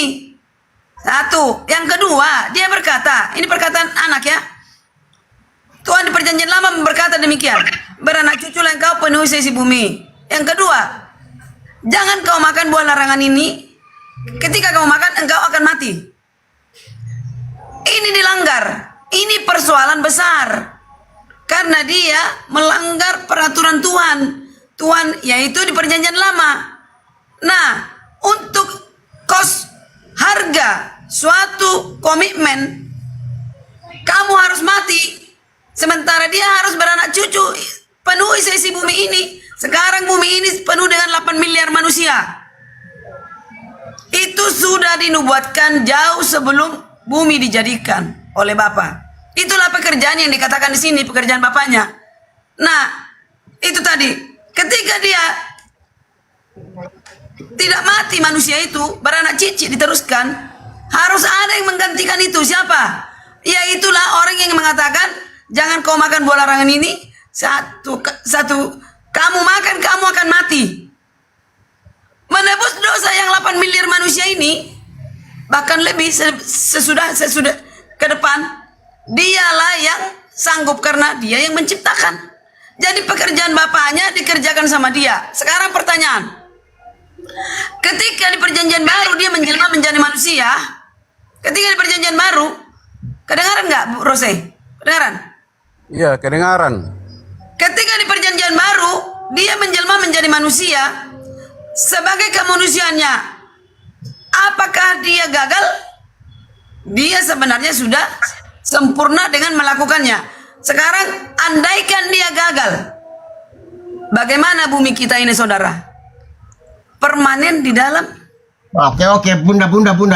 Satu. Yang kedua, dia berkata, ini perkataan anak ya. Tuhan di perjanjian lama berkata demikian. Beranak cuculah engkau penuhi sisi bumi. Yang kedua, jangan kau makan buah larangan ini. Ketika kau makan, engkau akan mati. Ini dilanggar. Ini persoalan besar. Karena dia melanggar peraturan Tuhan. Tuhan yaitu di perjanjian lama. Nah, untuk harga suatu komitmen, kamu harus mati. Sementara dia harus beranak cucu, penuhi sisi bumi ini. Sekarang bumi ini penuh dengan 8 miliar manusia. Itu sudah dinubuatkan jauh sebelum bumi dijadikan. oleh Bapa. Itulah pekerjaan yang dikatakan di sini, pekerjaan Bapaknya. Nah, itu tadi, ketika dia tidak mati manusia itu, beranak cicit diteruskan, harus ada yang menggantikan itu. Siapa? Yaitulah orang yang mengatakan, jangan kau makan buah larangan ini, satu, kamu makan, kamu akan mati. Menebus dosa yang 8 miliar manusia ini, bahkan lebih sesudah ke depan, dialah yang sanggup karena dia yang menciptakan. Jadi pekerjaan Bapaknya dikerjakan sama dia. Sekarang pertanyaan, ketika di perjanjian baru dia menjelma menjadi manusia, ketika di perjanjian baru, kedengaran nggak Bu Rose? Kedengaran? Iya, kedengaran. Ketika di perjanjian baru dia menjelma menjadi manusia, sebagai kemanusiaannya, apakah dia gagal? Dia sebenarnya sudah sempurna dengan melakukannya. Sekarang andaikan dia gagal, bagaimana bumi kita ini, saudara? Permanen di dalam. Oke, bunda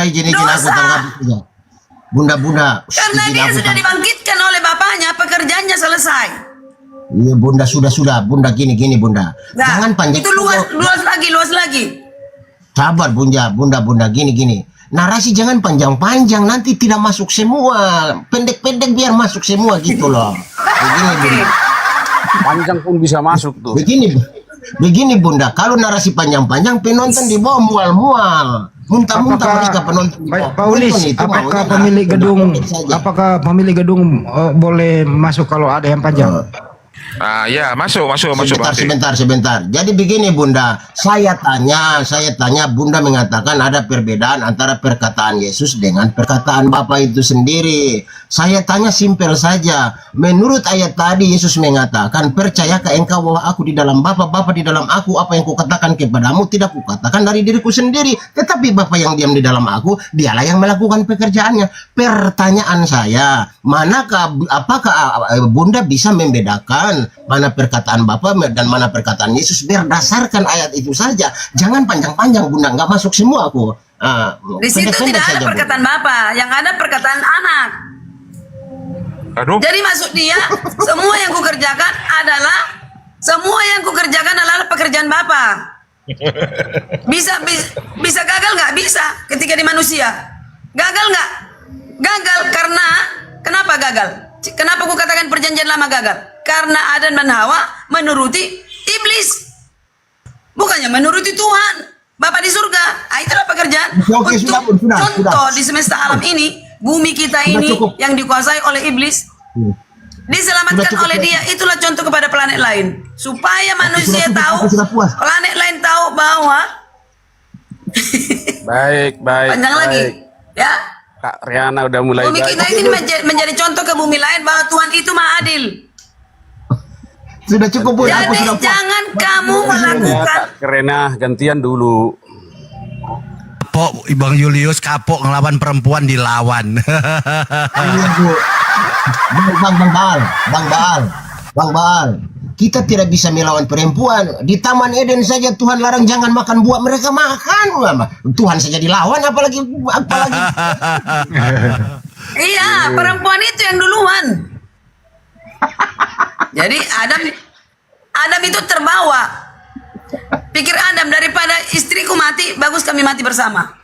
izin aku tanggapi saja. Bunda. Karena dia sudah dibangkitkan oleh Bapaknya, pekerjaannya selesai. Iya bunda, sudah bunda gini bunda. Nah, Jangan panjang. itu luas lagi. Sabar bunda gini. Narasi jangan panjang-panjang, nanti tidak masuk semua. Pendek-pendek biar masuk semua gitu loh. Begini bunda. Panjang pun bisa masuk tuh. Begini bunda, kalau narasi panjang-panjang penonton di bawah mual-mual. Muntah-muntah mereka penonton. Pak Ulis, apakah pemilik gedung boleh masuk kalau ada yang panjang? Ya, masuk. Sebentar. Jadi begini bunda, saya tanya, bunda mengatakan ada perbedaan antara perkataan Yesus dengan perkataan Bapa itu sendiri. Saya tanya simpel saja. Menurut ayat tadi Yesus mengatakan, percayakah engkau bahwa aku di dalam Bapa, Bapa di dalam aku, apa yang kukatakan kepadamu tidak kukatakan dari diriku sendiri, tetapi Bapa yang diam di dalam aku, dialah yang melakukan pekerjaannya. Pertanyaan saya, apakah bunda bisa membedakan mana perkataan Bapa dan mana perkataan Yesus berdasarkan ayat itu saja? Jangan panjang-panjang bunda, nggak masuk semua aku. Di situ tidak ada perkataan Bapa, yang ada perkataan anak. Jadi maksud dia, semua yang kukerjakan adalah pekerjaan Bapa. Bisa gagal nggak? Bisa. Ketika di manusia, gagal nggak? Gagal karena kenapa gagal? Kenapa aku katakan perjanjian lama gagal? Karena Adam dan Hawa menuruti iblis, bukannya menuruti Tuhan Bapa di surga. Itulah pekerjaan. Untuk contoh di semesta alam ini, bumi kita ini yang dikuasai oleh iblis, diselamatkan oleh dia. Itulah contoh kepada planet lain, supaya manusia tahu, planet lain tahu bahwa Baik. panjang lagi ya, Kak Riana udah mulai bumi kita ini menjadi contoh ke bumi lain bahwa Tuhan itu maha adil. Sudah cukup Bu. Jadi jangan kamu melakukan. Kak Riana gantian dulu. Kapok Bang Julius, kapok ngelawan perempuan dilawan. Bang Baal. Kita tidak bisa melawan perempuan. Di Taman Eden saja Tuhan larang jangan makan buah, mereka makan. Tuhan saja dilawan apalagi. Iya, perempuan itu yang duluan. Jadi Adam itu terbawa. Pikir Adam, daripada istriku mati, bagus kami mati bersama.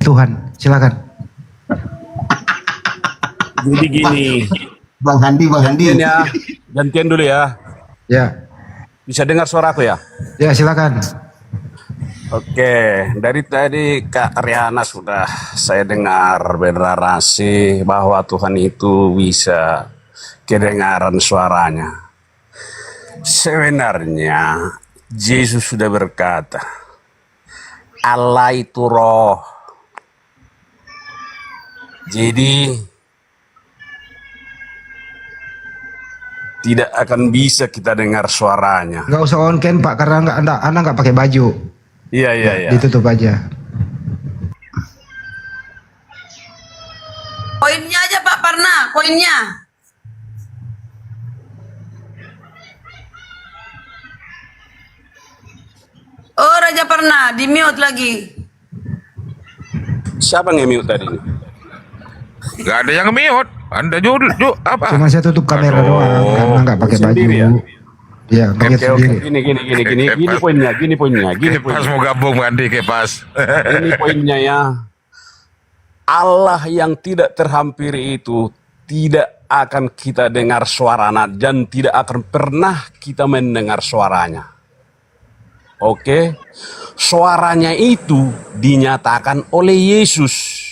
Tuhan, silakan. Jadi gini. Bang Handi. Gantian dulu ya. Ya. Bisa dengar suaraku ya? Ya, silakan. Oke, dari tadi Kak Riana sudah saya dengar bernarasi bahwa Tuhan itu bisa kedengaran suaranya. Sebenarnya Yesus sudah berkata, Allah itu roh. Jadi tidak akan bisa kita dengar suaranya. Nggak usah on cam Pak, karena Anda nggak pakai baju. Iya. Ditutup aja. Poinnya aja Pak Parna, poinnya. Oh Raja Parna, di mute lagi. Siapa yang mute tadi ini? Gak ada yang mute. Anda apa? Cuma saya tutup kamera doang karena nggak pakai baju. Sendiri ya? Ya, pakai Oke, sendiri. gini poinnya. Kepas mau gabung Andi Kepas. Ini poinnya ya. Allah yang tidak terhampiri itu tidak akan kita dengar suaranya dan tidak akan pernah kita mendengar suaranya. Oke, suaranya itu dinyatakan oleh Yesus.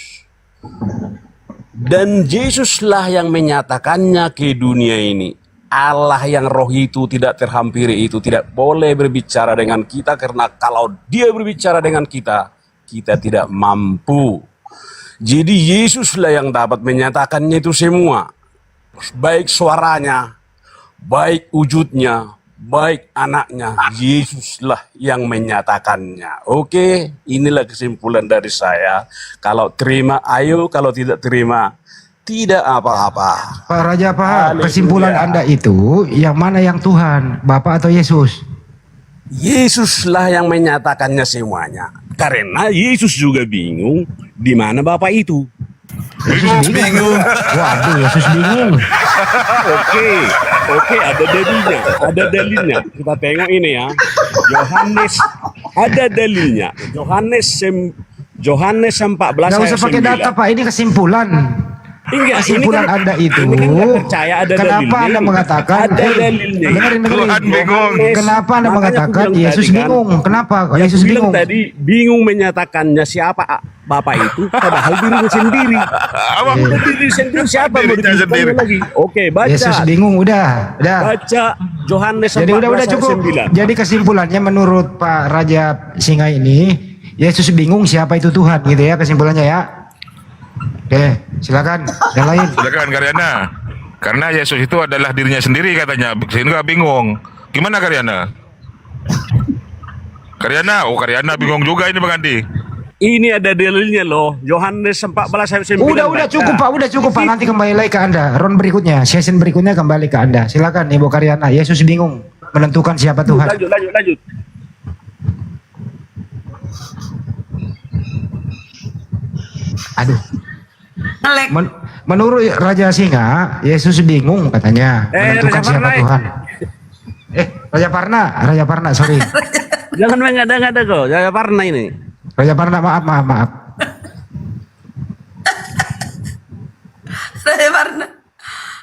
Dan Yesuslah yang menyatakannya ke dunia ini. Allah yang roh itu tidak terhampiri itu tidak boleh berbicara dengan kita, karena kalau dia berbicara dengan kita, kita tidak mampu. Jadi Yesuslah yang dapat menyatakannya itu semua. Baik suaranya, baik wujudnya, baik anaknya, Yesuslah yang menyatakannya. Oke, inilah kesimpulan dari saya. Kalau terima, ayo. Kalau tidak terima, tidak apa-apa. Pak Raja, Pak, kesimpulan Anda itu yang mana yang Tuhan, Bapak atau Yesus? Yesuslah yang menyatakannya semuanya. Karena Yesus juga bingung di mana Bapak itu. Yesus bingung. Waduh, Yesus bingung. Oke, ada dalilnya. Kita tengok ini ya. Yohanes, ada dalilnya. Yohanes 14 Nggak usah pakai data, Pak, ini kesimpulan. Enggak, kesimpulan kan, Anda itu. Ini kan nggak percaya ada kenapa dalilnya. Anda mengatakan? Ada dalilnya. Dengerin. bingung. Kenapa Anda Makanya mengatakan aku bilang Yesus tadi kan, bingung? Kenapa kok yang Yesus aku bilang bingung? tadi bingung menyatakannya siapa Bapak itu, padahal dirinya sendiri. Diri sendiri siapa mau dipikirkan lagi? Oke, baca. Yesus bingung, udah. Baca Yohanes 14 Jadi udah ayat cukup. 9. Jadi kesimpulannya menurut Pak Raja Singa ini, Yesus bingung siapa itu Tuhan, gitu ya kesimpulannya ya. Oke, silakan yang lain. Silakan Karyana. Karena Yesus itu adalah dirinya sendiri katanya, sehingga bingung. Gimana Karyana? Karyana bingung juga ini Bang Andi. Ini ada dalilnya loh. Yohanes 14 ayat 9. Udah cukup Pak. Nanti kembali lagi ke Anda. Round berikutnya, session berikutnya kembali ke Anda. Silakan Ibu Karyana. Yesus bingung menentukan siapa Tuhan. Lanjut. Aduh. Menurut Raja Singa, Yesus bingung katanya menentukan siapa Tuhan. Raja Parna, sorry. Jangan mengada-ngada kok, Raja Parna ini. Raja Parna, maaf. Raja Parna.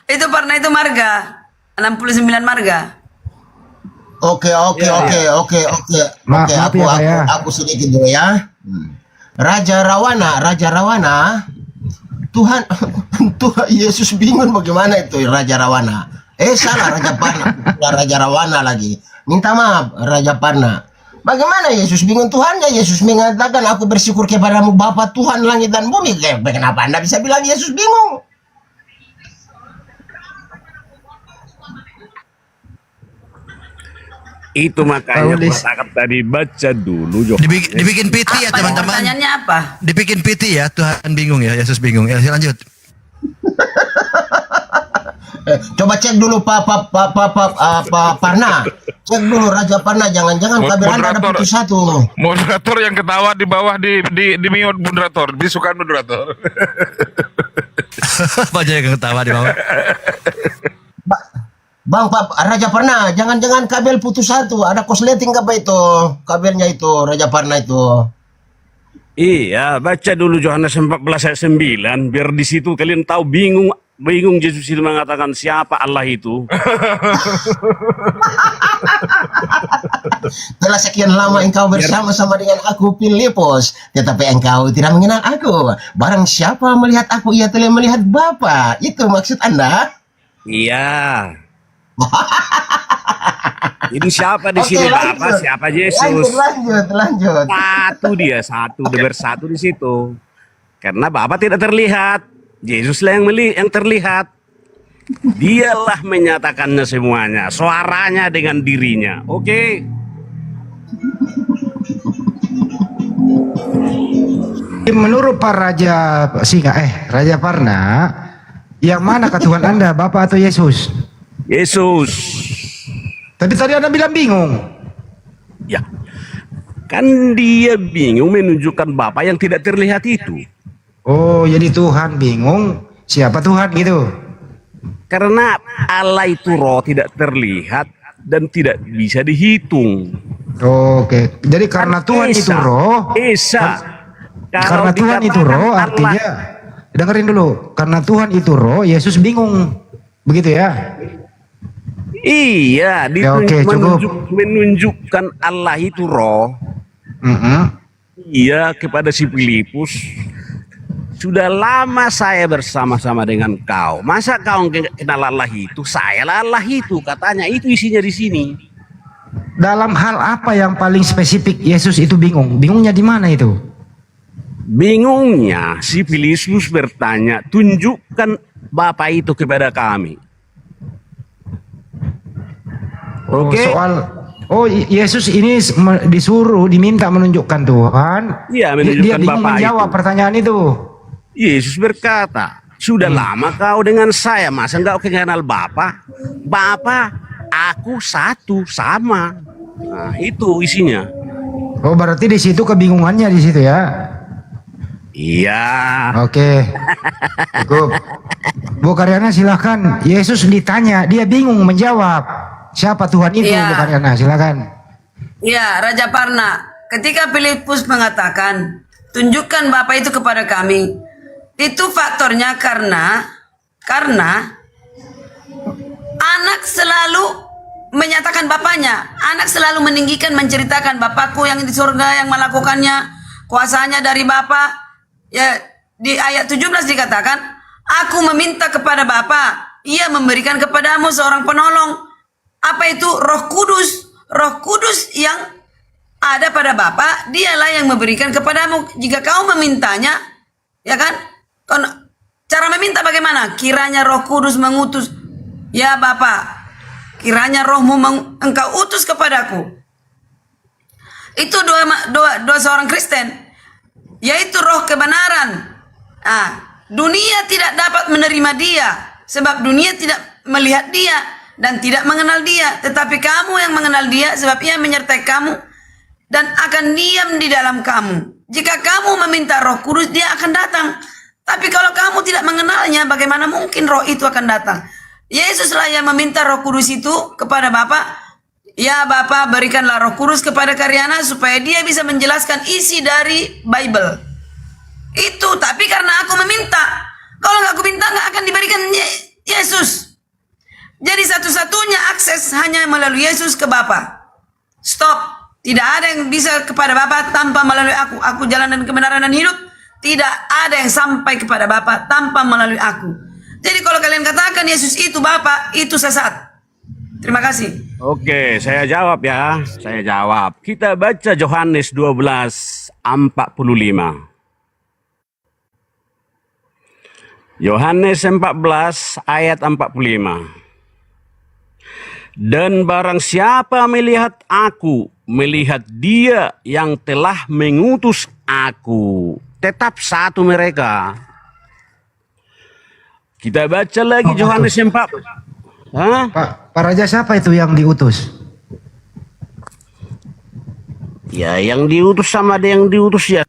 Itu Parna itu marga. 69 marga. Oke. Maaf ya, Aku sedikit dulu ya. Raja Rawana, Tuhan Yesus bingung bagaimana itu Raja Rawana. Salah Raja Parna, Raja Rawana lagi. Minta maaf Raja Parna. Bagaimana Yesus bingung Tuhannya? Yesus mengatakan aku bersyukur kepadamu Bapa Tuhan langit dan bumi. Kenapa Anda bisa bilang Yesus bingung? Itu makanya katakan tadi baca dulu. Dibikin PT ya teman-teman. Pertanyaannya apa? Dibikin PT ya, Tuhan bingung ya, Yesus bingung. Ya, lanjut. Coba cek dulu Pak Parna. Cek dulu Raja Parna, jangan-jangan kabel Anda ada putus satu. Moderator yang ketawa di bawah di mute moderator, bisukan moderator. Apa aja yang ketawa di bawah? Bang Raja Parna, jangan-jangan kabel putus satu. Ada kosleting apa itu? Kabelnya itu Raja Parna itu. Iya, baca dulu Yohanes 14 ayat 9 biar di situ kalian tahu bingung Yesus itu mengatakan siapa Allah itu. Telah sekian lama engkau bersama-sama dengan aku Filipus, tetapi engkau tidak mengenal aku. Barang siapa melihat aku, ia telah melihat Bapa. Itu maksud Anda? Iya. Ini siapa di sini Bapak? Siapa Yesus? Lanjut. Satu bersatu di situ. Karena Bapa tidak terlihat, Yesuslah yang terlihat. Dialah menyatakannya semuanya, suaranya dengan dirinya. Oke. Menurut Pak Raja Singa, Raja Parna, yang mana Tuhan Anda, Bapak atau Yesus? Yesus. Tapi tadi Anda bilang bingung. Ya, kan dia bingung menunjukkan Bapa yang tidak terlihat itu. Oh, jadi Tuhan bingung siapa Tuhan gitu. Karena Allah itu roh, tidak terlihat dan tidak bisa dihitung. Oke, jadi karena Tuhan itu roh. Karena Tuhan itu roh artinya, dengerin dulu. Karena Tuhan itu roh, Yesus bingung, begitu ya? Iya, Ya, oke, cukup. menunjukkan Allah itu roh. Iya, kepada si Filipus, sudah lama saya bersama-sama dengan kau. Masa kau kenal Allah itu? Saya lah Allah itu, katanya. Itu isinya di sini. Dalam hal apa yang paling spesifik Yesus itu bingung? Bingungnya di mana itu? Bingungnya si Filipus bertanya, tunjukkan Bapa itu kepada kami. Oke. Yesus ini diminta menunjukkan Tuhan. Iya, Dia menunjukkan bingung Bapa menjawab itu. pertanyaan itu. Yesus berkata, sudah lama kau dengan saya, masa enggak kau kenal Bapa? Bapa, aku satu, sama. Nah, itu isinya. Oh, berarti di situ kebingungannya di situ ya? Iya. Oke. Cukup. Bu Karyana silahkan. Yesus ditanya, dia bingung menjawab. Siapa Tuhan itu, Iya. Bu Karyana? Silahkan. Ya, Raja Parna, ketika Filipus mengatakan, tunjukkan Bapa itu kepada kami, itu faktornya karena anak selalu menyatakan bapaknya, anak selalu meninggikan, menceritakan Bapakku yang di surga yang melakukannya, kuasanya dari Bapa. Ya, di ayat 17 dikatakan, aku meminta kepada Bapa, ia memberikan kepadamu seorang penolong. Apa itu? Roh Kudus. Roh Kudus yang ada pada Bapa, dialah yang memberikan kepadamu. Jika kau memintanya, ya kan? Cara meminta bagaimana? Kiranya Roh Kudus mengutus. Ya Bapa, kiranya rohmu engkau utus kepadaku. Itu doa seorang Kristen, yaitu roh kebenaran. Dunia tidak dapat menerima dia, sebab dunia tidak melihat dia dan tidak mengenal dia. Tetapi kamu yang mengenal dia, sebab ia menyertai kamu dan akan diam di dalam kamu. Jika kamu meminta Roh Kudus, dia akan datang. Tapi kalau kamu tidak mengenalnya, bagaimana mungkin roh itu akan datang? Yesuslah yang meminta Roh Kudus itu kepada Bapa. Ya Bapa, berikanlah Roh Kudus kepada Karyana supaya dia bisa menjelaskan isi dari Bible. Itu, tapi karena aku meminta. Kalau nggak aku minta, nggak akan diberikan Yesus. Jadi satu-satunya akses hanya melalui Yesus ke Bapa. Stop. Tidak ada yang bisa kepada Bapa tanpa melalui aku. Aku jalan dan kebenaran dan hidup. Tidak ada yang sampai kepada Bapa tanpa melalui aku. Jadi kalau kalian katakan Yesus itu Bapa, itu sesat. Terima kasih. Oke, saya jawab ya. Saya jawab. Kita baca Yohanes 12:45. Yohanes 14 ayat 45. Dan barang siapa melihat aku, melihat dia yang telah mengutus aku. Tetap satu mereka. Kita baca lagi Yohanes 4. Pak Raja, siapa itu yang diutus? Ya, yang diutus sama ada yang diutus ya.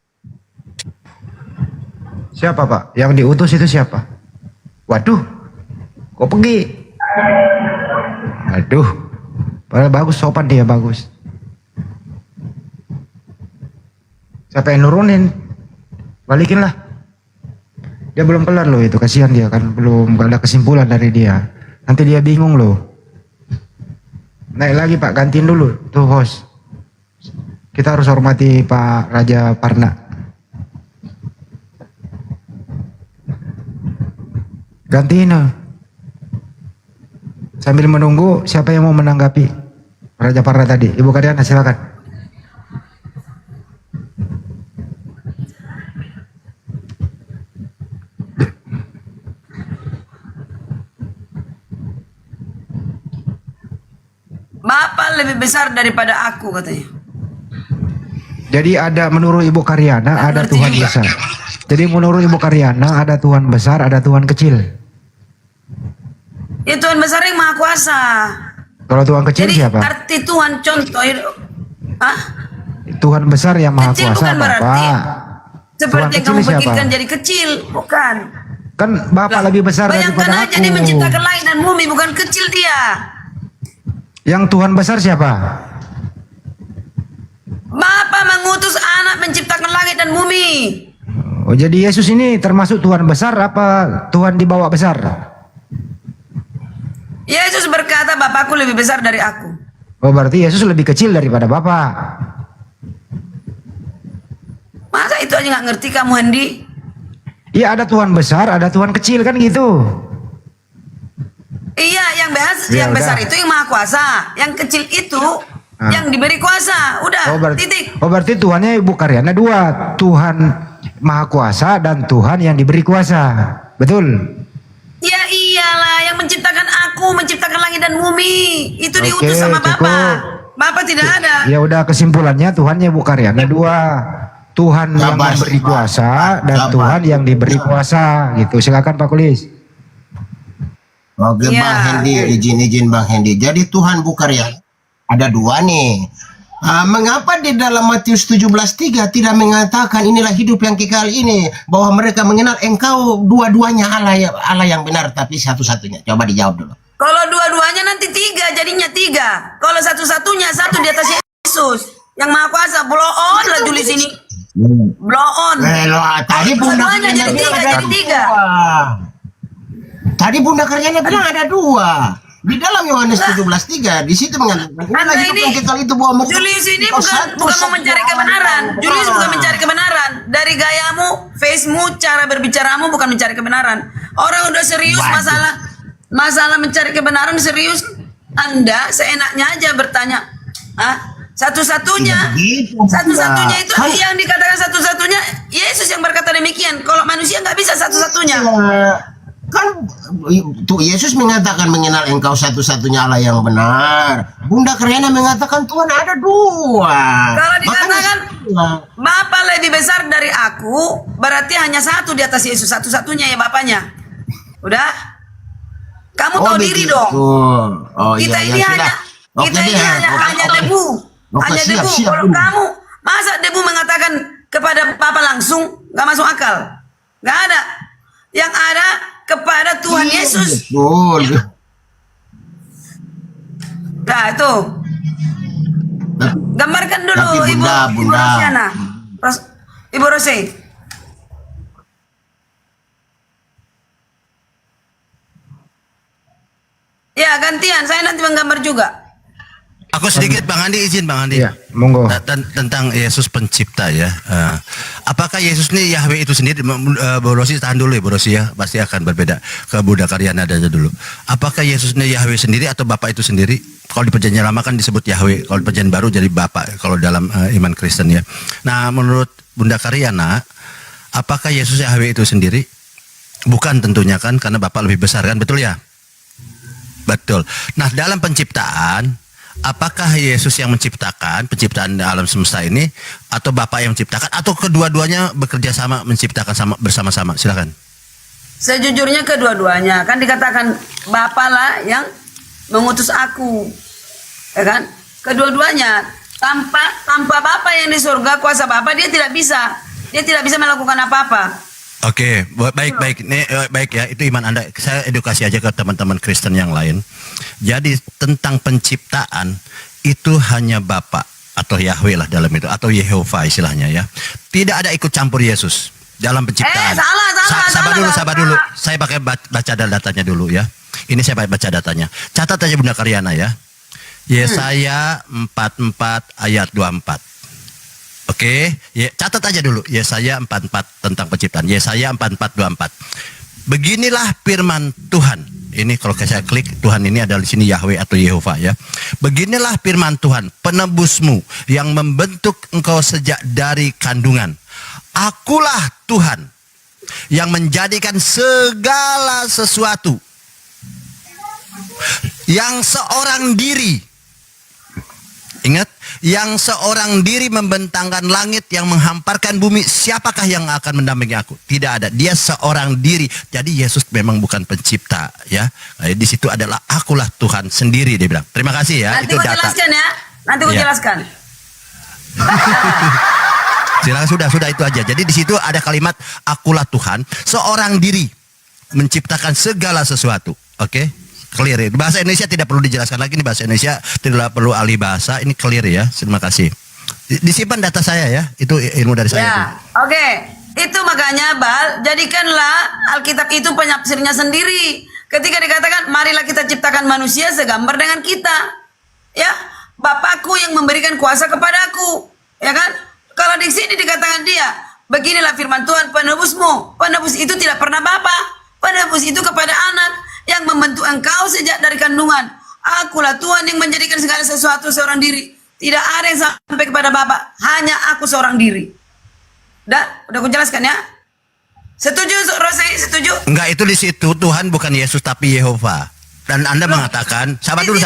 Siapa Pak? Yang diutus itu siapa? Waduh, kok pergi? Aduh, padahal bagus, sopan dia, bagus. Siapa yang nurunin? Balikin lah. Dia belum kelar loh itu, kasihan dia kan, belum ada kesimpulan dari dia. Nanti dia bingung loh. Naik lagi Pak, gantiin dulu tuh host. Kita harus hormati Pak Raja Parna. Gantiin loh. Sambil menunggu siapa yang mau menanggapi Raja Parna tadi. Ibu Karyana silakan. Bapa lebih besar daripada aku, katanya. Jadi ada menurut Ibu Karyana ada Tuhan besar. Jadi menurut Ibu Karyana ada Tuhan besar, ada Tuhan kecil. Ya Tuhan besar yang maha kuasa. Kalau Tuhan kecil Jadi siapa? arti Tuhan contoh. Tuhan besar yang maha Kecil kuasa bukan berarti Bapak. Seperti yang kecil kamu siapa? pikirkan jadi kecil, bukan. Kan Bapak lebih besar Bayangkan daripada aja aku. dia menciptakan langit dan bumi, bukan kecil dia. Yang Tuhan besar siapa? Bapa mengutus anak menciptakan langit dan bumi. Oh, jadi Yesus ini termasuk Tuhan besar apa Tuhan di bawah besar? Yesus berkata, Bapakku lebih besar dari aku. Oh, berarti Yesus lebih kecil daripada Bapak. Masa itu aja nggak ngerti kamu, Handi? Iya, ada Tuhan besar, ada Tuhan kecil, kan gitu. Iya, Ya, yang besar udah. itu yang maha kuasa. Yang kecil itu yang diberi kuasa. Udah, titik. Oh, berarti Tuhannya Ibu Karyana dua, Tuhan Maha Kuasa dan Tuhan yang diberi kuasa, betul? Ya iyalah, yang menciptakan aku, menciptakan langit dan bumi. Itu Oke, diutus sama cukup. Bapa. Bapa tidak ada. Ya udah, kesimpulannya Tuhannya Ibu Karyana dua, Tuhan yang Sabar, memberi kuasa dan sabar. Tuhan yang diberi kuasa, gitu. Silakan Pak Kulis. Oke, Ya, Bang Hendi, oke. izin Bang Hendi. Jadi Tuhan Bukarya ada dua nih. Mengapa di dalam Matius 17:3 tidak mengatakan inilah hidup yang kekal ini, bahwa mereka mengenal engkau dua-duanya Allah yang benar tapi satu-satunya? Coba dijawab dulu. Kalau dua-duanya nanti tiga, jadinya tiga. Kalau satu-satunya satu di atas Yesus. Yang maha kuasa, blow on lah Juli sini. Blow on. Tadi Bunda Dua-duanya Karyana jadi tiga, bilang jadi ada tiga. dua. Tadi Bunda Karyana bilang ada dua. Di dalam Yohanes 17:3 di situ mengatakan inilah hidup yang kekal itu bahwa mereka Julius ini engkau bukan mau satu-satunya mencari Allah kebenaran. yang Julius benar. bukan mencari kebenaran. Dari gayamu, face-mu, cara berbicaramu bukan mencari kebenaran. Orang udah serius masalah mencari kebenaran serius. Anda seenaknya aja bertanya, satu-satunya satu-satunya itu yang dikatakan satu-satunya Yesus yang berkata demikian. Kalau manusia nggak bisa satu-satunya. Kan tuh Yesus mengatakan mengenal engkau satu-satunya Allah yang benar. Bunda Karyana mengatakan Tuhan ada dua. Kalau dikatakan Bapa lebih besar dari aku, berarti hanya satu di atas Yesus, satu-satunya ya Bapaknya. Udah? Kamu tahu diri dong. Oh, Kita iya, ini iya, hanya sudah. kita Oke, ini deh. hanya Oke. debu. Oke, Hanya siap, debu. siap, Kalau Bunda. kamu masa debu mengatakan kepada Papa langsung, nggak masuk akal. Nggak ada. Yang ada kepada Tuhan Yesus. Betul. Nah, itu. Gambarkan dulu Tapi Ibu Bunda. Rosiana. Ibu Rosi. Ya, gantian. Saya nanti menggambar juga. Aku sedikit Bang Andi, izin Bang Andi. Iya, monggo. Tentang Yesus pencipta ya. Apakah Yesus ini Yahweh itu sendiri? Bu Rosi tahan dulu ya Bu Rosi ya. Pasti akan berbeda. Ke Bunda Karyana aja dulu. Apakah Yesus ini Yahweh sendiri atau Bapa itu sendiri? Kalau di perjanjian lama kan disebut Yahweh. Kalau di perjanjian baru jadi Bapa. Kalau dalam iman Kristen ya. Nah menurut Bunda Karyana, apakah Yesus Yahweh itu sendiri? Bukan tentunya kan, karena Bapa lebih besar kan, betul ya? Betul. Nah dalam penciptaan, apakah Yesus yang menciptakan penciptaan alam semesta ini, atau Bapa yang menciptakan, atau kedua-duanya bekerja sama menciptakan bersama-sama? Silakan. Sejujurnya kedua-duanya. Kan dikatakan Bapa lah yang mengutus aku. Ya kan? Kedua-duanya. Tanpa Bapa yang di surga, kuasa Bapa, dia tidak bisa. Dia tidak bisa melakukan apa-apa. Oke, baik. Ini baik ya, itu iman Anda. Saya edukasi aja ke teman-teman Kristen yang lain. Jadi tentang penciptaan itu hanya Bapa atau Yahweh lah dalam itu, atau Yehova istilahnya ya. Tidak ada ikut campur Yesus dalam penciptaan. Sabar dulu. Saya pakai baca datanya dulu ya. Ini saya baca datanya. Catat aja Bunda Karyana ya. Yesaya 44 ayat 24. Oke, ya, catat aja dulu Yesaya 44 tentang penciptaan. Yesaya 44:24. Beginilah firman Tuhan. Ini kalau saya klik, Tuhan ini adalah di sini Yahweh atau Yehova ya. Beginilah firman Tuhan, penebusmu yang membentuk engkau sejak dari kandungan. Akulah Tuhan yang menjadikan segala sesuatu yang seorang diri. Ingat, yang seorang diri membentangkan langit, yang menghamparkan bumi, siapakah yang akan mendampingi aku? Tidak ada. Dia seorang diri. Jadi Yesus memang bukan pencipta ya. Di situ adalah akulah Tuhan sendiri, dia bilang. Terima kasih ya. Nanti itu gue data. jelaskan ya. Nanti gue Ya. jelaskan. Silakan, sudah itu aja. Jadi di situ ada kalimat akulah Tuhan, seorang diri menciptakan segala sesuatu. Oke? Clear ya. Bahasa Indonesia tidak perlu dijelaskan lagi, ini bahasa Indonesia tidak perlu ahli bahasa, ini clear ya. Terima kasih. Disimpan data saya ya, itu ilmu dari saya. Ya, oke. Itu makanya Bal, jadikanlah Alkitab itu penafsirnya sendiri. Ketika dikatakan marilah kita ciptakan manusia segambar dengan kita. Ya, Bapakku yang memberikan kuasa kepadaku. Ya kan? Kalau di sini dikatakan dia, beginilah firman Tuhan penebusmu. Penebus itu tidak pernah Bapa. Penebus itu kepada anak yang membentuk engkau sejak dari kandungan. Akulah Tuhan yang menjadikan segala sesuatu seorang diri. Tidak ada yang sampai kepada Bapa. Hanya aku seorang diri. Udah aku jelaskan ya. Setuju, Rose? Setuju? Enggak, itu di situ Tuhan bukan Yesus tapi Yehova. Dan Anda mengatakan, sabar dulu.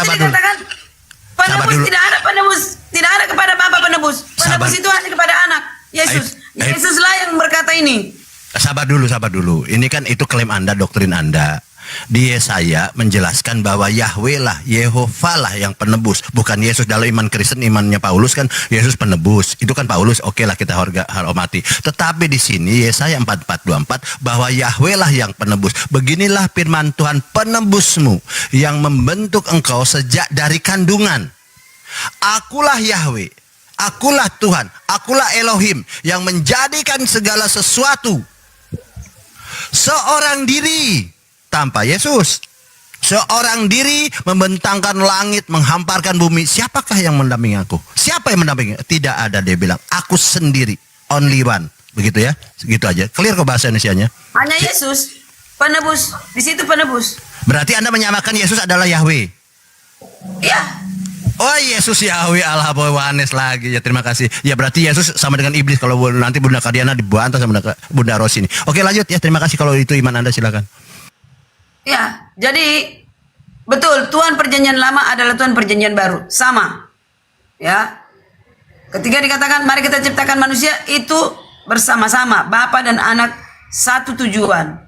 Penebus tidak ada penebus, tidak ada kepada Bapa penebus. Penebus itu hanya kepada anak, Yesus. Yesuslah yang berkata ini. Sabar dulu. Ini kan itu klaim Anda, doktrin Anda. Di Yesaya menjelaskan bahwa Yahweh lah, Yehova lah yang penebus, bukan Yesus. Dalam iman Kristen, imannya Paulus kan Yesus penebus. Itu kan Paulus, oke lah kita hormati. Tetapi di sini Yesaya 44:24 bahwa Yahweh lah yang penebus. Beginilah firman Tuhan penebusmu yang membentuk engkau sejak dari kandungan. Akulah Yahweh, akulah Tuhan, akulah Elohim yang menjadikan segala sesuatu. Seorang diri tanpa Yesus. Seorang diri membentangkan langit, menghamparkan bumi. Siapakah yang mendampingi aku? Siapa yang mendampingi? Tidak ada, dia bilang. Aku sendiri, only one. Begitu ya, segitu aja. Clear kok bahasa Indonesianya? Hanya Yesus, penebus. Di situ penebus. Berarti Anda menyamakan Yesus adalah Yahweh. Iya. Oh, Yesus Yahweh, Allah Wanes lagi ya, terima kasih. Ya berarti Yesus sama dengan iblis kalau nanti Bunda Kadiana dibantah sama Bunda Rosi ini. Oke, lanjut ya, terima kasih kalau itu iman Anda, silakan. Ya, jadi betul Tuhan perjanjian lama adalah Tuhan perjanjian baru, sama. Ya. Ketika dikatakan mari kita ciptakan manusia, itu bersama-sama Bapa dan Anak, satu tujuan,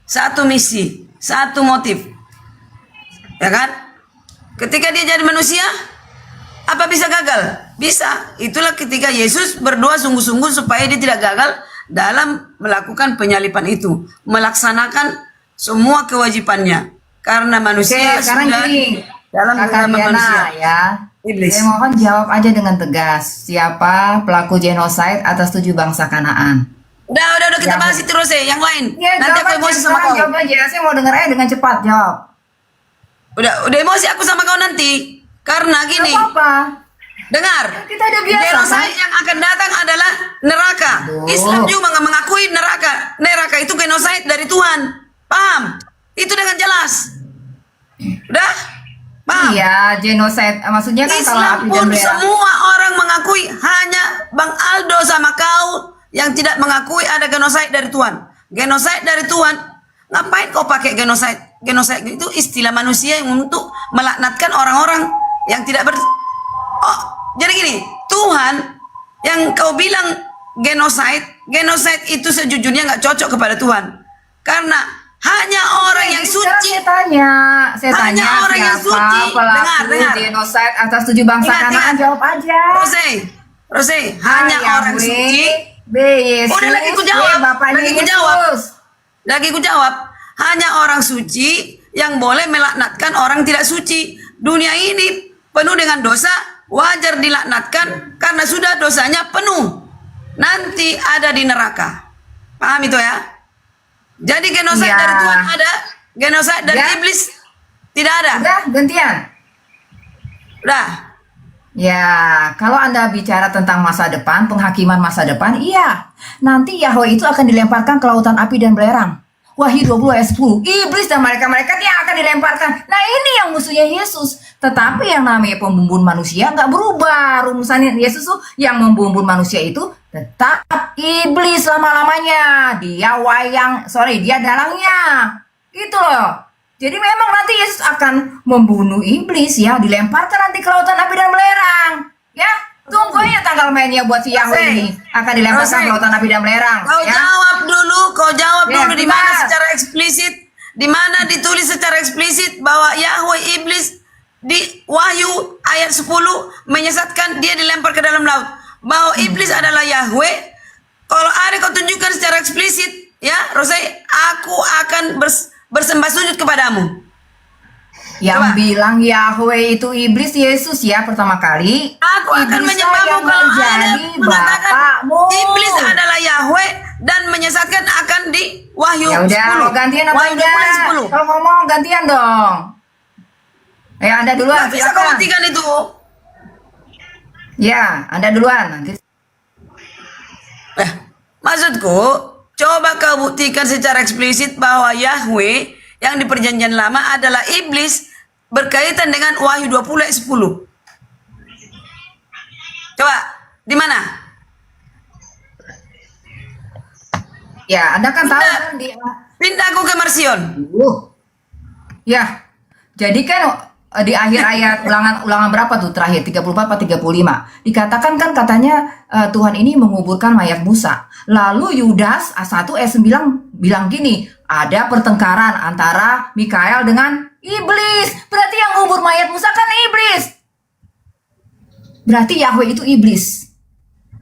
satu misi, satu motif. Ya kan? Ketika dia jadi manusia, apa bisa gagal? Bisa. Itulah ketika Yesus berdoa sungguh-sungguh supaya dia tidak gagal dalam melakukan penyalipan itu, melaksanakan semua kewajibannya. Karena manusia sekarang sudah gini, dalam Kakak agama Diana manusia. ya. Iblis. Saya mohon jawab aja dengan tegas. Siapa pelaku genosid atas 7 bangsa Kanaan? Udah kita bahas itu terus ya, yang lain. Ya, Nanti aku emosi sama kau. Jawab aja. Saya mau denger aja dengan cepat, jawab. Udah emosi aku sama kau nanti. Karena gini. Apa? Dengar. Kita udah biasa. Genosid yang akan datang adalah neraka. Islam juga mengakui neraka. Neraka itu genosid dari Tuhan. Paham? Itu dengan jelas. Udah? Paham? Iya, genosid. Maksudnya kan kalau Islam api dan pun belerang. semua orang mengakui. Hanya Bang Aldo sama kau yang tidak mengakui ada genosid dari Tuhan. Genosid dari Tuhan. Ngapain kau pakai genosid? Genosid itu istilah manusia yang untuk melaknatkan orang-orang yang tidak Oh, jadi gini, Tuhan yang kau bilang genosid itu sejujurnya nggak cocok kepada Tuhan. Karena hanya orang yang suci. Saya tanya orang yang siapa suci. pelaku Dengar. genosid atas 7 bangsa Kanaan? Jawab aja. Rose, hanya orang suci. Udah lagi ku jawab. Lagi ku jawab. Hanya orang suci yang boleh melaknatkan orang tidak suci. Dunia ini penuh dengan dosa, wajar dilaknatkan karena sudah dosanya penuh. Nanti ada di neraka. Paham itu ya? Jadi genosid dari Tuhan ada, genosid dari iblis tidak ada. Udah, gantian. Udah. Ya, kalau Anda bicara tentang masa depan, penghakiman masa depan, iya. Nanti Yahweh itu akan dilemparkan ke lautan api dan belerang. Wahyu 20 ayat 10. Iblis dan mereka-mereka yang akan dilemparkan. Nah, ini yang musuhnya Yesus. Tetapi yang namanya pembumbun manusia nggak berubah. Rumusannya Yesus tuh yang membumbun manusia itu tetap iblis lama-lamanya. Dia dia dalangnya. Gitu loh. Jadi memang nanti Yesus akan membunuh iblis ya, dilemparkan nanti ke lautan api dan belerang. Ya, tunggu aja tanggal mainnya buat si Yahweh ini akan dilemparkan ke lautan api dan belerang. Kau ya. jawab Ya, dulu di mana benar. secara eksplisit, di mana ditulis secara eksplisit bahwa Yahweh iblis di Wahyu ayat 10 menyesatkan dia dilempar ke dalam laut. bahwa iblis adalah Yahweh, kalau ada kau tunjukkan secara eksplisit, ya Rose, aku akan bersembah sujud kepadamu. Yang bilang Yahweh itu iblis Yesus ya pertama kali. Aku akan Iblislah menyembahmu yang kalau ada menjadi mengatakan bapakmu. iblis adalah Yahweh dan menyesatkan akan di Wahyu Ya udah, 10. mau gantian apa Wahyu enggak? 10. Kalau ngomong gantian dong. Ya, Anda duluan. Nggak bisa kau silakan. buktikan itu. Ya, Anda duluan. Nanti. Maksudku, coba kau buktikan secara eksplisit bahwa Yahweh yang di perjanjian lama adalah iblis berkaitan dengan Wahyu 20 ayat 10. Coba, di mana? Ya, Anda kan tahu kan di Pindah aku ke Marsion. Ya. Jadi kan di akhir ayat ulangan berapa tuh terakhir 34 atau 35 dikatakan kan katanya Tuhan ini menguburkan mayat Musa. Lalu Yudas 1 ayat 9 bilang gini, ada pertengkaran antara Mikael dengan iblis. Berarti yang ngubur mayat Musa kan iblis. Berarti Yahweh itu iblis.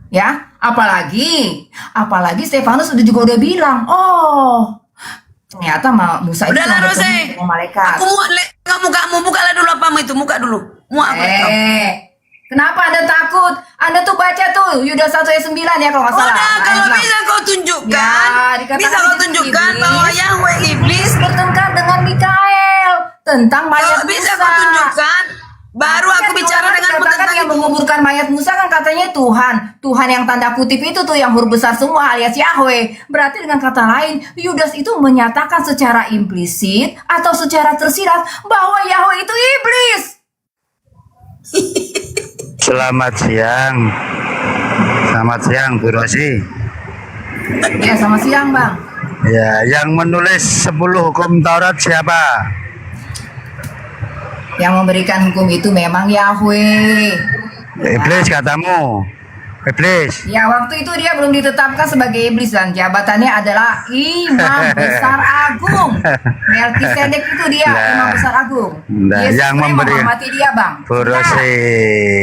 Ya, apalagi Stefanus juga udah bilang, oh ternyata Musa itu Udahlah Rose, bertemu malaikat. aku lihat mukamu, bukalah dulu apamu itu, muka dulu. Muak apa kau? Kenapa Anda takut? Anda tuh baca tuh Yudas 1 ayat 9 ya kalau nggak salah. Udah, kalau Islam. bisa kau tunjukkan, Ya, dikatakan bisa kau itu tunjukkan iblis. bahwa Yahweh iblis bertengkar dengan Mikael tentang mayat Kalau Musa. bisa kau tunjukkan, baru Kan aku bicara Tuhan dengan dikatakan tentang yang itu. menguburkan mayat Musa kan katanya Tuhan yang tanda kutip itu tuh yang huruf besar semua alias Yahweh. Berarti dengan kata lain Yudas itu menyatakan secara implisit atau secara tersirat bahwa Yahweh itu iblis. Selamat siang. Selamat siang Bu Rosi. Ya, selamat siang Bang. Ya, yang menulis 10 hukum Taurat siapa? Yang memberikan hukum itu memang Yahweh. Iblis katamu. Iblis. Ya, waktu itu dia belum ditetapkan sebagai iblis dan jabatannya adalah Imam Besar Agung. Melkisedek itu dia Imam Besar Agung. Nah, Yesus yang sebenarnya memberi menghormati dia, Bang. Bu Rosi,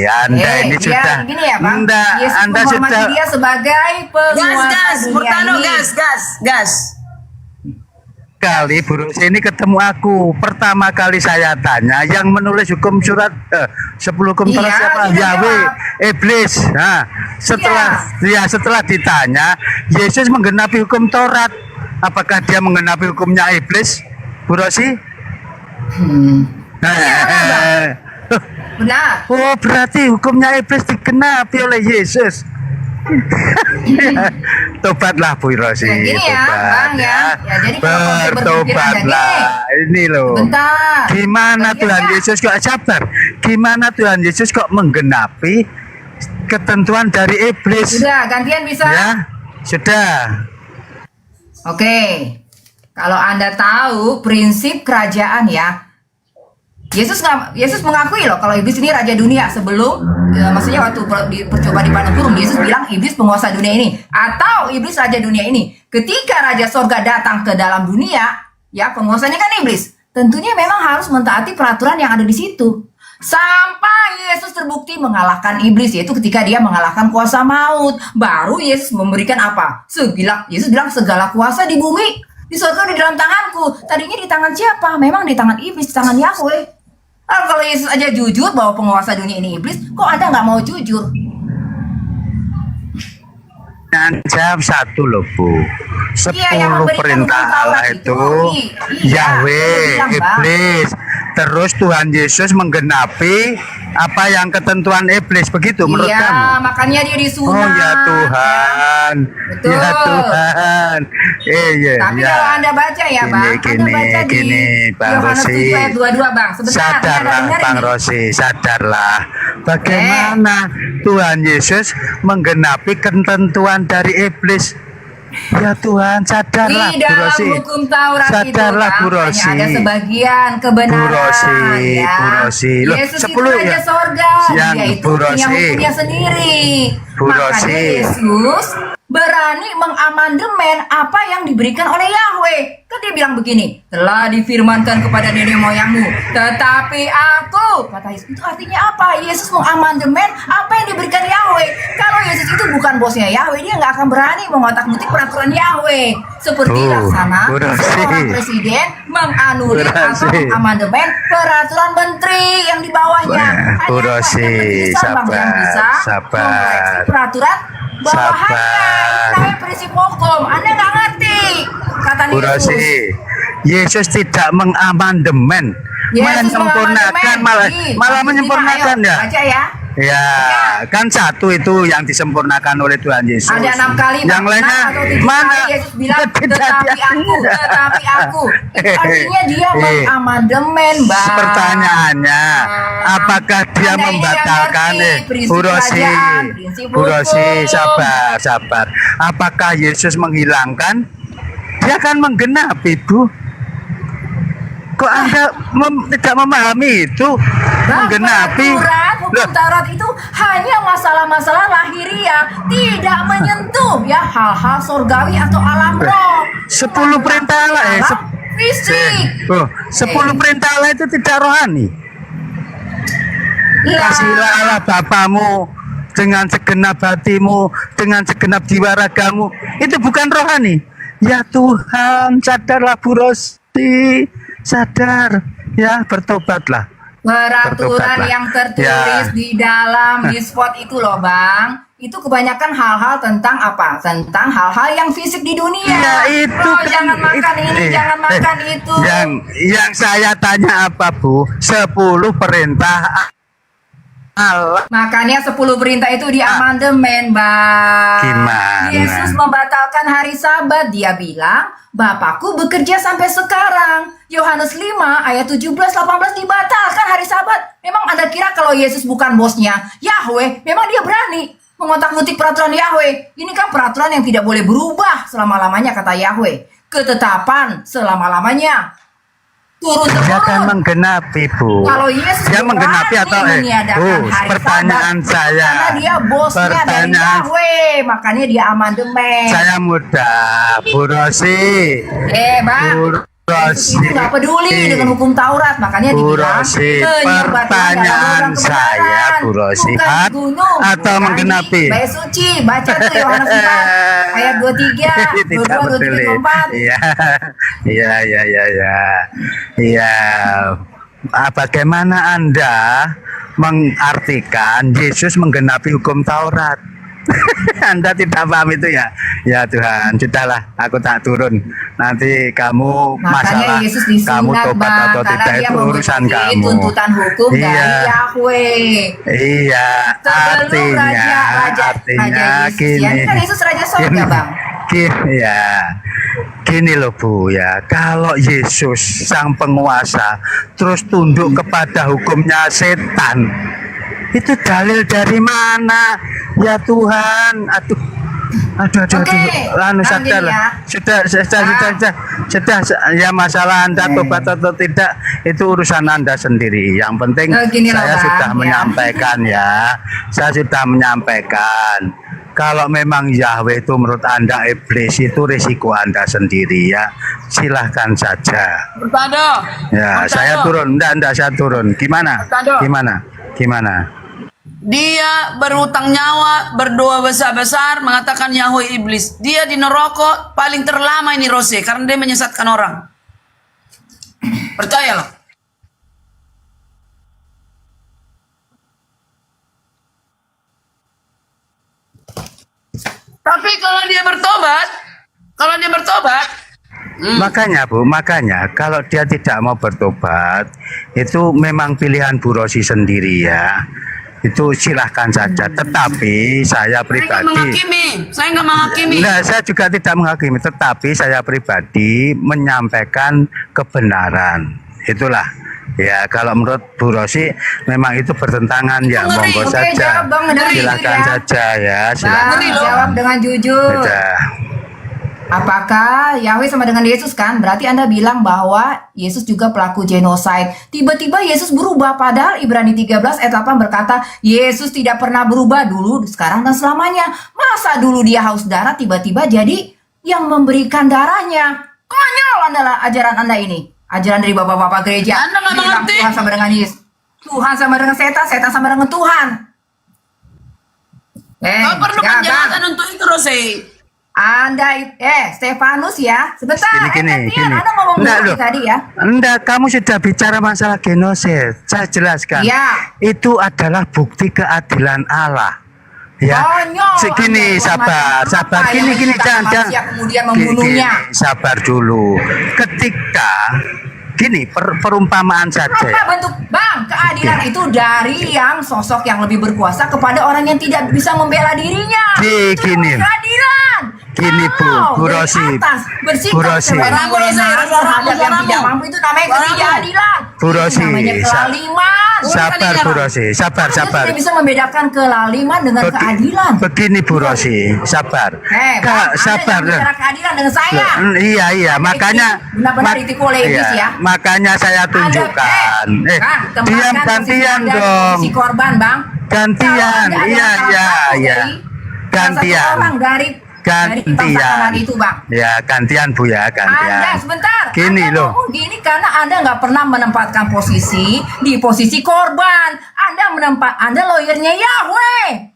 Anda ini dia sudah gini ya, Bang. Enggak, Yesus Anda menghormati sudah dia sebagai penguasa Gas, dunia Murtado, ini. gas. kali Bu Rosi ini ketemu aku. Pertama kali saya tanya yang menulis hukum surat 10 hukum Taurat Iya, siapa? sudah Yahweh, jawab. iblis. Nah, setelah ditanya Yesus menggenapi hukum Taurat. Apakah dia menggenapi hukumnya iblis? Bu Rosi? Benar. Oh, berarti hukumnya iblis digenapi oleh Yesus. Tobatlah Bu Rosi. Ya, gini ya, Bang ya. Ya, jadi kalau konsep berpikir Anda Bertobatlah. Ini loh. Bentar. Gimana Tuhan Yesus kok sabar? Gimana Tuhan Yesus kok menggenapi ketentuan dari iblis? Sudah, gantian bisa? Ya, sudah. Oke. Kalau Anda tahu prinsip kerajaan ya. Yesus mengakui loh kalau iblis ini raja dunia sebelum maksudnya waktu percobaan di padang gurun Yesus bilang iblis penguasa dunia ini atau iblis raja dunia ini. Ketika raja sorga datang ke dalam dunia, ya penguasanya kan iblis. Tentunya memang harus mentaati peraturan yang ada di situ. Sampai Yesus terbukti mengalahkan iblis, yaitu ketika dia mengalahkan kuasa maut. Baru Yesus memberikan apa? Yesus bilang segala kuasa di bumi, di surga di dalam tanganku. Tadinya di tangan siapa? Memang di tangan iblis, di tangan Yahweh. Kalau Yesus aja jujur bahwa penguasa dunia ini iblis, kok Anda nggak mau jujur? Jawab satu loh Bu. 10 yang memberikan perintah hukum Taurat Allah itu Yahweh, bilang, Bang. iblis. Terus Tuhan Yesus menggenapi apa yang ketentuan iblis begitu menurut kamu? Iya, makanya dia disunat. Oh ya Tuhan, Betul. ya Tuhan. Iya. Tapi kalau Anda baca ya Bang, Anda baca di Bang Yohanes Rosi. 7 ayat 22 Bang. Sebentar, Sadarlah Anda Bang dengerin. Rosi, sadarlah. Bagaimana Tuhan Yesus menggenapi ketentuan dari iblis? Ya Tuhan, sadarlah Di Bu dalam Rosi. hukum Taurat Sadarlah itu Bu Bang, Rosi. hanya ada sebagian kebenaran. Bu Rosi, ya. Bu Rosi. Loh, Yesus 10 itu raja ya? sorga, Siang, dia itu Bu punya Rosi. hukumnya sendiri. Bu Makanya Rosi. Yesus berani mengamandemen apa yang diberikan oleh Yahweh. Kan dia bilang begini, telah difirmankan kepada nenek moyangmu, tetapi aku, kata Yesus, itu artinya apa? Yesus mengamandemen apa yang diberikan Yahweh. Kalau Yesus itu bukan bosnya Yahweh, dia nggak akan berani mengotak-ngatik peraturan Yahweh. Seperti laksana seorang presiden menganulir atau mengamandemen peraturan menteri yang di bawahnya. Bu Rosi, sabar. Peraturan bawahannya. Ini namanya prinsip hukum. Anda nggak ngerti. Kata Bu Rosi, Yesus tidak mengamandemen, menyempurnakan, malah menyempurnakan ya. Baca ya. Ya, kan satu itu yang disempurnakan oleh Tuhan Yesus. Ada 6 kali, yang lainnya mana? Yesus bilang, tetapi aku. Itu artinya dia mengamandemen, Bang. Pertanyaannya, apakah dia membatalkan? Bu Rosi, sabar. Apakah Yesus menghilangkan? Dia akan menggenapi, Bu. Kok Anda tidak memahami itu? Menggenapi. Hukum Taurat itu hanya masalah-masalah lahiriah, tidak menyentuh ya hal-hal surgawi atau alam roh. 10 perintah Allah fisik. 10 perintah Allah itu tidak rohani. Kasihlah Allah Bapamu dengan segenap hatimu, dengan segenap jiwa ragamu. Itu bukan rohani. Ya Tuhan, sadarlah Bu Rosi, sadar ya, bertobatlah. Peraturan yang tertulis di dalam di spot itu loh Bang, itu kebanyakan hal-hal tentang apa? Tentang hal-hal yang fisik di dunia. Ya itu jangan makan ini, jangan makan itu. Yang saya tanya apa Bu? 10 perintah Allah. Makanya 10 perintah itu di amandemen, Bang. Gimana? Yesus membatalkan hari Sabat. Dia bilang, Bapakku bekerja sampai sekarang. Yohanes 5 ayat 17-18 dibatalkan hari Sabat. Memang Anda kira kalau Yesus bukan bosnya Yahweh, memang dia berani mengotak-ngatik peraturan Yahweh. Ini kan peraturan yang tidak boleh berubah selama-lamanya, kata Yahweh. Ketetapan selama-lamanya. Turun-temurun. Dia akan menggenapi, Bu. Kalau Yesus dia menggenapi atau pertanyaan Sabat, saya. karena dia bosnya dari Yahweh, makanya dia amandemen. Saya mudah, Bu Rosi. Bang. Bu Rosi. Itu nggak peduli dengan hukum Taurat, makanya Bu dibilang Rosi, pertanyaan saya, Bu Rosi, atau menggenapi? Baik suci, baca tuh Yohanes 4 ayat 23, 22, 23, 24. Iya. Bagaimana Anda mengartikan Yesus menggenapi hukum Taurat? Anda tidak paham itu ya? Ya Tuhan, sudahlah, aku tak turun. Nanti kamu masalah Yesus kamu tobat atau tidak itu urusan kamu. Tuntutan hukum dari Yahweh. Iya, artinya gini. Kan Yesus Raja Sorga, Bang. Gini loh Bu ya, kalau Yesus sang penguasa terus tunduk kepada hukumnya setan, itu dalil dari mana? Ya Tuhan, aduh, sadar, sudah, ya masalah Anda tobat atau tidak itu urusan Anda sendiri. Yang penting saya sudah menyampaikan ya, saya sudah menyampaikan. Kalau memang Yahweh itu menurut Anda iblis, itu risiko Anda sendiri ya. Silahkan saja. Ya, saya turun. Enggak, saya turun. Gimana? Dia berhutang nyawa, berdoa besar-besar, mengatakan Yahweh iblis. Dia di neraka paling terlama ini Rose, karena dia menyesatkan orang. Percayalah. Tapi kalau dia bertobat, Makanya Bu, kalau dia tidak mau bertobat, itu memang pilihan Bu Rosi sendiri ya. Itu silahkan saja. Tetapi saya pribadi, saya nggak menghakimi. Nah, saya juga tidak menghakimi. Tetapi saya pribadi menyampaikan kebenaran. Itulah. Ya, kalau menurut Bu Rosi memang itu bertentangan ya, monggo saja. Silakan saja ya, silakan. Jawab dengan jujur. Apakah Yahweh sama dengan Yesus kan? Berarti Anda bilang bahwa Yesus juga pelaku genocide. Tiba-tiba Yesus berubah, padahal Ibrani 13 ayat 8 berkata, Yesus tidak pernah berubah dulu, sekarang dan selamanya. Masa dulu dia haus darah, tiba-tiba jadi yang memberikan darahnya? Konyol adalah ajaran Anda ini. Ajaran dari bapak-bapak gereja. Anda nggak Bilang mengerti. Tuhan sama dengan Yesus. Tuhan sama dengan setan, setan sama dengan Tuhan. Kau perlu penjelasan untuk itu, Rose. Anda, Stefanus ya, sebentar. Gini. Anda ngomong Enggak, dulu loh. tadi ya. Enggak, kamu sudah bicara masalah genosid. Saya jelaskan. Iya. Itu adalah bukti keadilan Allah. Ya. Konyol. Segini, sabar. Apa Gini, yang menciptakan manusia kemudian membunuhnya? Gini, sabar dulu. Ketika gini, perumpamaan saja. Apa bentuk keadilan itu dari yang sosok yang lebih berkuasa kepada orang yang tidak bisa membela dirinya. Itu Gini. keadilan. Gini Bu Rosi, Bu Rosi, terhadap yang tidak mampu itu namanya ketidakadilan. Bu Rosi, Namanya kelaliman. sabar Bu Rosi, sabar. Tidak bisa membedakan kelaliman dengan keadilan. Begini Bu Rosi, sabar. Sabar. Anda bicara keadilan dengan saya. Iya, makanya Benar-benar ditipu oleh iblis ya. makanya saya tunjukkan. Diam, gantian dong. Si korban, Bang. Gantian, iya. Gantian. Orang dari bangsa itu, Bang. Ya, gantian Bu ya, gantian. Anda sebentar. Gini Anda loh. ngomong gini karena Anda nggak pernah menempatkan posisi di posisi korban. Anda lawyernya Yahweh.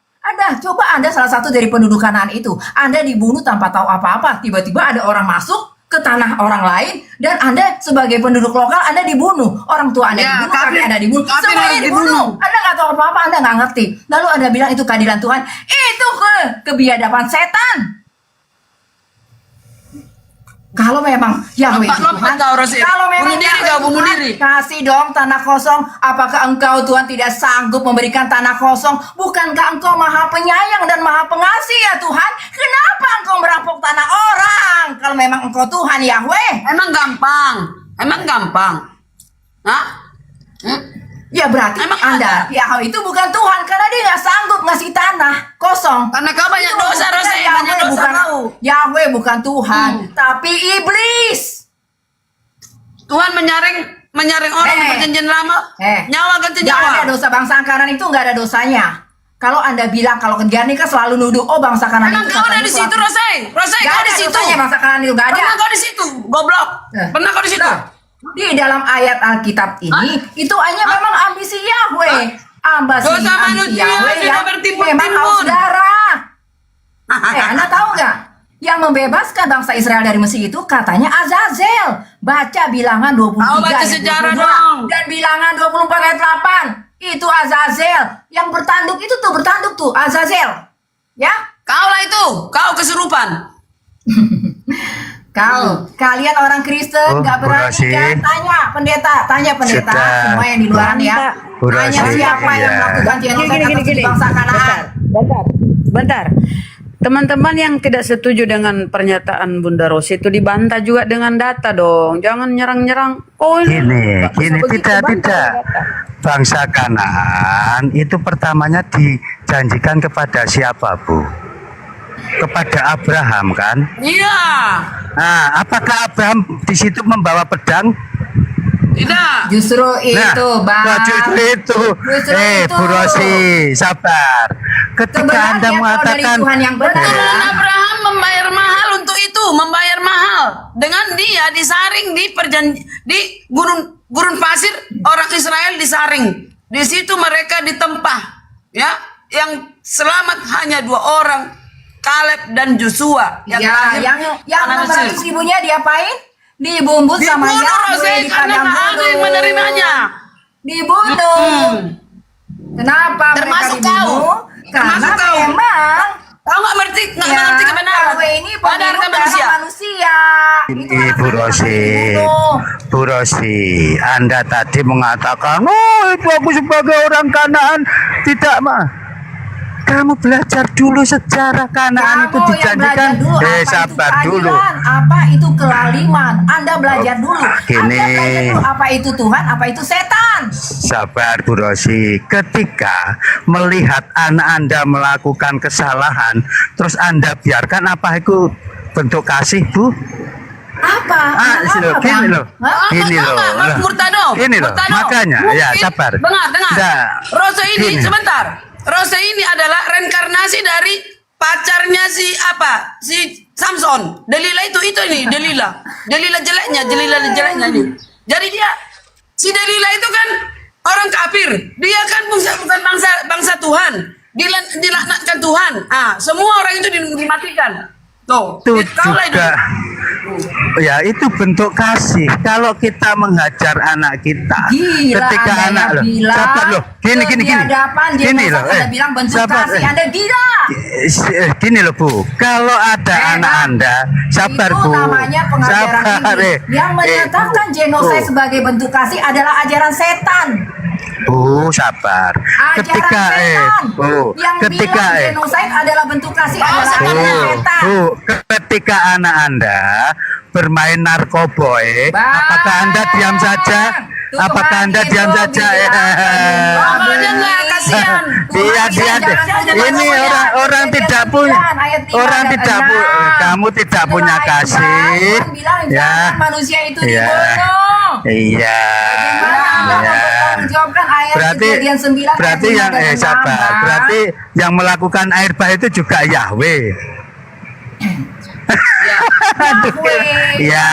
Coba Anda salah satu dari penduduk Kanaan itu. Anda dibunuh tanpa tahu apa-apa. Tiba-tiba ada orang masuk ke tanah orang lain dan Anda sebagai penduduk lokal Anda dibunuh. Orang tua Anda dibunuh, kakek Anda dibunuh, semuanya dibunuh. Anda nggak tahu apa-apa, Anda nggak ngerti. Lalu Anda bilang itu keadilan Tuhan. Itu kebiadaban setan. Kalau memang Yahweh itu Tuhan, kalau memang Yahweh Tuhan, kasih dong tanah kosong. Apakah engkau Tuhan tidak sanggup memberikan tanah kosong? Bukankah engkau maha penyayang dan maha pengasih ya Tuhan? Kenapa engkau merampok tanah orang? Kalau memang engkau Tuhan Yahweh. Emang gampang. Hah? Ya berarti Anda Yahweh itu bukan Tuhan karena dia nggak sanggup ngasih tanah kosong. Karena kau banyak dosa, Rose. Banyak dosa kau. Yahweh bukan Tuhan, tapi iblis. Tuhan menyaring orang di perjanjian lama. Nyawa ganti Nggak nyawa. ada dosa bangsa kanan itu, nggak ada dosanya. Kalau Anda bilang kalau Gerni kan selalu nuduh, bangsa kanan Emang itu. kau ada di situ, Rose? Rose, Nggak kau ada di situ. dosanya bangsa kanan itu, nggak ada. Pernah kau di situ, goblok. Pernah kau di situ? Di dalam ayat Alkitab ini itu hanya memang ambisi Yahweh. Ambisi Yahweh yang memang haus darah. Anda tahu nggak? Yang membebaskan bangsa Israel dari Mesir itu katanya Azazel. Baca Bilangan 23 baca ayat sejarah 22 dong. dan Bilangan 24 ayat 8. Itu Azazel. Yang bertanduk itu bertanduk tuh Azazel. Ya? Kau lah itu, kau kesurupan. Kalian orang Kristen nggak berani kan? Tanya pendeta, semua yang di luar ya. Tanya siapa yang melakukan genocide atas bangsa Kanaan. Bentar. Teman-teman yang tidak setuju dengan pernyataan Bunda Rosi itu dibantah juga dengan data dong. Jangan nyerang-nyerang. Gini, tidak. Bangsa Kanaan itu pertamanya dijanjikan kepada siapa, Bu? Kepada Abraham kan? Iya. Nah, apakah Abraham di situ membawa pedang? Tidak. Justru itu, Bang. Justru itu. Bu Rosi, sabar. Ketika Anda mengatakan Tuhan yang benar. Abraham membayar mahal untuk itu, membayar mahal. Dengan dia disaring di gurun pasir, orang Israel disaring. Di situ mereka ditempah. Ya, yang selamat hanya 2 orang. Kaleb dan Joshua yang 600 ribunya diapain? Dibumbut sama Yahweh di padang gurun. Menerimanya. Dibunuh. Kenapa termasuk mereka dibunuh? Karena memang kau nggak mengerti kebenaran. Yahweh ini pembunuh manusia. Bu Rosi, Anda tadi mengatakan, itu aku sebagai orang Kanaan tidak Kamu belajar dulu sejarah Kanaan itu dijanjikan. Sabar dulu. Apa itu kelaliman? Anda belajar dulu. Gini. Anda belajar dulu apa itu Tuhan, apa itu setan. Sabar Bu Rosi. Ketika melihat anak Anda melakukan kesalahan, terus Anda biarkan, apa itu bentuk kasih, Bu? Apa? Gini loh. Gini loh. Murtado. Gini loh. Murtado. Makanya, ya Mungkin- sabar. Dengar. Nggak. Rose ini Gini. sebentar. Rose ini adalah reinkarnasi dari pacarnya si Samson. Delila itu nih, Delila. Delila jeleknya ini. Jadi si Delila itu kan orang kafir. Dia kan bukan bangsa Tuhan. Dilaknatkan Tuhan. Semua orang itu dimatikan. Tuh, Itu kaulah ini. juga ya itu bentuk kasih. Kalau kita mengajar anak kita, Gila, ketika Anda anak yang bilang sabar loh, gini, di hadapan gini loh, Anda bilang bentuk sabar, kasih, Anda gila. Gini loh Bu, kalau ada anak Anda, sabar Itu Bu, namanya pengajaran sabar, ini. Yang menyatakan genosis sebagai bentuk kasih adalah ajaran setan. Bu, sabar. Ketika Bu, Yang ketika bilang genosis adalah bentuk kasih adalah ajaran setan. Bu, ketika anak Anda bermain narkoboy, apakah Anda diam saja? Apakah Anda diam saja? Kasihan. Dia. Ini orang tidak punya, kamu tidak punya kasih. Ya. Manusia itu Iya. dibunuh. Iya. Menjawabkan ayat Berarti kejadian 9 berarti ayat 5 yang dan sabar. 6, Bang. Berarti yang melakukan air bah itu juga Yahweh. Ya.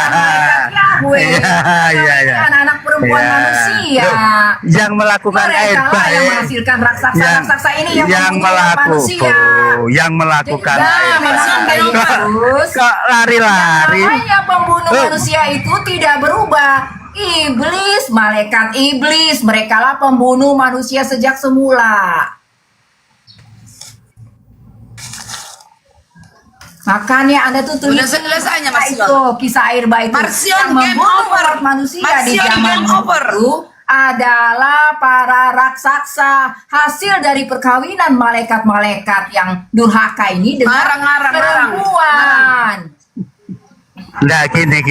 Ya. Anak-anak perempuan Ya. manusia. Loh, yang melakukan air Mereka bah lah yang menghasilkan raksasa-raksasa ini yang manusia. yang melakukan air bah. Terus Kok lari-lari? namanya pembunuh manusia itu tidak berubah. Iblis, malaikat iblis, merekalah pembunuh manusia sejak semula. Makanya Anda tuh tulis selesainya, kisah Marsion. itu, kisah air bah itu Marsion, yang game membunuh over. umat manusia di Marsion, zaman game over. itu adalah para raksasa hasil dari perkawinan malaikat-malaikat yang durhaka ini dengan perempuan. Nah gini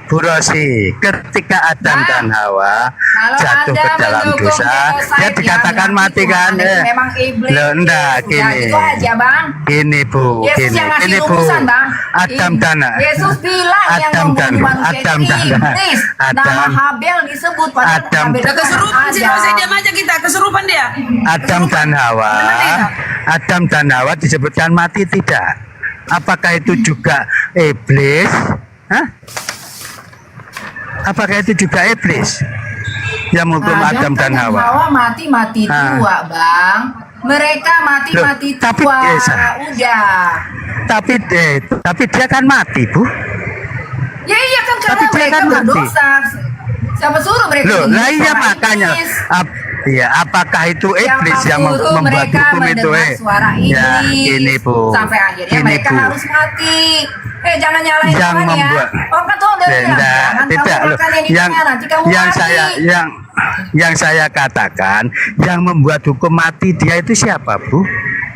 Bu Rosi, ketika Adam dan Hawa jatuh ke dalam dosa, dia dikatakan mati kan? Memang iblis. Loh, enggak, Ya, gini. gitu aja, Bang. Gini Bu, Yesus yang ngasih gini Bu. rumusan, Bang. Adam dan Yesus bilang yang Adam dan membunuh manusia Adam itu dan iblis. Nama Habel disebut pada Adam. Habel. Udah kesurupan sih, Adam. saya diam aja kita, kesurupan dia. Adam dan Hawa disebutkan mati tidak? Apakah itu juga iblis? Hah? Apakah itu juga iblis yang menghukum Adam dan Hawa? Hawa mati tua, Bang. Mereka mati tua. Udah. Tapi dia kan mati, Bu. Ya iya kan karena Tapi dia mereka kan mati. berdosa. Siapa suruh mereka Loh, ini lah iya suara makanya. iblis? Apakah itu iblis yang suruh membuat mereka hukum itu? mendengar suara Ya, iblis. ini Bu. Sampai akhirnya Gini, mereka Bu. harus mati. Jangan nyalain Yang Tuhan membuat- ya. Oh kan Tuhan udah bilang, Tidak, jangan tidak kamu loh. makan yang ini, nanti kamu yang mati. yang saya katakan, yang membuat hukum mati dia itu siapa, Bu?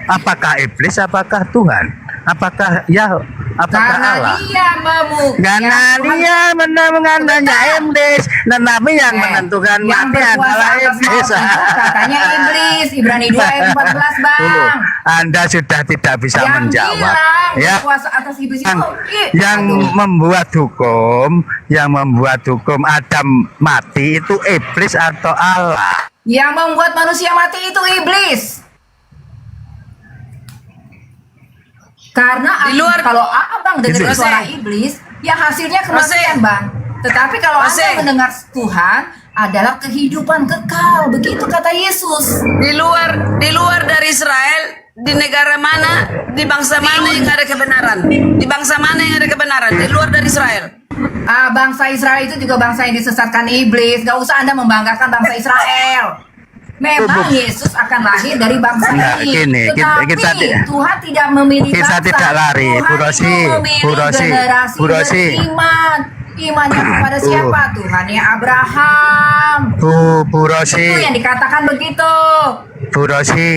Apakah iblis? Apakah Tuhan? Apakah apakah Karena Allah? dia memukul. Karena dia menentukannya iblis, tetapi yang menentukan yang mati berkuasa adalah atas iblis. maut itu katanya iblis. Ibrani 2 ayat 14, Bang. Anda sudah tidak bisa Yang menjawab. bilang Ya. berkuasa atas iblis yang, itu yang membuat hukum Adam mati itu iblis atau Allah? yang membuat manusia mati itu iblis. Karena Di luar- kalau abang dengar Itu. suara iblis, ya hasilnya kematian, Bang. Tetapi kalau Rose. Anda mendengar Tuhan adalah kehidupan kekal, begitu kata Yesus. Di luar dari Israel, di negara mana, di bangsa mana yang ada kebenaran? Di bangsa mana yang ada kebenaran? Di luar dari Israel. Bangsa Israel itu juga bangsa yang disesatkan iblis. Gak usah Anda membanggakan bangsa Israel. Memang Yesus akan lahir dari bangsa Nah, ini. gini, Tetapi Tuhan tidak memilih kita bangsa. tidak lari, Tuhan Bu Rosi, itu memilih Bu Rosi, generasi Bu Rosi. beriman. Imannya kepada siapa? Tuhannya Abraham. Bu Rosi, Itu yang dikatakan begitu. Bu Rosi,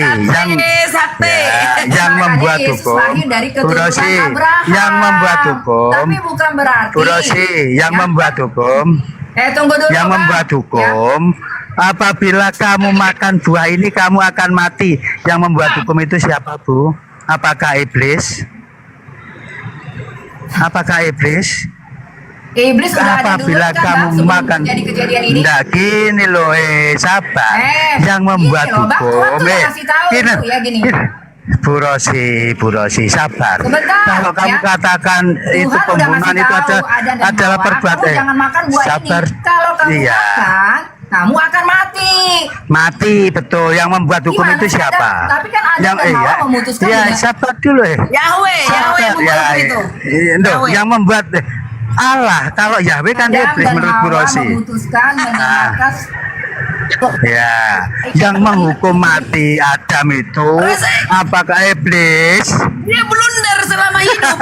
yang membuat Yesus hukum, lahir dari Bu keturunan Rosi, Abraham. yang membuat hukum, Tapi bukan berarti. Bu Rosi, yang membuat hukum, Tunggu dulu, yang Bang. membuat hukum, apabila kamu makan buah ini kamu akan mati. Yang membuat hukum itu siapa, Bu? Apakah iblis? Apakah iblis? Iblis udah ada dulu Apabila kan, Bang, kamu sebelum makan, terjadi kejadian ini. enggak gini loh, sabar. Yang membuat Gini loh, Bang, Tuhan hukum, tuh udah kasih tahu gini, dulu ya gini. Bu Rosi, sabar. Sebentar, Kalau kamu ya. katakan itu Tuhan udah pembunuhan ngasih itu tahu Adam dan adalah Hawa, perbuatan. kamu jangan makan buah Sabar. ini. Kalau kamu Iya. makan, kamu akan mati. Mati, betul. Yang membuat hukum Gimana itu sih, siapa? Tapi kan Adam dan Hawa memutuskan ya, dengan- sabar dulu Yahweh yang membuat itu. Loh, yang membuat Allah. Kalau Yahweh kan Adam iblis dan menurut Bu Hawa Rosi. memutuskan mendengarkan Ya, yang menghukum mati Adam itu apakah iblis? Dia blunder selama hidup,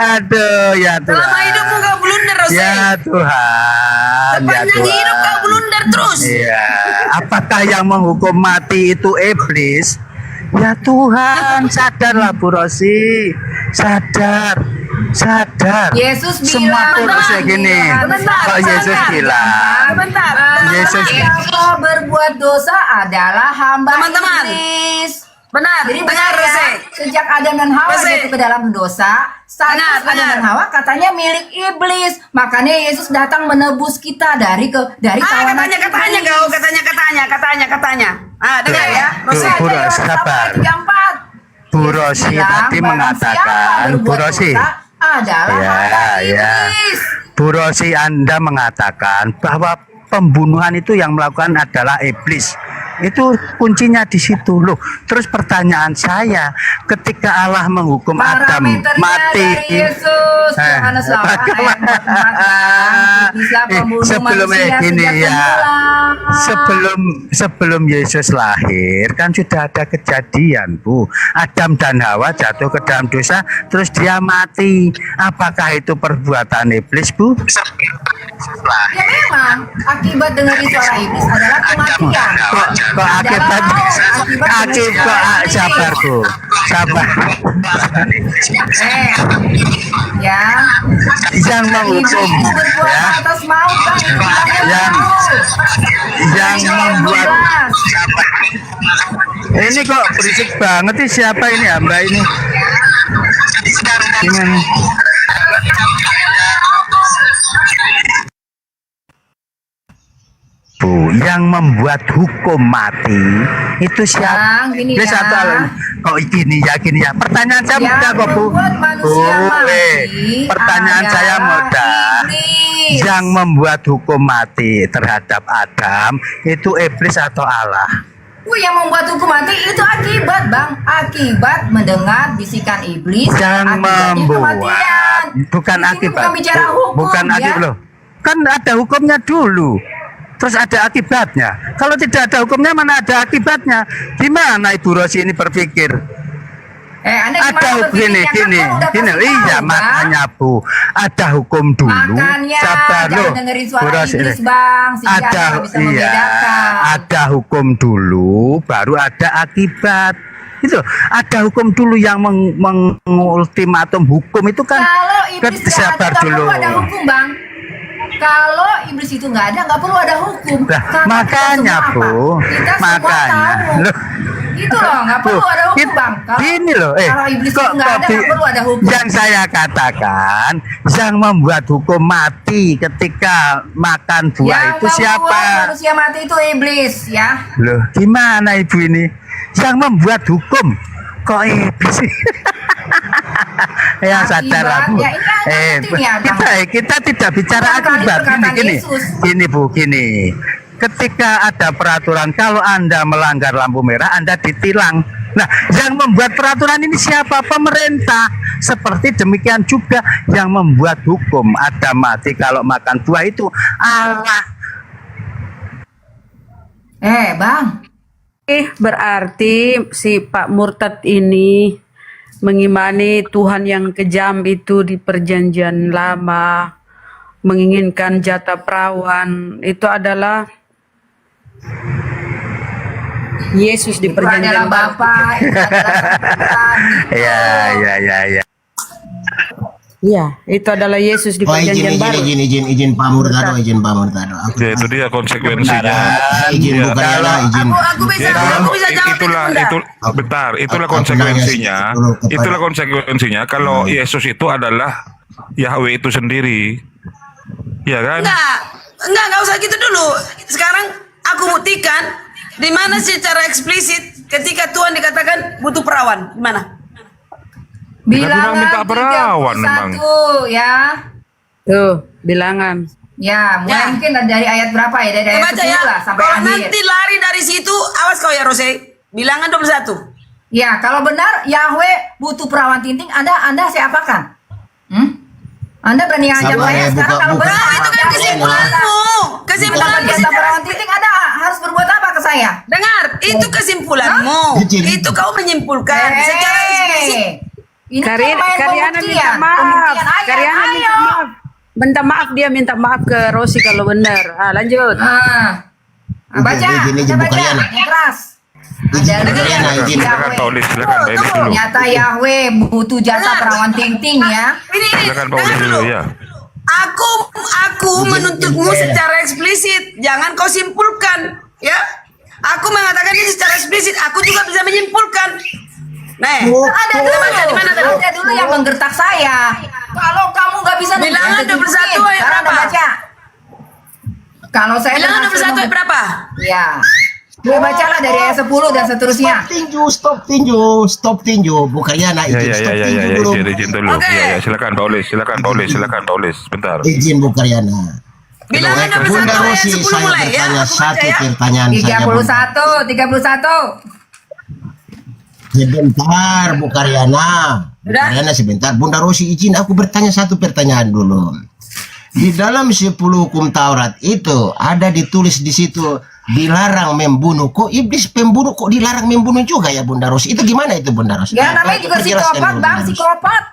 Aduh, ya Tuhan. Selama hidupmu kau blunder, Rose. Ya Tuhan, ya Sepanjang Tuhan. hidup kau blunder terus. Iya, apakah yang menghukum mati itu iblis? Ya Tuhan, sadarlah Bu Rosi, sadar. Yesus Semua bilang, kurusnya gini. Kok Yesus bilang? Bentar. Yesus Siapa berbuat dosa adalah hamba Teman-teman. iblis. Benar, Jadi dengar, benar ya, Rose. sejak Adam dan Hawa Rose. jatuh ke dalam dosa, status Benar, Adam dan Hawa katanya milik iblis. Makanya Yesus datang menebus kita dari kawanan katanya iblis. kau, katanya. Ah, dengar ya. Rose. Bu Rosi, sabar. Bu Rosi tadi mengatakan, Bu Rosi, adalah hamba iblis. Bu Rosi, Anda mengatakan bahwa pembunuhan itu yang melakukan adalah iblis. Itu kuncinya di situ loh. Terus pertanyaan saya, ketika Allah menghukum Adam Parameternya mati, dari Yesus, Yohanes 8 ayat 44, iblislah pembunuh sebelum manusia gini sejak ya, semula. sebelum Yesus lahir kan sudah ada kejadian, Bu. Adam dan Hawa jatuh ke dalam dosa, terus dia mati. Apakah itu perbuatan iblis, Bu? Ya memang akibat dengerin suara iblis adalah kematian. Kok akibat sabar, Bu. Sabar. Ya. Yang menghukum Iblis itu berbuat ya. atas maut, Bang. Itu bilangnya yang membuat ini kok berisik banget sih, siapa ini hamba ini? Gimana? Bu, yang membuat hukum mati itu siapa? Bang, gini Dia ya. satu kok gini ya. Pertanyaan saya Yang mudah kok, Bu. membuat manusia mati Pertanyaan saya adalah mudah. iblis. Yang membuat hukum mati terhadap Adam itu iblis atau Allah? Yang membuat hukum mati itu akibat, Bang. Akibat mendengar bisikan iblis. Yang akibatnya membuat, kematian. bukan Di sini akibat. bukan bicara hukum, Bukan ya. akibat loh. Kan ada hukumnya dulu. Terus ada akibatnya. Kalau tidak ada hukumnya, mana ada akibatnya? Gimana Ibu Rosi ini berpikir? Anda Ada gini, gini. Iya, makanya Bu, ada hukum dulu. Makanya Sabar jangan loh, dengerin Bu suara Rosi. iblis, Bang, sehingga Ada, Anda bisa membedakan. ada hukum dulu, baru ada akibat. Itu ada hukum dulu yang mengultimatum hukum itu kan. Kalau iblis nggak ada, Sabar nggak dulu. perlu ada hukum, Bang. Kalau iblis itu nggak ada, nggak perlu ada hukum. Nah, Karena makanya kita semua Bu, apa? Kita semua makanya. tahu. Loh, Itu loh, nggak perlu ada hukum, Bang. Kalau, Gini loh, kalau iblis itu nggak ada, nggak perlu ada hukum. yang saya katakan, yang membuat hukum mati ketika makan buah Yang itu membuat siapa? manusia mati itu iblis, ya. Loh, gimana Ibu ini? Yang membuat hukum kok iblis? Ya sadarlah Bu. Ya, ini kan penting ya, Bang. kita tidak bicara Bukan kali akibat. perkataan Gini, Yesus. gini Bu, gini. Ketika ada peraturan, kalau Anda melanggar lampu merah, Anda ditilang. Nah, yang membuat peraturan ini siapa? Pemerintah. Seperti demikian juga yang membuat hukum ada mati kalau makan buah itu Allah. Bang. Berarti si Pak Murtad ini mengimani Tuhan yang kejam itu di perjanjian lama, menginginkan jatah perawan, itu adalah Yesus di Itu perjanjian adalah baru. Bapa, itu adalah Tuhan. Ya. Iya, itu adalah Yesus di Oh, perjanjian baru. izin Pak Murtado, izin Pak Murtado. Ya itu dia konsekuensinya. Izin bukan izin. Aku bisa jawab Itulah konsekuensinya. Itulah konsekuensinya kalau Yesus itu adalah Yahweh itu sendiri. Ya kan? Enggak usah gitu dulu. Sekarang aku buktikan di mana secara eksplisit ketika Tuhan dikatakan butuh perawan, di mana? Bilangan minta perawan memang. 31 ya. Tuh, bilangan. Ya, mulai mungkin dari ayat berapa ya? Dari ayat 10 lah sampai Kalau akhir. nanti lari dari situ, awas kau ya Rose. Bilangan 21. Ya, kalau benar Yahweh butuh perawan tinting, Anda siapakan? Anda berani ngajak saya sekarang kalau benar itu kan kesimpulanmu. Kesimpulanmu secara perawan tinting Anda harus berbuat apa ke saya? Dengar, itu kesimpulanmu. Itu kau menyimpulkan secara eksplisit. Ini Karyana minta maaf. Karyana minta maaf. Dia minta maaf ke Rosi kalau benar. Lanjut. Baca. Baca. Keras. Silakan Paulis, silakan Pak Iblis dulu. Ternyata Yahweh butuh jasa perawan ting-ting ya. Silakan Paulis dulu ya. Aku menuntutmu secara eksplisit. Jangan kau simpulkan, ya. Aku mengatakan ini secara eksplisit. Aku juga bisa menyimpulkan. Ada dulu yang menggertak saya. Kalau kamu nggak bisa bilangan 21 ayat berapa? Baca. Kalau saya bilangan 21 ayat berapa? Ya. Bacalah dari ayat 10 dan seterusnya. Stop tinju. Bukannya anak izin. Stop tinju dulu. Izin dulu. Ya, silakan Paulis, bentar. Izin Bukaryana. Bilangan 21 Bunda Rosi, ayat 10 saya mulai ya. bertanya satu pertanyaan saja. 31. Sebentar, Bukaryana sebentar. Bunda Rosi izin aku bertanya satu pertanyaan dulu. Di dalam 10 hukum Taurat itu ada ditulis di situ dilarang membunuh. Kok iblis pembunuh kok dilarang membunuh juga ya Bunda Rosi? Itu gimana itu Bunda Rosi? Ya namanya juga psikopat, Bang, psikopat.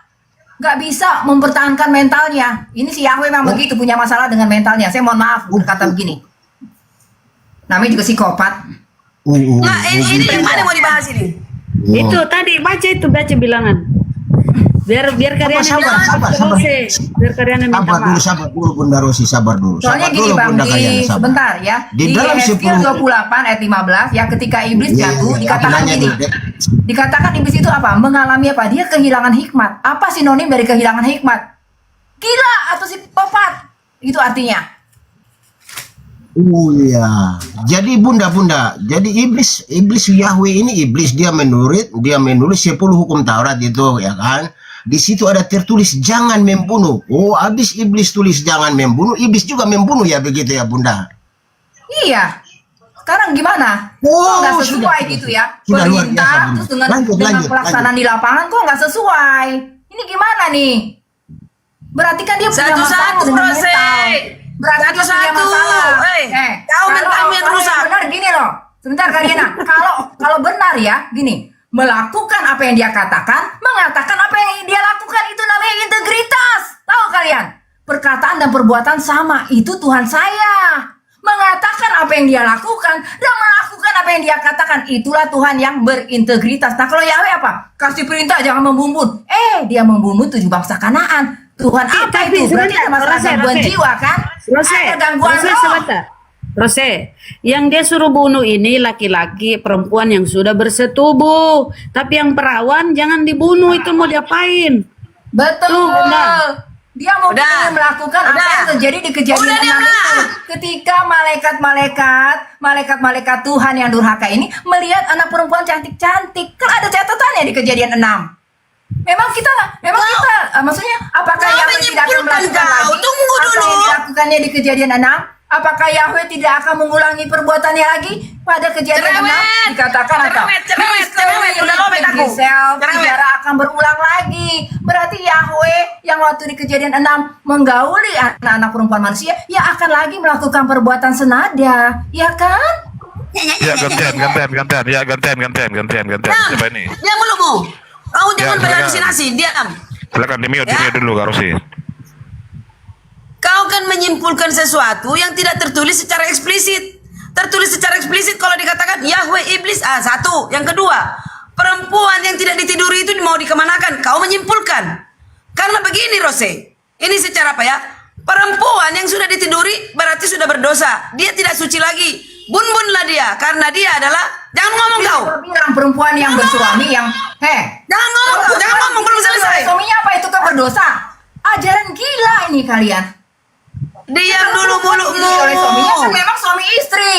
Gak bisa mempertahankan mentalnya. Ini si Yahweh memang begitu, punya masalah dengan mentalnya. Saya mohon maaf berkata begini. Namanya juga psikopat. Nah, ini yang mana mau dibahas ini? Itu tadi baca bilangan. Biar Karyana biar Karyana minta maaf. Sabar dulu Bunda Rosi, sabar dulu. Soalnya gini Bang, sebentar ya. Di dalam Yehezkiel 28 ayat 15 ya, ketika iblis jatuh dikatakan gini. Dikatakan iblis itu apa? Mengalami apa? Dia kehilangan hikmat. Apa sinonim dari kehilangan hikmat? Gila atau psikopat. Itu artinya. Oh iya. Jadi Bunda, jadi iblis Yahweh ini dia menulis 10 hukum Taurat itu ya kan. Di situ ada tertulis jangan membunuh. Oh, habis iblis tulis jangan membunuh, iblis juga membunuh ya begitu ya Bunda. Iya. Sekarang gimana? Oh, nggak sesuai gitu ya. Perintah terus dengan pelaksanaan di lapangan kok nggak sesuai. Ini gimana nih? Berarti kan dia punya masalah dengan mental. Berarti dia punya masalah. Kau mentalmu yang rusak. Benar gini loh. Sebentar Karyana. Kalau benar ya, gini. Melakukan apa yang dia katakan, mengatakan apa yang dia lakukan, itu namanya integritas. Tahu kalian? Perkataan dan perbuatan sama. Itu Tuhan saya. Mengatakan apa yang dia lakukan dan melakukan apa yang dia katakan, itulah Tuhan yang berintegritas. Nah kalau Yahweh apa? Kasih perintah jangan membunuh. Dia membunuh 7 bangsa Kanaan. Tuhan apa itu? Berarti ada masalah gangguan jiwa kan? Ada gangguan roh. Rose, yang dia suruh bunuh ini laki-laki, perempuan yang sudah bersetubuh. Tapi yang perawan jangan dibunuh, itu mau diapain? Betul. Dia mau melakukan apa yang terjadi di kejadian 6 itu. Ketika malaikat-malaikat Tuhan yang durhaka ini melihat anak perempuan cantik-cantik. Kan ada catatannya di kejadian 6. Memang kita maksudnya apakah Yahweh tidak akan melakukan lagi apa yang dilakukannya di kejadian 6? Apakah Yahweh tidak akan mengulangi perbuatannya lagi pada kejadian 6? Dikatakan apa? Tidak akan berulang lagi. Berarti Yahweh yang waktu di kejadian 6 menggauli anak-anak perempuan manusia, ya akan lagi melakukan perbuatan senada, ya kan? Ya gantian. Siapa ini? Diam mulutmu. Kau jangan berhalusinasi, diam. Silakan di-mute dulu Kak Rosi. Kau kan menyimpulkan sesuatu yang tidak tertulis secara eksplisit. Tertulis secara eksplisit kalau dikatakan Yahweh iblis, satu. Yang kedua, perempuan yang tidak ditiduri itu mau dikemanakan. Kau menyimpulkan. Karena begini Rose, ini secara apa ya? Perempuan yang sudah ditiduri berarti sudah berdosa. Dia tidak suci lagi. Bun-bunlah dia, karena dia adalah, jangan ngomong kau. Bilang perempuan yang bersuami yang, jangan ngomong kau, jangan ngomong, belum selesai. Suaminya apa itu kan berdosa? Ajaran gila ini kalian. Diam dulu mulutmu. Oleh suaminya kan memang suami istri.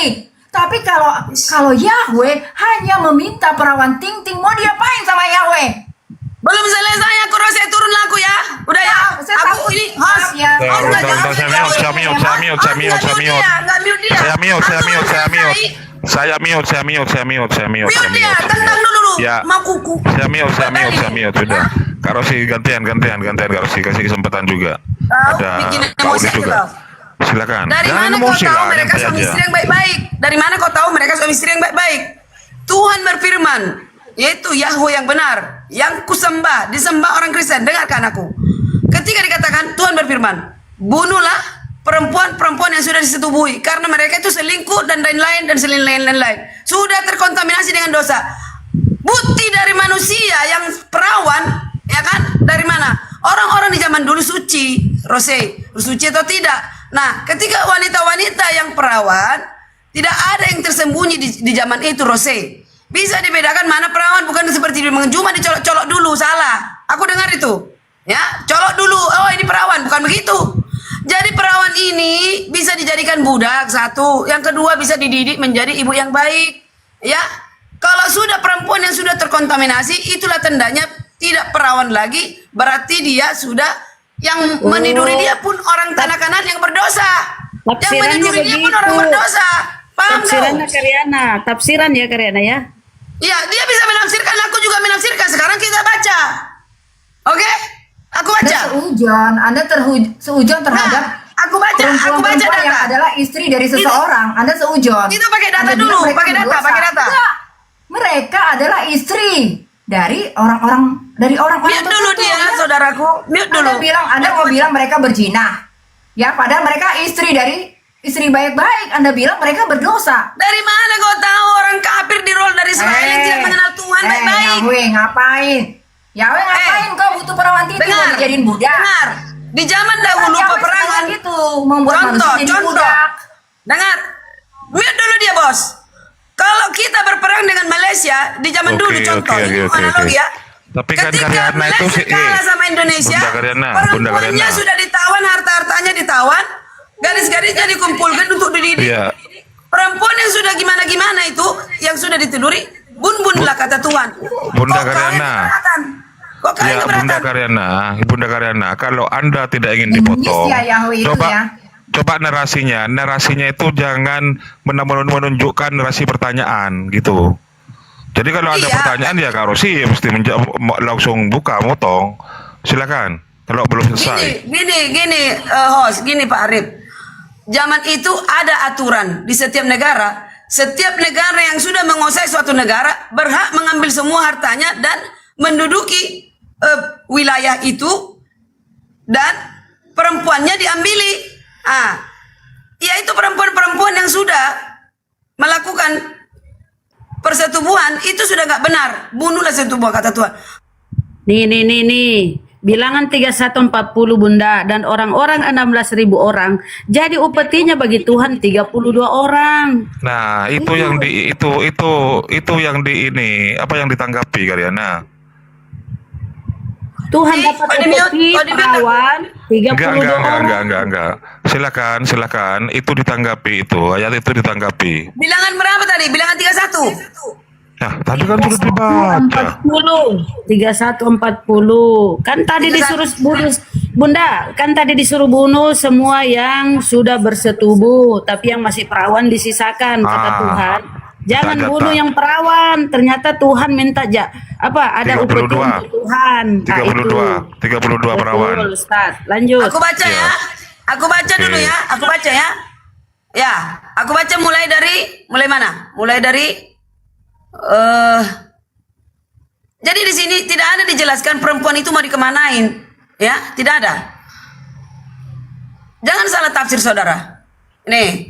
Tapi kalau Yahweh hanya meminta perawan ting-ting, mau diapain sama Yahweh? Belum selesai aku Rose, turunlah aku ya. Udah ya. Aku ini host. Saya mute. Tendang dulu. Ya. Mau kuku. Saya mute sudah. Kak Rosi gantian Kak Rosi, kasih kesempatan juga. Ada Kak Uli juga. Silakan. Dari Jangan mana kau emosi tahu lah, mereka nanti suami aja. istri yang baik-baik? Dari mana kau tahu mereka suami istri yang baik-baik? Tuhan berfirman, yaitu Yahweh yang benar, yang kusembah, disembah orang Kristen. Dengarkan aku. Ketika dikatakan Tuhan berfirman, bunuhlah perempuan-perempuan yang sudah disetubuhi, karena mereka itu selingkuh dan lain-lain dan lain-lain. Sudah terkontaminasi dengan dosa. Bukti dari manusia yang perawan, ya kan? Dari mana? Orang-orang di zaman dulu suci, Rose, suci atau tidak? Nah, ketika wanita-wanita yang perawan, tidak ada yang tersembunyi di zaman itu, Rose. Bisa dibedakan mana perawan, bukan seperti di cuma dicolok-colok dulu, salah. Aku dengar itu. Ya, colok dulu. Oh, ini perawan, bukan begitu. Jadi perawan ini bisa dijadikan budak, satu. Yang kedua bisa dididik menjadi ibu yang baik. Ya. Kalau sudah perempuan yang sudah terkontaminasi, itulah tandanya tidak perawan lagi, berarti dia sudah yang meniduri dia pun orang tanah Kanan yang berdosa. Yang meniduri dia pun orang berdosa. Paham Tafsirannya Karyana, tafsiran ya Karyana ya. Iya, dia bisa menafsirkan, aku juga menafsirkan. Sekarang kita baca. Oke? Aku baca. Anda seujon terhadap aku baca perempuan yang data. adalah istri dari seseorang. Anda seujon. Kita pakai data Anda dulu, bilang mereka berdosa. Enggak. Mereka adalah istri dari orang-orang Mute dulu dia, saudaraku. Mute dulu. Anda mau bilang mereka berzina. Ya, padahal mereka istri dari istri baik-baik. Anda bilang mereka berdosa. Dari mana kau tahu orang kafir di rol dari Israel yang tidak mengenal Tuhan baik-baik? Yahweh ngapain? Yahweh ngapain kau butuh perawan tidur mau dijadiin budak? Dengar. Di zaman dahulu peperangan itu membuat manusia jadi budak. Dengar. Mute dulu dia, Bos. Kalau kita berperang dengan Malaysia di zaman dulu contoh, analogi ya. Tapi kan ketika Karyana itu Malaysia kalah sama Indonesia, Bunda perempuannya Karyana. sudah ditawan, harta-hartanya ditawan, garis-garisnya dikumpulkan untuk dididik. Iya. Perempuan yang sudah gimana-gimana itu, yang sudah ditiduri, bun-bunlah kata Tuhan. Bunda Karyana. Kok kalian keberatan? Bunda Karyana, kalau Anda tidak ingin dipotong, Yahweh itu ya. coba narasinya itu jangan menunjukkan narasi pertanyaan gitu. Jadi kalau ada pertanyaan ya Kak Rosi mesti langsung buka motong. Silakan. Kalau belum selesai. Gini, host, gini Pak Arif. Zaman itu ada aturan di setiap negara. Setiap negara yang sudah menguasai suatu negara berhak mengambil semua hartanya dan menduduki wilayah itu, dan perempuannya diambili. Yaitu perempuan-perempuan yang sudah melakukan persetubuhan itu sudah nggak benar. Bunuhlah setubuhan kata Tuhan. Nih. Bilangan 3140 Bunda, dan orang-orang 16.000 orang. Jadi upetinya bagi Tuhan 32 orang. Nah, itu yang yang ini apa yang ditanggapi Karyana? Tuhan dapat upeti perawan 32 orang. Enggak. Silakan. Itu ditanggapi itu. Ayat itu ditanggapi. Bilangan berapa tadi? Bilangan 31. Nah, tadi kan sudah dibaca. 3140. Kan tadi disuruh bunuh, Bunda, kan tadi disuruh bunuh semua yang sudah bersetubuh, tapi yang masih perawan disisakan, kata Tuhan. Jangan bunuh yang perawan. Ternyata Tuhan minta ada upeti untuk Tuhan. 32 perawan. Betul, Ustaz. Lanjut. Aku baca ya. Aku baca dulu ya. Aku baca ya. Ya, aku baca mulai mana? Mulai dari jadi di sini tidak ada dijelaskan perempuan itu mau dikemanain, ya, tidak ada. Jangan salah tafsir saudara. Nih,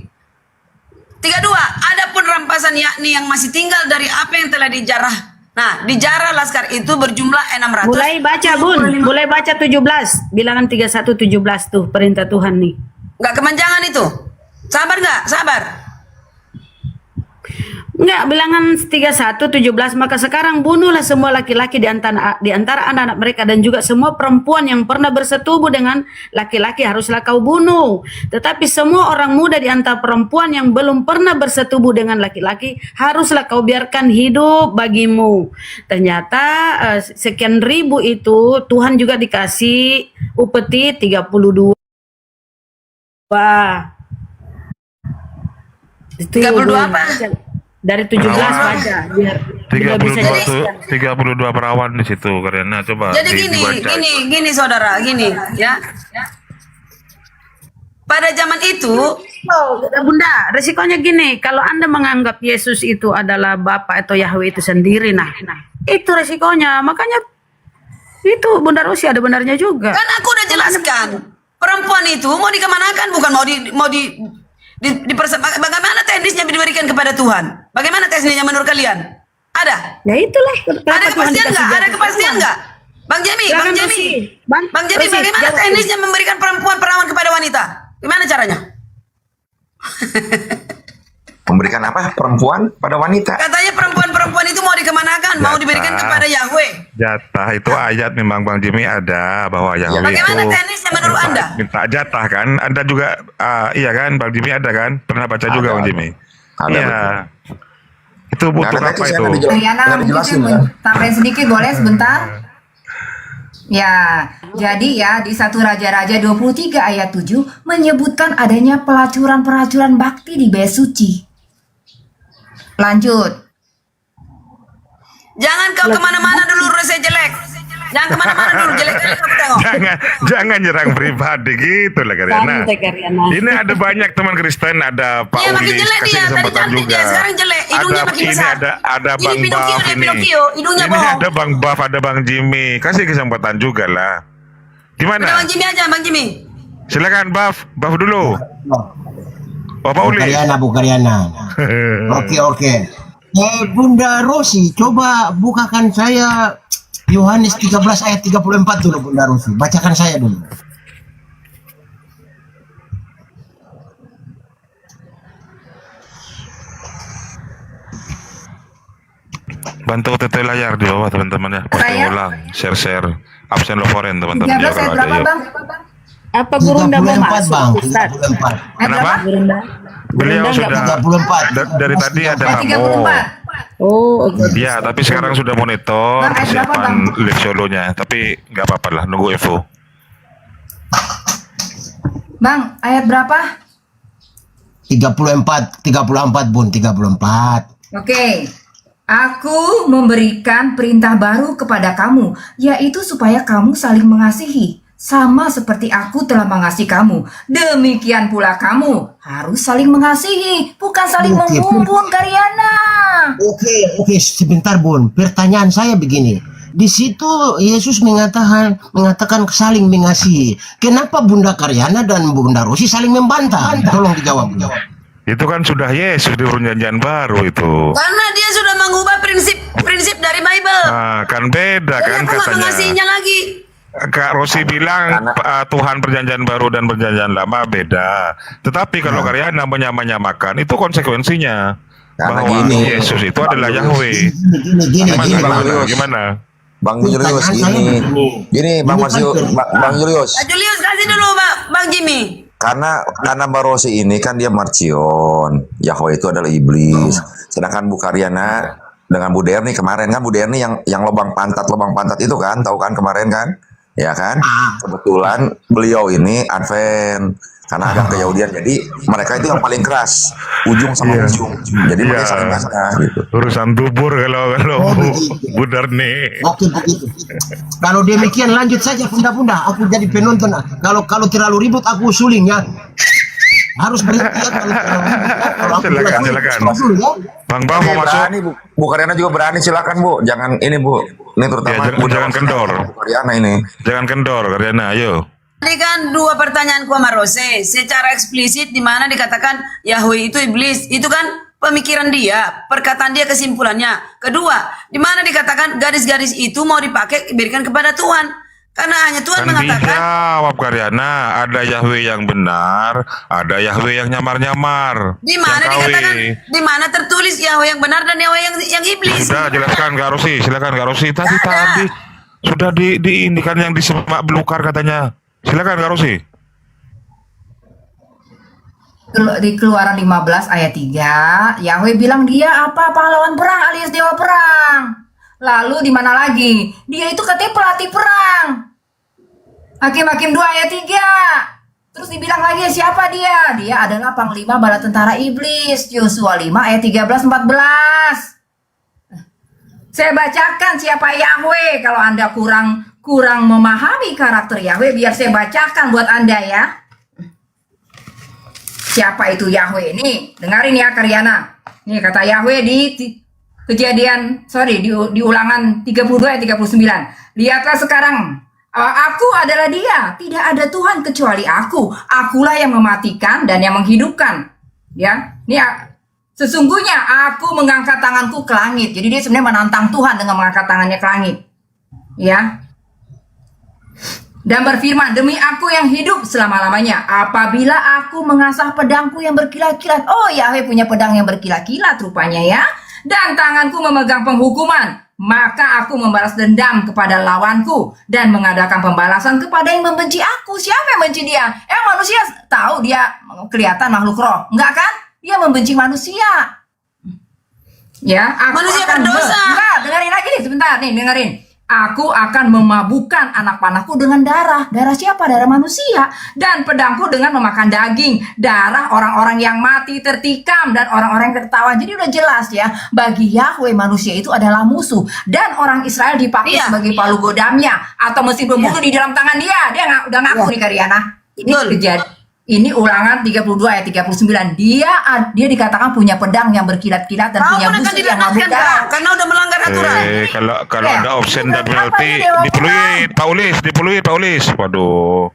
32. Adapun rampasan yakni yang masih tinggal dari apa yang telah dijarah Nah, di Jara Laskar itu berjumlah 600. Mulai baca Bun, mulai baca 17, bilangan 31 17 tuh perintah Tuhan nih. Nggak kemanjangan itu. Sabar nggak? Sabar. Enggak, bilangan 31 17, maka sekarang bunuhlah semua laki-laki di antara anak-anak mereka dan juga semua perempuan yang pernah bersetubuh dengan laki-laki haruslah kau bunuh. Tetapi semua orang muda di antara perempuan yang belum pernah bersetubuh dengan laki-laki haruslah kau biarkan hidup bagimu. Ternyata sekian ribu itu Tuhan juga dikasih upeti 32. Wah. 32 apa? Dari 17 baca biar 32 perawan di situ karena coba. Jadi gini saudara, gini ya. Pada zaman itu, Bunda, resikonya gini, kalau Anda menganggap Yesus itu adalah Bapa atau Yahweh itu sendiri, nah itu resikonya. Makanya itu Bunda Rosi ada benarnya juga. Kan aku udah jelaskan, perempuan itu mau dikemanakan, bukan bagaimana teknisnya diberikan kepada Tuhan? Bagaimana teknisnya menurut kalian? Ada? Ya itulah. Ada kepastian nggak? Ada kepastian nggak? Bang Jemi, bagaimana teknisnya memberikan perempuan perawan kepada wanita? Gimana caranya? Memberikan apa? Perempuan pada wanita? Katanya perempuan-perempuan itu mau dikemanakan? Mau diberikan kepada Yahweh. Jatah itu ayat memang Bang Jimmy ada bahwa Yahweh Bagaimana itu teknisnya menurut Anda? minta jatah kan? Anda juga iya kan Bang Jimmy ada kan? Pernah baca juga Bang Jimmy? Iya. Itu butuh apa itu? Riana mungkin tambahin sedikit boleh sebentar? Ya, jadi ya di 1 Raja-Raja 23 ayat 7 menyebutkan adanya pelacuran-pelacuran bakti di bait suci. Lanjut. Jangan kau kemana-mana dulu, Rose jelek. Jangan kemana-mana dulu, jelek kali kamu tengok. Jangan nyerang pribadi gitu lah Karyana. Ini ada banyak teman Kristen, ada Pak Uli, kasih kesempatan juga. Sekarang jelek, hidungnya makin besar. Ada Bang Baf ini. Ini ada Bang Baf, ada Bang Jimmy, kasih kesempatan juga lah. Gimana? Bang Jimmy aja, Bang Jimmy. Silakan Baf dulu. Oh, Pak Uli. Bu Karyana. Oke. Bunda Rosi, coba bukakan saya Yohanes 13 ayat 34 dulu Bunda Rosi. Bacakan saya dulu. Bantu TT layar di bawah teman-teman ya. Posting ulang, share. Absen lo foreign teman-teman. 13 ayat berapa, Bang? Apa Gurunda mau masuk? Bang, 34. Kenapa? Beliau sudah 34. dari tadi ada kamu. Oh, Iya, tapi sekarang sudah monitor persiapan live solonya. Tapi nggak apa-apa lah, nunggu info. Bang, ayat berapa? 34 Bun, 34. Oke. Aku memberikan perintah baru kepada kamu, yaitu supaya kamu saling mengasihi, sama seperti aku telah mengasihi kamu. Demikian pula kamu harus saling mengasihi, bukan saling menghukum, Karyana. Oke, sebentar Bun. Pertanyaan saya begini. Di situ Yesus mengatakan saling mengasihi. Kenapa Bunda Karyana dan Bunda Rosi saling membantah? Tolong dijawab. Itu kan sudah Yesus di perjanjian baru itu. Karena dia sudah mengubah prinsip dari Bible. Nah, kan beda kan aku katanya. mengasihinya lagi. Kak Rosi bilang Tuhan perjanjian baru dan perjanjian lama beda. Tetapi kalau Karyana menyamakan itu konsekuensinya bahwa Yesus itu adalah Yahweh. Gimana? Bang Julius gini Bang Julius. Julius kasih dulu Bang Jimmy. Karena Mbak Rosi ini kan dia Marcion, Yahweh itu adalah iblis. Sedangkan Bu Karyana dengan Bu Derni kemarin kan Bu Derni yang lubang pantat itu kan, tahu kan kemarin kan? Ya kan? Kebetulan beliau ini Advent karena ada keyahudian, jadi mereka itu yang paling keras ujung sama ujung, jadi mereka saling ngasih gitu. Urusan dubur kalau Bu Derni. Oke begitu. Kalau demikian lanjut saja Bunda, aku jadi penonton. Kalau terlalu ribut aku suling ya. Harus berhenti ya kalau silakan. Bang Bang mau masuk. Bu Karyana juga berani, silakan Bu. Jangan ini Bu. Ini terutama jangan kendor. Bu Karyana ini. Jangan kendor Karyana, ayo. Tadi kan dua pertanyaanku sama Rose, secara eksplisit di mana dikatakan Yahweh itu iblis, itu kan pemikiran dia, perkataan dia, kesimpulannya. Kedua, di mana dikatakan garis-garis itu mau dipakai berikan kepada Tuhan. Karena hanya Tuhan Kan mengatakan. dijawab Karyana, ada Yahweh yang benar, ada Yahweh yang nyamar-nyamar. Di mana yang dikatakan, KW. di mana tertulis Yahweh yang benar dan Yahweh yang iblis. Sudah jelaskan Kak Rosi, silakan Kak Rosi. Tadi sudah diindikan yang disemak belukar katanya. Silakan Kak Rosi. Di Keluaran 15 ayat 3, Yahweh bilang dia apa? Pahlawan perang alias dewa perang. Lalu di mana lagi? Dia itu katanya pelatih perang. Hakim-Hakim 2 ayat 3. Terus dibilang lagi siapa dia? Dia adalah panglima bala tentara iblis. Yosua 5 ayat 13-14. Saya bacakan siapa Yahweh. Kalau Anda kurang memahami karakter Yahweh, biar saya bacakan buat Anda ya. Siapa itu Yahweh? Nih, dengarin ya Karyana. Nih kata Yahweh di di Ulangan 32 ayat 39. Lihatlah sekarang, aku adalah dia, tidak ada Tuhan kecuali aku. Akulah yang mematikan dan yang menghidupkan. Ya, ini sesungguhnya aku mengangkat tanganku ke langit. Jadi dia sebenarnya menantang Tuhan dengan mengangkat tangannya ke langit. Ya. Dan berfirman, demi aku yang hidup selama-lamanya, apabila aku mengasah pedangku yang berkilat-kilat. Oh, Yahweh punya pedang yang berkilat-kilat rupanya ya. Dan tanganku memegang penghukuman, maka aku membalas dendam kepada lawanku dan mengadakan pembalasan kepada yang membenci aku. Siapa yang benci dia? Manusia tahu dia kelihatan makhluk roh, enggak kan? Dia membenci manusia. Ya, aku Manusia akan berdosa. Enggak, dengerin lagi nih sebentar nih, dengerin. Aku akan memabukkan anak panahku dengan darah. Darah siapa? Darah manusia. Dan pedangku dengan memakan daging. Darah orang-orang yang mati tertikam dan orang-orang yang tertawa. Jadi udah jelas ya. Bagi Yahweh manusia itu adalah musuh. Dan orang Israel dipakai sebagai palu godamnya. Atau mesin pembunuh di dalam tangan dia. Dia udah ngaku nih Karyana. Ini kejadian. Ini Ulangan 32 ayat 39. Dia dikatakan punya pedang yang berkilat-kilat dan punya musuh yang mabuk darah. Karena udah melanggar aturan. Kalau ada option dan penalti dipuluit Pak Ulis. Waduh.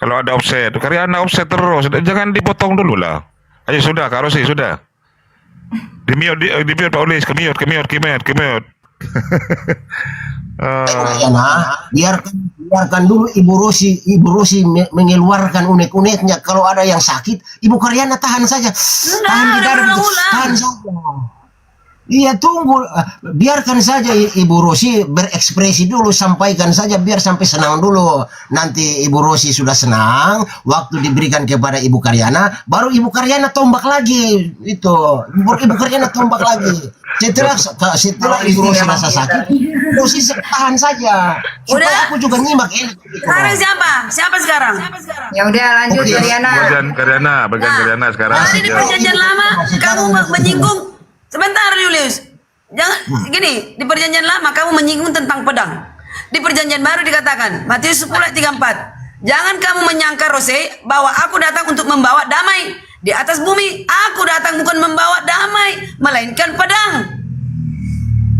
Kalau ada offset, Karyana offset terus. Jangan dipotong dulu lah. Ayo sudah Kak Rosi, sudah. Di mute Pak Ulis, ke mute. Biarkan dulu Ibu Rosi mengeluarkan unek-uneknya. Kalau ada yang sakit, Ibu Karyana tahan saja. Tahan di dalam, tahan saja. Iya, tunggu, biarkan saja Ibu Rosi berekspresi dulu, sampaikan saja biar sampai senang dulu. Nanti Ibu Rosi sudah senang, waktu diberikan kepada Ibu Karyana, baru Ibu Karyana tombak lagi. Ibu Karyana tombak lagi. Setelah Ibu Rosi rasa sakit, Rosi tahan saja. Supaya aku juga nyimak ini. Sekarang siapa? Siapa sekarang? Ya udah lanjut Karyana. Bagian Karyana sekarang. Nanti di perjanjian lama kamu menyinggung. Sebentar Julius, jangan gini. Di perjanjian lama kamu menyinggung tentang pedang. Di perjanjian baru dikatakan Matius 10 ayat 34, jangan kamu menyangka Rose bahwa aku datang untuk membawa damai di atas bumi. Aku datang bukan membawa damai, melainkan pedang.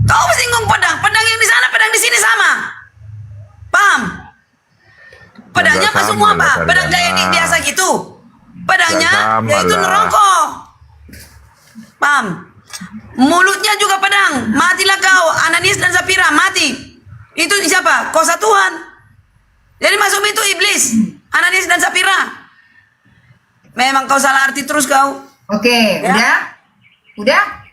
Kau menyinggung pedang. Pedang yang di sana, pedang di sini sama. Paham? Pedangnya apa semua apa? Pedang kayak biasa gitu. Pedangnya yaitu nerongko. Paham? Mulutnya juga pedang. Matilah kau, Ananias dan Safira, mati. Itu siapa? Kuasa Tuhan. Jadi masuk itu iblis, Ananias dan Safira. Memang kau salah arti terus kau. Oke, ya? Udah?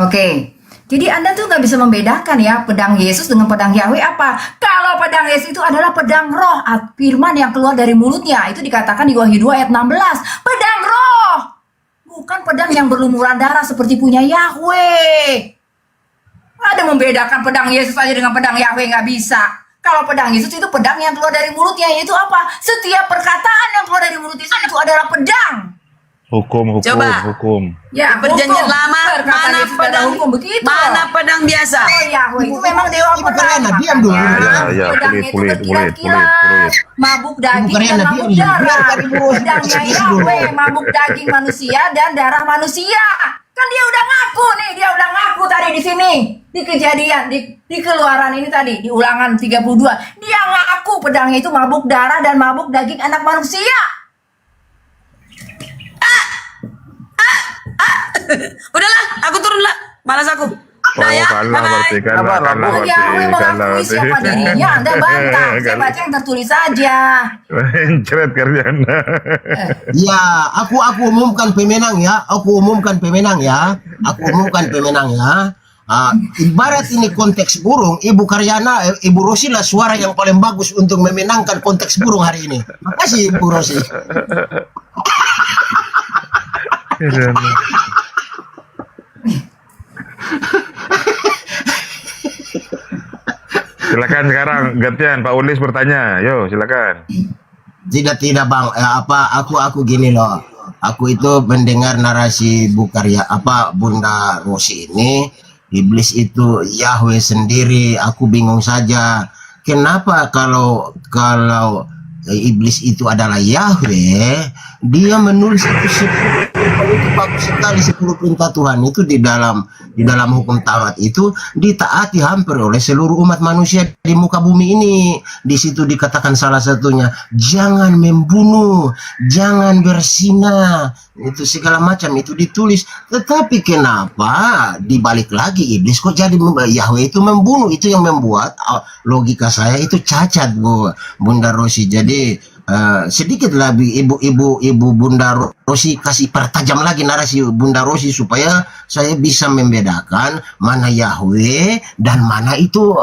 Oke. Jadi Anda tuh nggak bisa membedakan ya pedang Yesus dengan pedang Yahweh apa. Kalau pedang Yesus itu adalah pedang roh, firman yang keluar dari mulutnya. Itu dikatakan di Wahyu 2 ayat 16. Pedang roh. Bukan pedang yang berlumuran darah seperti punya Yahweh. Ada membedakan pedang Yesus aja dengan pedang Yahweh, nggak bisa. Kalau pedang Yesus itu pedang yang keluar dari mulutnya, yaitu apa? Setiap perkataan yang keluar dari mulut Yesus itu adalah pedang. Hukum. Ya, perjanjian lama mana pedang hukum begitu. Mana pedang biasa? Oh Yahweh itu memang dewa perang. Diam dulu. Pedangnya itu berkilat-kilat, mabuk daging dan mabuk darah. Pedangnya Yahweh mabuk daging manusia dan darah manusia. Kan dia udah ngaku nih, tadi di sini. Di kejadian, di keluaran ini tadi, di Ulangan 32. Dia ngaku pedangnya itu mabuk darah dan mabuk daging anak manusia. Udahlah, aku turun lah. Malas aku. Udah ya, bye-bye. Oh, Yahweh mengakui siapa dirinya, Anda bantah. Saya baca yang tertulis saja. Mencret kerjanya. Ya, aku umumkan pemenang ya. Aku umumkan pemenang ya. Ibarat ini konteks burung, Ibu Karyana, Ibu Rosi lah suara yang paling bagus untuk memenangkan konteks burung hari ini. Makasih Ibu Rosi. Silakan sekarang gantian Pak Ulis bertanya. Yo, silakan. Tidak Bang, aku gini loh. Aku itu mendengar narasi Bunda Rosi ini, iblis itu Yahweh sendiri. Aku bingung saja. Kenapa kalau iblis itu adalah Yahweh, dia menulis itu bagus sekali 10 perintah Tuhan itu di dalam hukum Taurat itu ditaati hampir oleh seluruh umat manusia di muka bumi ini. Di situ dikatakan salah satunya jangan membunuh, jangan berzina, itu segala macam itu ditulis. Tetapi kenapa dibalik lagi iblis kok jadi Yahweh itu membunuh? Itu yang membuat logika saya itu cacat, Bunda Rosi. Jadi sedikit lebih ibu Bunda Rosi kasih pertajam lagi narasi Bunda Rosi supaya saya bisa membedakan mana Yahweh dan mana itu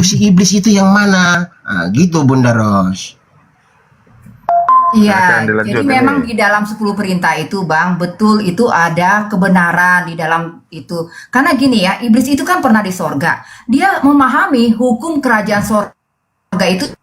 si iblis itu yang mana. Gitu Bunda Ros. Iya, jadi memang di dalam 10 perintah itu Bang, betul itu ada kebenaran di dalam itu. Karena gini ya, iblis itu kan pernah di sorga. Dia memahami hukum kerajaan sorga itu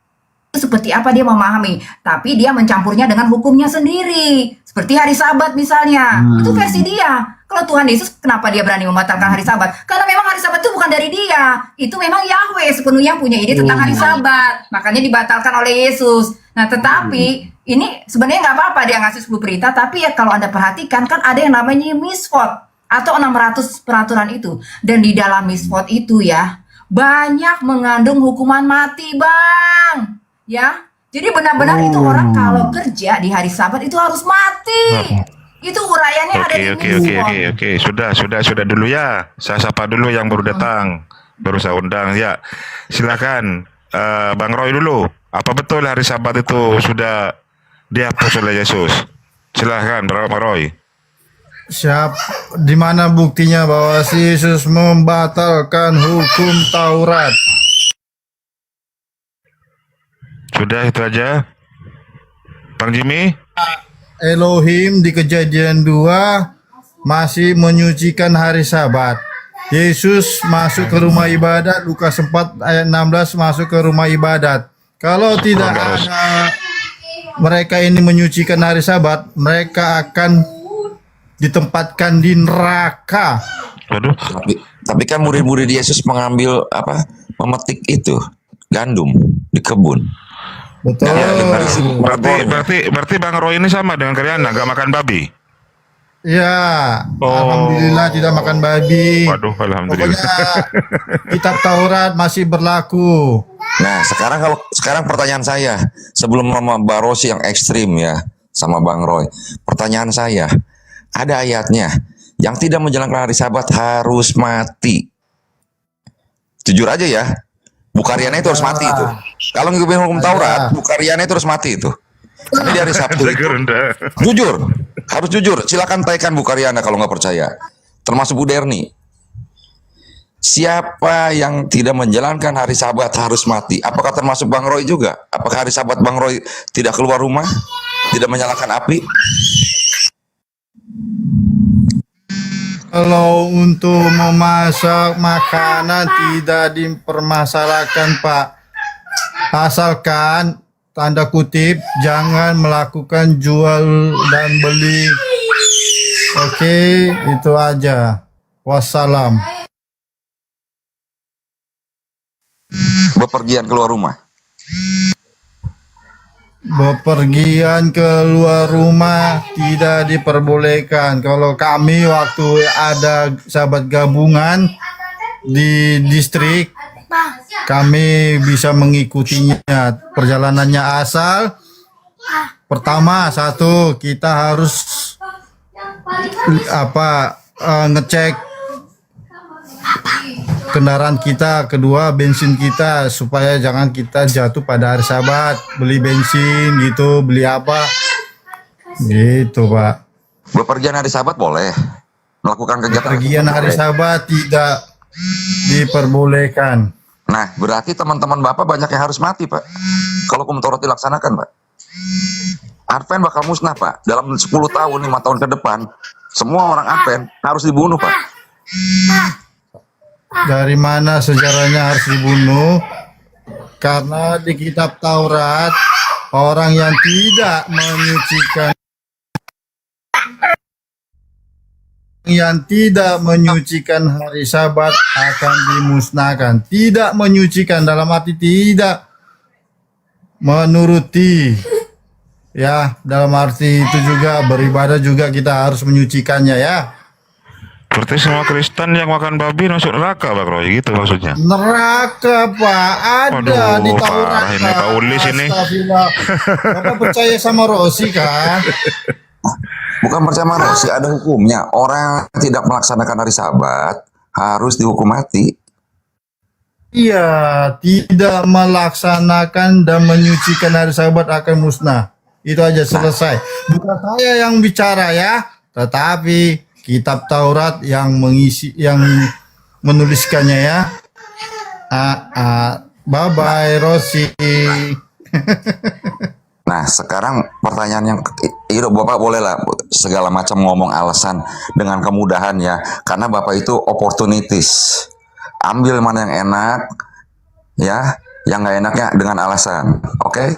seperti apa, dia memahami, tapi dia mencampurnya dengan hukumnya sendiri. Seperti hari Sabat misalnya, itu versi dia. Kalau Tuhan Yesus kenapa dia berani membatalkan hari Sabat? Karena memang hari Sabat itu bukan dari dia, itu memang Yahweh sepenuhnya punya ide tentang hari Sabat, makanya dibatalkan oleh Yesus. Nah tetapi ini sebenarnya nggak apa-apa dia ngasih 10 perintah, tapi ya kalau Anda perhatikan kan ada yang namanya misvot atau 600 peraturan itu, dan di dalam misvot itu ya banyak mengandung hukuman mati Bang. Ya, jadi benar-benar itu orang kalau kerja di hari Sabat itu harus mati. Itu uraiannya ada di misvot. Oke. Sudah dulu ya. Saya sapa dulu yang baru datang. Baru saya undang ya. Silakan Bang Roy dulu. Apa betul hari Sabat itu sudah dihapus oleh Yesus? Silakan Bang Roy. Di mana buktinya bahwa si Yesus membatalkan hukum Taurat? Sudah itu aja. Bang Jimmy? Elohim di Kejadian 2 masih menyucikan hari Sabat. Yesus masuk ke rumah ibadat, Lukas 4 ayat 16 masuk ke rumah ibadat. Kalau tidak ada mereka ini menyucikan hari Sabat, mereka akan ditempatkan di neraka. Waduh. Tapi kan murid-murid Yesus memetik itu gandum di kebun. Betul. Ya, berarti Bang Roy ini sama dengan Karyana, nggak makan babi. Ya, alhamdulillah tidak makan babi. Waduh, alhamdulillah. Pokoknya kitab Taurat masih berlaku. Nah, sekarang pertanyaan saya sebelum Mbak Rosi yang ekstrim ya sama Bang Roy. Pertanyaan saya, ada ayatnya yang tidak menjalankan hari Sabat harus mati. Jujur aja ya. Bukaryana itu harus mati itu. Kalau ngikutin hukum Taurat, Bukaryana itu harus mati itu. Karena di hari Sabtu itu. Jujur, harus jujur. Silakan taikan Bukaryana kalau nggak percaya. Termasuk Bu Derni. Siapa yang tidak menjalankan hari Sabat harus mati? Apakah termasuk Bang Roy juga? Apakah hari Sabat Bang Roy tidak keluar rumah? Tidak menyalakan api? Kalau untuk memasak makanan tidak dipermasalahkan Pak. Asalkan tanda kutip jangan melakukan jual dan beli. Oke, itu aja. Wassalam. Bepergian keluar rumah. Bepergian keluar rumah tidak diperbolehkan. Kalau kami waktu ada sahabat gabungan di distrik, kami bisa mengikutinya. Perjalanannya asal pertama kita harus ngecek kendaraan kita, kedua bensin kita, supaya jangan kita jatuh pada hari Sabat, beli bensin gitu, beli apa gitu Pak. Bepergian hari Sabat boleh, melakukan kegiatan Pergian hari Sabat tidak diperbolehkan. Nah, berarti teman-teman Bapak banyak yang harus mati, Pak. Kalau hukum Taurat dilaksanakan, Pak. Advent bakal musnah, Pak. Dalam 10 tahun, 5 tahun ke depan, semua orang Advent harus dibunuh, Pak. Dari mana sejarahnya harus dibunuh? Karena di kitab Taurat, orang yang tidak menyucikan hari Sabat akan dimusnahkan. Tidak menyucikan dalam arti tidak menuruti. Ya, dalam arti itu juga beribadah juga kita harus menyucikannya ya. Berarti semua Kristen yang makan babi masuk neraka, Pak Roy, gitu maksudnya. Neraka Pak, ada di Taurat. Parah ini Pak Ulis ini. Astagfirullah. Bapak percaya sama Rosi kan? Bukan percaya sama Rosi, ada hukumnya. Orang yang tidak melaksanakan hari Sabat harus dihukum mati. Iya, tidak melaksanakan dan menyucikan hari Sabat akan musnah. Itu aja selesai. Bukan saya yang bicara ya, tetapi kitab Taurat yang menuliskannya ya. Bye bye Rosi. Nah, sekarang pertanyaan yang itu Bapak bolehlah segala macam ngomong alasan dengan kemudahan ya, karena Bapak itu opportunities. Ambil mana yang enak ya, yang nggak enaknya dengan alasan. Oke?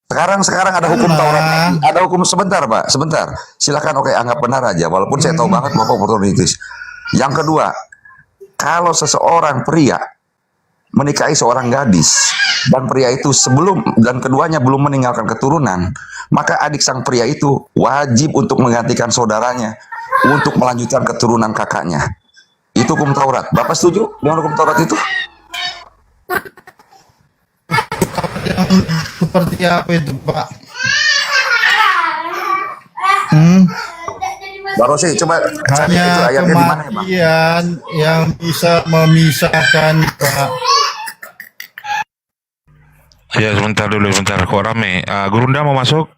Sekarang ada hukum Taurat, ada hukum sebentar Pak, sebentar. Silakan anggap benar aja, walaupun saya tahu banget Bapak opportunities. Yang kedua, kalau seseorang pria menikahi seorang gadis dan pria itu dan keduanya belum meninggalkan keturunan, maka adik sang pria itu wajib untuk menggantikan saudaranya untuk melanjutkan keturunan kakaknya. Itu hukum Taurat. Bapak setuju dengan hukum Taurat itu? Seperti apa itu Pak? Baru sih coba hanya itu ayatnya di mana ya, Bang? kematian yang bisa memisahkan Pak. Ya sebentar dulu, sebentar. Kok rame? Gurunda mau masuk?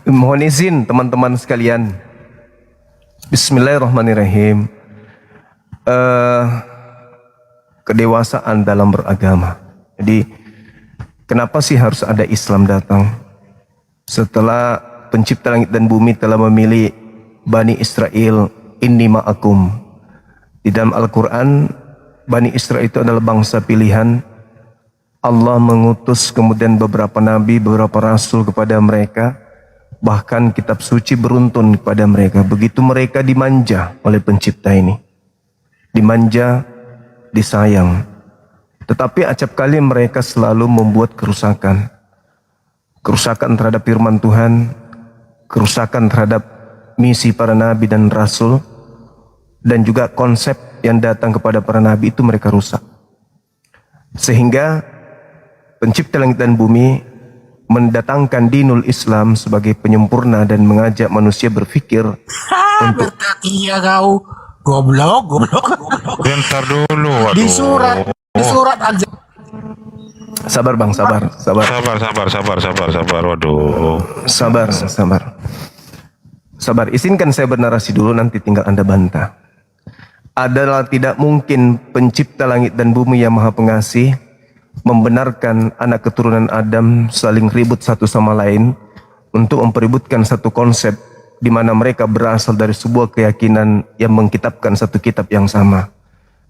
Mohon izin teman-teman sekalian. Bismillahirrahmanirrahim. Kedewasaan dalam beragama. Jadi kenapa sih harus ada Islam datang? Setelah pencipta langit dan bumi telah memilih Bani Israel, inni ma'akum. Di dalam Al-Quran, Bani Israel itu adalah bangsa pilihan. Allah mengutus kemudian beberapa nabi, beberapa rasul kepada mereka. Bahkan kitab suci beruntun kepada mereka. Begitu mereka dimanja oleh pencipta ini. Dimanja, disayang. Tetapi acap kali mereka selalu membuat kerusakan. Kerusakan terhadap firman Tuhan, kerusakan terhadap misi para nabi dan rasul, dan juga konsep yang datang kepada para nabi itu mereka rusak. Sehingga pencipta langit dan bumi mendatangkan dinul Islam sebagai penyempurna dan mengajak manusia berpikir untuk Iya kau goblok. Bentar dulu, waduh. Di surat aja. Sabar bang, sabar. Waduh. Sabar. Izinkan saya bernarasi dulu, nanti tinggal Anda bantah. Adalah tidak mungkin pencipta langit dan bumi yang maha pengasih membenarkan anak keturunan Adam saling ribut satu sama lain untuk mempeributkan satu konsep di mana mereka berasal dari sebuah keyakinan yang mengkitabkan satu kitab yang sama.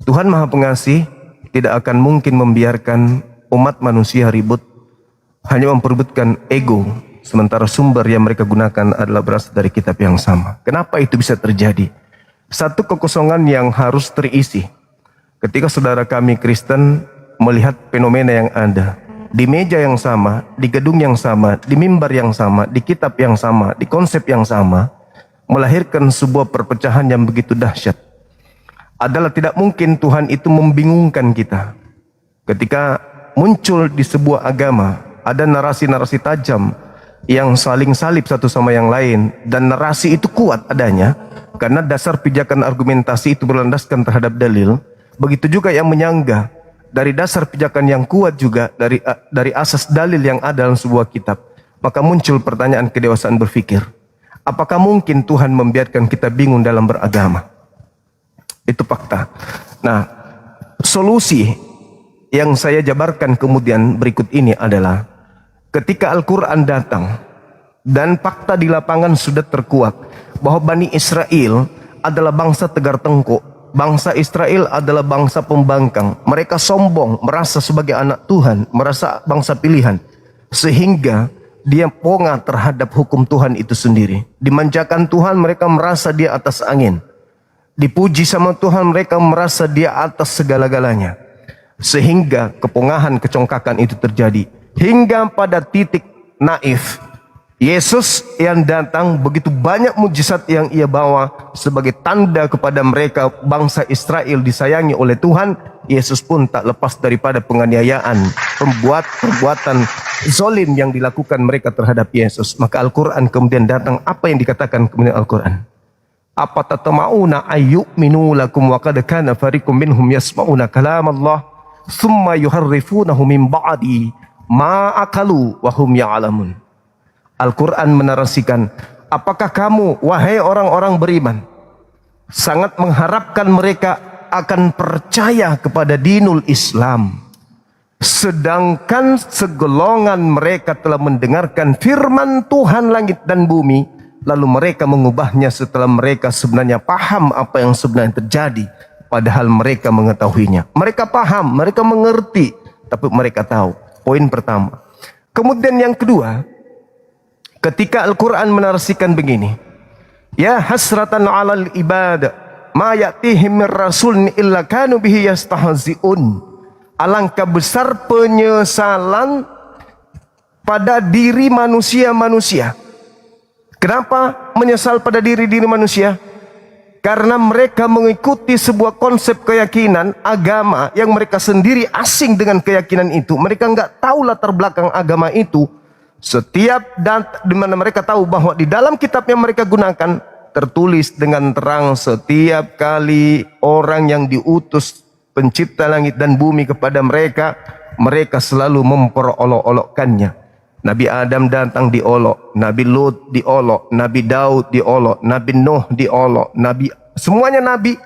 Tuhan maha pengasih tidak akan mungkin membiarkan umat manusia ribut hanya memperebutkan ego, sementara sumber yang mereka gunakan adalah berasal dari kitab yang sama. Kenapa itu bisa terjadi? Satu kekosongan yang harus terisi ketika saudara kami Kristen melihat fenomena yang ada di meja yang sama, di gedung yang sama, di mimbar yang sama, di kitab yang sama, di konsep yang sama, melahirkan sebuah perpecahan yang begitu dahsyat. Adalah tidak mungkin Tuhan itu membingungkan kita ketika muncul di sebuah agama ada narasi-narasi tajam yang saling salib satu sama yang lain, dan narasi itu kuat adanya karena dasar pijakan argumentasi itu berlandaskan terhadap dalil. Begitu juga yang menyangga dari dasar pijakan yang kuat juga dari asas dalil yang ada dalam sebuah kitab. Maka muncul pertanyaan kedewasaan berpikir. Apakah mungkin Tuhan membiarkan kita bingung dalam beragama? Itu fakta. Nah, solusi yang saya jabarkan kemudian berikut ini adalah ketika Al-Quran datang dan fakta di lapangan sudah terkuak bahwa Bani Israel adalah bangsa tegar tengkuk, bangsa Israel adalah bangsa pembangkang, mereka sombong, merasa sebagai anak Tuhan, merasa bangsa pilihan, sehingga dia ponga terhadap hukum Tuhan itu sendiri. Dimanjakan Tuhan, mereka merasa dia atas angin. Dipuji sama Tuhan, mereka merasa dia atas segala-galanya. Sehingga kepongahan, kecongkakan itu terjadi. Hingga pada titik naif, Yesus yang datang, begitu banyak mujizat yang ia bawa sebagai tanda kepada mereka bangsa Israel disayangi oleh Tuhan. Yesus pun tak lepas daripada penganiayaan, perbuatan zolim yang dilakukan mereka terhadap Yesus. Maka Al-Quran kemudian datang. Apa yang dikatakan kemudian Al-Quran? Apa tatama'una ayyu'minu lakum wa qad kana fariqum minhum yasma'una kalam Allah thumma yuharrifunahu min ba'di ma akalu wa hum ya'lamun. Al-Quran menarasikan, apakah kamu wahai orang-orang beriman sangat mengharapkan mereka akan percaya kepada dinul Islam, sedangkan segolongan mereka telah mendengarkan firman Tuhan langit dan bumi, lalu mereka mengubahnya setelah mereka sebenarnya paham apa yang sebenarnya terjadi, padahal mereka mengetahuinya. Mereka paham, mereka mengerti, tapi mereka tahu. Poin pertama. Kemudian yang kedua, ketika Al-Quran menarasikan begini, ya hasratan alal ibadah ma ya'tihim min rasulin illa kanu bihi yastahzi'un. Alangkah besar penyesalan pada diri manusia-manusia. Kenapa menyesal pada diri manusia? Karena mereka mengikuti sebuah konsep keyakinan agama yang mereka sendiri asing dengan keyakinan itu. Mereka nggak tahu latar belakang agama itu. Setiap di mana mereka tahu bahwa di dalam kitab yang mereka gunakan tertulis dengan terang setiap kali orang yang diutus pencipta langit dan bumi kepada mereka, mereka selalu memperolok-olokkannya. Nabi Adam datang diolok, Nabi Lut diolok, Nabi Daud diolok, Nabi Nuh diolok, semuanya Nabi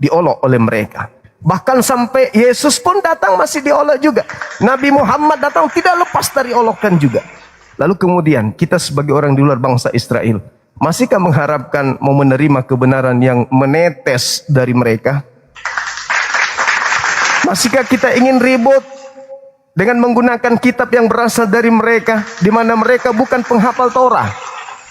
diolok oleh mereka. Bahkan sampai Yesus pun datang masih diolok juga. Nabi Muhammad datang tidak lepas dari olokan juga. Lalu kemudian kita sebagai orang di luar bangsa Israel, masihkah mengharapkan mau menerima kebenaran yang menetes dari mereka? Masihkah kita ingin ribut dengan menggunakan kitab yang berasal dari mereka, di mana mereka bukan penghafal Torah,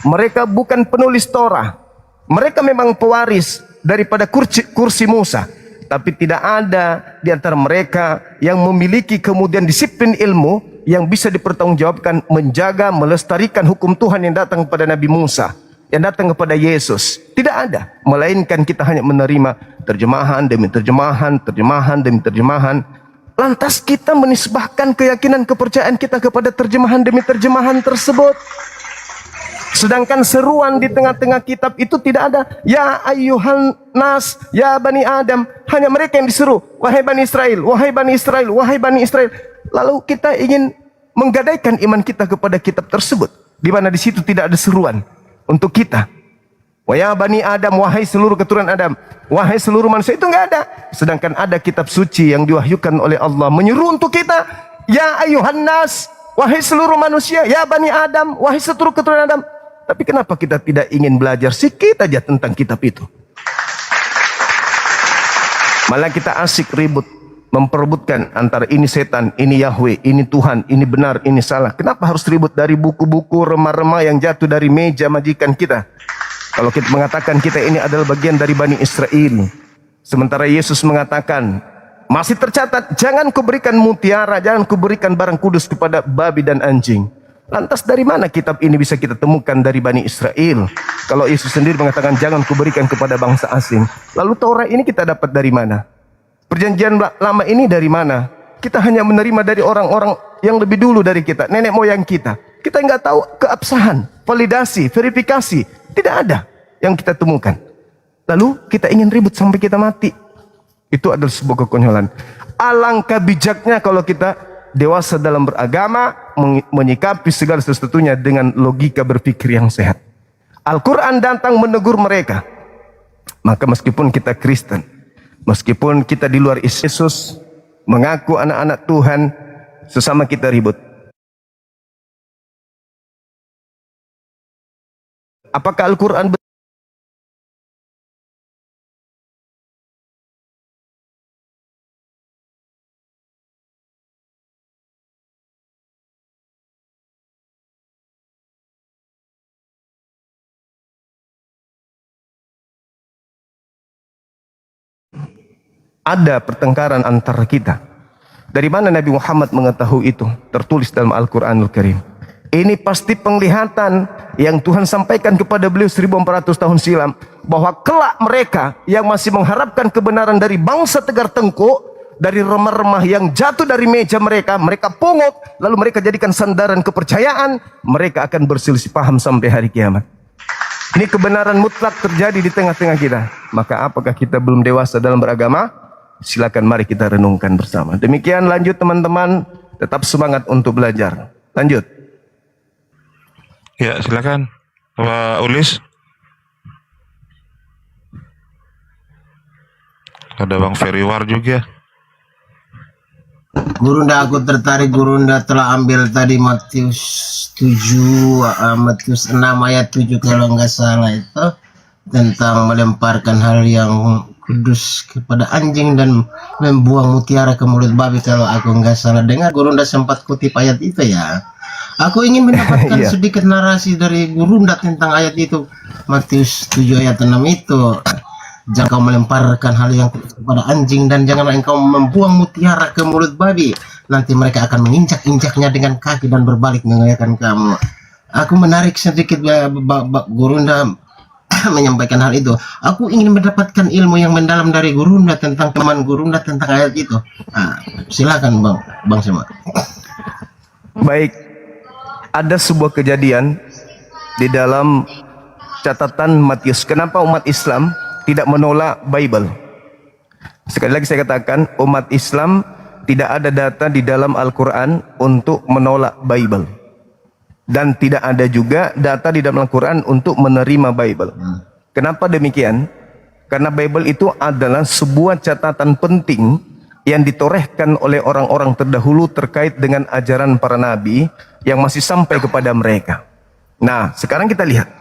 mereka bukan penulis Torah, mereka memang pewaris daripada kursi Musa, tapi tidak ada di antara mereka yang memiliki kemudian disiplin ilmu yang bisa dipertanggungjawabkan menjaga, melestarikan hukum Tuhan yang datang kepada Nabi Musa, yang datang kepada Yesus. Tidak ada, melainkan kita hanya menerima terjemahan demi terjemahan, terjemahan demi terjemahan. Lantas kita menisbahkan keyakinan kepercayaan kita kepada terjemahan demi terjemahan tersebut. Sedangkan seruan di tengah-tengah kitab itu tidak ada. Ya ayyuhan nas, ya Bani Adam. Hanya mereka yang diseru. Wahai Bani Israel, wahai Bani Israel, wahai Bani Israel. Lalu kita ingin menggadaikan iman kita kepada kitab tersebut, di mana di situ tidak ada seruan untuk kita. Wahai Bani Adam, wahai seluruh keturunan Adam, wahai seluruh manusia, itu enggak ada. Sedangkan ada kitab suci yang diwahyukan oleh Allah menyeru untuk kita. Ya ayyuhan nas, wahai seluruh manusia, ya Bani Adam, wahai seluruh keturunan Adam. Tapi kenapa kita tidak ingin belajar sedikit aja tentang kitab itu? Malah kita asik ribut, memperebutkan antara ini setan, ini Yahweh, ini Tuhan, ini benar, ini salah. Kenapa harus ribut dari buku-buku remah-remah yang jatuh dari meja majikan kita? Kalau kita mengatakan kita ini adalah bagian dari Bani Israel, sementara Yesus mengatakan, masih tercatat, jangan kuberikan mutiara, jangan kuberikan barang kudus kepada babi dan anjing. Lantas dari mana kitab ini bisa kita temukan dari Bani Israel? Kalau Yesus sendiri mengatakan jangan kuberikan kepada bangsa asing. Lalu Taurat ini kita dapat dari mana? Perjanjian lama ini dari mana? Kita hanya menerima dari orang-orang yang lebih dulu dari kita, nenek moyang kita. Kita nggak tahu keabsahan, validasi, verifikasi. Tidak ada yang kita temukan. Lalu kita ingin ribut sampai kita mati. Itu adalah sebuah kekonyolan. Alangkah bijaknya kalau kita dewasa dalam beragama, menyikapi segala sesuatunya dengan logika berpikir yang sehat. Al-Quran datang menegur mereka. Maka meskipun kita Kristen, meskipun kita di luar Yesus, mengaku anak-anak Tuhan, sesama kita ribut. Apakah Al-Quran ada pertengkaran antara kita? Dari mana Nabi Muhammad mengetahui itu? Tertulis dalam Al-Quranul Karim. Ini pasti penglihatan yang Tuhan sampaikan kepada beliau 1400 tahun silam, bahwa kelak mereka yang masih mengharapkan kebenaran dari bangsa Tegar Tengku, dari remah-remah yang jatuh dari meja mereka, mereka pungut, lalu mereka jadikan sandaran kepercayaan, mereka akan berselisih paham sampai hari kiamat. Ini kebenaran mutlak terjadi di tengah-tengah kita. Maka apakah kita belum dewasa dalam beragama? Silakan mari kita renungkan bersama. Demikian, lanjut teman-teman, tetap semangat untuk belajar. Lanjut. Ya, silakan Pak Ulis. Ada Bang Feriwar juga. Gurunda, aku tertarik Gurunda telah ambil tadi Matius 7, Matius 6 ayat 7 kalau nggak salah itu, tentang melemparkan hal yang kudus kepada anjing dan membuang mutiara ke mulut babi kalau aku nggak salah dengar. Gurunda sempat kutip ayat itu ya. Aku ingin mendapatkan sedikit narasi dari Gurunda tentang ayat itu, Matius 7 ayat 6 itu. Jangan kau melemparkan hal yang kudus kepada anjing, dan janganlah engkau membuang mutiara ke mulut babi. Nanti mereka akan menginjak-injaknya dengan kaki dan berbalik mengoyakkan kamu. Aku menarik sedikit Gurunda menyampaikan hal itu. Aku ingin mendapatkan ilmu yang mendalam dari Gurunda tentang teman Gurunda tentang ayat itu. Silakan Bang Sema. Baik, ada sebuah kejadian di dalam catatan Matius. Kenapa umat Islam tidak menolak Bible? Sekali lagi saya katakan, umat Islam tidak ada data di dalam Al-Quran untuk menolak Bible. Dan tidak ada juga data di dalam Al-Quran untuk menerima Bible. Kenapa demikian? Karena Bible itu adalah sebuah catatan penting yang ditorehkan oleh orang-orang terdahulu terkait dengan ajaran para nabi yang masih sampai kepada mereka. Nah, sekarang kita lihat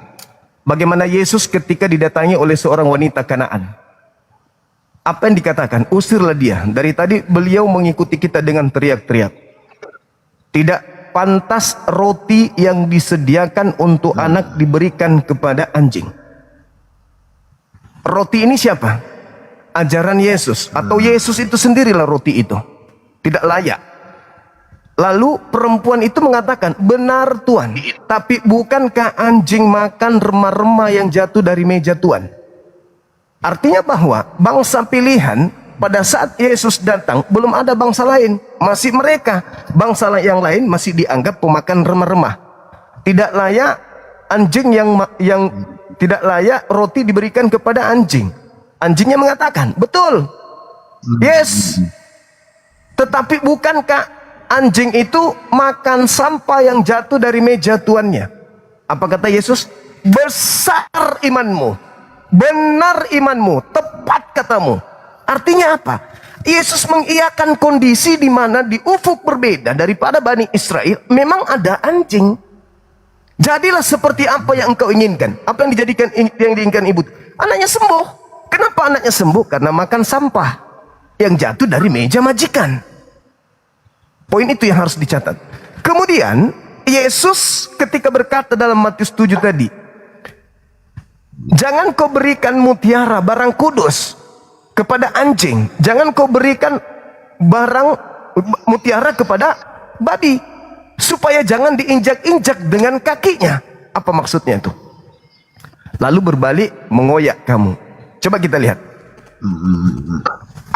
bagaimana Yesus ketika didatangi oleh seorang wanita Kanaan. Apa yang dikatakan? Usirlah dia. Dari tadi beliau mengikuti kita dengan teriak-teriak. Tidak pantas roti yang disediakan untuk anak diberikan kepada anjing. Roti ini siapa? Ajaran Yesus, atau Yesus itu sendirilah roti itu. Tidak layak. Lalu perempuan itu mengatakan, benar Tuhan, tapi bukankah anjing makan remah-remah yang jatuh dari meja Tuhan? Artinya bahwa bangsa pilihan pada saat Yesus datang belum ada bangsa lain, masih mereka. Bangsa yang lain masih dianggap pemakan remah-remah. Tidak layak anjing yang tidak layak roti diberikan kepada anjing. Anjingnya mengatakan, betul, yes. Tetapi bukankah anjing itu makan sampah yang jatuh dari meja tuannya? Apa kata Yesus? Besar imanmu, benar imanmu, tepat katamu. Artinya apa? Yesus mengiyakan kondisi di mana di ufuk berbeda daripada Bani Israel memang ada anjing. Jadilah seperti apa yang engkau inginkan. Apa yang diinginkan ibu? Anaknya sembuh. Kenapa anaknya sembuh? Karena makan sampah yang jatuh dari meja majikan. Poin itu yang harus dicatat. Kemudian Yesus ketika berkata dalam Matius 7 tadi, jangan kau berikan mutiara barang kudus kepada anjing, jangan kau berikan barang mutiara kepada babi, supaya jangan diinjak-injak dengan kakinya. Apa maksudnya itu? Lalu berbalik mengoyak kamu. Coba kita lihat.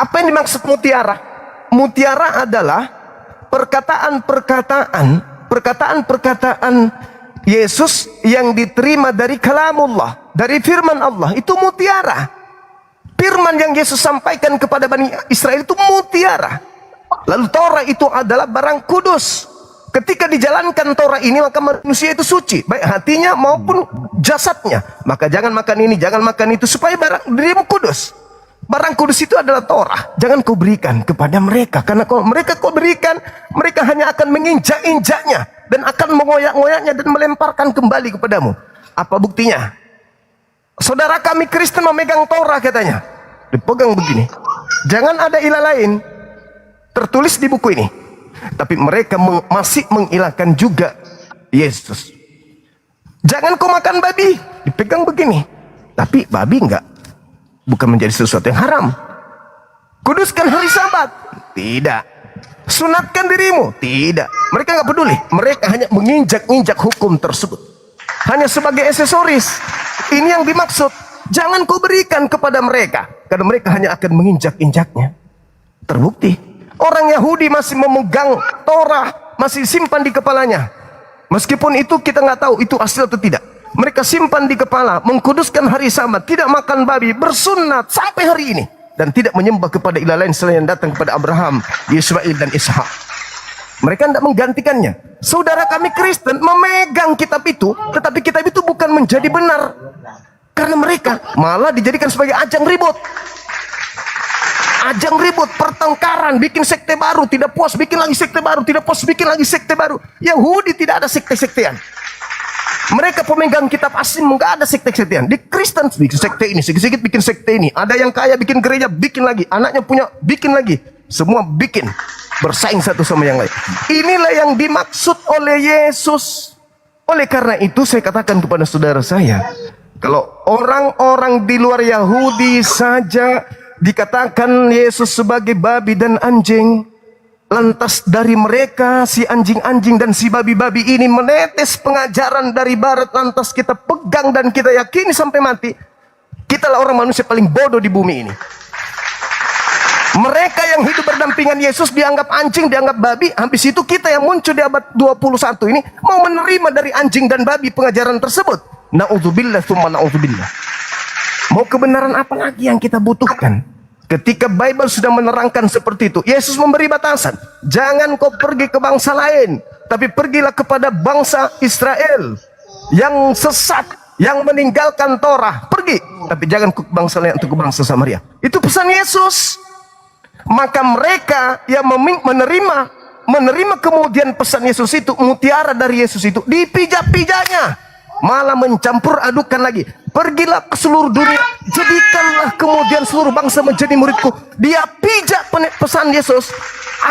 Apa yang dimaksud mutiara? Mutiara adalah perkataan-perkataan, perkataan-perkataan Yesus yang diterima dari kalamullah, dari firman Allah, itu mutiara. Firman yang Yesus sampaikan kepada Bani Israel itu mutiara. Lalu Torah itu adalah barang kudus. Ketika dijalankan Torah ini, maka manusia itu suci, baik hatinya maupun jasadnya. Maka jangan makan ini, jangan makan itu, supaya barang dirimu kudus. Barang kudus itu adalah Torah. Jangan kau berikan kepada mereka, karena kalau mereka kau berikan, mereka hanya akan menginjak-injaknya dan akan mengoyak-ngoyaknya dan melemparkan kembali kepadamu. Apa buktinya? Saudara kami Kristen memegang Torah, katanya, dipegang begini. Jangan ada ilah lain tertulis di buku ini. Tapi mereka masih mengilahkan juga Yesus. Jangan kau makan babi, dipegang begini. Tapi babi bukan menjadi sesuatu yang haram. Kuduskan hari Sabat, tidak. Sunatkan dirimu, tidak. Mereka nggak peduli. Mereka hanya menginjak-injak hukum tersebut, hanya sebagai aksesoris. Ini yang dimaksud. Jangan kau berikan kepada mereka, karena mereka hanya akan menginjak-injaknya. Terbukti orang Yahudi masih memegang Torah, masih simpan di kepalanya. Meskipun itu kita nggak tahu itu asli atau tidak. Mereka simpan di kepala, mengkuduskan hari Sabat, tidak makan babi, bersunat sampai hari ini, dan tidak menyembah kepada ilah lain selain yang datang kepada Abraham, Ismail dan Ishak. Mereka tidak menggantikannya. Saudara kami Kristen memegang kitab itu, tetapi kitab itu bukan menjadi benar, karena mereka malah dijadikan sebagai ajang ribut. Ajang ribut, pertengkaran, bikin sekte baru, tidak puas bikin lagi sekte baru, tidak puas bikin lagi sekte baru. Yahudi tidak ada sekte-sektean. Mereka pemegang kitab asli, nggak ada sekte-sektean. Di Kristen bikin sekte ini, sedikit-sedikit bikin sekte ini. Ada yang kaya bikin gereja, bikin lagi. Anaknya punya, bikin lagi. Semua bikin, bersaing satu sama yang lain. Inilah yang dimaksud oleh Yesus. Oleh karena itu saya katakan kepada saudara saya, kalau orang-orang di luar Yahudi saja dikatakan Yesus sebagai babi dan anjing, lantas dari mereka si anjing-anjing dan si babi-babi ini menetes pengajaran dari barat, lantas kita pegang dan kita yakini sampai mati, kitalah orang manusia paling bodoh di bumi ini. Mereka yang hidup berdampingan Yesus dianggap anjing, dianggap babi. Habis itu kita yang muncul di abad 21 ini mau menerima dari anjing dan babi pengajaran tersebut. Na'udzubillah tsumma na'udzubillah. Mau kebenaran apa lagi yang kita butuhkan? Ketika Bible sudah menerangkan seperti itu, Yesus memberi batasan. Jangan kau pergi ke bangsa lain, tapi pergilah kepada bangsa Israel yang sesat, yang meninggalkan Torah. Pergi, tapi jangan ke bangsa lain atau ke bangsa Samaria. Itu pesan Yesus. Maka mereka yang menerima kemudian pesan Yesus itu, mutiara dari Yesus itu, dipijak-pijaknya, malah mencampur adukan lagi. Pergilah ke seluruh dunia, jadikanlah kemudian seluruh bangsa menjadi muridku. Dia pijak pesan Yesus.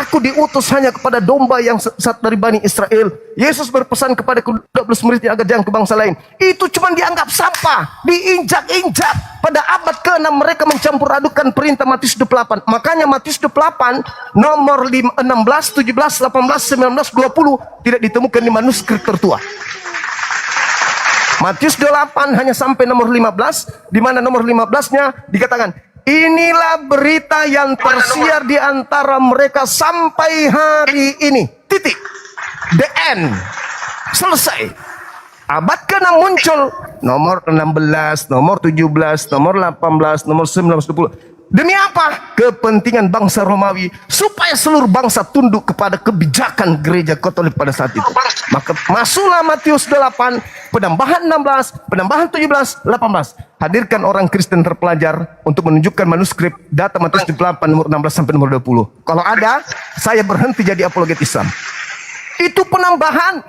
Aku diutus hanya kepada domba yang sesat dari Bani Israel. Yesus berpesan kepada 12 muridnya agar jangan ke bangsa lain. Itu cuma dianggap sampah, diinjak-injak. Pada abad ke-6 mereka mencampur adukan perintah Matius 28. Makanya Matius 28 nomor 16, 17, 18, 19, 20 tidak ditemukan di manuskrip tertua. Matius 28 hanya sampai nomor 15, di mana nomor 15-nya dikatakan, inilah berita yang tersiar di antara mereka sampai hari ini. Titik. The end. Selesai. Abad ke-6 muncul nomor 16, nomor 17, nomor 18, nomor 19, 20. Demi apa? Kepentingan bangsa Romawi, supaya seluruh bangsa tunduk kepada kebijakan gereja Katolik pada saat itu. Maka masuklah Matius 8, penambahan 16, penambahan 17, 18. Hadirkan orang Kristen terpelajar untuk menunjukkan manuskrip data Matius 8 nomor 16 sampai nomor 20. Kalau ada, saya berhenti jadi apologet Islam. Itu penambahan.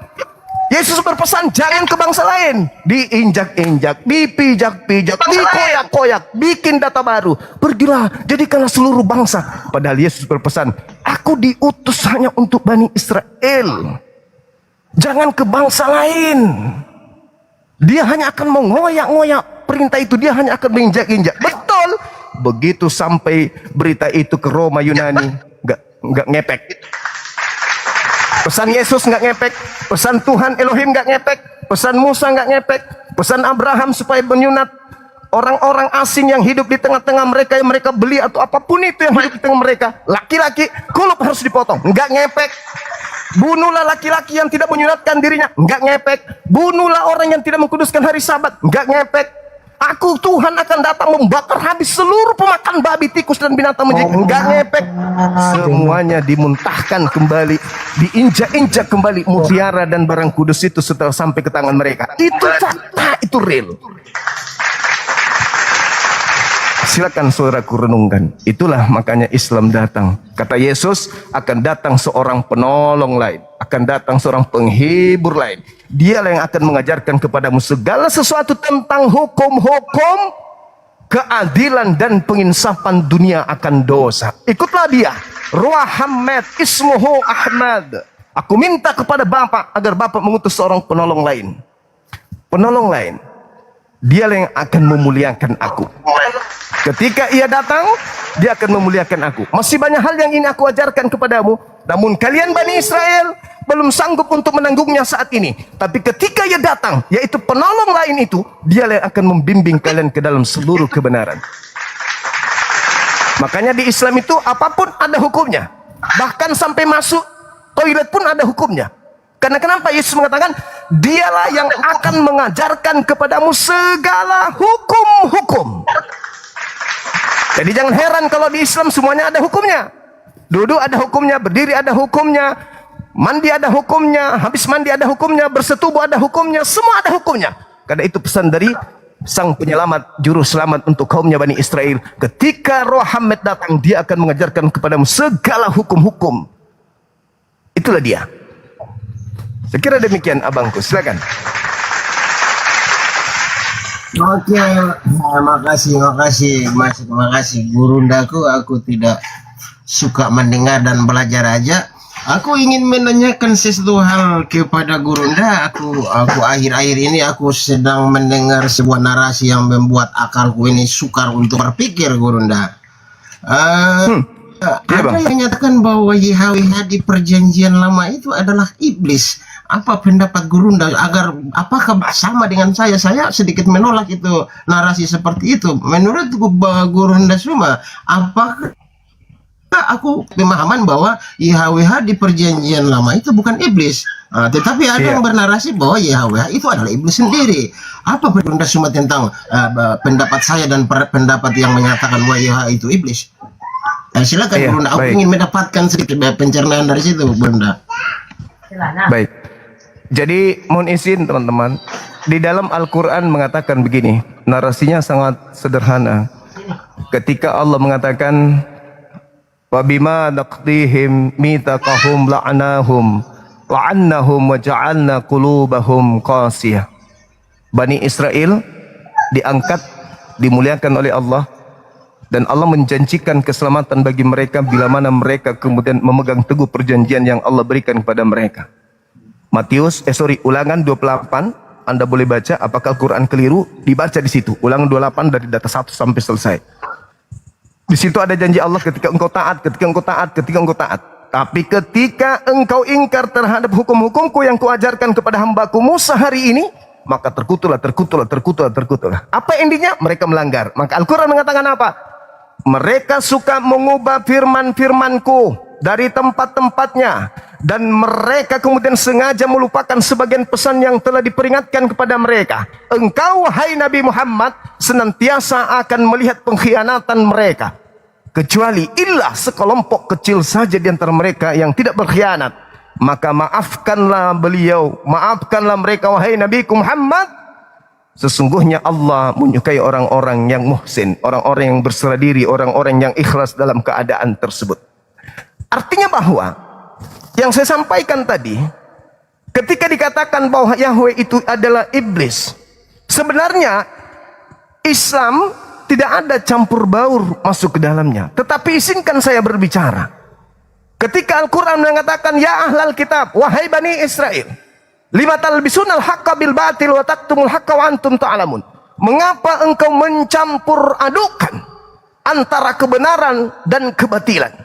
Yesus berpesan jangan ke bangsa lain. Diinjak-injak, dipijak-pijak, dikoyak-koyak, bikin data baru. Pergilah, jadikanlah seluruh bangsa. Padahal Yesus berpesan, aku diutus hanya untuk Bani Israel. Jangan ke bangsa lain. Dia hanya akan mengoyak-ngoyak perintah itu. Dia hanya akan menginjak-injak. Betul. Begitu sampai berita itu ke Roma, Yunani, nggak ngepek. Pesan Yesus nggak ngepek, pesan Tuhan Elohim nggak ngepek, pesan Musa nggak ngepek, pesan Abraham supaya menyunat orang-orang asing yang hidup di tengah-tengah mereka yang mereka beli atau apapun itu yang hidup di tengah mereka, laki-laki kulub harus dipotong, nggak ngepek. Bunuhlah laki-laki yang tidak menyunatkan dirinya, enggak ngepek. Bunuhlah orang yang tidak mengkuduskan hari Sabat, enggak ngepek. Aku Tuhan akan datang membakar habis seluruh pemakan babi, tikus dan binatang menjijik, enggak ngepek. Semuanya dimuntahkan kembali, diinjak-injak kembali mutiara dan barang kudus itu setelah sampai ke tangan mereka. Itu fakta, itu real. Silakan saudaraku renungkan. Itulah makanya Islam datang. Kata Yesus, akan datang seorang penolong lain, akan datang seorang penghibur lain. Dialah yang akan mengajarkan kepadamu segala sesuatu tentang hukum-hukum, keadilan dan penginsafan dunia akan dosa. Ikutlah dia. Ruahamad ismuhu Ahmad. Aku minta kepada Bapa agar Bapa mengutus seorang penolong lain. Penolong lain. Dialah yang akan memuliakan aku. Ketika ia datang, dia akan memuliakan aku. Masih banyak hal yang ini aku ajarkan kepadamu, namun kalian Bani Israel belum sanggup untuk menanggungnya saat ini. Tapi ketika ia datang, yaitu penolong lain itu, dia yang akan membimbing kalian ke dalam seluruh kebenaran. Makanya di Islam itu apapun ada hukumnya. Bahkan sampai masuk toilet pun ada hukumnya. Karena kenapa Yesus mengatakan, dialah yang akan mengajarkan kepadamu segala hukum-hukum. Jadi jangan heran kalau di Islam semuanya ada hukumnya. Duduk ada hukumnya, berdiri ada hukumnya, mandi ada hukumnya, habis mandi ada hukumnya, bersetubuh ada hukumnya, semua ada hukumnya. Karena itu pesan dari sang penyelamat, juru selamat untuk kaumnya Bani Israel. Ketika Roh Muhammad datang, dia akan mengajarkan kepadamu segala hukum-hukum. Itulah dia. Saya kira demikian abangku, silakan. Oke, makasih Mas, makasih Gurundaku. Aku tidak suka mendengar dan belajar aja. Aku ingin menanyakan sesuatu hal kepada Gurunda. Aku akhir-akhir ini aku sedang mendengar sebuah narasi yang membuat akalku ini sukar untuk berpikir, Gurunda. Ada yang menyatakan bahwa YHWH di perjanjian lama itu adalah iblis. Apa pendapat Gurunda? Apakah sama dengan saya? Saya sedikit menolak itu narasi seperti itu. Menurut Gurunda semua, apakah aku pemahaman bahwa YHWH di perjanjian lama itu bukan iblis, tetapi ada yang bernarasi bahwa YHWH itu adalah iblis sendiri. Apa Gurunda semua tentang pendapat saya dan pendapat yang menyatakan bahwa YHWH itu iblis? Silakan Gurunda, aku ingin mendapatkan sedikit pencernaan dari situ, Gurunda. Baik. Jadi mohon izin teman-teman, di dalam Al-Quran mengatakan begini, narasinya sangat sederhana. Ketika Allah mengatakan, wabima naqdihim mitaqahum la'anahum wa'annahum waja'alna qulubahum qasiyah. Bani Israel diangkat, dimuliakan oleh Allah, dan Allah menjanjikan keselamatan bagi mereka bila mana mereka kemudian memegang teguh perjanjian yang Allah berikan kepada mereka. Ulangan 28, Anda boleh baca, apakah Al-Quran keliru, dibaca di situ. Ulangan 28 dari data 1 sampai selesai. Di situ ada janji Allah ketika engkau taat, ketika engkau taat, ketika engkau taat. Tapi ketika engkau ingkar terhadap hukum-hukumku yang kuajarkan kepada hambaku Musa hari ini, maka terkutuklah. Apa intinya? Mereka melanggar. Maka Al-Quran mengatakan apa? Mereka suka mengubah firman-firmanku dari tempat-tempatnya, dan mereka kemudian sengaja melupakan sebagian pesan yang telah diperingatkan kepada mereka. Engkau, hai Nabi Muhammad, senantiasa akan melihat pengkhianatan mereka, kecuali ilah sekelompok kecil saja di antara mereka yang tidak berkhianat. Maka maafkanlah beliau, maafkanlah mereka, wahai Nabi Muhammad. Sesungguhnya Allah menyukai orang-orang yang muhsin, orang-orang yang berserah diri, orang-orang yang ikhlas dalam keadaan tersebut. Artinya bahwa yang saya sampaikan tadi, ketika dikatakan bahwa Yahweh itu adalah iblis, sebenarnya Islam tidak ada campur baur masuk ke dalamnya. Tetapi izinkan saya berbicara. Ketika Al-Quran mengatakan, ya ahlal kitab, wahai Bani Israel, lima talbisunal haqqa bil batil wa taktumul haqqa wa antum ta'lamun. Mengapa engkau mencampur adukan antara kebenaran dan kebatilan?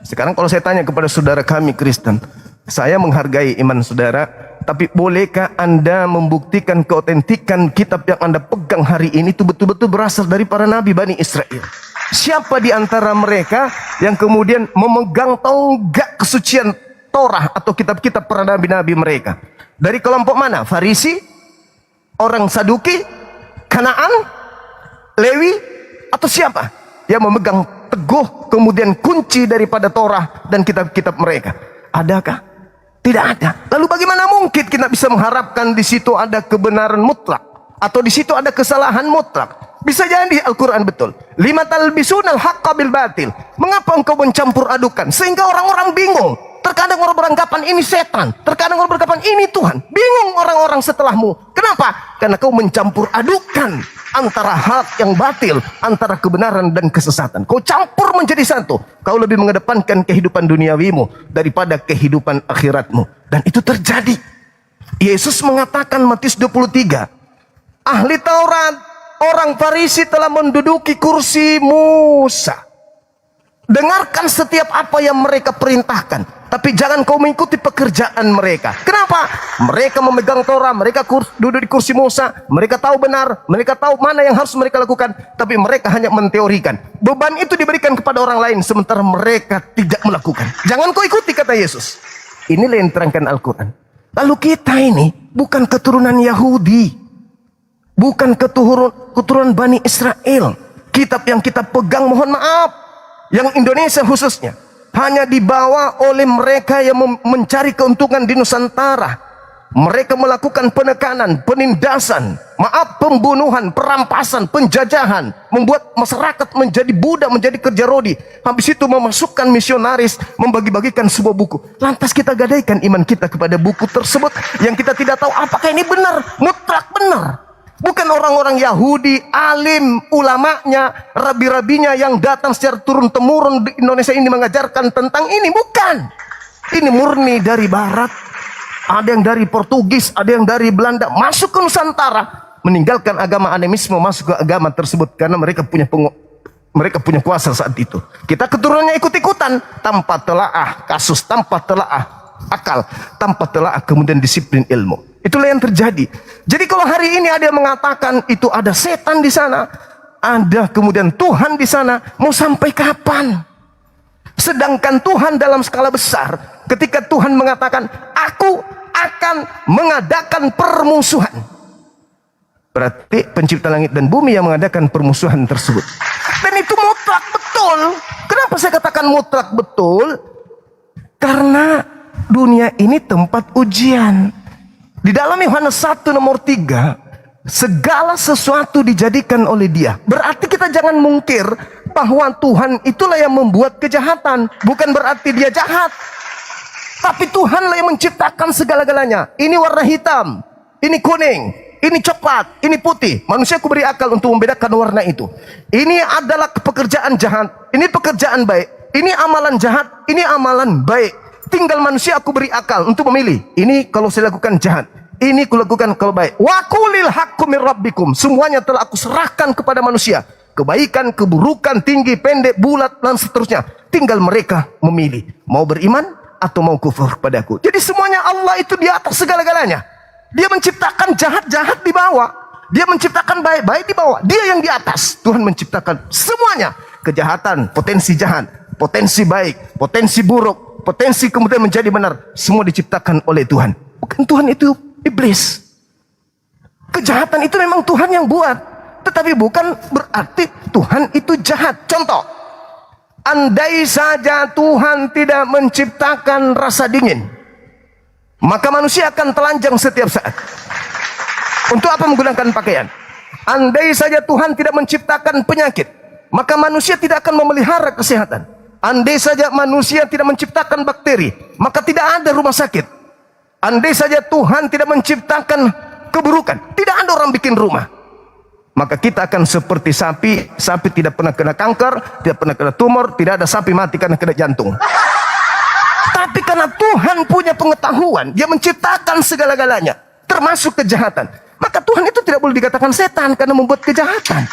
Sekarang kalau saya tanya kepada saudara kami Kristen, saya menghargai iman saudara, tapi bolehkah Anda membuktikan keotentikan kitab yang Anda pegang hari ini itu betul-betul berasal dari para nabi Bani Israel? Siapa di antara mereka yang kemudian memegang tonggak kesucian Torah atau kitab-kitab para nabi-nabi mereka. Dari kelompok mana? Farisi, orang Saduki, Kanaan, Lewi, atau siapa yang memegang teguh kemudian kunci daripada Torah dan kitab-kitab mereka? Adakah? Tidak ada. Lalu bagaimana mungkin kita bisa mengharapkan di situ ada kebenaran mutlak atau di situ ada kesalahan mutlak? Bisa jadi Al-Quran betul. Lima talbisunal haqqa bil batil. Mengapa engkau mencampur adukan sehingga orang-orang bingung? Terkadang orang beranggapan ini setan, terkadang orang beranggapan ini Tuhan. Bingung orang-orang setelahmu. Kenapa? Karena kau mencampur adukan antara hak yang batil, antara kebenaran dan kesesatan. Kau campur menjadi satu. Kau lebih mengedepankan kehidupan duniawimu daripada kehidupan akhiratmu. Dan itu terjadi. Yesus mengatakan Matius 23, ahli Taurat, orang Farisi telah menduduki kursi Musa. Dengarkan setiap apa yang mereka perintahkan, tapi jangan kau mengikuti pekerjaan mereka. Kenapa? Mereka memegang Torah, mereka duduk di kursi Musa, mereka tahu benar, mereka tahu mana yang harus mereka lakukan, tapi mereka hanya menteorikan. Beban itu diberikan kepada orang lain, sementara mereka tidak melakukan. Jangan kau ikuti, kata Yesus. Inilah yang diterangkan Al-Quran. Lalu kita ini bukan keturunan Yahudi, bukan keturunan Bani Israel. Kitab yang kita pegang, mohon maaf, yang Indonesia khususnya, hanya dibawa oleh mereka yang mencari keuntungan di Nusantara. Mereka melakukan penekanan, penindasan, pembunuhan, perampasan, penjajahan, membuat masyarakat menjadi budak, menjadi kerja rodi. Habis itu memasukkan misionaris, membagi-bagikan sebuah buku. Lantas kita gadaikan iman kita kepada buku tersebut yang kita tidak tahu apakah ini benar, mutlak benar. Bukan orang-orang Yahudi, alim, ulamanya, rabi-rabinya yang datang secara turun-temurun di Indonesia ini mengajarkan tentang ini. Bukan. Ini murni dari Barat. Ada yang dari Portugis, ada yang dari Belanda. Masuk ke Nusantara. Meninggalkan agama animisme, masuk ke agama tersebut. Karena mereka punya kuasa saat itu. Kita keturunannya ikut-ikutan. Tanpa telaah kasus, tanpa telaah akal, tanpa telaah kemudian disiplin ilmu. Itulah yang terjadi. Jadi kalau hari ini ada yang mengatakan itu ada setan di sana, ada kemudian Tuhan di sana, mau sampai kapan? Sedangkan Tuhan dalam skala besar, ketika Tuhan mengatakan, aku akan mengadakan permusuhan. Berarti pencipta langit dan bumi yang mengadakan permusuhan tersebut. Dan itu mutlak betul. Kenapa saya katakan mutlak betul? Karena dunia ini tempat ujian. Di dalam Yohanes 1 nomor 3, segala sesuatu dijadikan oleh Dia. Berarti kita jangan mungkir bahwa Tuhan itulah yang membuat kejahatan. Bukan berarti Dia jahat. Tapi Tuhanlah yang menciptakan segala-galanya. Ini warna hitam, ini kuning, ini coklat, ini putih. Manusia aku beri akal untuk membedakan warna itu. Ini adalah pekerjaan jahat, ini pekerjaan baik. Ini amalan jahat, ini amalan baik. Tinggal manusia aku beri akal untuk memilih. Ini kalau saya lakukan jahat, ini aku lakukan kalau baik. Wa qulil haqqu min rabbikum. Semuanya telah aku serahkan kepada manusia. Kebaikan, keburukan, tinggi, pendek, bulat, dan seterusnya. Tinggal mereka memilih. Mau beriman atau mau kufur kepadaku. Jadi semuanya Allah itu di atas segala-galanya. Dia menciptakan jahat-jahat di bawah. Dia menciptakan baik-baik di bawah. Dia yang di atas. Tuhan menciptakan semuanya. Kejahatan, potensi jahat, potensi baik, potensi buruk, potensi kemudian menjadi benar, semua diciptakan oleh Tuhan. Bukan Tuhan itu iblis. Kejahatan itu memang Tuhan yang buat, tetapi bukan berarti Tuhan itu jahat. Contoh, andai saja Tuhan tidak menciptakan rasa dingin, maka manusia akan telanjang setiap saat. Untuk apa menggunakan pakaian? Andai saja Tuhan tidak menciptakan penyakit, maka manusia tidak akan memelihara kesehatan. Andai saja manusia tidak menciptakan bakteri, maka tidak ada rumah sakit. Andai saja Tuhan tidak menciptakan keburukan, tidak ada orang bikin rumah. Maka kita akan seperti sapi. Sapi tidak pernah kena kanker, tidak pernah kena tumor, tidak ada sapi mati karena kena jantung. Tapi karena Tuhan punya pengetahuan, Dia menciptakan segala-galanya, termasuk kejahatan. Maka Tuhan itu tidak boleh dikatakan setan karena membuat kejahatan.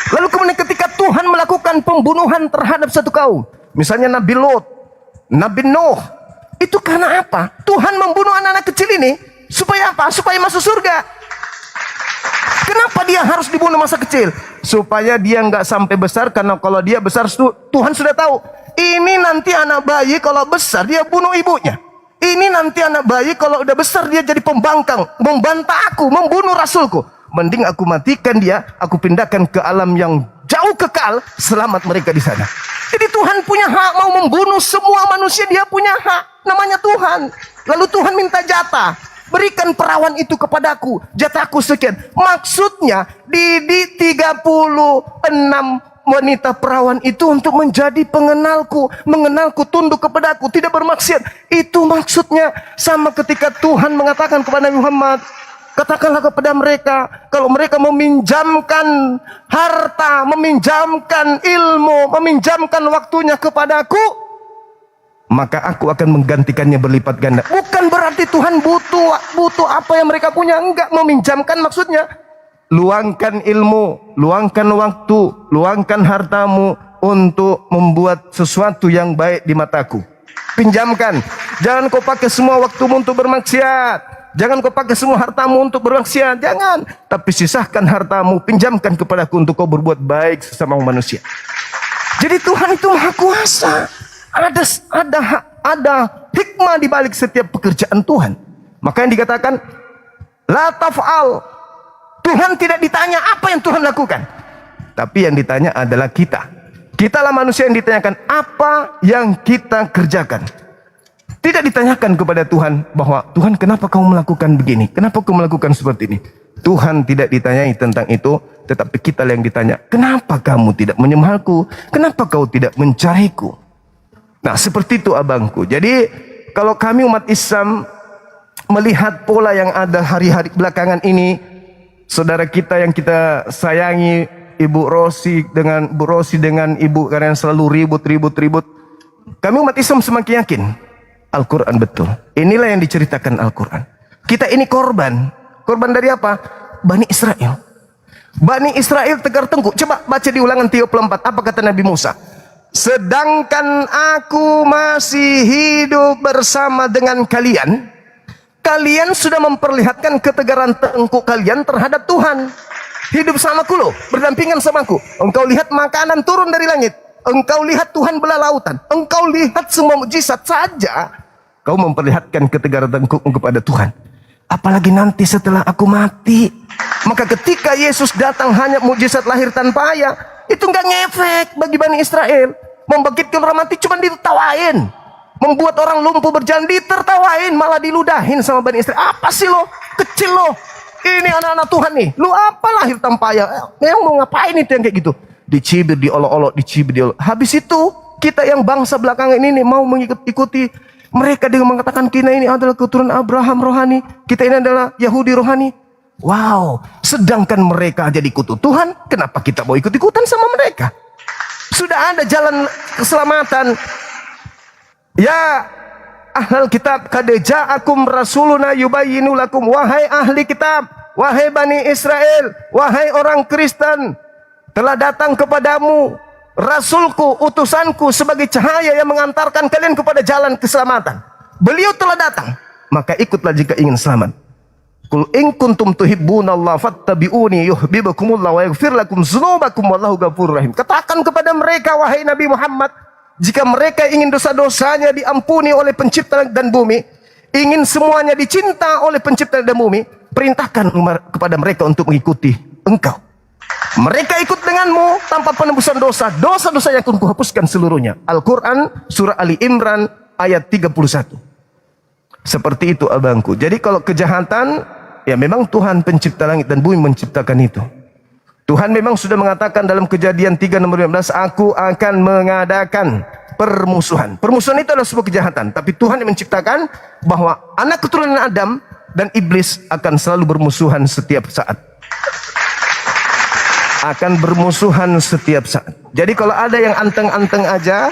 Lalu kemudian ketika Tuhan melakukan pembunuhan terhadap satu kaum, misalnya Nabi Lot, Nabi Nuh, itu karena apa? Tuhan membunuh anak-anak kecil ini supaya apa? Supaya masuk surga. Kenapa dia harus dibunuh masa kecil? Supaya dia nggak sampai besar, karena kalau dia besar Tuhan sudah tahu Ini nanti anak bayi kalau besar dia bunuh ibunya. Ini nanti anak bayi kalau udah besar dia jadi pembangkang, membantah aku, membunuh rasulku. Mending aku matikan dia, aku pindahkan ke alam yang jauh kekal, selamat mereka di sana. Jadi Tuhan punya hak mau membunuh semua manusia, dia punya hak, namanya Tuhan. Lalu Tuhan minta jatah, berikan perawan itu kepadaku, jatahku sekian. Maksudnya didik 36 wanita perawan itu untuk menjadi mengenalku, tunduk kepadaku, tidak bermaksiat. Itu maksudnya. Sama ketika Tuhan mengatakan kepada Nabi Muhammad, katakanlah kepada mereka, kalau mereka meminjamkan harta, meminjamkan ilmu, meminjamkan waktunya kepadaku, maka aku akan menggantikannya berlipat ganda. Bukan berarti Tuhan butuh apa yang mereka punya, enggak. Meminjamkan maksudnya luangkan ilmu, luangkan waktu, luangkan hartamu untuk membuat sesuatu yang baik di mataku. Pinjamkan. Jangan kau pakai semua waktumu untuk bermaksiat. Jangan kau pakai semua hartamu untuk bermaksiat. Jangan. Tapi sisahkan hartamu, pinjamkan kepadaku untuk kau berbuat baik sesama manusia. Jadi Tuhan itu maha kuasa. Ada hikmah di balik setiap pekerjaan Tuhan. Maka yang dikatakan la taf'al. Tuhan tidak ditanya apa yang Tuhan lakukan, tapi yang ditanya adalah kita. Kitalah manusia yang ditanyakan apa yang kita kerjakan. Tidak ditanyakan kepada Tuhan bahwa Tuhan kenapa kamu melakukan begini, kenapa kamu melakukan seperti ini. Tuhan tidak ditanyai tentang itu, tetapi kita yang ditanya, kenapa kamu tidak menyembahku, kenapa kau tidak mencariku. Nah seperti itu abangku. Jadi kalau kami umat Islam melihat pola yang ada hari-hari belakangan ini, saudara kita yang kita sayangi, Ibu Rosi dengan Ibu karena selalu ribut. Kami umat Islam semakin yakin Al-Quran betul. Inilah yang diceritakan Al-Quran. Kita ini korban. Korban dari apa? Bani Israel. Bani Israel tegar tengkuk. Coba baca di Ulangan 34. Apa kata Nabi Musa? Sedangkan aku masih hidup bersama dengan kalian, kalian sudah memperlihatkan ketegaran tengkuk kalian terhadap Tuhan. Hidup samaku loh, berdampingan samaku. Engkau lihat makanan turun dari langit. Engkau lihat Tuhan belah lautan. Engkau lihat semua mukjizat saja. Kau memperlihatkan ketegaran tengkukmu kepada Tuhan. Apalagi nanti setelah aku mati. Maka ketika Yesus datang hanya mukjizat lahir tanpa ayah, itu nggak ngefek bagi Bani Israel. Membangkitkan orang mati cuma ditawain. Membuat orang lumpuh berjalan ditertawain, malah diludahin sama Bani Israel. Apa sih lo? Kecil lo. Ini anak-anak Tuhan nih. Lu apa lahir tanpa ayah? Yang mau ngapain itu yang kayak gitu? Dicibir, diolok-olok, dicibir, diolok. Habis itu kita yang bangsa belakangan ini mau mengikuti mereka dengan mengatakan kita ini adalah keturunan Abraham rohani. Kita ini adalah Yahudi rohani. Wow. Sedangkan mereka jadi kutu Tuhan. Kenapa kita mau ikut-ikutan sama mereka? Sudah ada jalan keselamatan. Ya ahlal kitab qad ja'akum rasuluna yubayyinu lakum. Wahai ahli kitab, wahai Bani Israel, wahai orang Kristen, telah datang kepadamu rasulku, utusanku sebagai cahaya yang mengantarkan kalian kepada jalan keselamatan. Beliau telah datang, maka ikutlah jika ingin selamat. Qul in kuntum tuhibbunallaha fattabi'uni yuhibbukumullah wa yaghfir lakum dzunubakum wallahu ghafurur rahim. Katakan kepada mereka wahai Nabi Muhammad, jika mereka ingin dosa-dosanya diampuni oleh pencipta langit dan bumi, ingin semuanya dicinta oleh pencipta langit dan bumi, perintahkan kepada mereka untuk mengikuti engkau. Mereka ikut denganmu tanpa penebusan dosa. Dosa-dosa yang akan kuhapuskan seluruhnya. Al-Quran surah Ali Imran ayat 31. Seperti itu abangku. Jadi kalau kejahatan, ya memang Tuhan pencipta langit dan bumi menciptakan itu. Tuhan memang sudah mengatakan dalam Kejadian 3 nomor 15, aku akan mengadakan permusuhan. Permusuhan itu adalah sebuah kejahatan. Tapi Tuhan yang menciptakan bahwa anak keturunan Adam dan iblis akan selalu bermusuhan setiap saat. Akan bermusuhan setiap saat. Jadi kalau ada yang anteng-anteng aja,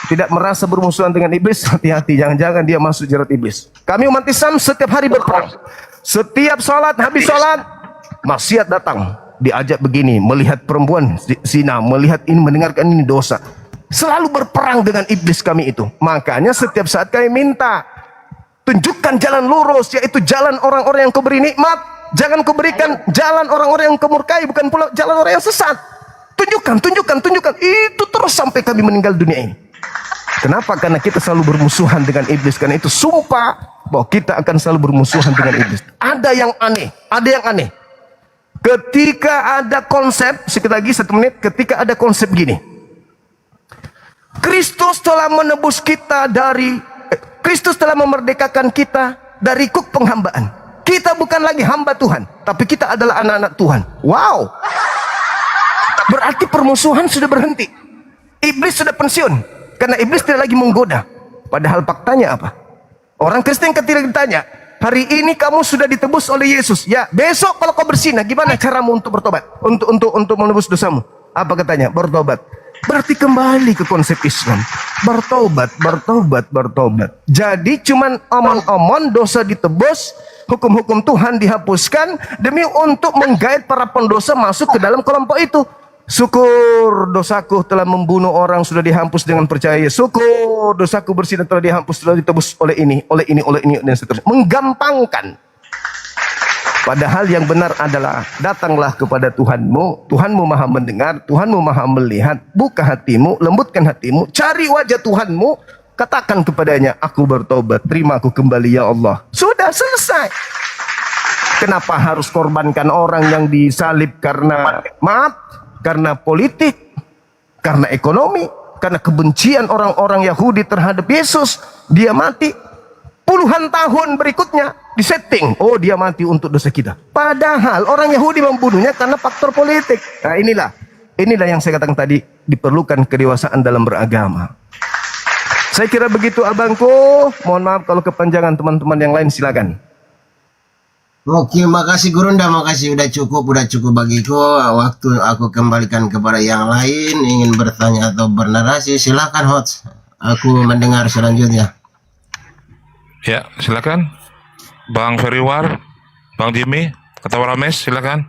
tidak merasa bermusuhan dengan iblis, hati-hati, jangan-jangan dia masuk jerat iblis. Kami umat Islam setiap hari berperang. Setiap sholat, habis sholat, maksiat datang. Diajak begini, melihat perempuan zina, melihat ini, mendengarkan ini dosa. Selalu berperang dengan iblis kami itu. Makanya setiap saat kami minta, tunjukkan jalan lurus, yaitu jalan orang-orang yang kau beri nikmat. Jangan kau berikan jalan orang-orang yang kau murkai, bukan pula jalan orang yang sesat. Tunjukkan. Itu terus sampai kami meninggal dunia ini. Kenapa? Karena kita selalu bermusuhan dengan iblis. Karena itu sumpah bahwa kita akan selalu bermusuhan dengan iblis. Ada yang aneh, ada yang aneh. Ketika ada konsep, sekali lagi 1 menit, ketika ada konsep gini. Kristus telah menebus kita dari, Kristus telah memerdekakan kita dari kuk penghambaan. Kita bukan lagi hamba Tuhan, tapi kita adalah anak-anak Tuhan. Wow. Berarti permusuhan sudah berhenti. Iblis sudah pensiun. Karena iblis tidak lagi menggoda. Padahal faktanya apa? Orang Kristen ketika ditanya, hari ini kamu sudah ditebus oleh Yesus. Ya, besok kalau kau bersinah, gimana caramu untuk bertobat? Untuk menebus dosamu? Apa katanya? Bertobat. Berarti kembali ke konsep Islam. Bertobat. Jadi cuman omon-omon dosa ditebus, hukum-hukum Tuhan dihapuskan demi untuk menggait para pendosa masuk ke dalam kelompok itu. Syukur dosaku telah membunuh orang sudah dihapus dengan percaya. Syukur dosaku bersih dan telah dihapus, telah ditebus oleh ini dan seterusnya. Menggampangkan. Padahal yang benar adalah datanglah kepada Tuhanmu. Tuhanmu maha mendengar, Tuhanmu maha melihat. Buka hatimu, lembutkan hatimu, cari wajah Tuhanmu. Katakan kepadanya, aku bertobat, terima aku kembali ya Allah. Sudah selesai. Kenapa harus korbankan orang yang disalib karena karena politik, karena ekonomi, karena kebencian orang-orang Yahudi terhadap Yesus? Dia mati. Puluhan tahun berikutnya disetting, oh dia mati untuk dosa kita. Padahal orang Yahudi membunuhnya karena faktor politik. Nah inilah yang saya katakan tadi, diperlukan kedewasaan dalam beragama. Saya kira begitu abangku. Mohon maaf kalau kepanjangan, teman-teman yang lain silakan. Oke, makasih Gurunda, makasih udah cukup bagiku. Waktu aku kembalikan kepada yang lain, ingin bertanya atau bernarasi, silakan host. Aku mendengar selanjutnya. Ya, silakan. Bang Feriwar, Bang Jimmy, Ketua Rames, silakan.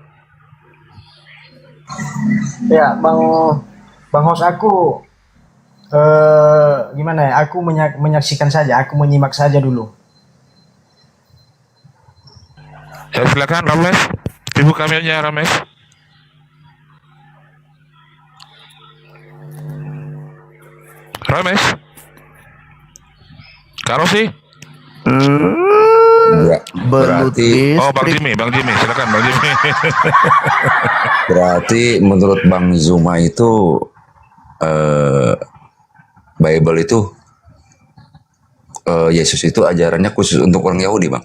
Ya, Bang host aku gimana ya? Aku menyaksikan saja, aku menyimak saja dulu. Ya silakan Rames, dibuka mic-nya Rames. Rames, Karo sih? Berarti Bang Jimmy, silakan Bang Jimmy. berarti menurut Bang Zuma itu Bible itu Yesus itu ajarannya khusus untuk orang Yahudi, Bang.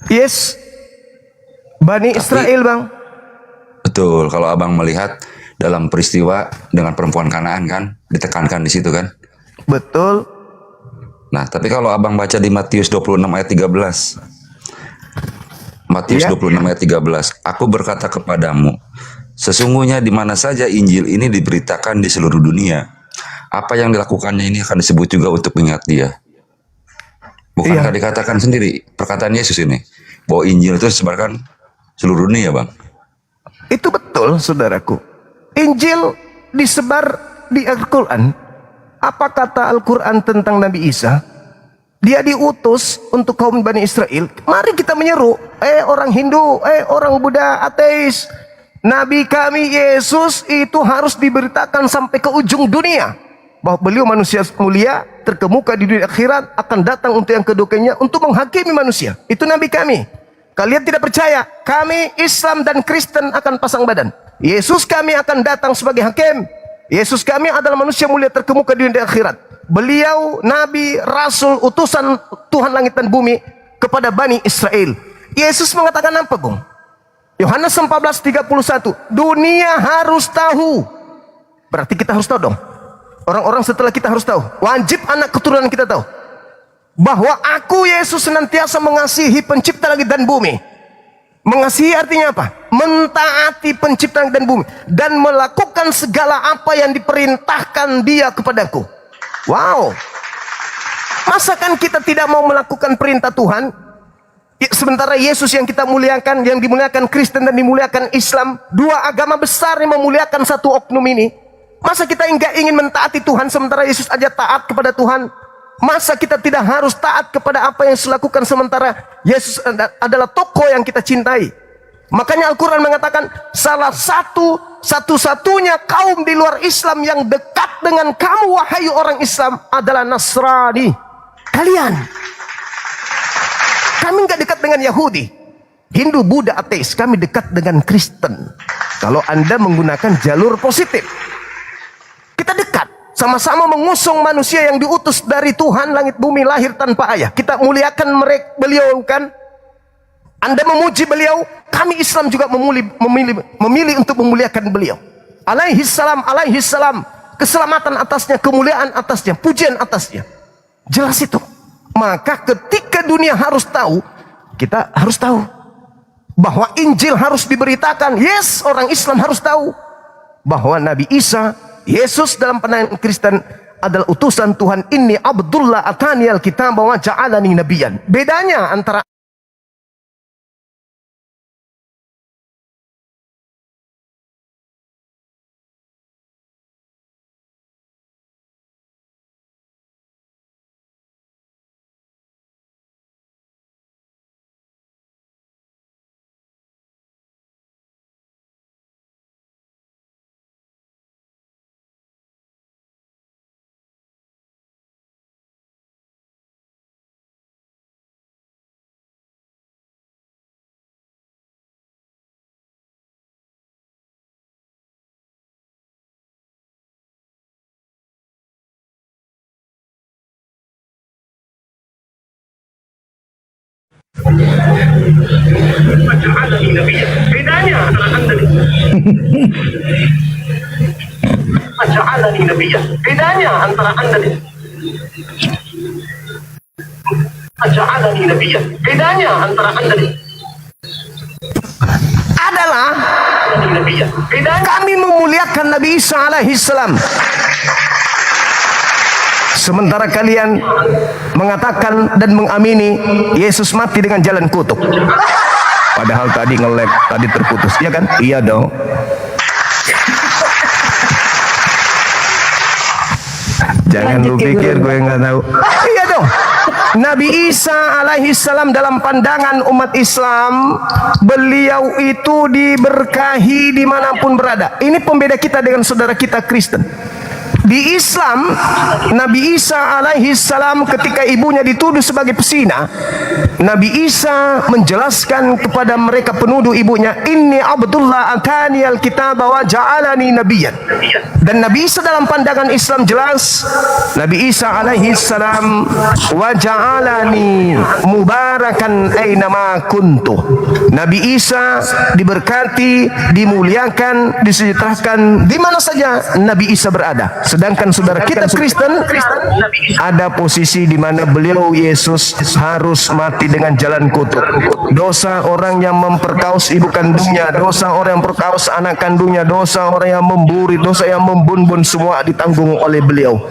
Yes. Bani Israel, Bang. Betul, kalau abang melihat dalam peristiwa dengan perempuan Kanaan kan, ditekankan di situ kan. Betul. Nah, tapi kalau abang baca di Matius 26 ayat 13. Matius 26 ayat 13. Aku berkata kepadamu, sesungguhnya di mana saja Injil ini diberitakan di seluruh dunia, apa yang dilakukannya ini akan disebut juga untuk mengingat dia. Bukankah dikatakan sendiri, perkataan Yesus ini, bahwa Injil itu disebarkan seluruh dunia, Bang? Itu betul, saudaraku. Injil disebar di Al-Quran. Apa kata Al-Quran tentang Nabi Isa? Dia diutus untuk kaum Bani Israel. Mari kita menyeru, orang Hindu, orang Buddha, ateis, Nabi kami Yesus itu harus diberitakan sampai ke ujung dunia, bahwa beliau manusia mulia, terkemuka di dunia akhirat, akan datang untuk yang keduanya untuk menghakimi manusia. Itu Nabi kami. Kalian tidak percaya? Kami Islam dan Kristen akan pasang badan. Yesus kami akan datang sebagai hakim. Yesus kami adalah manusia mulia terkemuka di dunia akhirat. Beliau Nabi, Rasul, utusan Tuhan langit dan bumi kepada Bani Israel. Yesus mengatakan apa, Bung? Yohanes 14:31. Dunia harus tahu. Berarti kita harus tahu dong. Orang-orang setelah kita harus tahu. Wajib anak keturunan kita tahu bahwa aku Yesus senantiasa mengasihi pencipta langit dan bumi. Mengasihi artinya apa? Mentaati pencipta langit dan bumi dan melakukan segala apa yang diperintahkan dia kepadaku. Wow. Masakan kita tidak mau melakukan perintah Tuhan? Sementara Yesus yang kita muliakan, yang dimuliakan Kristen dan dimuliakan Islam, dua agama besar yang memuliakan satu oknum ini. Masa kita enggak ingin mentaati Tuhan sementara Yesus aja taat kepada Tuhan? Masa kita tidak harus taat kepada apa yang dilakukan sementara Yesus adalah tokoh yang kita cintai? Makanya Al-Quran mengatakan salah satu-satunya kaum di luar Islam yang dekat dengan kamu wahai orang Islam adalah Nasrani. Kami nggak dekat dengan Yahudi, Hindu, Buddha, ateis. Kami dekat dengan Kristen. Kalau Anda menggunakan jalur positif, kita dekat. Sama-sama mengusung manusia yang diutus dari Tuhan langit bumi, lahir tanpa ayah. Kita muliakan beliau kan. Anda memuji beliau, kami Islam juga memilih untuk memuliakan beliau. Alaihi salam, keselamatan atasnya, kemuliaan atasnya, pujian atasnya. Jelas itu. Maka ketika dunia harus tahu, kita harus tahu bahwa Injil harus diberitakan. Yes, orang Islam harus tahu bahwa Nabi Isa, Yesus dalam pandangan Kristen adalah utusan Tuhan. Inni Abdullah ataniyal kitab wa ja'alani nabiyan. Bedanya antara bedanya antara Anda Ja'alani nabiyyan. Bedanya antara Anda Ja'alani nabiyyan. Bedanya antara Anda adalah kami memuliakan Nabi Isa alaihi salam. Sementara kalian mengatakan dan mengamini Yesus mati dengan jalan kutuk. Padahal tadi nge-lag, tadi terputus. Iya kan? Iya dong. Jangan lu pikir gue nggak tahu. Iya dong. Nabi Isa alaihi salam dalam pandangan umat Islam, beliau itu diberkahi dimanapun berada. Ini pembeda kita dengan saudara kita Kristen. Di Islam, Nabi Isa alaihi salam ketika ibunya dituduh sebagai pesina, Nabi Isa menjelaskan kepada mereka penuduh ibunya, Inni Abdullah ataniyal kitab wa ja'alani nabiyyan. Dan Nabi Isa dalam pandangan Islam jelas, Nabi Isa alaihi salam wa ja'alani mubarakan ainama kuntu. Nabi Isa diberkati, dimuliakan, disejahterakan di mana saja Nabi Isa berada. Sedangkan saudara kita Kristen ada posisi di mana beliau Yesus harus mati dengan jalan kutuk. Dosa orang yang memperkaus ibu kandungnya, dosa orang yang memperkaus anak kandungnya, dosa orang yang memburi, dosa yang membun-bun, semua ditanggung oleh beliau.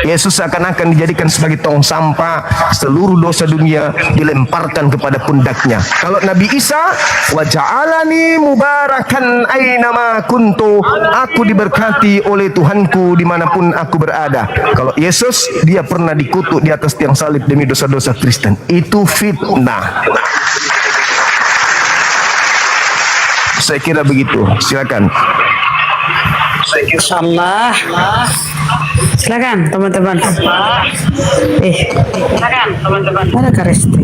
Yesus akan dijadikan sebagai tong sampah, seluruh dosa dunia dilemparkan kepada pundaknya. Kalau Nabi Isa, wa ja'alani mubarakan ainama kuntu, aku diberkati oleh Tuhanku dimanapun aku berada. Kalau Yesus, dia pernah dikutuk di atas tiang salib demi dosa-dosa Kristen. Itu fitnah. Saya kira begitu. Silakan. Insyaallah. Silakan teman-teman. Silakan teman-teman. Mana Karesti?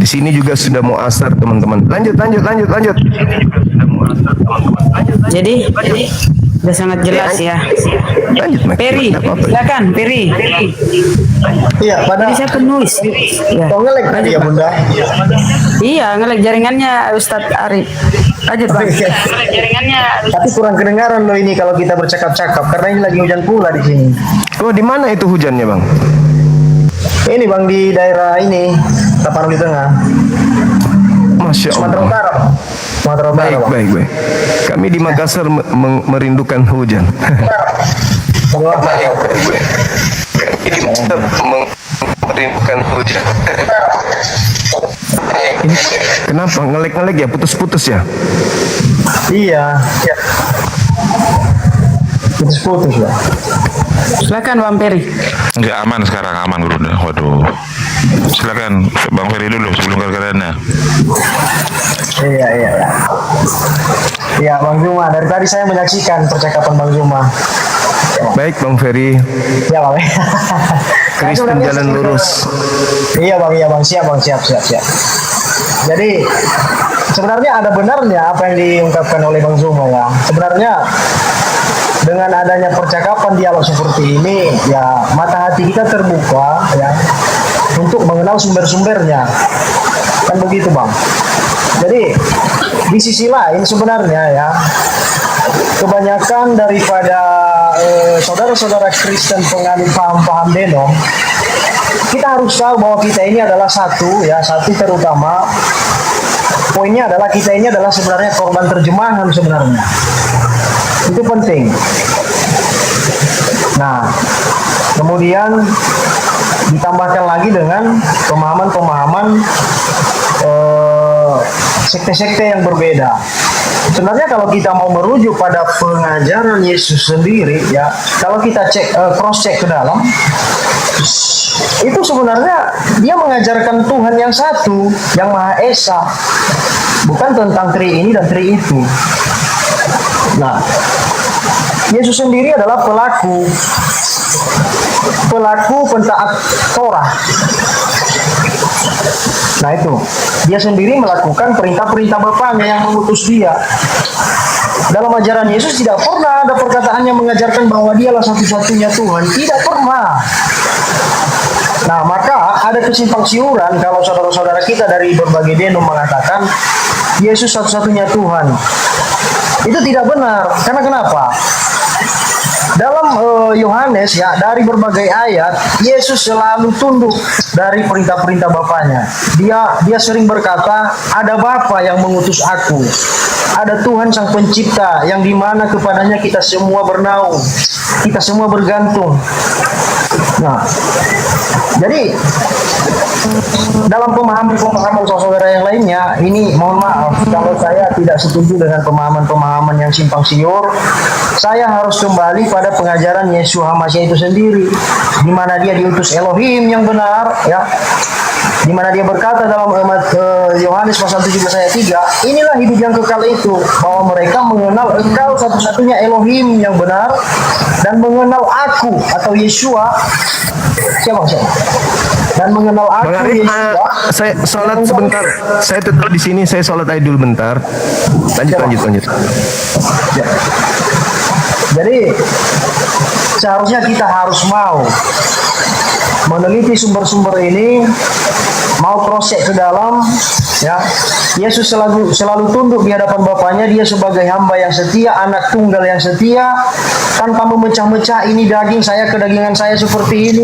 Di sini juga sudah mau asar teman-teman. Lanjut. Jadi sudah sangat jelas ya. Lanjut, Peri, silakan Peri. Iya, pada Jadi saya penulis. Ya. Oh, nge-lag tadi ya Bunda. Iya, nge-lag jaringannya Ustadz Arif. Lanjut Bang. Jaringannya. Tapi kurang kedengaran loh ini kalau kita bercakap-cakap karena ini lagi hujan pula di sini. Oh, di mana itu hujannya, Bang? Ini Bang di daerah ini, Tapanuli Tengah. Masya Sumatera Allah. Utara. Sumatera Utara. Baik. Kami di Makassar merindukan hujan. Baik. Kami di Makassar merindukan hujan. Ini kenapa ngelek ya, putus-putus ya? Iya. Putus-putus ya. Silakan Bang Peri. Enggak aman sekarang, aman Gurunda. Waduh. Silakan Bang Ferry dulu sebelum kalian. Iya. Iya, Bang Juma. Dari tadi saya menyaksikan percakapan Bang Juma. Baik Bang Ferry. Ya, Bang. Kristen jalan lurus. Iya, Bang. Siap, Bang. Siap. Jadi sebenarnya ada benarnya apa yang diungkapkan oleh Bang Zuma ya. Sebenarnya dengan adanya percakapan dialog seperti ini, ya mata hati kita terbuka ya untuk mengenal sumber-sumbernya. Kan begitu, Bang. Jadi di sisi lain sebenarnya ya, kebanyakan daripada saudara-saudara Kristen penganut paham-paham denom, kita harus tahu bahwa kita ini adalah satu terutama poinnya adalah kita ini adalah sebenarnya korban terjemahan sebenarnya. Itu penting. Nah, kemudian ditambahkan lagi dengan pemahaman-pemahaman sekte-sekte yang berbeda. Sebenarnya kalau kita mau merujuk pada pengajaran Yesus sendiri ya, kalau kita cross check ke dalam, itu sebenarnya dia mengajarkan Tuhan yang satu, yang Maha Esa, bukan tentang tri ini dan tri itu. Nah, Yesus sendiri adalah pelaku pentaat Torah. Nah itu, dia sendiri melakukan perintah-perintah Bapaknya yang mengutus dia. Dalam ajaran Yesus tidak pernah ada perkataan yang mengajarkan bahwa dialah satu-satunya Tuhan. Tidak pernah. Nah, maka ada kesimpang siuran kalau saudara-saudara kita dari berbagai denom mengatakan Yesus satu-satunya Tuhan. Itu tidak benar. Karena kenapa? Dalam Yohanes ya, dari berbagai ayat, Yesus selalu tunduk dari perintah-perintah Bapaknya. Dia sering berkata, ada Bapa yang mengutus aku. Ada Tuhan Sang Pencipta yang dimana kepadanya kita semua bernaung. Kita semua bergantung. Nah, jadi dalam pemahaman saudara yang lainnya, ini mohon maaf kalau saya tidak setuju dengan pemahaman-pemahaman yang simpang siur. Saya harus kembali pada pengajaran Yesus HaMashiach itu sendiri, di mana dia diutus Elohim yang benar, ya, di mana dia berkata dalam Yohanes pasal 17 ayat 3, inilah hidup yang kekal itu, bahwa mereka mengenal Engkau satu-satunya Elohim yang benar dan mengenal aku atau Yeshua. Siapa? Dan mengenal aku Yeshua. Saya sholat sebentar. Saya tetap di sini. Saya sholat aja dulu bentar. Lanjut. Ya. Jadi seharusnya kita harus mau meneliti sumber-sumber ini, mau cross check ke dalam, ya. Yesus selalu tunduk di hadapan Bapaknya. Dia sebagai hamba yang setia, anak tunggal yang setia, tanpa memecah-mecah ini daging saya, kedagingan saya seperti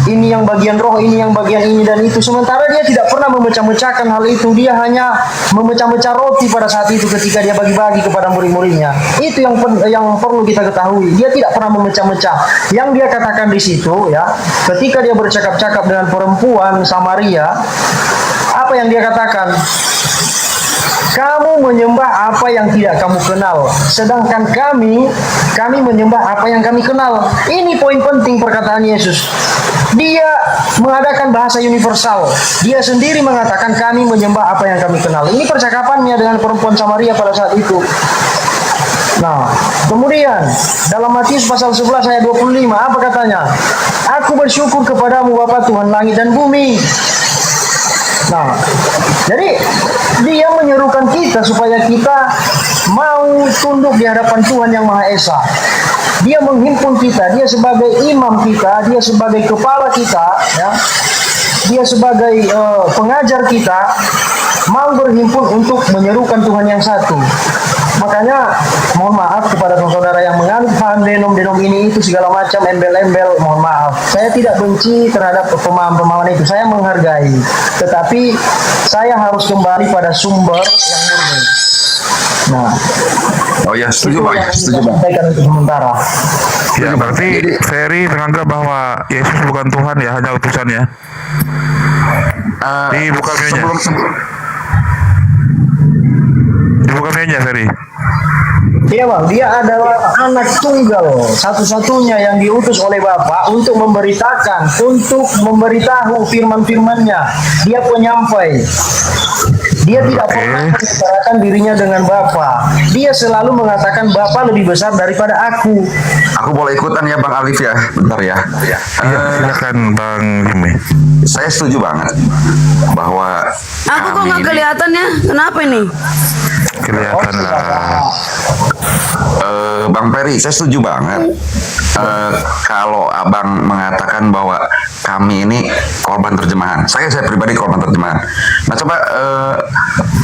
ini yang bagian roh, ini yang bagian ini dan itu. Sementara dia tidak pernah memecah-mecahkan hal itu. Dia hanya memecah-mecah roti pada saat itu ketika dia bagi-bagi kepada murid-muridnya. Itu yang perlu kita ketahui. Dia tidak pernah memecah-mecah. Yang dia katakan di situ, ya, ketika dia bercakap-cakap dengan perempuan Samaria, apa yang dia katakan? Kamu menyembah apa yang tidak kamu kenal, sedangkan kami menyembah apa yang kami kenal. Ini poin penting perkataan Yesus. Dia mengadakan bahasa universal. Dia sendiri mengatakan kami menyembah apa yang kami kenal. Ini percakapannya dengan perempuan Samaria pada saat itu. Nah, kemudian dalam Matius pasal 11 ayat 25, apa katanya? Aku bersyukur kepadamu Bapa Tuhan langit dan bumi. Nah, jadi dia menyerukan kita supaya kita mau tunduk di hadapan Tuhan yang Maha Esa. Dia menghimpun kita, dia sebagai imam kita, dia sebagai kepala kita, ya. Dia sebagai pengajar kita, mau berhimpun untuk menyerukan Tuhan yang satu. Makanya mohon maaf kepada saudara yang menganut paham denom ini itu segala macam embel-embel, mohon maaf. Saya tidak benci terhadap pemahaman itu, saya menghargai. Tetapi saya harus kembali pada sumber yang murni. Nah, oh ya, setuju Bang. Sampaikan untuk sementara. Ya, berarti Ferry menganggap bahwa Yesus bukan Tuhan ya, hanya utusan ya. Dibuka menunya. Dibuka menunya, Ferry. Iya bang, dia adalah anak tunggal satu-satunya yang diutus oleh Bapa untuk memberitahu firman-firmannya. Dia penyampai. Dia tidak pernah mengutarakan dirinya dengan Bapa. Dia selalu mengatakan Bapa lebih besar daripada aku. Aku boleh ikutan ya Bang Alif ya, bentar ya. Iya, silakan Bang Jimmy. Saya setuju banget bahwa Aku kok nggak kelihatannya? Kenapa ini? kelihatan lah. Bang Peri, saya setuju banget. Kalau abang mengatakan bahwa kami ini korban terjemahan, saya pribadi korban terjemahan. Nah coba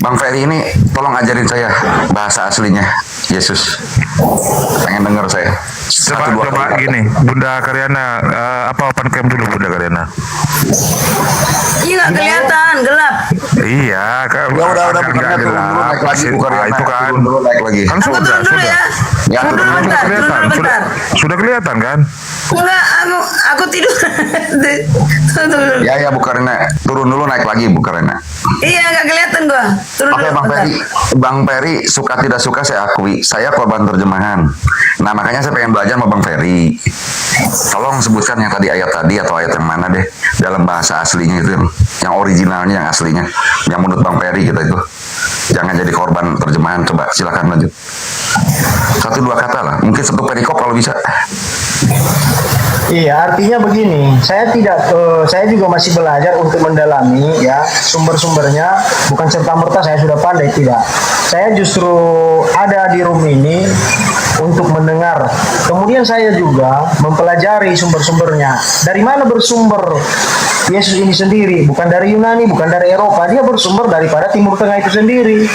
Bang Ferry ini tolong ajarin saya bahasa aslinya Yesus. Pengen denger saya. Coba gini, Bunda Karyana, apa open cam dulu Bunda Karyana? Iya nggak kelihatan, gelap. Iya, kan udah kan nggak gelap. naik lagi Bu Karyana, Itu kan, naik lagi. kan sudah. Ya, Sudah kelihatan kan? Enggak, aku tidur. Ya Bu Karyana, turun dulu naik lagi Bu Karyana. Iya nggak kelihatan gua. Turun Oke dulu. Bang Peri, Bang Peri suka tidak suka saya akui, saya korban terjemahan. Nah makanya saya pengen belajar sama Bang Ferry. Tolong sebutkan yang tadi ayat tadi atau ayat yang mana deh dalam bahasa aslinya itu yang originalnya, yang aslinya, yang menurut Bang Ferry kita itu. Jangan jadi korban terjemahan. Coba silakan lanjut. 1-2 kata lah, mungkin 1 perikop kalau bisa. Iya, artinya begini, saya juga masih belajar untuk mendalami ya sumber-sumbernya, bukan serta-merta saya sudah pandai, tidak. Saya justru ada di room ini untuk mendengar. Kemudian saya juga mempelajari sumber-sumbernya. Dari mana bersumber Yesus ini sendiri? Bukan dari Yunani, bukan dari Eropa, dia bersumber daripada Timur Tengah itu sendiri.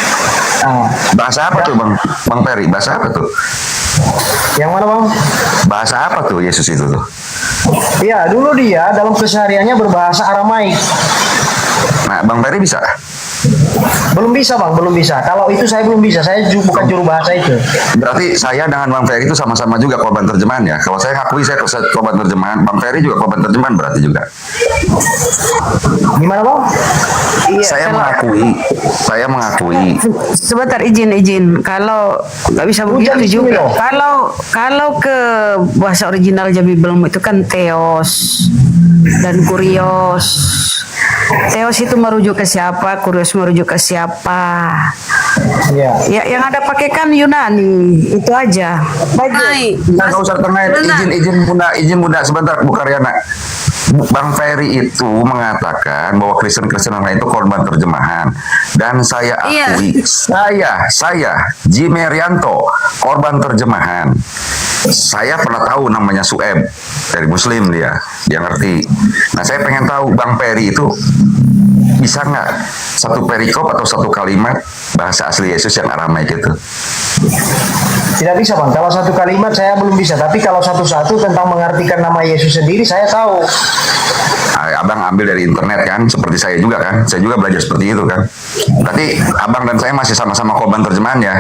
Nah, bahasa apa tuh Bang Peri? Bahasa apa tuh? Yang mana Bang? Bahasa apa tuh Yesus itu tuh? Iya, dulu dia dalam kesehariannya berbahasa Aramaik. Nah, Bang Peri bisa? Belum bisa Bang, belum bisa. Kalau itu saya belum bisa, saya bukan juru bahasa itu. Berarti saya dengan Bang Ferry itu sama-sama juga korban terjemahan ya. Kalau saya ngakui saya korban terjemahan, Bang Ferry juga korban terjemahan berarti juga. Gimana Bang? Iya, Saya mengakui. Sebentar izin. Kalau nggak bisa begitu juga. Kalau ke bahasa original Jabi belum itu kan Theos dan Kurios. Theos itu merujuk ke siapa, Kurios merujuk ke siapa. Iya. Ya, yang ada pakai kan Yunani, itu aja. Baik. Nggak usah tengah. Izin Bunda sebentar Bu Karyana. Bang Ferry itu mengatakan bahwa Kristen lain itu korban terjemahan, dan saya akui, saya Jimmy Rianto korban terjemahan. Saya pernah tahu namanya Sueb dari Muslim, dia ngerti. Nah saya pengen tahu Bang Ferry itu bisa nggak 1 perikop atau 1 kalimat bahasa asli Yesus yang Aramaik itu? Tidak bisa Bang, kalau 1 kalimat saya belum bisa, tapi kalau satu-satu tentang mengartikan nama Yesus sendiri saya tahu. Abang ambil dari internet kan, seperti saya juga kan, saya juga belajar seperti itu kan. Berarti abang dan saya masih sama-sama korban terjemahan ya.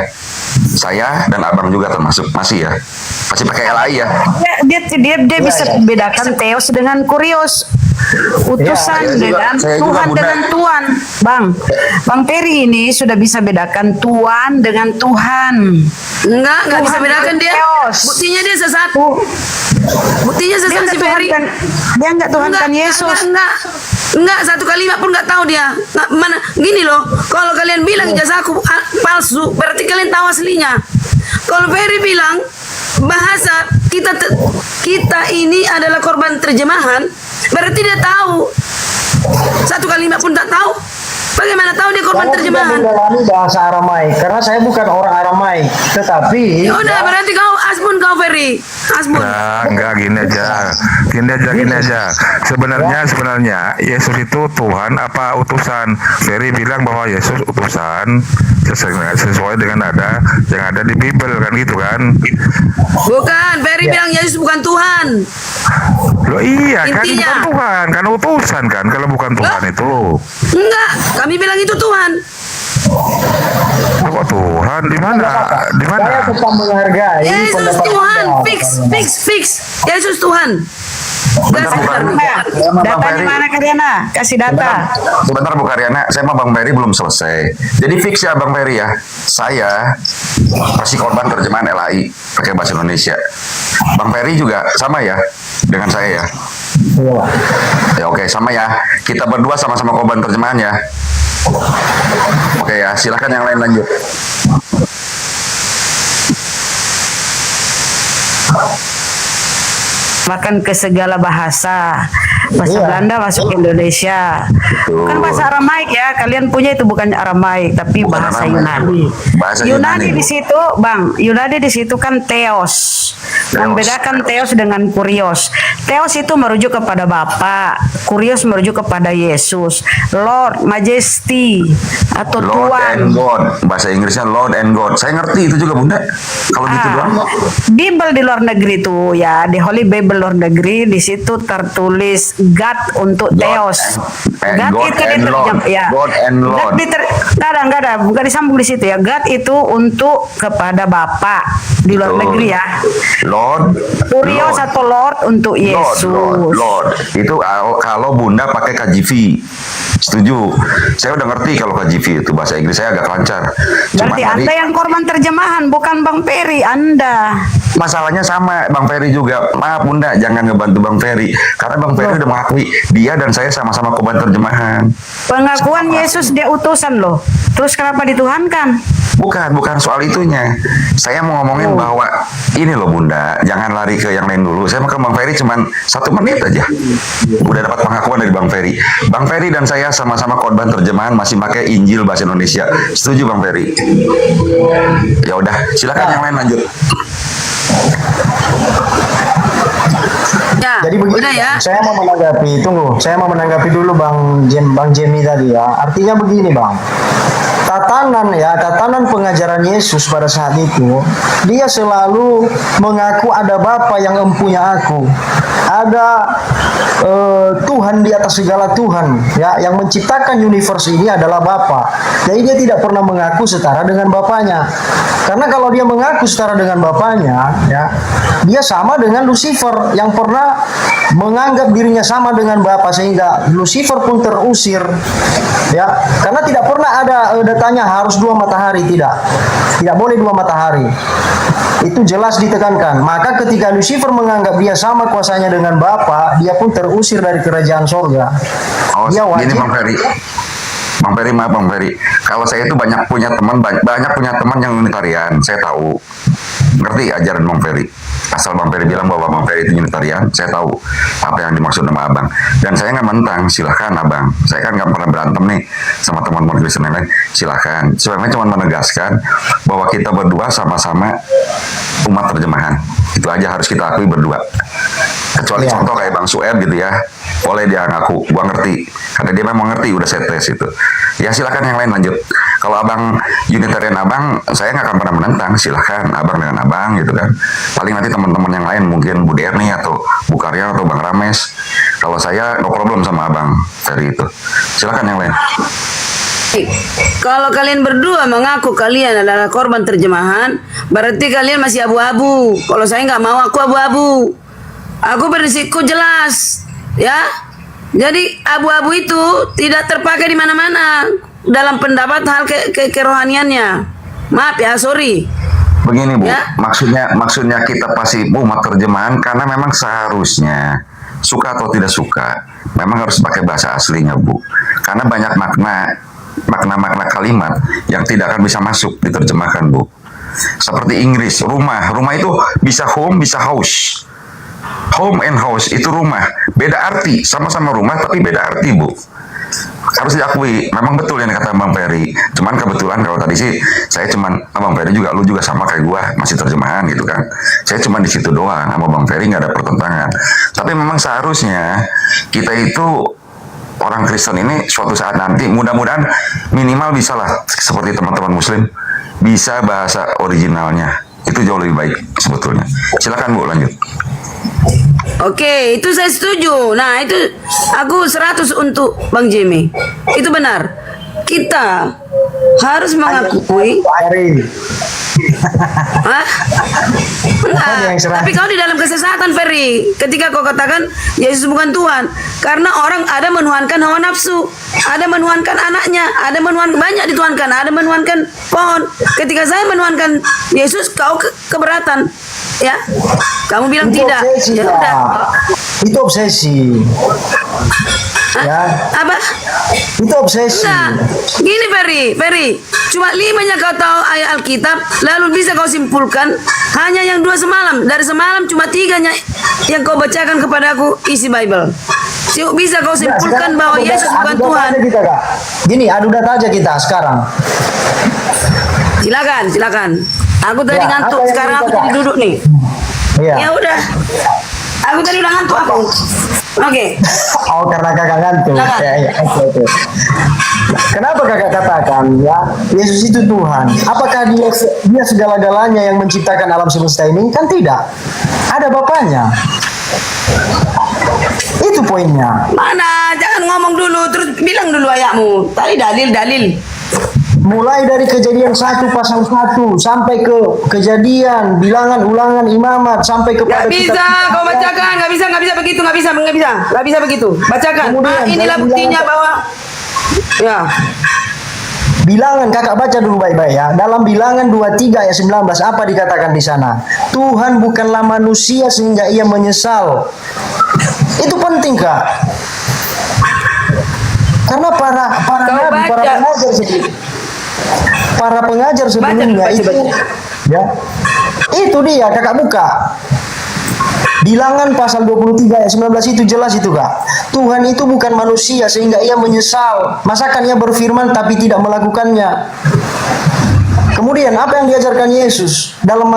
Saya dan abang juga termasuk masih ya, masih pakai LAI ya. Dia bisa bedakan Theos dengan Kurios. Utusan dengan Tuhan dengan Tuhan. Bang Peri ini sudah bisa bedakan Tuhan dengan Tuhan. Enggak bisa bedakan dia. Buktinya dia sesat. Buktinya sesat si Peri. Dia enggak Tuhan kan Yesus. Enggak, 1 kalimat pun enggak tahu dia. Mana gini loh, kalau kalian bilang ijazahku palsu, berarti kalian tahu aslinya. Kalau Peri bilang bahasa kita ini adalah korban terjemahan, berarti dia tahu. 1 kalimat pun tak tahu. Bagaimana tahu dia korban terjemahan? Saya tidak mendalami bahasa Aramaik karena saya bukan orang Aramaik, tetapi. Ya udah, berarti kau Asbun Ferry. Asbun. Enggak gini aja. Sebenarnya Yesus itu Tuhan apa utusan? Ferry bilang bahwa Yesus utusan sesuai dengan yang ada di Bible kan gitu kan? Bukan, Ferry bilang Yesus bukan Tuhan. Loh iya kan Intinya. bukan Tuhan, kan utusan kan kalau bukan Tuhan itu. Enggak, kami bilang itu Tuhan. Kok Tuhan di mana? Saya tetap menghargai Yesus pendapat Tuhan, Anda. fix. Yesus Tuhan. Datanya mana Karyana? Kasih data. Sebentar Bu Karyana, saya sama Bang Ferry belum selesai. Jadi fix ya Bang Ferry ya, saya pasti korban terjemahan LAI pakai bahasa Indonesia. Bang Ferry juga sama ya dengan saya ya. Ya oke, sama ya. Kita berdua sama-sama korban terjemahan ya. Oke ya, silakan yang lain lanjut. Makan ke segala bahasa Belanda masuk Indonesia, bukan bahasa Aramaik ya, kalian punya itu bukan Aramaik tapi bahasa Yunani. Yunani di situ Bang, Yunani di situ kan Theos. Membedakan Theos dengan Kurios. Theos itu merujuk kepada Bapa, Kurios merujuk kepada Yesus, Lord, Majesty atau Lord Tuhan. and God, bahasa Inggrisnya Lord and God. Saya ngerti itu juga Bunda. Kalau gitu doang. Bible di luar negeri tuh ya, di Holy Bible luar negeri di situ tertulis God untuk Theos. God God itu and Lord. ya. God and Lord. Nggak ada, bukan disambung di situ ya. God itu untuk kepada Bapa di luar negeri ya. Lord, Kurios atau Lord untuk Yesus. Lord. Itu kalau Bunda pakai KJV. Setuju. Saya udah ngerti kalau KJV itu bahasa Inggris saya agak lancar. Berarti Anda yang korban terjemahan, bukan Bang Ferry, Anda. Masalahnya sama Bang Ferry juga. Maaf Bunda, jangan ngebantu Bang Ferry. Karena Bang Ferry udah mengakui dia dan saya sama-sama korban terjemahan. Pengakuan Yesus dia utusan loh. Terus kenapa dituhankan? Bukan soal itunya. Saya mau ngomongin bahwa ini loh Bunda, jangan lari ke yang lain dulu. Saya mau ke Bang Ferry cuman 1 menit aja. Udah dapat pengakuan dari Bang Ferry. Bang Ferry dan saya sama-sama korban terjemahan masih pakai Injil bahasa Indonesia. Setuju Bang Ferry? Ya udah, silakan yang lain lanjut. Ya, jadi begini, saya mau menanggapi dulu Bang Jemi tadi ya. Artinya begini Bang, tatanan pengajaran Yesus pada saat itu, dia selalu mengaku ada Bapa yang empunya aku, ada Tuhan di atas segala Tuhan, ya, yang menciptakan universe ini adalah Bapa. Jadi dia tidak pernah mengaku setara dengan Bapanya, karena kalau dia mengaku setara dengan Bapanya, ya, dia sama dengan Lucifer yang pernah menganggap dirinya sama dengan Bapa, sehingga Lucifer pun terusir, ya, karena tidak pernah ada datanya harus 2 matahari, tidak boleh 2 matahari. Itu jelas ditekankan. Maka ketika Lucifer menganggap dia sama kuasanya dengan Bapa, dia pun terusir dari kerajaan sorga. Dia wajib. Gini Bang Ferry, maaf Bang Ferry. Kalau saya itu banyak punya teman yang Unitarian, saya tahu. Ngerti ajaran Bang Ferry. Asal Bang Ferry bilang bahwa Bang Ferry itu Unitarian, saya tahu apa yang dimaksud sama Abang. Dan saya nggak mentang, silahkan Abang. Saya kan nggak pernah berantem nih sama teman-teman Kristen yang lain. Silahkan. Sebenarnya cuma menegaskan bahwa kita berdua sama-sama umat terjemahan. Itu aja harus kita akui berdua. Kecuali contoh kayak Bang Sueb gitu ya, boleh dia ngaku, gua ngerti, karena dia memang ngerti, udah saya tes itu. Ya silakan yang lain lanjut. Kalau Abang Unitarian Abang, saya nggak akan pernah menentang. Silakan Abang dengan Abang gitu kan. Paling nanti teman-teman yang lain mungkin Bu Derni atau Bu Karya atau Bang Rames. Kalau saya no problem sama Abang Ferry itu. Silakan yang lain. Kalau kalian berdua mengaku kalian adalah korban terjemahan, berarti kalian masih abu-abu. Kalau saya nggak mau, aku abu-abu. Aku berisiko jelas, ya. Jadi abu-abu itu tidak terpakai di mana-mana dalam pendapat hal kerohaniannya. Maaf ya, sorry. Begini Bu, maksudnya kita pasti umat terjemahan karena memang seharusnya suka atau tidak suka, memang harus pakai bahasa aslinya Bu. Karena banyak makna kalimat yang tidak akan bisa masuk diterjemahkan Bu. Seperti Inggris, rumah itu bisa home, bisa house. Home and house itu rumah, beda arti, sama-sama rumah tapi beda arti Bu. Harus diakui, memang betul yang kata Bang Ferry. Cuman kebetulan kalau tadi sih saya Bang Ferry juga, lu juga sama kayak gua, masih terjemahan gitu kan. Saya cuma di situ doang, sama Bang Ferry nggak ada pertentangan. Tapi memang seharusnya kita itu orang Kristen ini suatu saat nanti mudah-mudahan minimal bisa lah seperti teman-teman Muslim bisa bahasa originalnya. Itu jauh lebih baik sebetulnya. Silakan Bu lanjut. Oke, itu saya setuju. Nah, itu aku 100 untuk Bang Jimmy. Itu benar. Kita harus mengakui Hah? Enggak. Tapi kau di dalam kesesatan, Ferry. Ketika kau katakan Yesus bukan Tuhan, karena orang ada menuhankan hawa nafsu, ada menuhankan anaknya, ada menuhankan banyak dituhankan, ada menuhankan pohon. Ketika saya menuhankan Yesus, kau keberatan, ya? Kamu bilang Itu tidak. obsesi, Ya Kak. udah. Itu obsesi. Ya. Apa? Itu obsesi. Nah, gini Ferry, cuma 5-nya kau tahu ayat Alkitab, lalu bisa kau simpulkan hanya yang 2 semalam. Dari semalam cuma 3-nya yang kau bacakan kepadaku isi Bible. Bisa kau simpulkan bahwa Yesus bukan Tuhan. Kita, Kak. Gini, adu data aja kita sekarang. Silakan. Aku tadi Ya, ngantuk, apa yang sekarang aku kita, tadi Kak? duduk nih. Iya. Ya udah. Aku tadi udah ngantuk aku. Oke. Oh, karena kakak ngantuk. Ya, oke. Kenapa kakak katakan ya Yesus itu Tuhan? Apakah dia segala-galanya yang menciptakan alam semesta ini? Kan tidak. Ada Bapaknya. Itu poinnya. Mana? Jangan ngomong dulu, terus bilang dulu ayatmu. Tadi dalil. Mulai dari Kejadian 1 pasal 1 sampai ke Kejadian, Bilangan, Ulangan, Imamat sampai kepada Gak bisa kau bacakan, gak bisa begitu, gak bisa begitu. Bacakan. Kemudian, Inilah dalam buktinya Bilangan- bahwa ya. Bilangan, kakak baca dulu baik-baik ya. Dalam Bilangan 23 ayat 19 apa dikatakan di sana? Tuhan bukanlah manusia sehingga ia menyesal. Itu penting, Kak. Karena para nabi, para pengajar sebelumnya itu ya. Itu dia, kakak buka. Bilangan pasal 23 ayat 19 itu jelas itu, Kak. Tuhan itu bukan manusia sehingga ia menyesal. Masakan ia berfirman tapi tidak melakukannya. Kemudian apa yang diajarkan Yesus dalam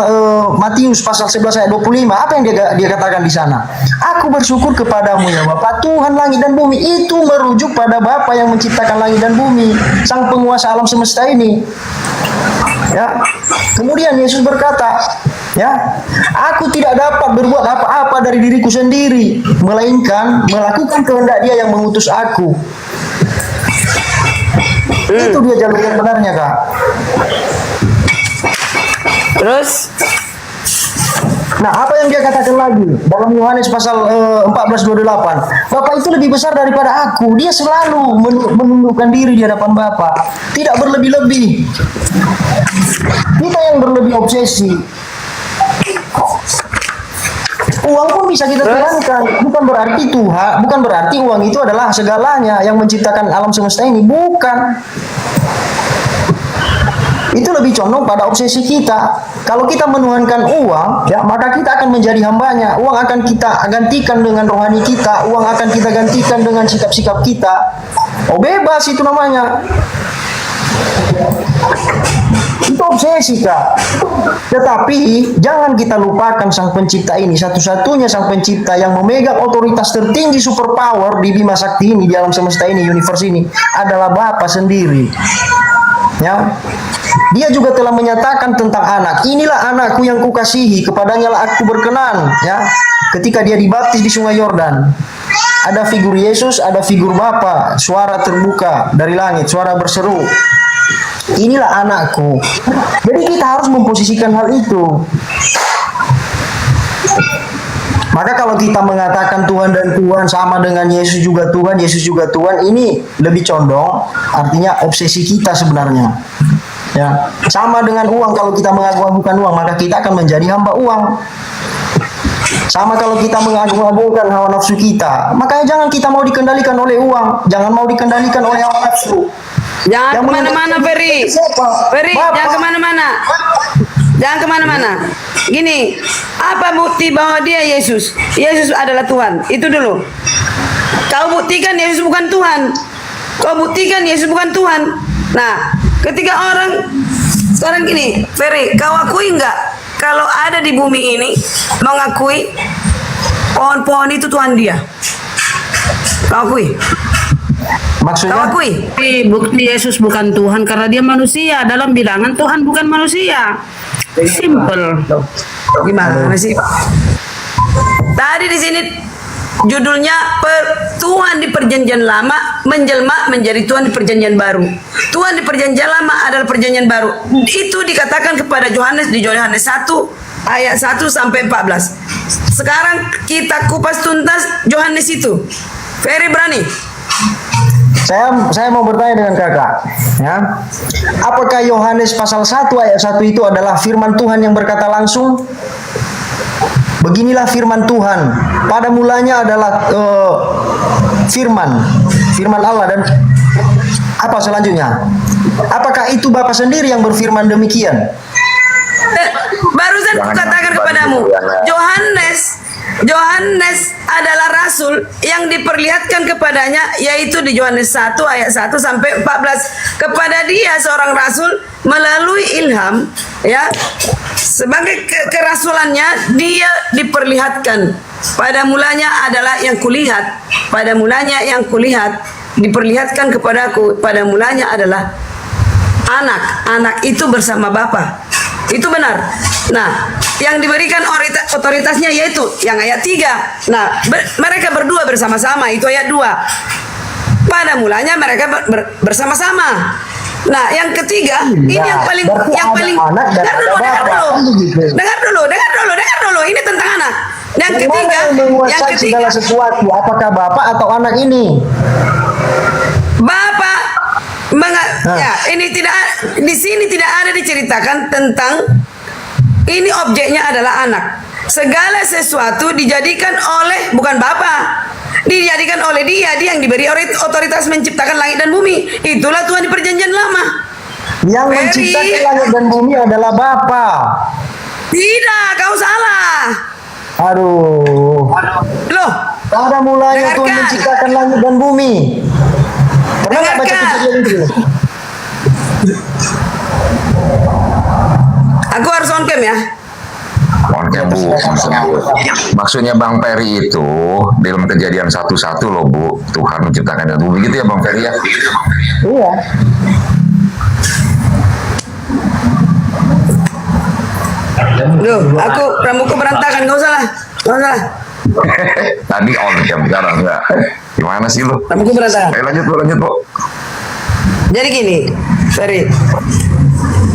Matius pasal 11 ayat 25? Apa yang dia katakan di sana? Aku bersyukur kepadamu ya Bapa Tuhan langit dan bumi. Itu merujuk pada Bapa yang menciptakan langit dan bumi, sang penguasa alam semesta ini. Ya. Kemudian Yesus berkata, ya, aku tidak dapat berbuat apa-apa dari diriku sendiri, melainkan melakukan kehendak Dia yang mengutus aku. Itu dia jalur yang benarnya, Kak. Terus nah, apa yang dia katakan lagi dalam Yohanes pasal 14:28? Bapa itu lebih besar daripada aku. Dia selalu menundukkan diri di hadapan Bapa, tidak berlebih-lebih. Kita yang berlebih obsesi. Uang pun bisa kita tuhankan. Bukan berarti Tuhan, bukan berarti uang itu adalah segalanya yang menciptakan alam semesta ini. Bukan. Itu lebih condong pada obsesi kita. Kalau kita menuhankan uang, ya maka kita akan menjadi hambanya. Uang akan kita gantikan dengan rohani kita. Uang akan kita gantikan dengan sikap-sikap kita. Oh, bebas itu namanya. Itu obsesi, Kak. Tetapi jangan kita lupakan sang pencipta ini. Satu-satunya sang pencipta yang memegang otoritas tertinggi superpower di Bima Sakti ini, di alam semesta ini, universe ini, adalah Bapa sendiri. Ya. Dia juga telah menyatakan tentang anak. Inilah anakku yang kukasihi, kepadanya lah aku berkenan. Ya. Ketika dia dibaptis di Sungai Yordan, ada figur Yesus, ada figur Bapa. Suara terbuka dari langit, suara berseru, inilah anakku. Jadi kita harus memposisikan hal itu. Maka kalau kita mengatakan Tuhan dan Tuhan sama dengan Yesus juga Tuhan, Yesus juga Tuhan, ini lebih condong artinya obsesi kita sebenarnya. Ya, sama dengan uang, kalau kita mengagung-agungkan uang, maka kita akan menjadi hamba uang. Sama kalau kita mengagung-agungkan hawa nafsu kita, makanya jangan kita mau dikendalikan oleh uang, jangan mau dikendalikan oleh hawa nafsu. Jangan kemana-mana, Ferry. Ferry, jangan kemana-mana. Jangan kemana-mana. Gini, apa bukti bahwa dia Yesus? Yesus adalah Tuhan. Itu dulu. Kau buktikan Yesus bukan Tuhan. Kau buktikan Yesus bukan Tuhan. Nah, ketika orang sekarang gini, Ferry, kau akui nggak kalau ada di bumi ini mengakui pohon-pohon itu Tuhan dia? Kau akui? Maksudnya? Kau akui? Bukti Yesus bukan Tuhan karena dia manusia. Dalam Bilangan Tuhan bukan manusia. Simple. Gimana sih? Tadi di sini judulnya Tuhan di perjanjian lama menjelma menjadi Tuhan di perjanjian baru. Tuhan di perjanjian lama adalah perjanjian baru. Itu dikatakan kepada Yohanes di Yohanes 1 ayat 1 sampai 14. Sekarang kita kupas tuntas Yohanes itu. Ferry berani? Saya mau bertanya dengan kakak, ya. Apakah Yohanes pasal 1 ayat 1 itu adalah firman Tuhan yang berkata langsung? Beginilah firman Tuhan. Pada mulanya adalah firman Allah, dan apa selanjutnya? Apakah itu Bapa sendiri yang berfirman demikian? Barusan kukatakan kepadamu, Yohanes adalah rasul yang diperlihatkan kepadanya, yaitu di Yohanes 1 ayat 1 sampai 14. Kepada dia seorang rasul melalui ilham, ya, sebagai kerasulannya dia diperlihatkan. Pada mulanya adalah yang kulihat, pada mulanya yang kulihat diperlihatkan kepadaku, pada mulanya adalah anak itu bersama Bapa. Itu benar. Nah, yang diberikan otoritasnya yaitu yang ayat 3. Nah, mereka berdua bersama-sama, itu ayat 2. Pada mulanya mereka bersama-sama. Nah, yang ketiga, ini yang paling dengar dulu. Ini tentang anak. Yang ketiga, segala sesuatu, apakah Bapak atau anak ini? Bapak ya, ini tidak di sini tidak ada diceritakan tentang ini, objeknya adalah anak. Segala sesuatu dijadikan oleh bukan Bapa, dijadikan oleh dia yang diberi otoritas menciptakan langit dan bumi. Itulah Tuhan di perjanjian lama. Yang menciptakan langit dan bumi adalah Bapa. Tidak, kau salah. Aduh. Loh, pada mulanya Tuhan menciptakan langit dan bumi. Pernah nggak baca kejadian itu? Aku harus on cam ya. On cam, Bu. Maksudnya Bang Ferry itu dalam kejadian 1:1 loh, Bu. Tuhan menciptakan dan bumi, gitu ya Bang Ferry ya? Iya. Loh, aku rambutku berantakan, nggak usah lah. Tadi on cam, sekarang enggak. Gimana sih lo? Rambutku berantakan. Ayo lanjut, Bu. Jadi gini, Ferry.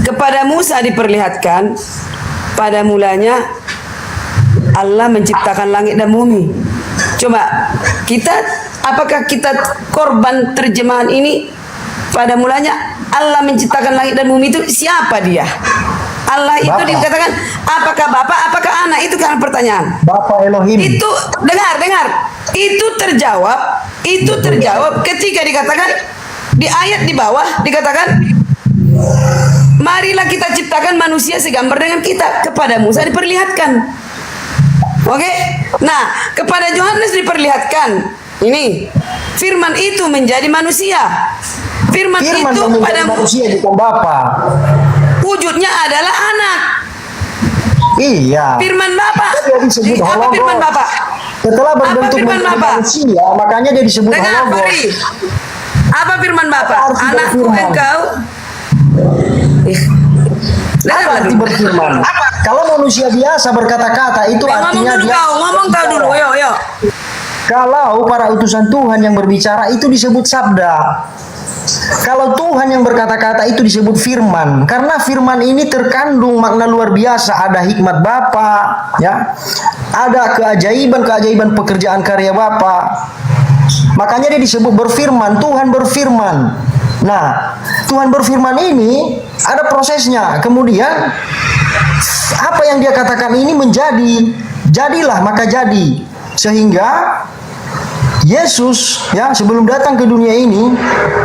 Kepada Musa diperlihatkan pada mulanya Allah menciptakan langit dan bumi. Coba apakah kita korban terjemahan ini? Pada mulanya Allah menciptakan langit dan bumi, itu siapa dia? Allah itu Bapak. dikatakan apakah Bapa, apakah anak? Itu kan pertanyaan. Bapak Elohim. Itu dengar. Itu terjawab ketika dikatakan di ayat di bawah dikatakan, marilah kita ciptakan manusia segambar dengan kita. Kepada Musa diperlihatkan. Oke? Nah, kepada Yohanes diperlihatkan. Ini firman itu menjadi manusia. Firman itu pada manusia, bukan Bapa. Wujudnya adalah anak. Iya. Firman Bapa. Dia disebut Apa hologos. firman Bapa? Setelah berbentuk firman menjadi Bapa? manusia, makanya dia disebut Dengar, hologos. Fari. Apa firman Bapa? Anakku engkau. Apa arti berfirman? Kalau manusia biasa berkata-kata itu artinya ngomong dulu, yuk. Kalau para utusan Tuhan yang berbicara itu disebut sabda. Kalau Tuhan yang berkata-kata itu disebut firman. Karena firman ini terkandung makna luar biasa. Ada hikmat Bapa, ya. Ada keajaiban pekerjaan karya Bapa. Makanya dia disebut berfirman. Tuhan berfirman. Nah, Tuhan berfirman ini ada prosesnya. Kemudian apa yang dia katakan ini menjadi. Jadilah, maka jadi. Sehingga Yesus, ya, sebelum datang ke dunia ini,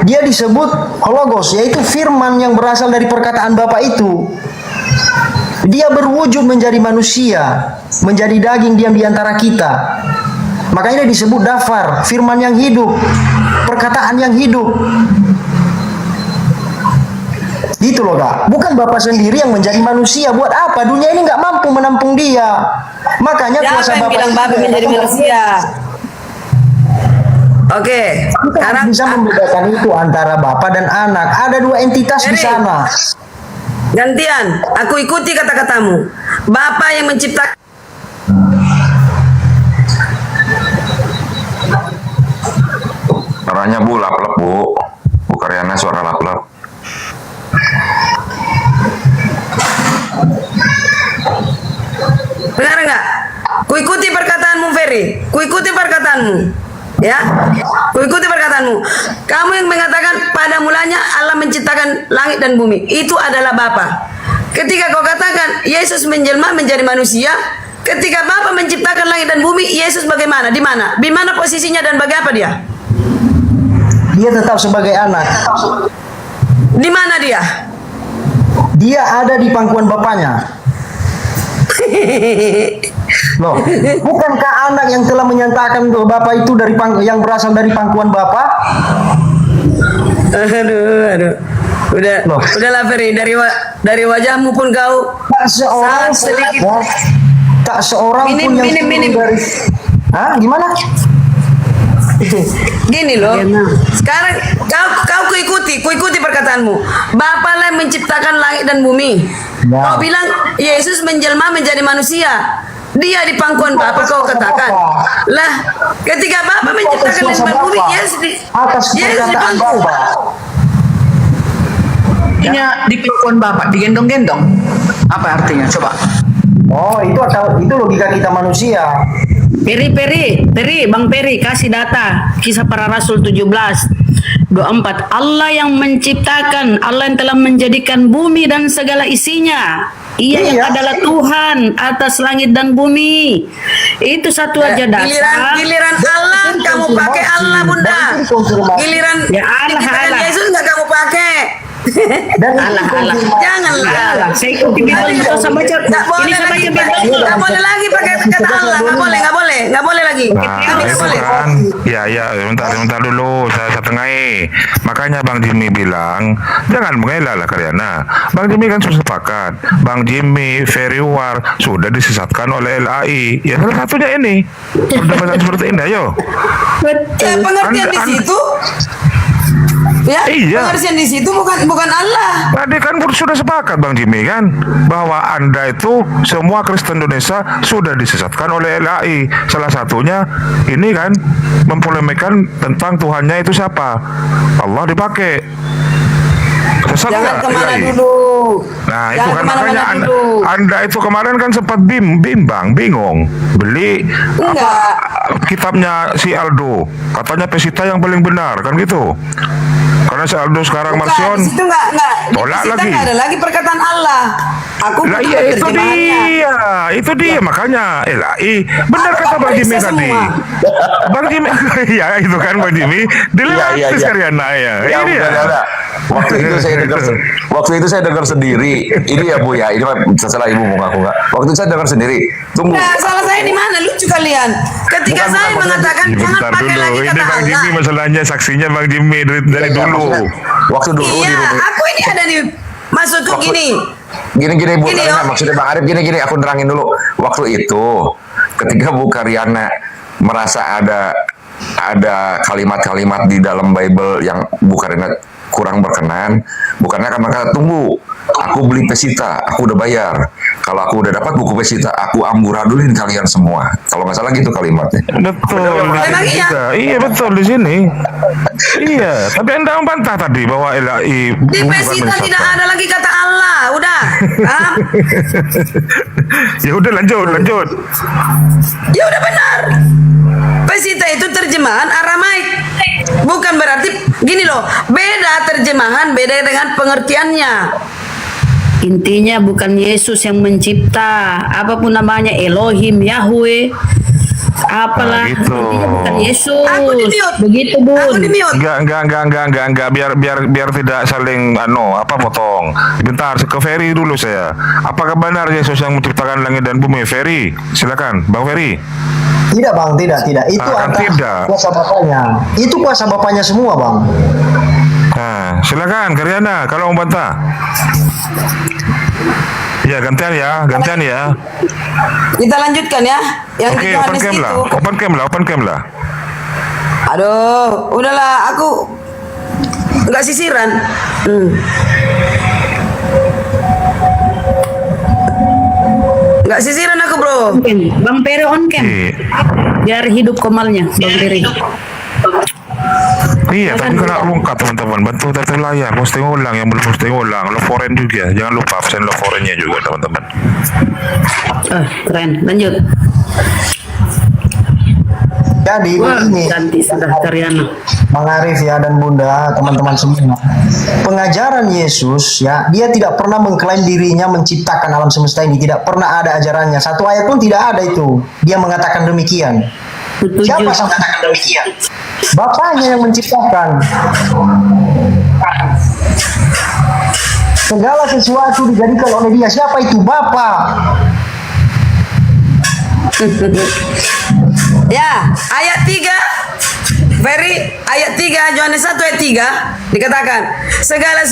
dia disebut hologos, yaitu firman yang berasal dari perkataan Bapa itu. Dia berwujud menjadi manusia, menjadi daging, diam di antara kita. Makanya dia disebut dafar, firman yang hidup, perkataan yang hidup. Gitu loh, Kak. Bukan Bapa sendiri yang menjadi manusia. Buat apa? Dunia ini nggak mampu menampung dia. Makanya kuasa Siapa yang Bapa bilang Bapa menjadi manusia? Oke, sekarang bisa membedakan itu antara Bapa dan anak. Ada dua entitas di sana. Gantian, aku ikuti kata-katamu. Bapa yang menciptakan. Suaranya Bu lap-lap Bu. Bu Karyana suara lap-lap. Benar nggak? Kuikuti perkataanmu, Ferry. Kuikuti perkataanmu. Ya, kuikuti perkataanmu. Kamu yang mengatakan pada mulanya Allah menciptakan langit dan bumi, itu adalah Bapa. Ketika kau katakan Yesus menjelma menjadi manusia, ketika Bapa menciptakan langit dan bumi, Yesus bagaimana? Di mana? Di mana posisinya dan bagaimana dia? Dia tetap sebagai anak. Di mana dia? Dia ada di pangkuan Bapaknya. Loh, bukankah anak yang telah menyatakan bahwa Bapak itu yang berasal dari pangkuan Bapak? Aduh. Udahlah Ferry, dari wajahmu pun kau tak seorang sedikit. Tak seorang pun yang minim. dari. Hah, gimana? Gini loh, sekarang kau kuikuti perkataanmu. Bapa lah yang menciptakan langit dan bumi. Kau bilang Yesus menjelma menjadi manusia. Dia di pangkuan Bapa, kau katakan. Lah, ketika Bapa menciptakan langit dan bumi, Yesus di pangkuan. Ini di pangkuan Bapak, digendong-gendong. Apa artinya? Coba. Oh, itu logika kita manusia. Peri, Bang Peri, kasih data Kisah Para Rasul 17:24. Allah yang menciptakan, Allah yang telah menjadikan bumi dan segala isinya. Ia yang adalah Tuhan atas langit dan bumi. Itu satu aja dasar. Giliran Allah kamu pakai Allah, Bunda. Giliran Yesus nggak kamu pakai. Allah. Janganlah. Saya ikuti Bible itu sama baca. Ini saya baca Bible. Nggak boleh lagi pakai kata Allah. Nggak boleh lagi. Nah, itu kan. Ya, bentar dulu. Saya tengahi. Makanya Bang Jimmy bilang, jangan mengelak lah Karyana. Bang Jimmy kan sudah sepakat. Bang Jimmy, Ferry War sudah disesatkan oleh LAI. Ya salah satunya ini. Perdebatan seperti ini, ayo. Ya, pengertian di situ. Ya, pengertian di situ bukan Allah. Tadi kan sudah sepakat Bang Jimmy kan bahwa Anda itu semua Kristen Indonesia sudah disesatkan oleh LAI. Salah satunya ini kan mempolemikkan tentang Tuhannya itu siapa. Allah dipakai. Sesat Jangan nggak, kemana LAI? dulu. Nah itu kan makanya anda itu kemarin kan sempat bingung beli kitabnya si Aldo, katanya Pesita yang paling benar kan gitu. Karena si Aldo sekarang Marsion Di situ nggak tolak lagi. Nggak ada lagi perkataan Allah. Aku Lah iya itu dia makanya LAI benar kata Bang Jimmy tadi. Bang Jimmy ya itu kan Bang Jimmy dilatih Karyana ya. Ini ya. Waktu itu saya dengar sendiri. Ini ya Bu ya, ini setelah Ibu mau ngaku nggak? Waktu itu saya dengar sendiri. Tunggu. Nah, salah saya di mana? Lucu kalian. Ketika saya mengatakan jangan Bentar pakai dulu, lagi ini kata Bang Allah. Jimmy masalahnya saksinya Bang Jimmy dari dulu. Waktu dulu di Iya, rumah. aku ini ada di maksudku gini. Gini Bu Gini, Karyana, maksudnya Bang Arif gini aku nerangin dulu. Waktu itu ketika Bu Karyana merasa ada kalimat-kalimat di dalam Bible yang Bu Karyana kurang berkenan, bukannya akan berkata tunggu, aku beli Pesita, aku udah bayar. Kalau aku udah dapat buku Pesita, aku amburadulin kalian semua. Kalau nggak salah gitu kalimatnya. Betul. Iya betul di sini. Iya, tapi Anda membantah tadi bahwa LAI Di Pesita tidak ada lagi kata Allah. Udah. Ya udah lanjut. Ya udah benar. Pesita itu terjemahan Aramaik. Bukan berarti gini loh, beda terjemahan, beda dengan pengertiannya. Intinya bukan Yesus yang mencipta, apapun namanya Elohim, Yahweh, apalah. Gitu. Intinya bukan Yesus. Aku di-mute. Begitu Bun. Enggak, biar tidak saling potong. Bentar, ke Ferry dulu saya. Apakah benar Yesus yang menciptakan langit dan bumi? Ferry, silakan, Bang Ferry. Tidak Bang, tidak. Itu tidak. kuasa Bapaknya. Itu kuasa Bapaknya semua Bang. Nah, silakan Karyana kalau mau bantah. Ya, gantian ya. Kita lanjutkan ya. Yang Oke, di Yohanes itu. Open cam lah. Aduh, udahlah, aku nggak sisiran. Nggak sisiran aku bro. Bang Peri on cam. Biar hidup komalnya Bang Peri. Iya, tapi kalau lengkap teman-teman, bantu tata layar, posting ulang yang belum posting ulang, loforen juga, jangan lupa absen loforennya juga teman-teman. Keren, lanjut. Jadi begini, Bang Arif ya dan Bunda, teman-teman semua. Pengajaran Yesus ya, dia tidak pernah mengklaim dirinya menciptakan alam semesta ini, tidak pernah ada ajarannya. Satu ayat pun tidak ada itu. Dia mengatakan demikian. Siapa yang mengatakan demikian? Bapaknya yang menciptakan. Segala sesuatu dijadikan oleh dia. Siapa itu? Bapa. Ya, ayat 3 Ferry, ayat 3 Yohanes 1 ayat 3 dikatakan segala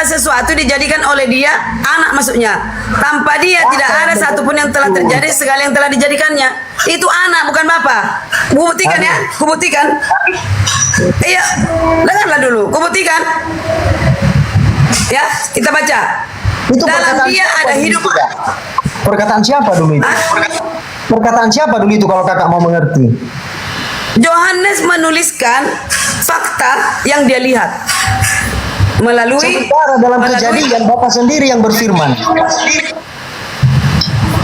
sesuatu dijadikan oleh dia, anak maksudnya. Tanpa dia tidak ada satupun yang telah terjadi, segala yang telah dijadikannya. Itu anak, bukan bapa. Kubuktikan ya, kubuktikan. Iya, dengarlah dulu, kubuktikan. Ya, kita baca. Itu dalam dia ada hidup. Perkataan siapa dulu itu? Perkataan siapa dulu itu kalau kakak mau mengerti? Yohanes menuliskan fakta yang dia lihat melalui sementara dalam kejadian Bapa sendiri yang berfirman.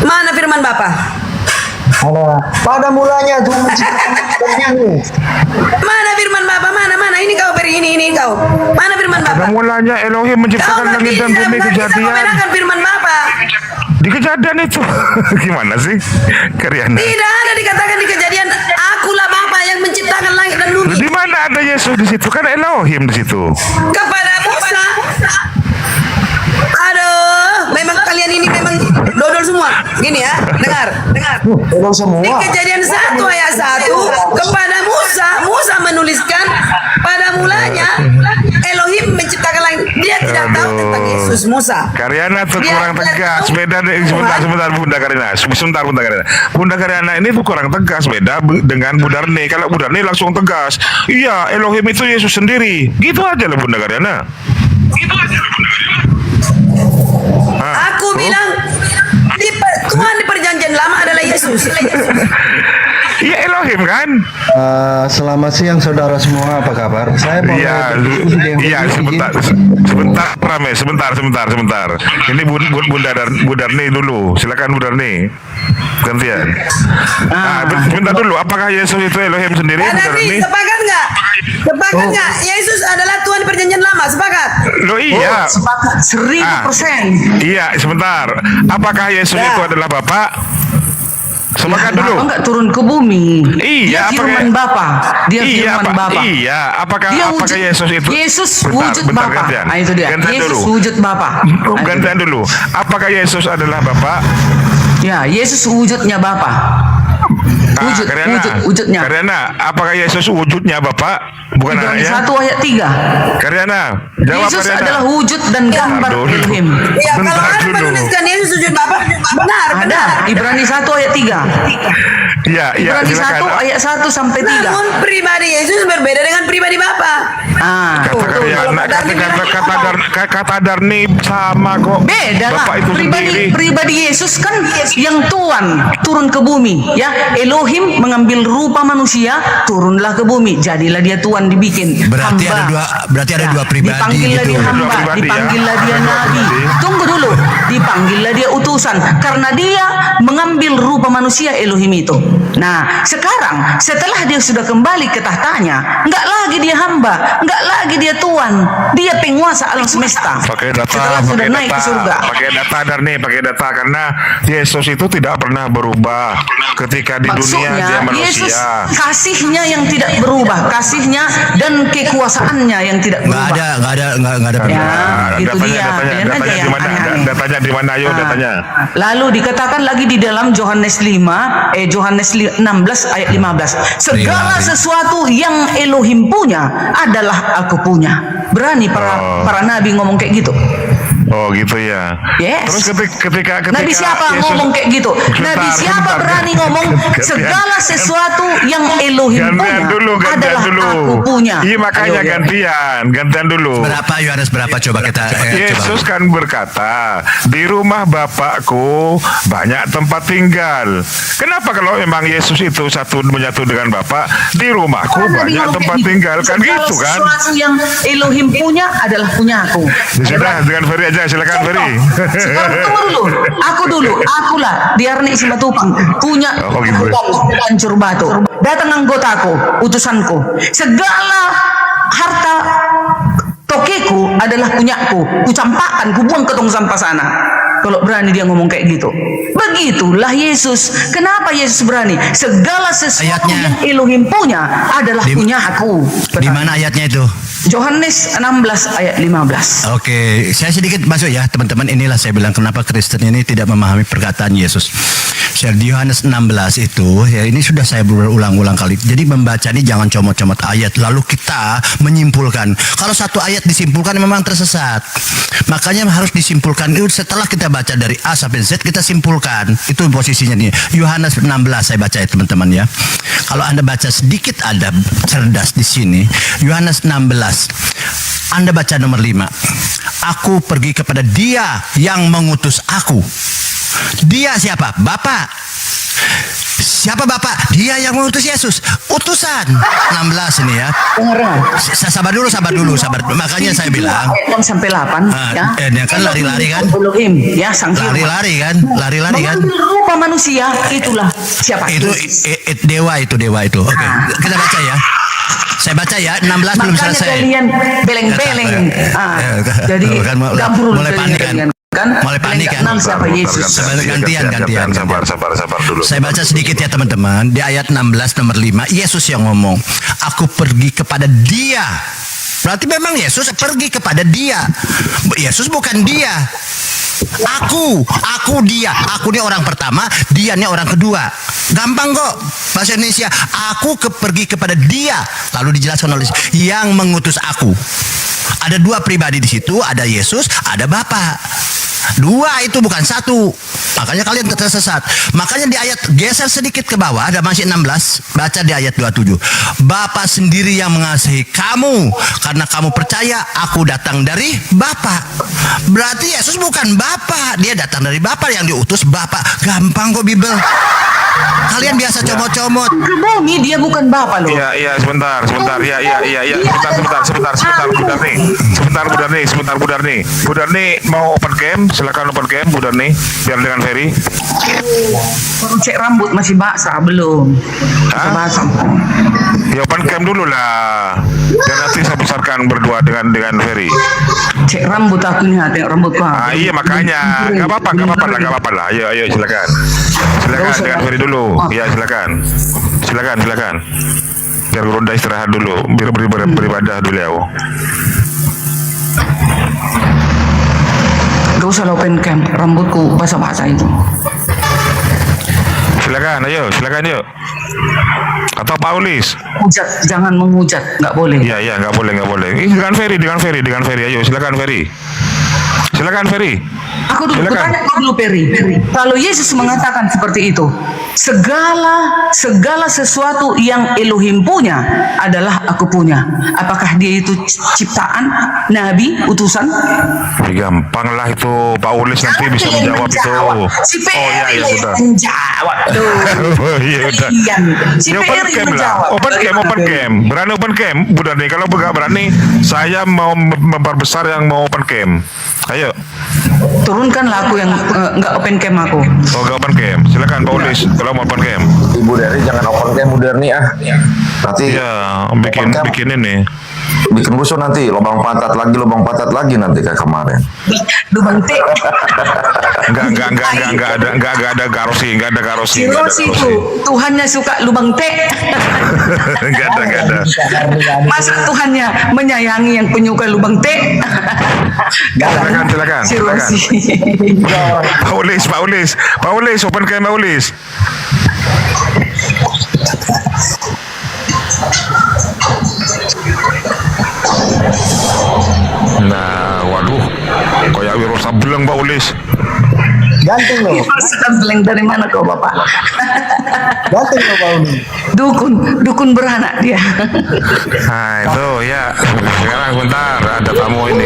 Mana firman Bapa? Pada mulanya Tuhan menciptakan bumi. Mana firman Bapa? Mana ini kau beri ini kau. Mana firman Bapa? Pada mulanya Elohim menciptakan langit dan bumi, kejadian. Kau firman Bapa. Di kejadian itu gimana sih? Karyana. Tidak ada dikatakan di kejadian akulah Bapa yang menciptakan langit dan bumi. Di mana ada Yesus di situ? Kan Elohim di situ. Kepada Musa. Aduh, memang kalian ini memang dodol semua. Gini ya, dengar. Dodol semua. Di kejadian 1 ayat 1 kepada Musa menuliskan pada mulanya Elohim menciptakan langit. Dia tidak tahu tentang Yesus Musa. Karyana tuh kurang tegas. Beda sebentar Bunda Karyana. Sebentar Bunda Karyana. Bunda Karyana ini tuh kurang tegas, beda dengan Budarni. Kalau Budarni langsung tegas. Iya, Elohim itu Yesus sendiri. Gitu aja lah Bunda Karyana. Aku bilang Tuhan di perjanjian lama adalah Yesus. Iya Elohim kan? Selamat siang saudara semua, apa kabar? Saya mau sebentar. Ini Budarni dulu. Silakan Budarni. Gantian. Sebentar dulu. Apakah Yesus itu Elohim sendiri? Budarni? Sepakat nggak? Sepakat nggak? Yesus adalah Tuhan di perjanjian lama. Sepakat? Loh iya. Sepakat 1000%. Iya, sebentar. Apakah Yesus itu adalah Bapa? Sepakat dulu. Bapak nggak turun ke bumi. Iya, dia firman Bapa. Dia firman Bapa. Iya, apakah Yesus itu? Yesus wujud Bapa. Nah, itu dia. Yesus wujud Bapa. Gantian dulu. Apakah Yesus adalah Bapa? Ya, Yesus wujudnya Bapa. Wujudnya. Karyana, apakah Yesus wujudnya Bapa? Bukan anaknya? 1 ayat 3. Karyana, jawab Yesus Karyana. adalah wujud dan gambar Elohim. Ya, kalau ada menuliskan Yesus wujud Bapa, benar. Ada. Ibrani 1 ayat 3. Iya, Ibrani 1 ayat 1 sampai 3. Namun pribadi Yesus berbeda dengan pribadi Bapa. Kata Darni sama kok. Beda lah. Bapak itu Pribadi Yesus kan yang Tuhan turun ke bumi, ya. Elohim mengambil rupa manusia, turunlah ke bumi, jadilah dia Tuhan, dibikin Berarti hamba. ada dua pribadi Dipanggillah gitu. dia hamba, dipanggillah dia nabi. Tunggu dulu, dipanggillah dia utusan karena dia mengambil rupa manusia Elohim itu. Nah, sekarang setelah dia sudah kembali ke tahtanya, enggak lagi dia hamba, enggak lagi dia Tuhan, dia penguasa alam semesta. Pakai data, setelah sudah naik ke surga. Pakai data Darni, pakai data karena Yesus itu tidak pernah berubah ketika di dunia dia manusia. Yesus kasihnya yang tidak berubah, kasihnya dan kekuasaannya yang tidak berubah. Nggak ada. Itu dia. Datanya di mana? Ayo datanya. Lalu dikatakan lagi di dalam Yohanes 16 ayat 15. Segala sesuatu yang Elohim punya adalah aku punya. Berani para nabi ngomong kayak gitu. Oh gitu ya. Yes. Terus ketika Nabi siapa Yesus, ngomong kayak gitu? Nabi siapa berani ngomong segala sesuatu yang Elohim punya adalah aku punya. Iya makanya Ayo, gantian dulu. Berapa Yohanes berapa coba kita Yesus coba. kan berkata, di rumah Bapakku banyak tempat tinggal. Kenapa kalau memang Yesus itu menyatu dengan Bapa, di rumahku banyak tempat tinggal, kan gitu kan? Sesuatu yang Elohim punya adalah punya aku. Sudah dengan Ferry aja, silakan Ferry. Sekarang tunggu dulu. Akulah Diarni Simatupang punya hancur batu. Datang anggotaku, utusanku. Segala harta tokeku adalah punyaku. Kucampakkan, kubuang ke tong sampah sana. Kalau berani dia ngomong kayak gitu. Begitulah Yesus. Kenapa Yesus berani? Segala sesuatu yang Elohim punya adalah punya aku. Di mana ayatnya itu? Yohanes 16 ayat 15. Oke, saya sedikit masuk ya teman-teman. Inilah saya bilang kenapa Kristen ini tidak memahami perkataan Yesus. Di Yohanes 16 itu, ya ini sudah saya berulang-ulang kali. Jadi membaca ini jangan comot-comot ayat lalu kita menyimpulkan. Kalau satu ayat disimpulkan memang tersesat. Makanya harus disimpulkan itu setelah kita baca dari A sampai Z kita simpulkan. Itu posisinya nih. Yohanes 16 saya baca ya teman-teman ya. Kalau Anda baca sedikit ada cerdas di sini. Yohanes 16. Anda baca nomor 5. Aku pergi kepada Dia yang mengutus aku. Dia siapa? Bapak. Siapa Bapak? Dia yang mengutus Yesus. Utusan. 16 ini ya. Sabar dulu. Makanya saya bilang. Ayat 6 sampai 8 ya. Dia kan lari-lari kan? Elohim ya sang Lari-lari kan? Mengambil rupa manusia, itulah siapa? Itu dewa itu. Oke. Kita baca ya. Saya baca ya, 16 belum selesai. Makanya kalian beleng-beleng. Jadi gambrul mulai panik kan? Mulai panik kan? Siapa Yesus? Gantian. Sabar dulu. Saya baca sedikit ya teman-teman. Di ayat 16 nomor 5, Yesus yang ngomong, aku pergi kepada Dia. Berarti memang Yesus pergi kepada Dia. Yesus bukan Dia. Aku Dia. Aku ini orang pertama, Dia ini orang kedua. Gampang kok bahasa Indonesia. Aku pergi kepada Dia. Lalu dijelaskan oleh yang mengutus aku. Ada dua pribadi di situ, ada Yesus, ada Bapa. Dua itu bukan satu. Makanya kalian tersesat. Makanya di ayat geser sedikit ke bawah, ada masih 16. Baca di ayat 27. Bapa sendiri yang mengasihi kamu karena kamu percaya aku datang dari Bapa. Berarti Yesus bukan Bapa, dia datang dari Bapa, yang diutus Bapa. Gampang kok Bible. Kalian biasa comot-comot. Ke bumi dia bukan Bapa loh. Iya, sebentar. Iya. Sebentar, Budarni. Budarni mau open cam, silakan open cam, Budarni. Biar dengan Ferry. Cek rambut masih basah belum? Basah. Ya open cam dulu lah. Dan nanti saya besarkan berdua dengan Ferry. Cek rambut aku nih, tengok rambutku. Iya makanya, nggak apa-apa lah. Ayo silakan dengan Ferry dulu. Ya silakan. Biar Bunda istirahat dulu, biar beribadah dulu ya. Gak usah open cam, rambutku basah-basah itu. Silakan yuk. Atau Paulis. Hujat, jangan menghujat, nggak boleh. Iya, nggak boleh. Dengan Ferry. Ayo, silakan Ferry. Aku dulu bertanya dulu Ferry. Kalau Yesus mengatakan seperti itu, segala sesuatu yang Elohim punya adalah aku punya. Apakah dia itu ciptaan, nabi, utusan? Gampang lah itu, Paulis nanti bisa menjawab itu. Si Ferry sudah. menjawab tuh. Oh iya udah. Si Ferry menjawab. Open cam. Berani open cam, Buddha nih. Kalau nggak berani, saya mau memperbesar yang mau open cam. Ayo. Turunkanlah aku yang nggak open cam aku. Oh nggak open cam. Silakan Paulis kalau mau open cam. Ibu Derni jangan open cam Bu Derni ah. Nanti ya bikin ini. Bikin rusuh nanti, lubang pantat lagi nanti kayak kemarin. Lubang T. Enggak ada garosi. Si Rosi itu Tuhannya suka lubang T. Enggak ada. Masa Tuhannya menyayangi yang penyuka lubang T? Silakan. Si Rosi. Paulis, open cam Paulis. Nah, waduh, kayak Wiro Sableng Pak Ulis. Ganteng loh. Sableng dari mana kau Bapak? Ganteng loh Pak Uli. Dukun beranak dia. Nah itu ya. Sekarang bentar ada tamu ini.